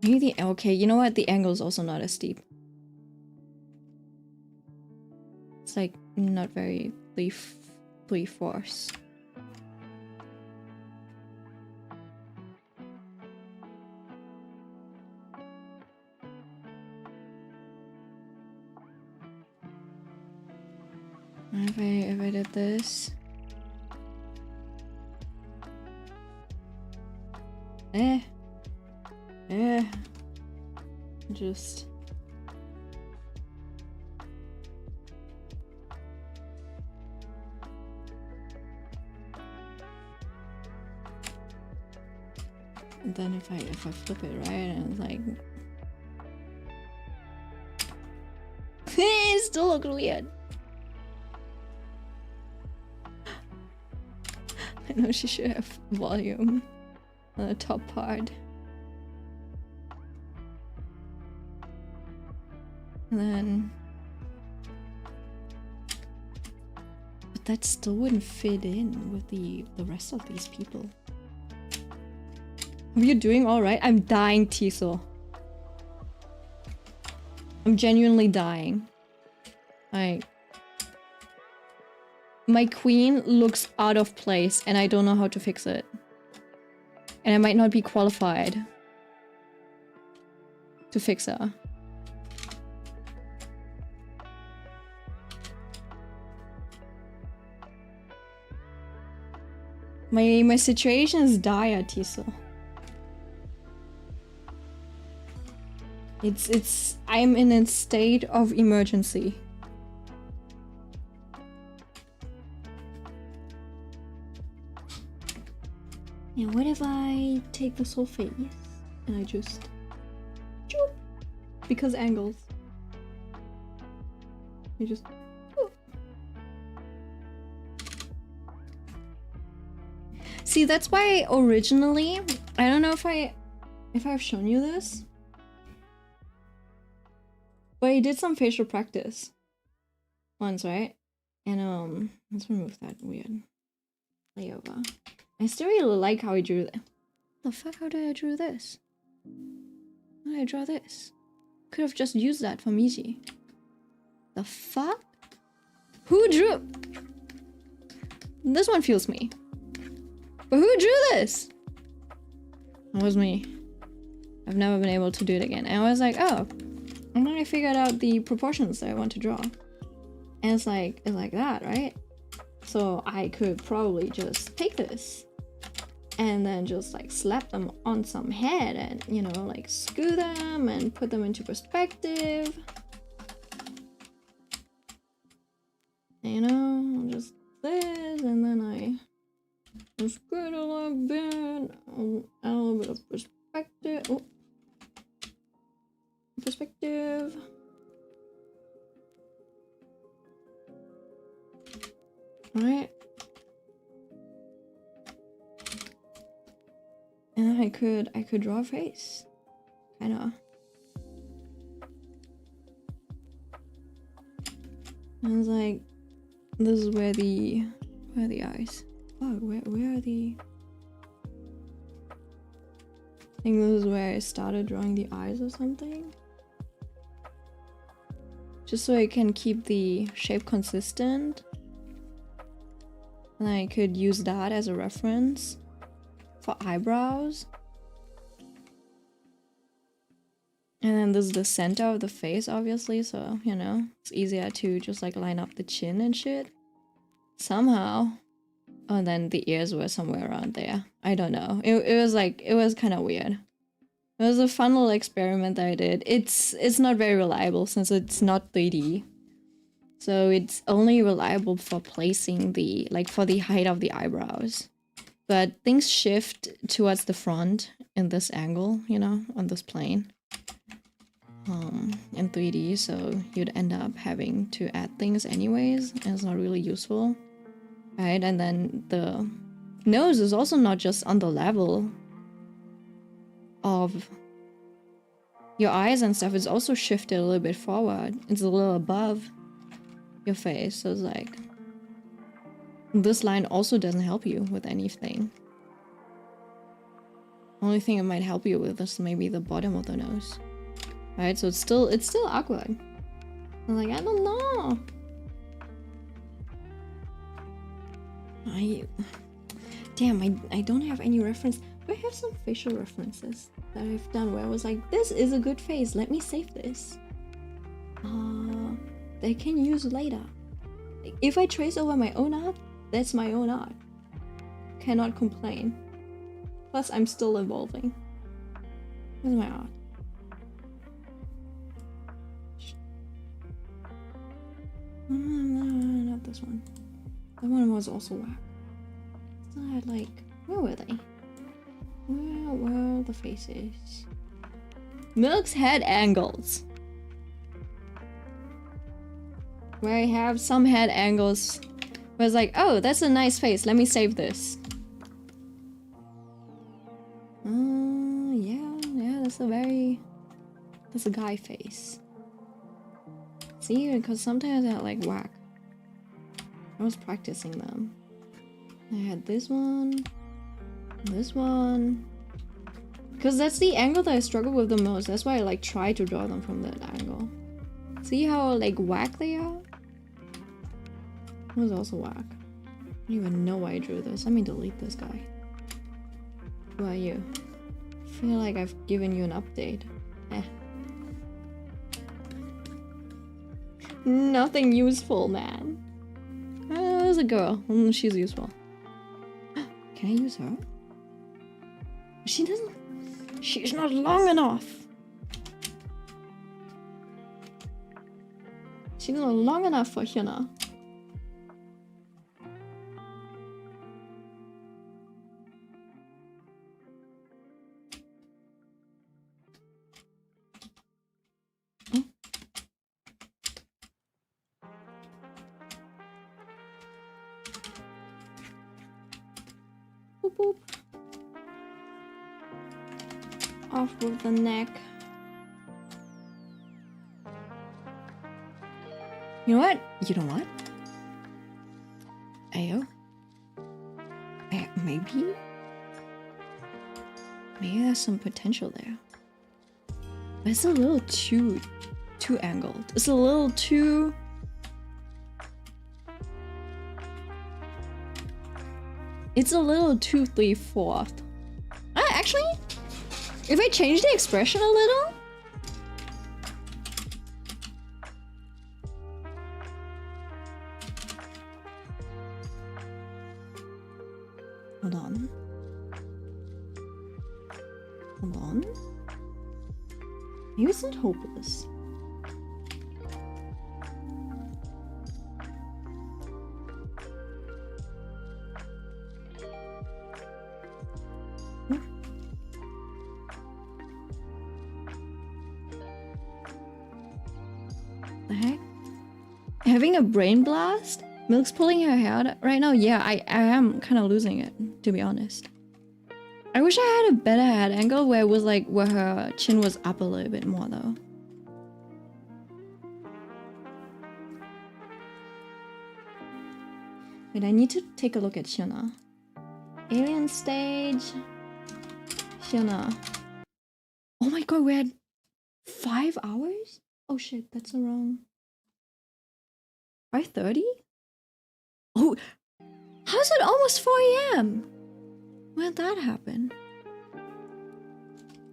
Maybe the... Okay, you know what? The angle is also not as steep. It's like not very three-fourths. If I did this. Just... And then if I flip it right and it's like... It still looks weird. I know she should have volume. on the top part. And then... But that still wouldn't fit in with the rest of these people. Are you doing alright? I'm dying, Tiso. I'm genuinely dying. Like... My queen looks out of place and I don't know how to fix it. And I might not be qualified to fix her. My situation is dire, Tiso. I'm in a state of emergency. Yeah, what if I take this whole face and I just... Choop, because angles. You just... Choop. See, that's why originally... I don't know if I've shown you this. But I did some facial practice. Once, right? And let's remove that weird layover. I still really like how I drew that. The fuck, how did I draw this? How did I draw this? Could have just used that for Miji. The fuck? Who drew? This one feels me. But who drew this? It was me. I've never been able to do it again. And I was like, oh. And then I figured out the proportions that I want to draw. And it's like that, right? So I could probably just take this and then just like slap them on some head and, you know, like skew them and put them into perspective. You know, just this, and then I just skew it a little bit, add a little bit of perspective. Oh. Perspective. Alright. And then I could draw a face. Kinda. I was like, this is where the eyes? Oh, where are the... I think this is where I started drawing the eyes or something. Just so I can keep the shape consistent. And I could use that as a reference for eyebrows. And then this is the center of the face, obviously, so, you know, it's easier to just like line up the chin and shit. Somehow. Oh, and then the ears were somewhere around there. I don't know. It was kind of weird. It was a fun little experiment that I did. It's not very reliable since it's not 3D. So it's only reliable for placing the, like, for the height of the eyebrows. But things shift towards the front in this angle, you know, on this plane. In 3D, so you'd end up having to add things anyways, and it's not really useful. Right, and then the nose is also not just on the level of your eyes and stuff, it's also shifted a little bit forward. It's a little above your face, so it's like this line also doesn't help you with anything. Only thing it might help you with is maybe the bottom of the nose. Right, so it's still awkward. I'm like, I don't know. Damn, I don't have any reference. Do I have some facial references that I've done where I was like, this is a good face, let me save this. That I can use later. If I trace over my own art, that's my own art. Cannot complain. Plus, I'm still evolving. Where's my art? Not this one. That one was also whack. Still had like, where were they? Where were the faces? Milk's head angles. Where I have some head angles where it's like, oh, that's a nice face, let me save this. that's a guy face. See, because sometimes I like whack. I was practicing them. I had this one. Because that's the angle that I struggle with the most. That's why I like try to draw them from that angle. See how like whack they are? That was also whack. I don't even know why I drew this. Let me delete this guy. Who are you? I feel like I've given you an update. Nothing useful, man. There's a girl. She's useful. Can I use her? She doesn't. She's not long enough. She's not long enough for Hyuna. Boop boop. Off with the neck. You know what? Ayo. Maybe there's some potential there. But it's a little too angled. It's a little too... It's a little too 3/4. Actually, if I change the expression a little... Hold on. Maybe it's not hopeless. The heck? Having a brain blast? Milk's pulling her hair right now? Yeah, I am kind of losing it, to be honest. I wish I had a better head angle where it was like where her chin was up a little bit more though. Wait, I need to take a look at Hyuna. Alien stage. Hyuna. Oh my god, we had 5 hours? Oh shit, that's the wrong. 5:30? Oh, how's it almost 4 AM? When did that happen?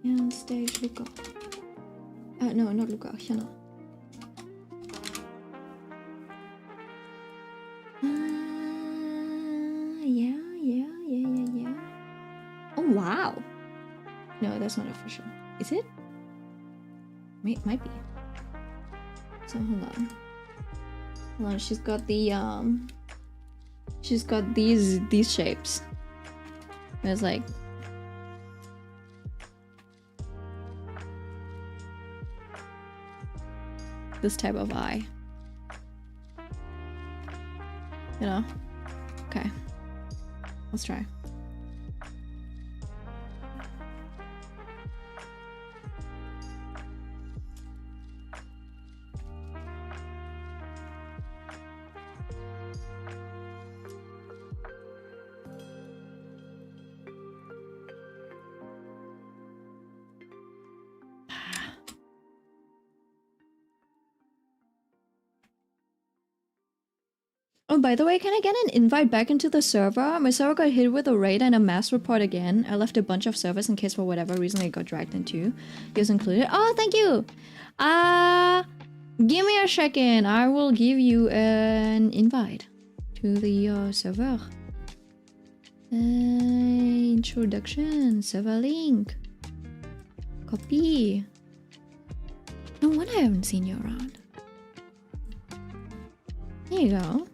And stage Luca. No, not Luca, Hyuna. Yeah. Oh wow. No, that's not official. Is it? Might be. So hold on. She's got the she's got these shapes. It's like this type of eye. You know? Okay. Let's try. Oh, by the way, can I get an invite back into the server? My server got hit with a raid and a mass report again. I left a bunch of servers in case for whatever reason I got dragged into. Yours included. Oh, thank you! Give me a second. I will give you an invite to the server. Introduction. Server link. Copy. No wonder I haven't seen you around. There you go.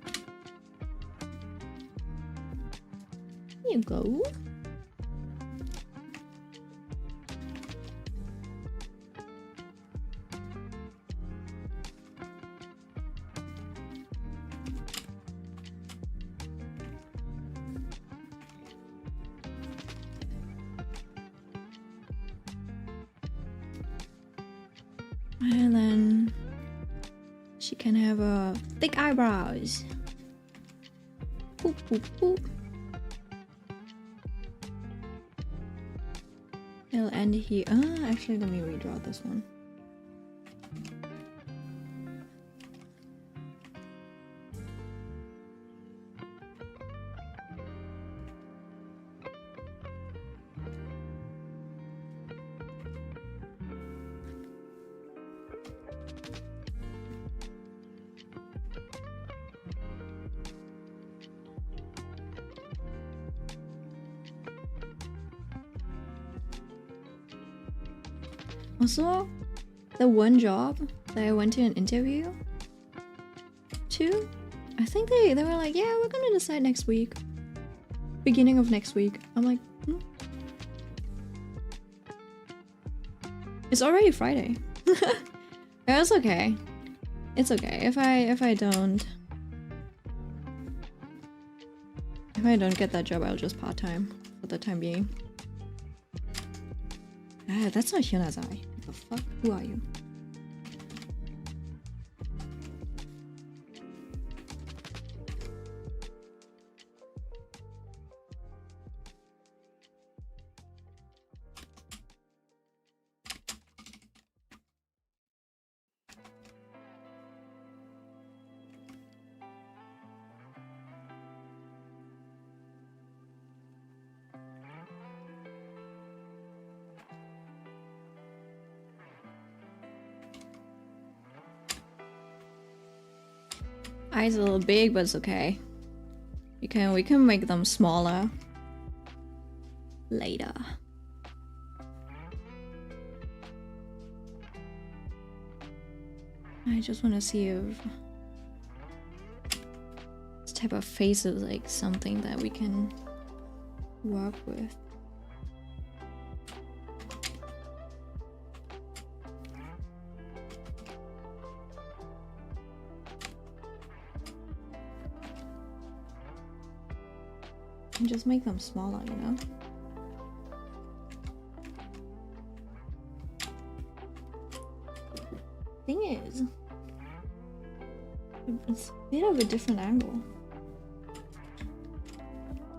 Here you go. And then she can have thick eyebrows. Boop, boop, boop. It'll end here. Actually, let me redraw this one. Also, the one job that I went to an interview to, I think they were like, yeah, we're gonna decide next week. Beginning of next week. I'm like, It's already Friday. It's okay. It's okay. If I don't get that job, I'll just part-time for the time being. Ah, that's not Hyunazai. What the fuck? Who are you? Eyes a little big, but it's okay. We can make them smaller later. I just want to see if this type of face is like something that we can work with. And just make them smaller, you know? Thing is, it's a bit of a different angle.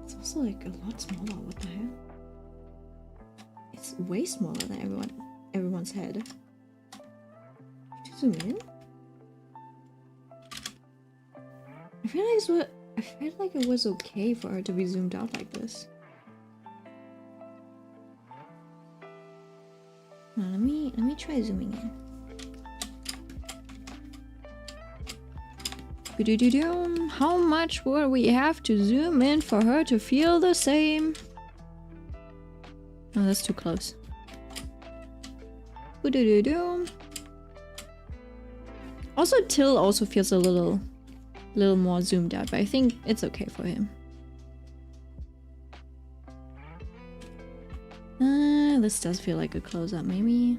It's also like a lot smaller. What the hell? It's way smaller than everyone's head. To zoom in, I feel like it was okay for her to be zoomed out like this. Now, let me try zooming in. How much would we have to zoom in for her to feel the same? Oh, that's too close. Also, Till also feels a little more zoomed out, but I think it's okay for him. This does feel like a close-up, maybe.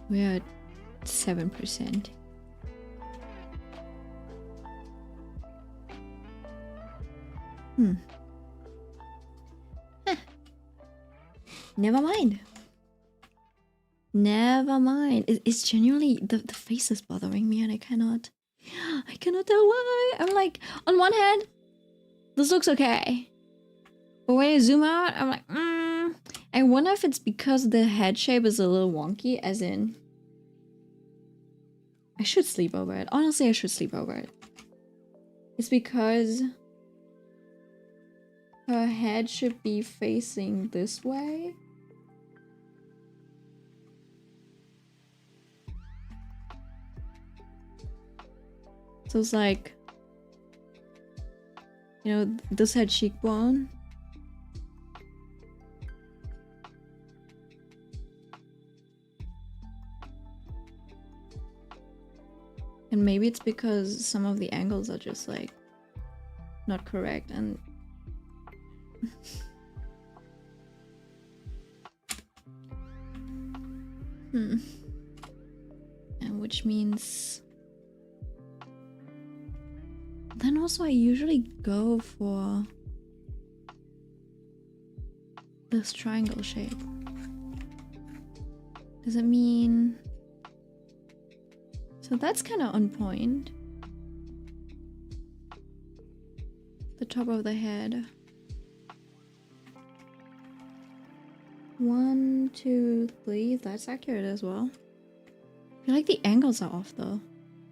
We're at 7%. Never mind. Never mind. It's genuinely the face is bothering me, and I cannot tell why. I'm like, on one hand, this looks okay, but when I zoom out, I'm like, I wonder if it's because the head shape is a little wonky, as in, I should sleep over it. Honestly, I should sleep over it. It's because her head should be facing this way. So it's like, you know, this head cheekbone. And maybe it's because some of the angles are just like not correct, and and which means then also I usually go for this triangle shape. Does it mean... So that's kind of on point. The top of the head. 1, 2, 3. That's accurate as well. I feel like the angles are off though.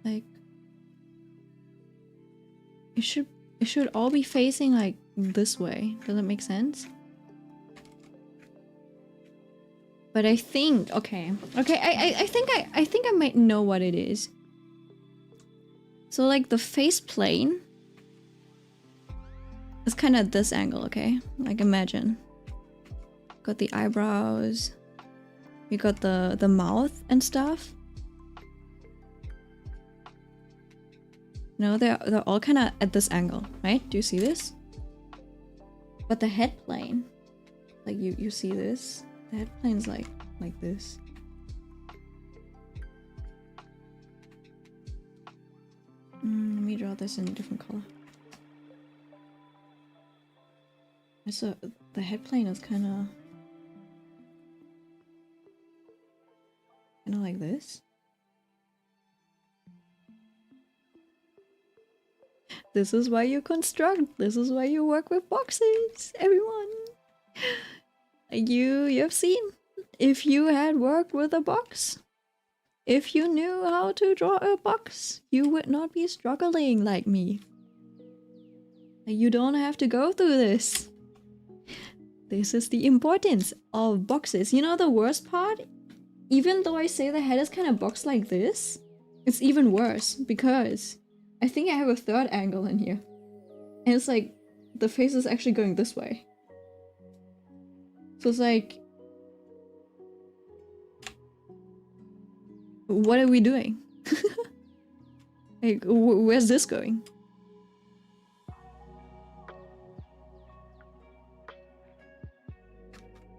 Like it should all be facing like this way. Does that make sense? But I think I think I might know what it is. So like the face plane is kind of at this angle, okay? Like imagine. Got the eyebrows. We got the mouth and stuff. No, they're all kind of at this angle, right? Do you see this? But the head plane, like you see this? The head plane's like this. Let me draw this in a different color. So the head plane is kind of like this. This is why you construct. This is why you work with boxes, everyone. You have seen. If you had worked with a box, if you knew how to draw a box, you would not be struggling like me. You don't have to go through this. This is the importance of boxes. You know the worst part? Even though I say the head is kind of boxed like this, it's even worse because I think I have a third angle in here. And it's like the face is actually going this way. So it's like, what are we doing? Like, where's this going?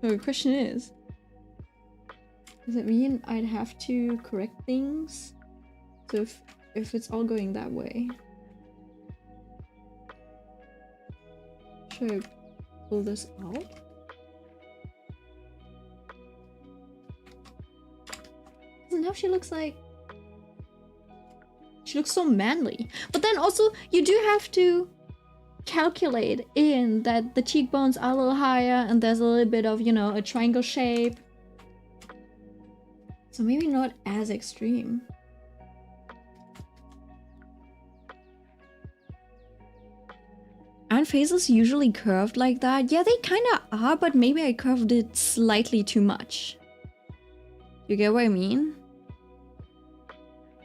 So the question is, does it mean I'd have to correct things? So if it's all going that way, should I pull this out? And now she looks like... She looks so manly. But then also, you do have to calculate in that the cheekbones are a little higher and there's a little bit of, you know, a triangle shape. So maybe not as extreme. Aren't faces usually curved like that? Yeah, they kind of are, but maybe I curved it slightly too much. You get what I mean?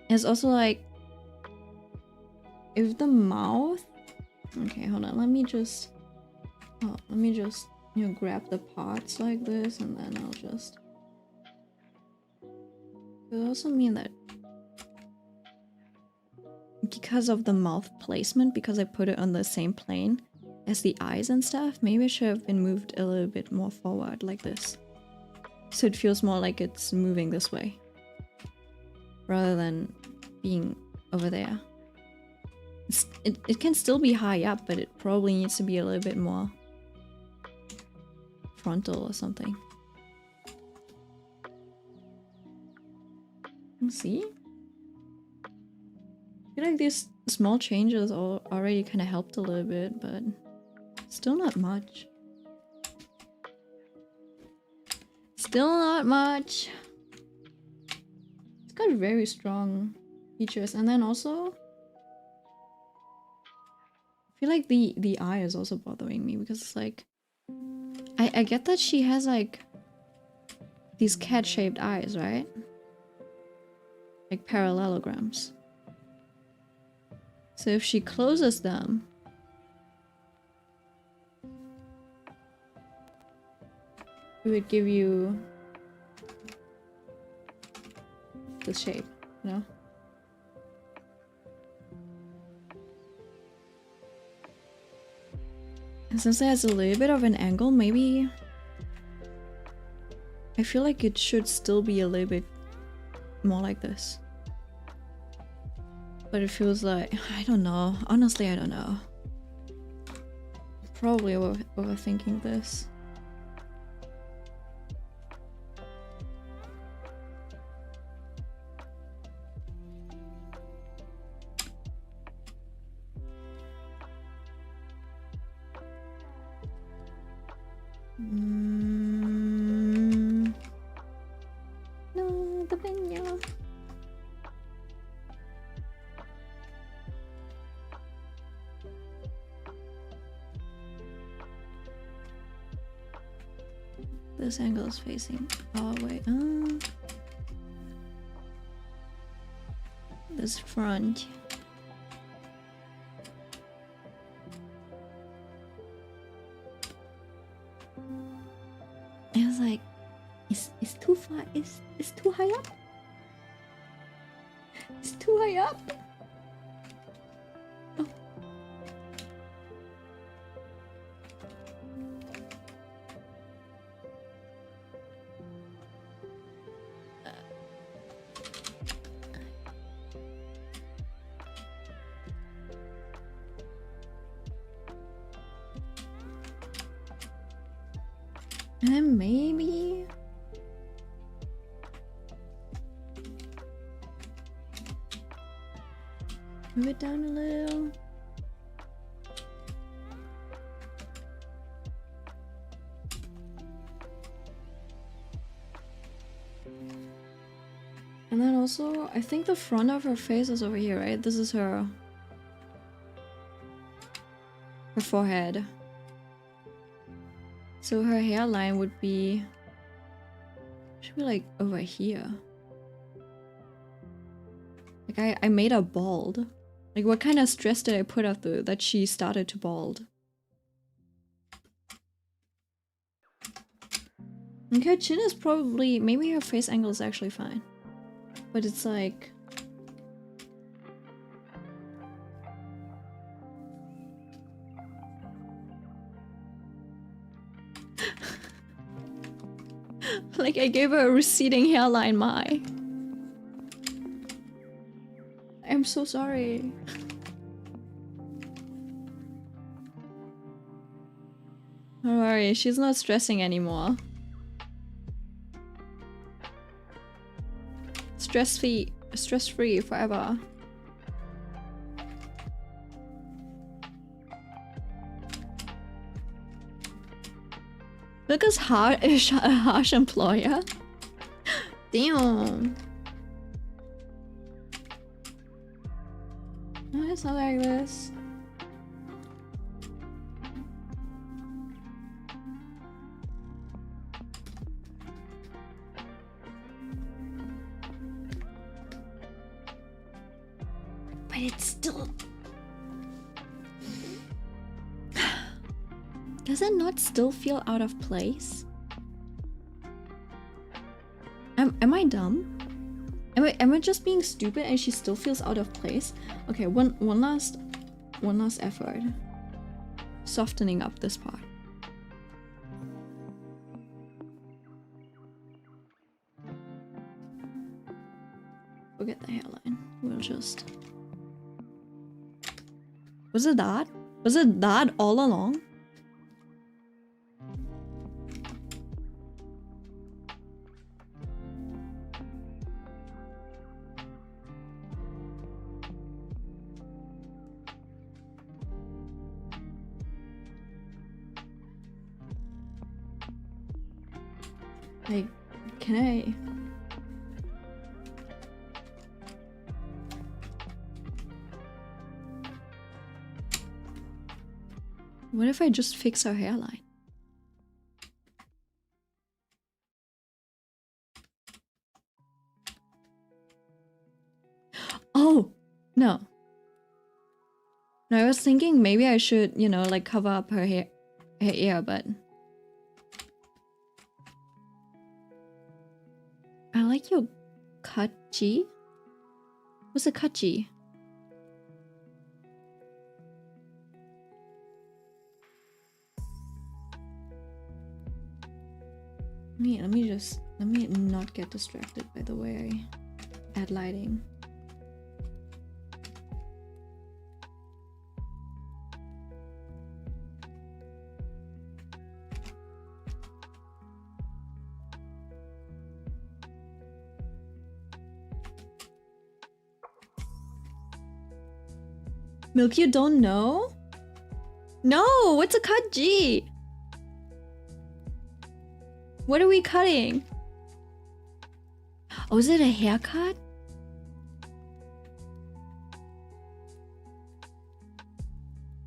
It's also like, if the mouth... Okay, hold on, let me just, you know, grab the parts like this and then I'll just... It would also mean that because of the mouth placement, because I put it on the same plane as the eyes and stuff, maybe it should have been moved a little bit more forward like this. So it feels more like it's moving this way rather than being over there. It can still be high up, but it probably needs to be a little bit more frontal or something. See? I feel like these small changes already kind of helped a little bit, but still not much. Still not much. It's got very strong features, and then also I feel like the eye is also bothering me because it's like I get that she has like these cat-shaped eyes, right? Like parallelograms. So if she closes them, it would give you this shape, you know? And since it has a little bit of an angle, maybe I feel like it should still be a little bit more like this. But it feels like, I don't know. Honestly, I don't know. Probably overthinking this. No, the venue. This angle is facing. Oh wait. This front. I was like, it's too far. It's too high up. It's too high up. Oh. And then maybe move it down a little. And then also, I think the front of her face is over here, right? This is her forehead. So her hairline would be, should be like over here. Like I made her bald. Like what kind of stress did I put up through that she started to bald? Okay, her chin is probably, maybe her face angle is actually fine. But it's like... like I gave her a receding hairline, my. I'm so sorry. Don't worry, she's not stressing anymore. Stress-free forever. Look as harsh employer. Damn. No, it's not like this. But it's still... Does it not still feel out of place? Am I dumb? Am I just being stupid and she still feels out of place? Okay, one last effort. Softening up this part. Forget the hairline. We'll just... Was it that? Was it that all along? Like, can I... What if I just fix her hairline? Oh! No. No, I was thinking maybe I should, you know, like cover up her hair, her ear, but... I like your kachi. What's a kachi? Let me not get distracted by the way I add lighting. Milk, you don't know? No, what's a kaji? What are we cutting? Oh, is it a haircut?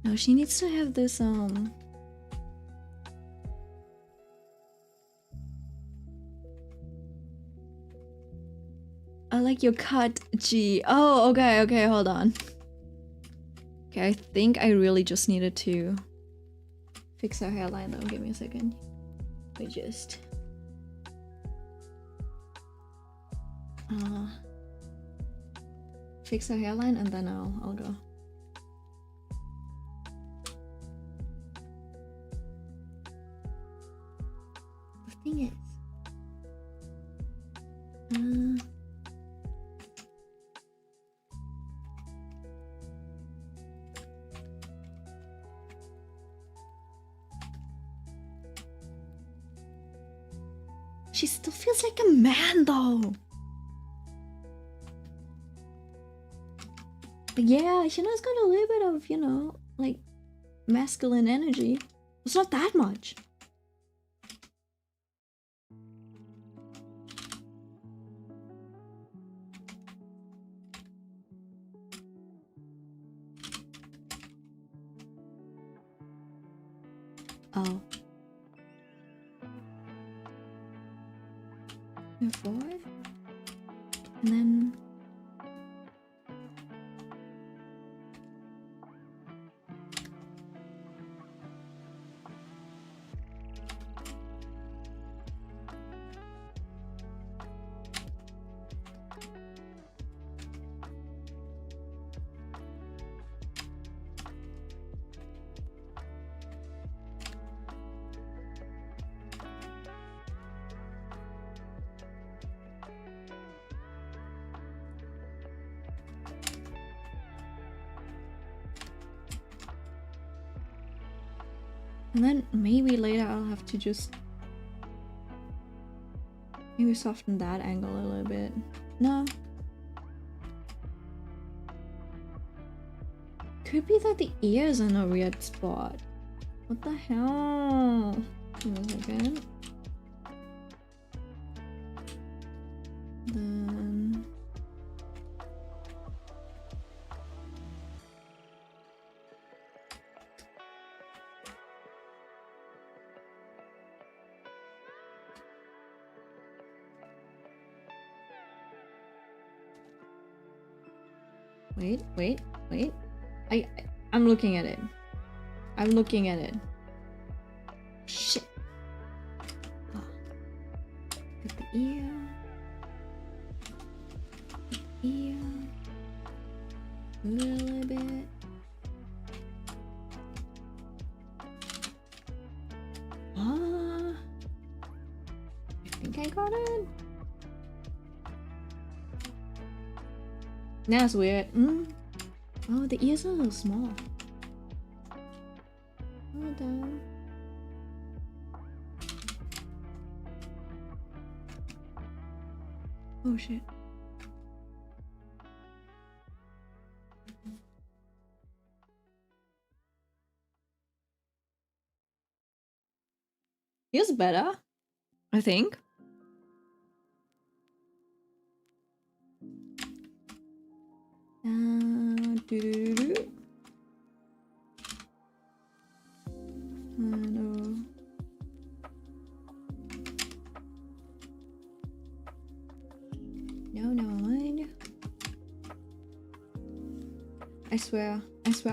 No, she needs to have this, I like your cut, G. Oh, okay, okay, hold on. Okay, I think I really just needed to fix her hairline though. Give me a second. We just... fix her hairline and then I'll go. The thing is... she still feels like a man though. But yeah, she has got a little bit of, you know, like masculine energy. It's not that much. Oh. Move forward. And then... and then maybe later I'll have to just maybe soften that angle a little bit. No. Could be that the ears are in a weird spot. What the hell? Give me a second. Then... Wait. I'm looking at it. I'm looking at it. Shit. Oh. Get the ear. Ear. A little bit. Ah. I think I got it. That's weird. Oh, the ears are a little small. Hold on. Oh shit. Feels better, I think. No. No. I swear,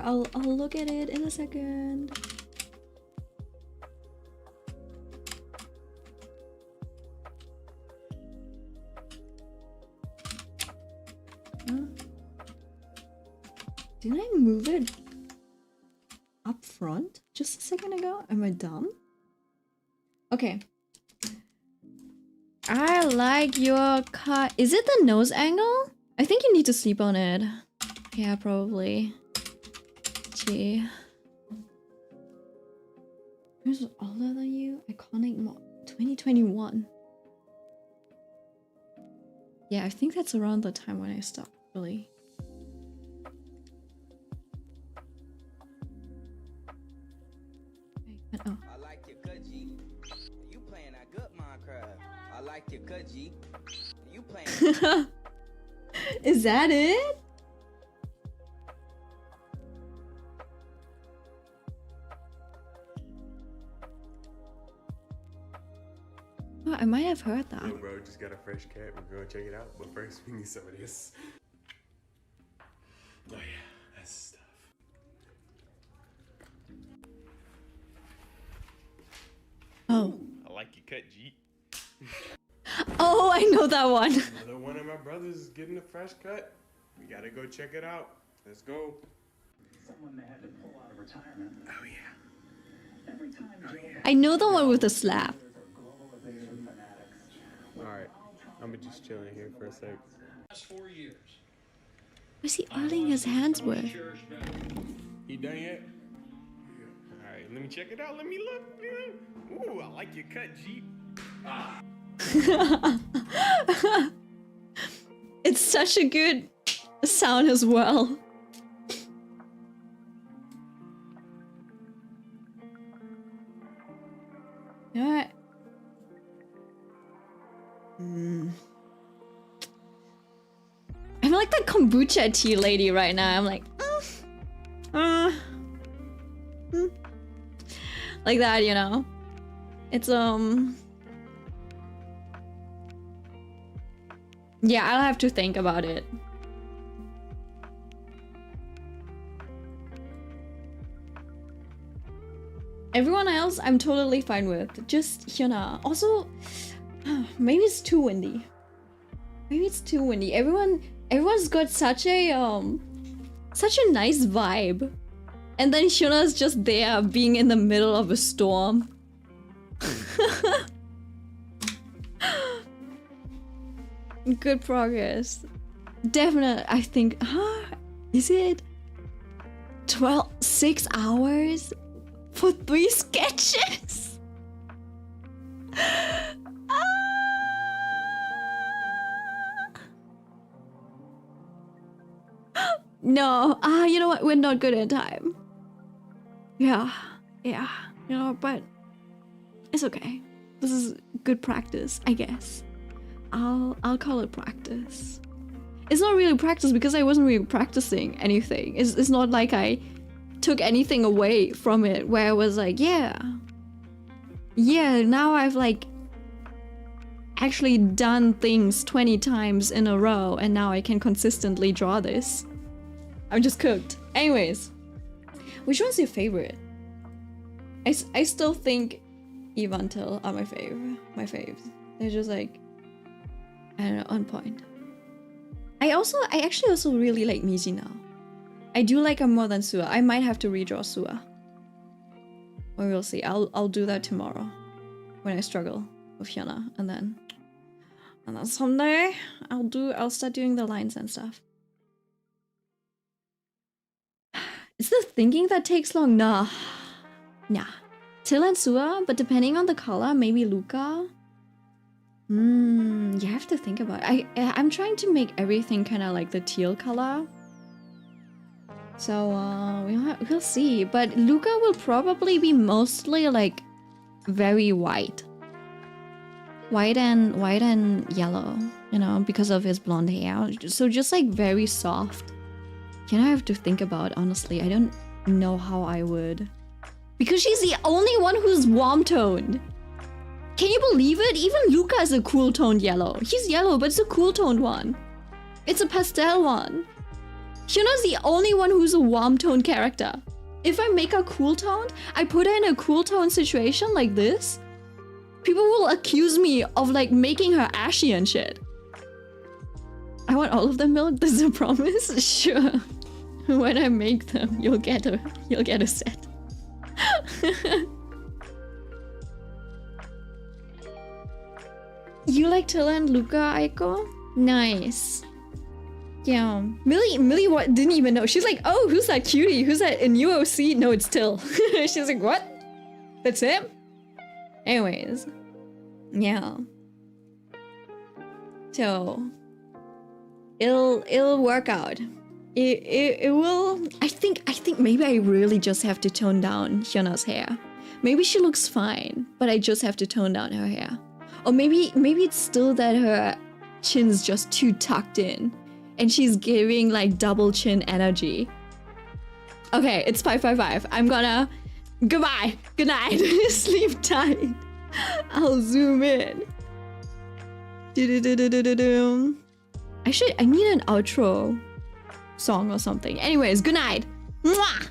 I'll look at it in a second. Didn't I move it up front just a second ago? Am I dumb? Okay. I like your cut. Is it the nose angle? I think you need to sleep on it. Yeah, probably. Gee. Who's older than you? Iconic 2021. Yeah, I think that's around the time when I stopped, really. Oh. I like your gut, G. You playing that good, man. Is that it? Oh, I might have heard that. Yo, bro, just got a fresh cat. We're gonna check it out. But first, we need some of this. Oh yeah, that's stuff. Oh. I like your cut, G. Oh, I know that one. Another one of my brothers is getting a fresh cut. We gotta go check it out. Let's go. Someone that had to pull out of retirement. Oh yeah. Every time I know the one with the slap. globalization fanatics. Alright, I'm gonna just chill in here for a sec. Last 4 years. What's he oiling his hands with? You done yet? Alright, let me check it out. Let me look. Ooh, I like your cut, G. It's such a good sound as well. Alright. I'm like the kombucha tea lady right now. I'm like, like that, you know. It's yeah, I'll have to think about it. Everyone else, I'm totally fine with. Just Hyuna. Also, maybe it's too windy. Maybe it's too windy. Everyone's got such a nice vibe, and then Hyuna's just there, being in the middle of a storm. Good progress. Definitely, I think. Is it 6 hours for 3 sketches? No, you know what? We're not good at time. Yeah, you know, but it's okay. This is good practice, I guess. I'll call it practice. It's not really practice because I wasn't really practicing anything. It's not like I took anything away from it where I was like, yeah, now I've like actually done things 20 times in a row and now I can consistently draw this. I'm just cooked. Anyways, which one's your favorite? I still think Evantil are my faves. They're just like, I don't know, on point. I actually also really like Miji now. I do like her more than Sua. I might have to redraw Sua. Or we'll see. I'll do that tomorrow when I struggle with Hyuna, and then someday I'll start doing the lines and stuff. It's the thinking that takes long. Nah. Till and Sua, but depending on the color, maybe Luca. You have to think about it. I'm trying to make everything kind of like the teal color. So we'll see. But Luca will probably be mostly like very white. White and yellow, you know, because of his blonde hair. So just like very soft. You know, I have to think about, honestly. I don't know how I would. Because she's the only one who's warm-toned. Can you believe it? Even Luca is a cool-toned yellow. He's yellow, but it's a cool-toned one. It's a pastel one. Hyuna's the only one who's a warm-toned character. If I make her cool-toned, I put her in a cool-toned situation like this, people will accuse me of like making her ashy and shit. I want all of the milk, this is a promise? Sure. When I make them, you'll get a set. You like Tilla and Luca, Aiko? Nice. Yeah. Millie what didn't even know. She's like, oh, who's that cutie? Who's that a new OC? No, it's Till. She's like, what? That's him? Anyways. Yeah. So it'll work out. It will. I think maybe I really just have to tone down Hyuna's hair. Maybe she looks fine, but I just have to tone down her hair. Or maybe it's still that her chin's just too tucked in. And she's giving like double chin energy. Okay, it's 555. I'm gonna... Goodbye. Good night. Sleep tight. I'll zoom in. Do-do-do-do-do-do. I need an outro song or something. Anyways, good night. Mwah!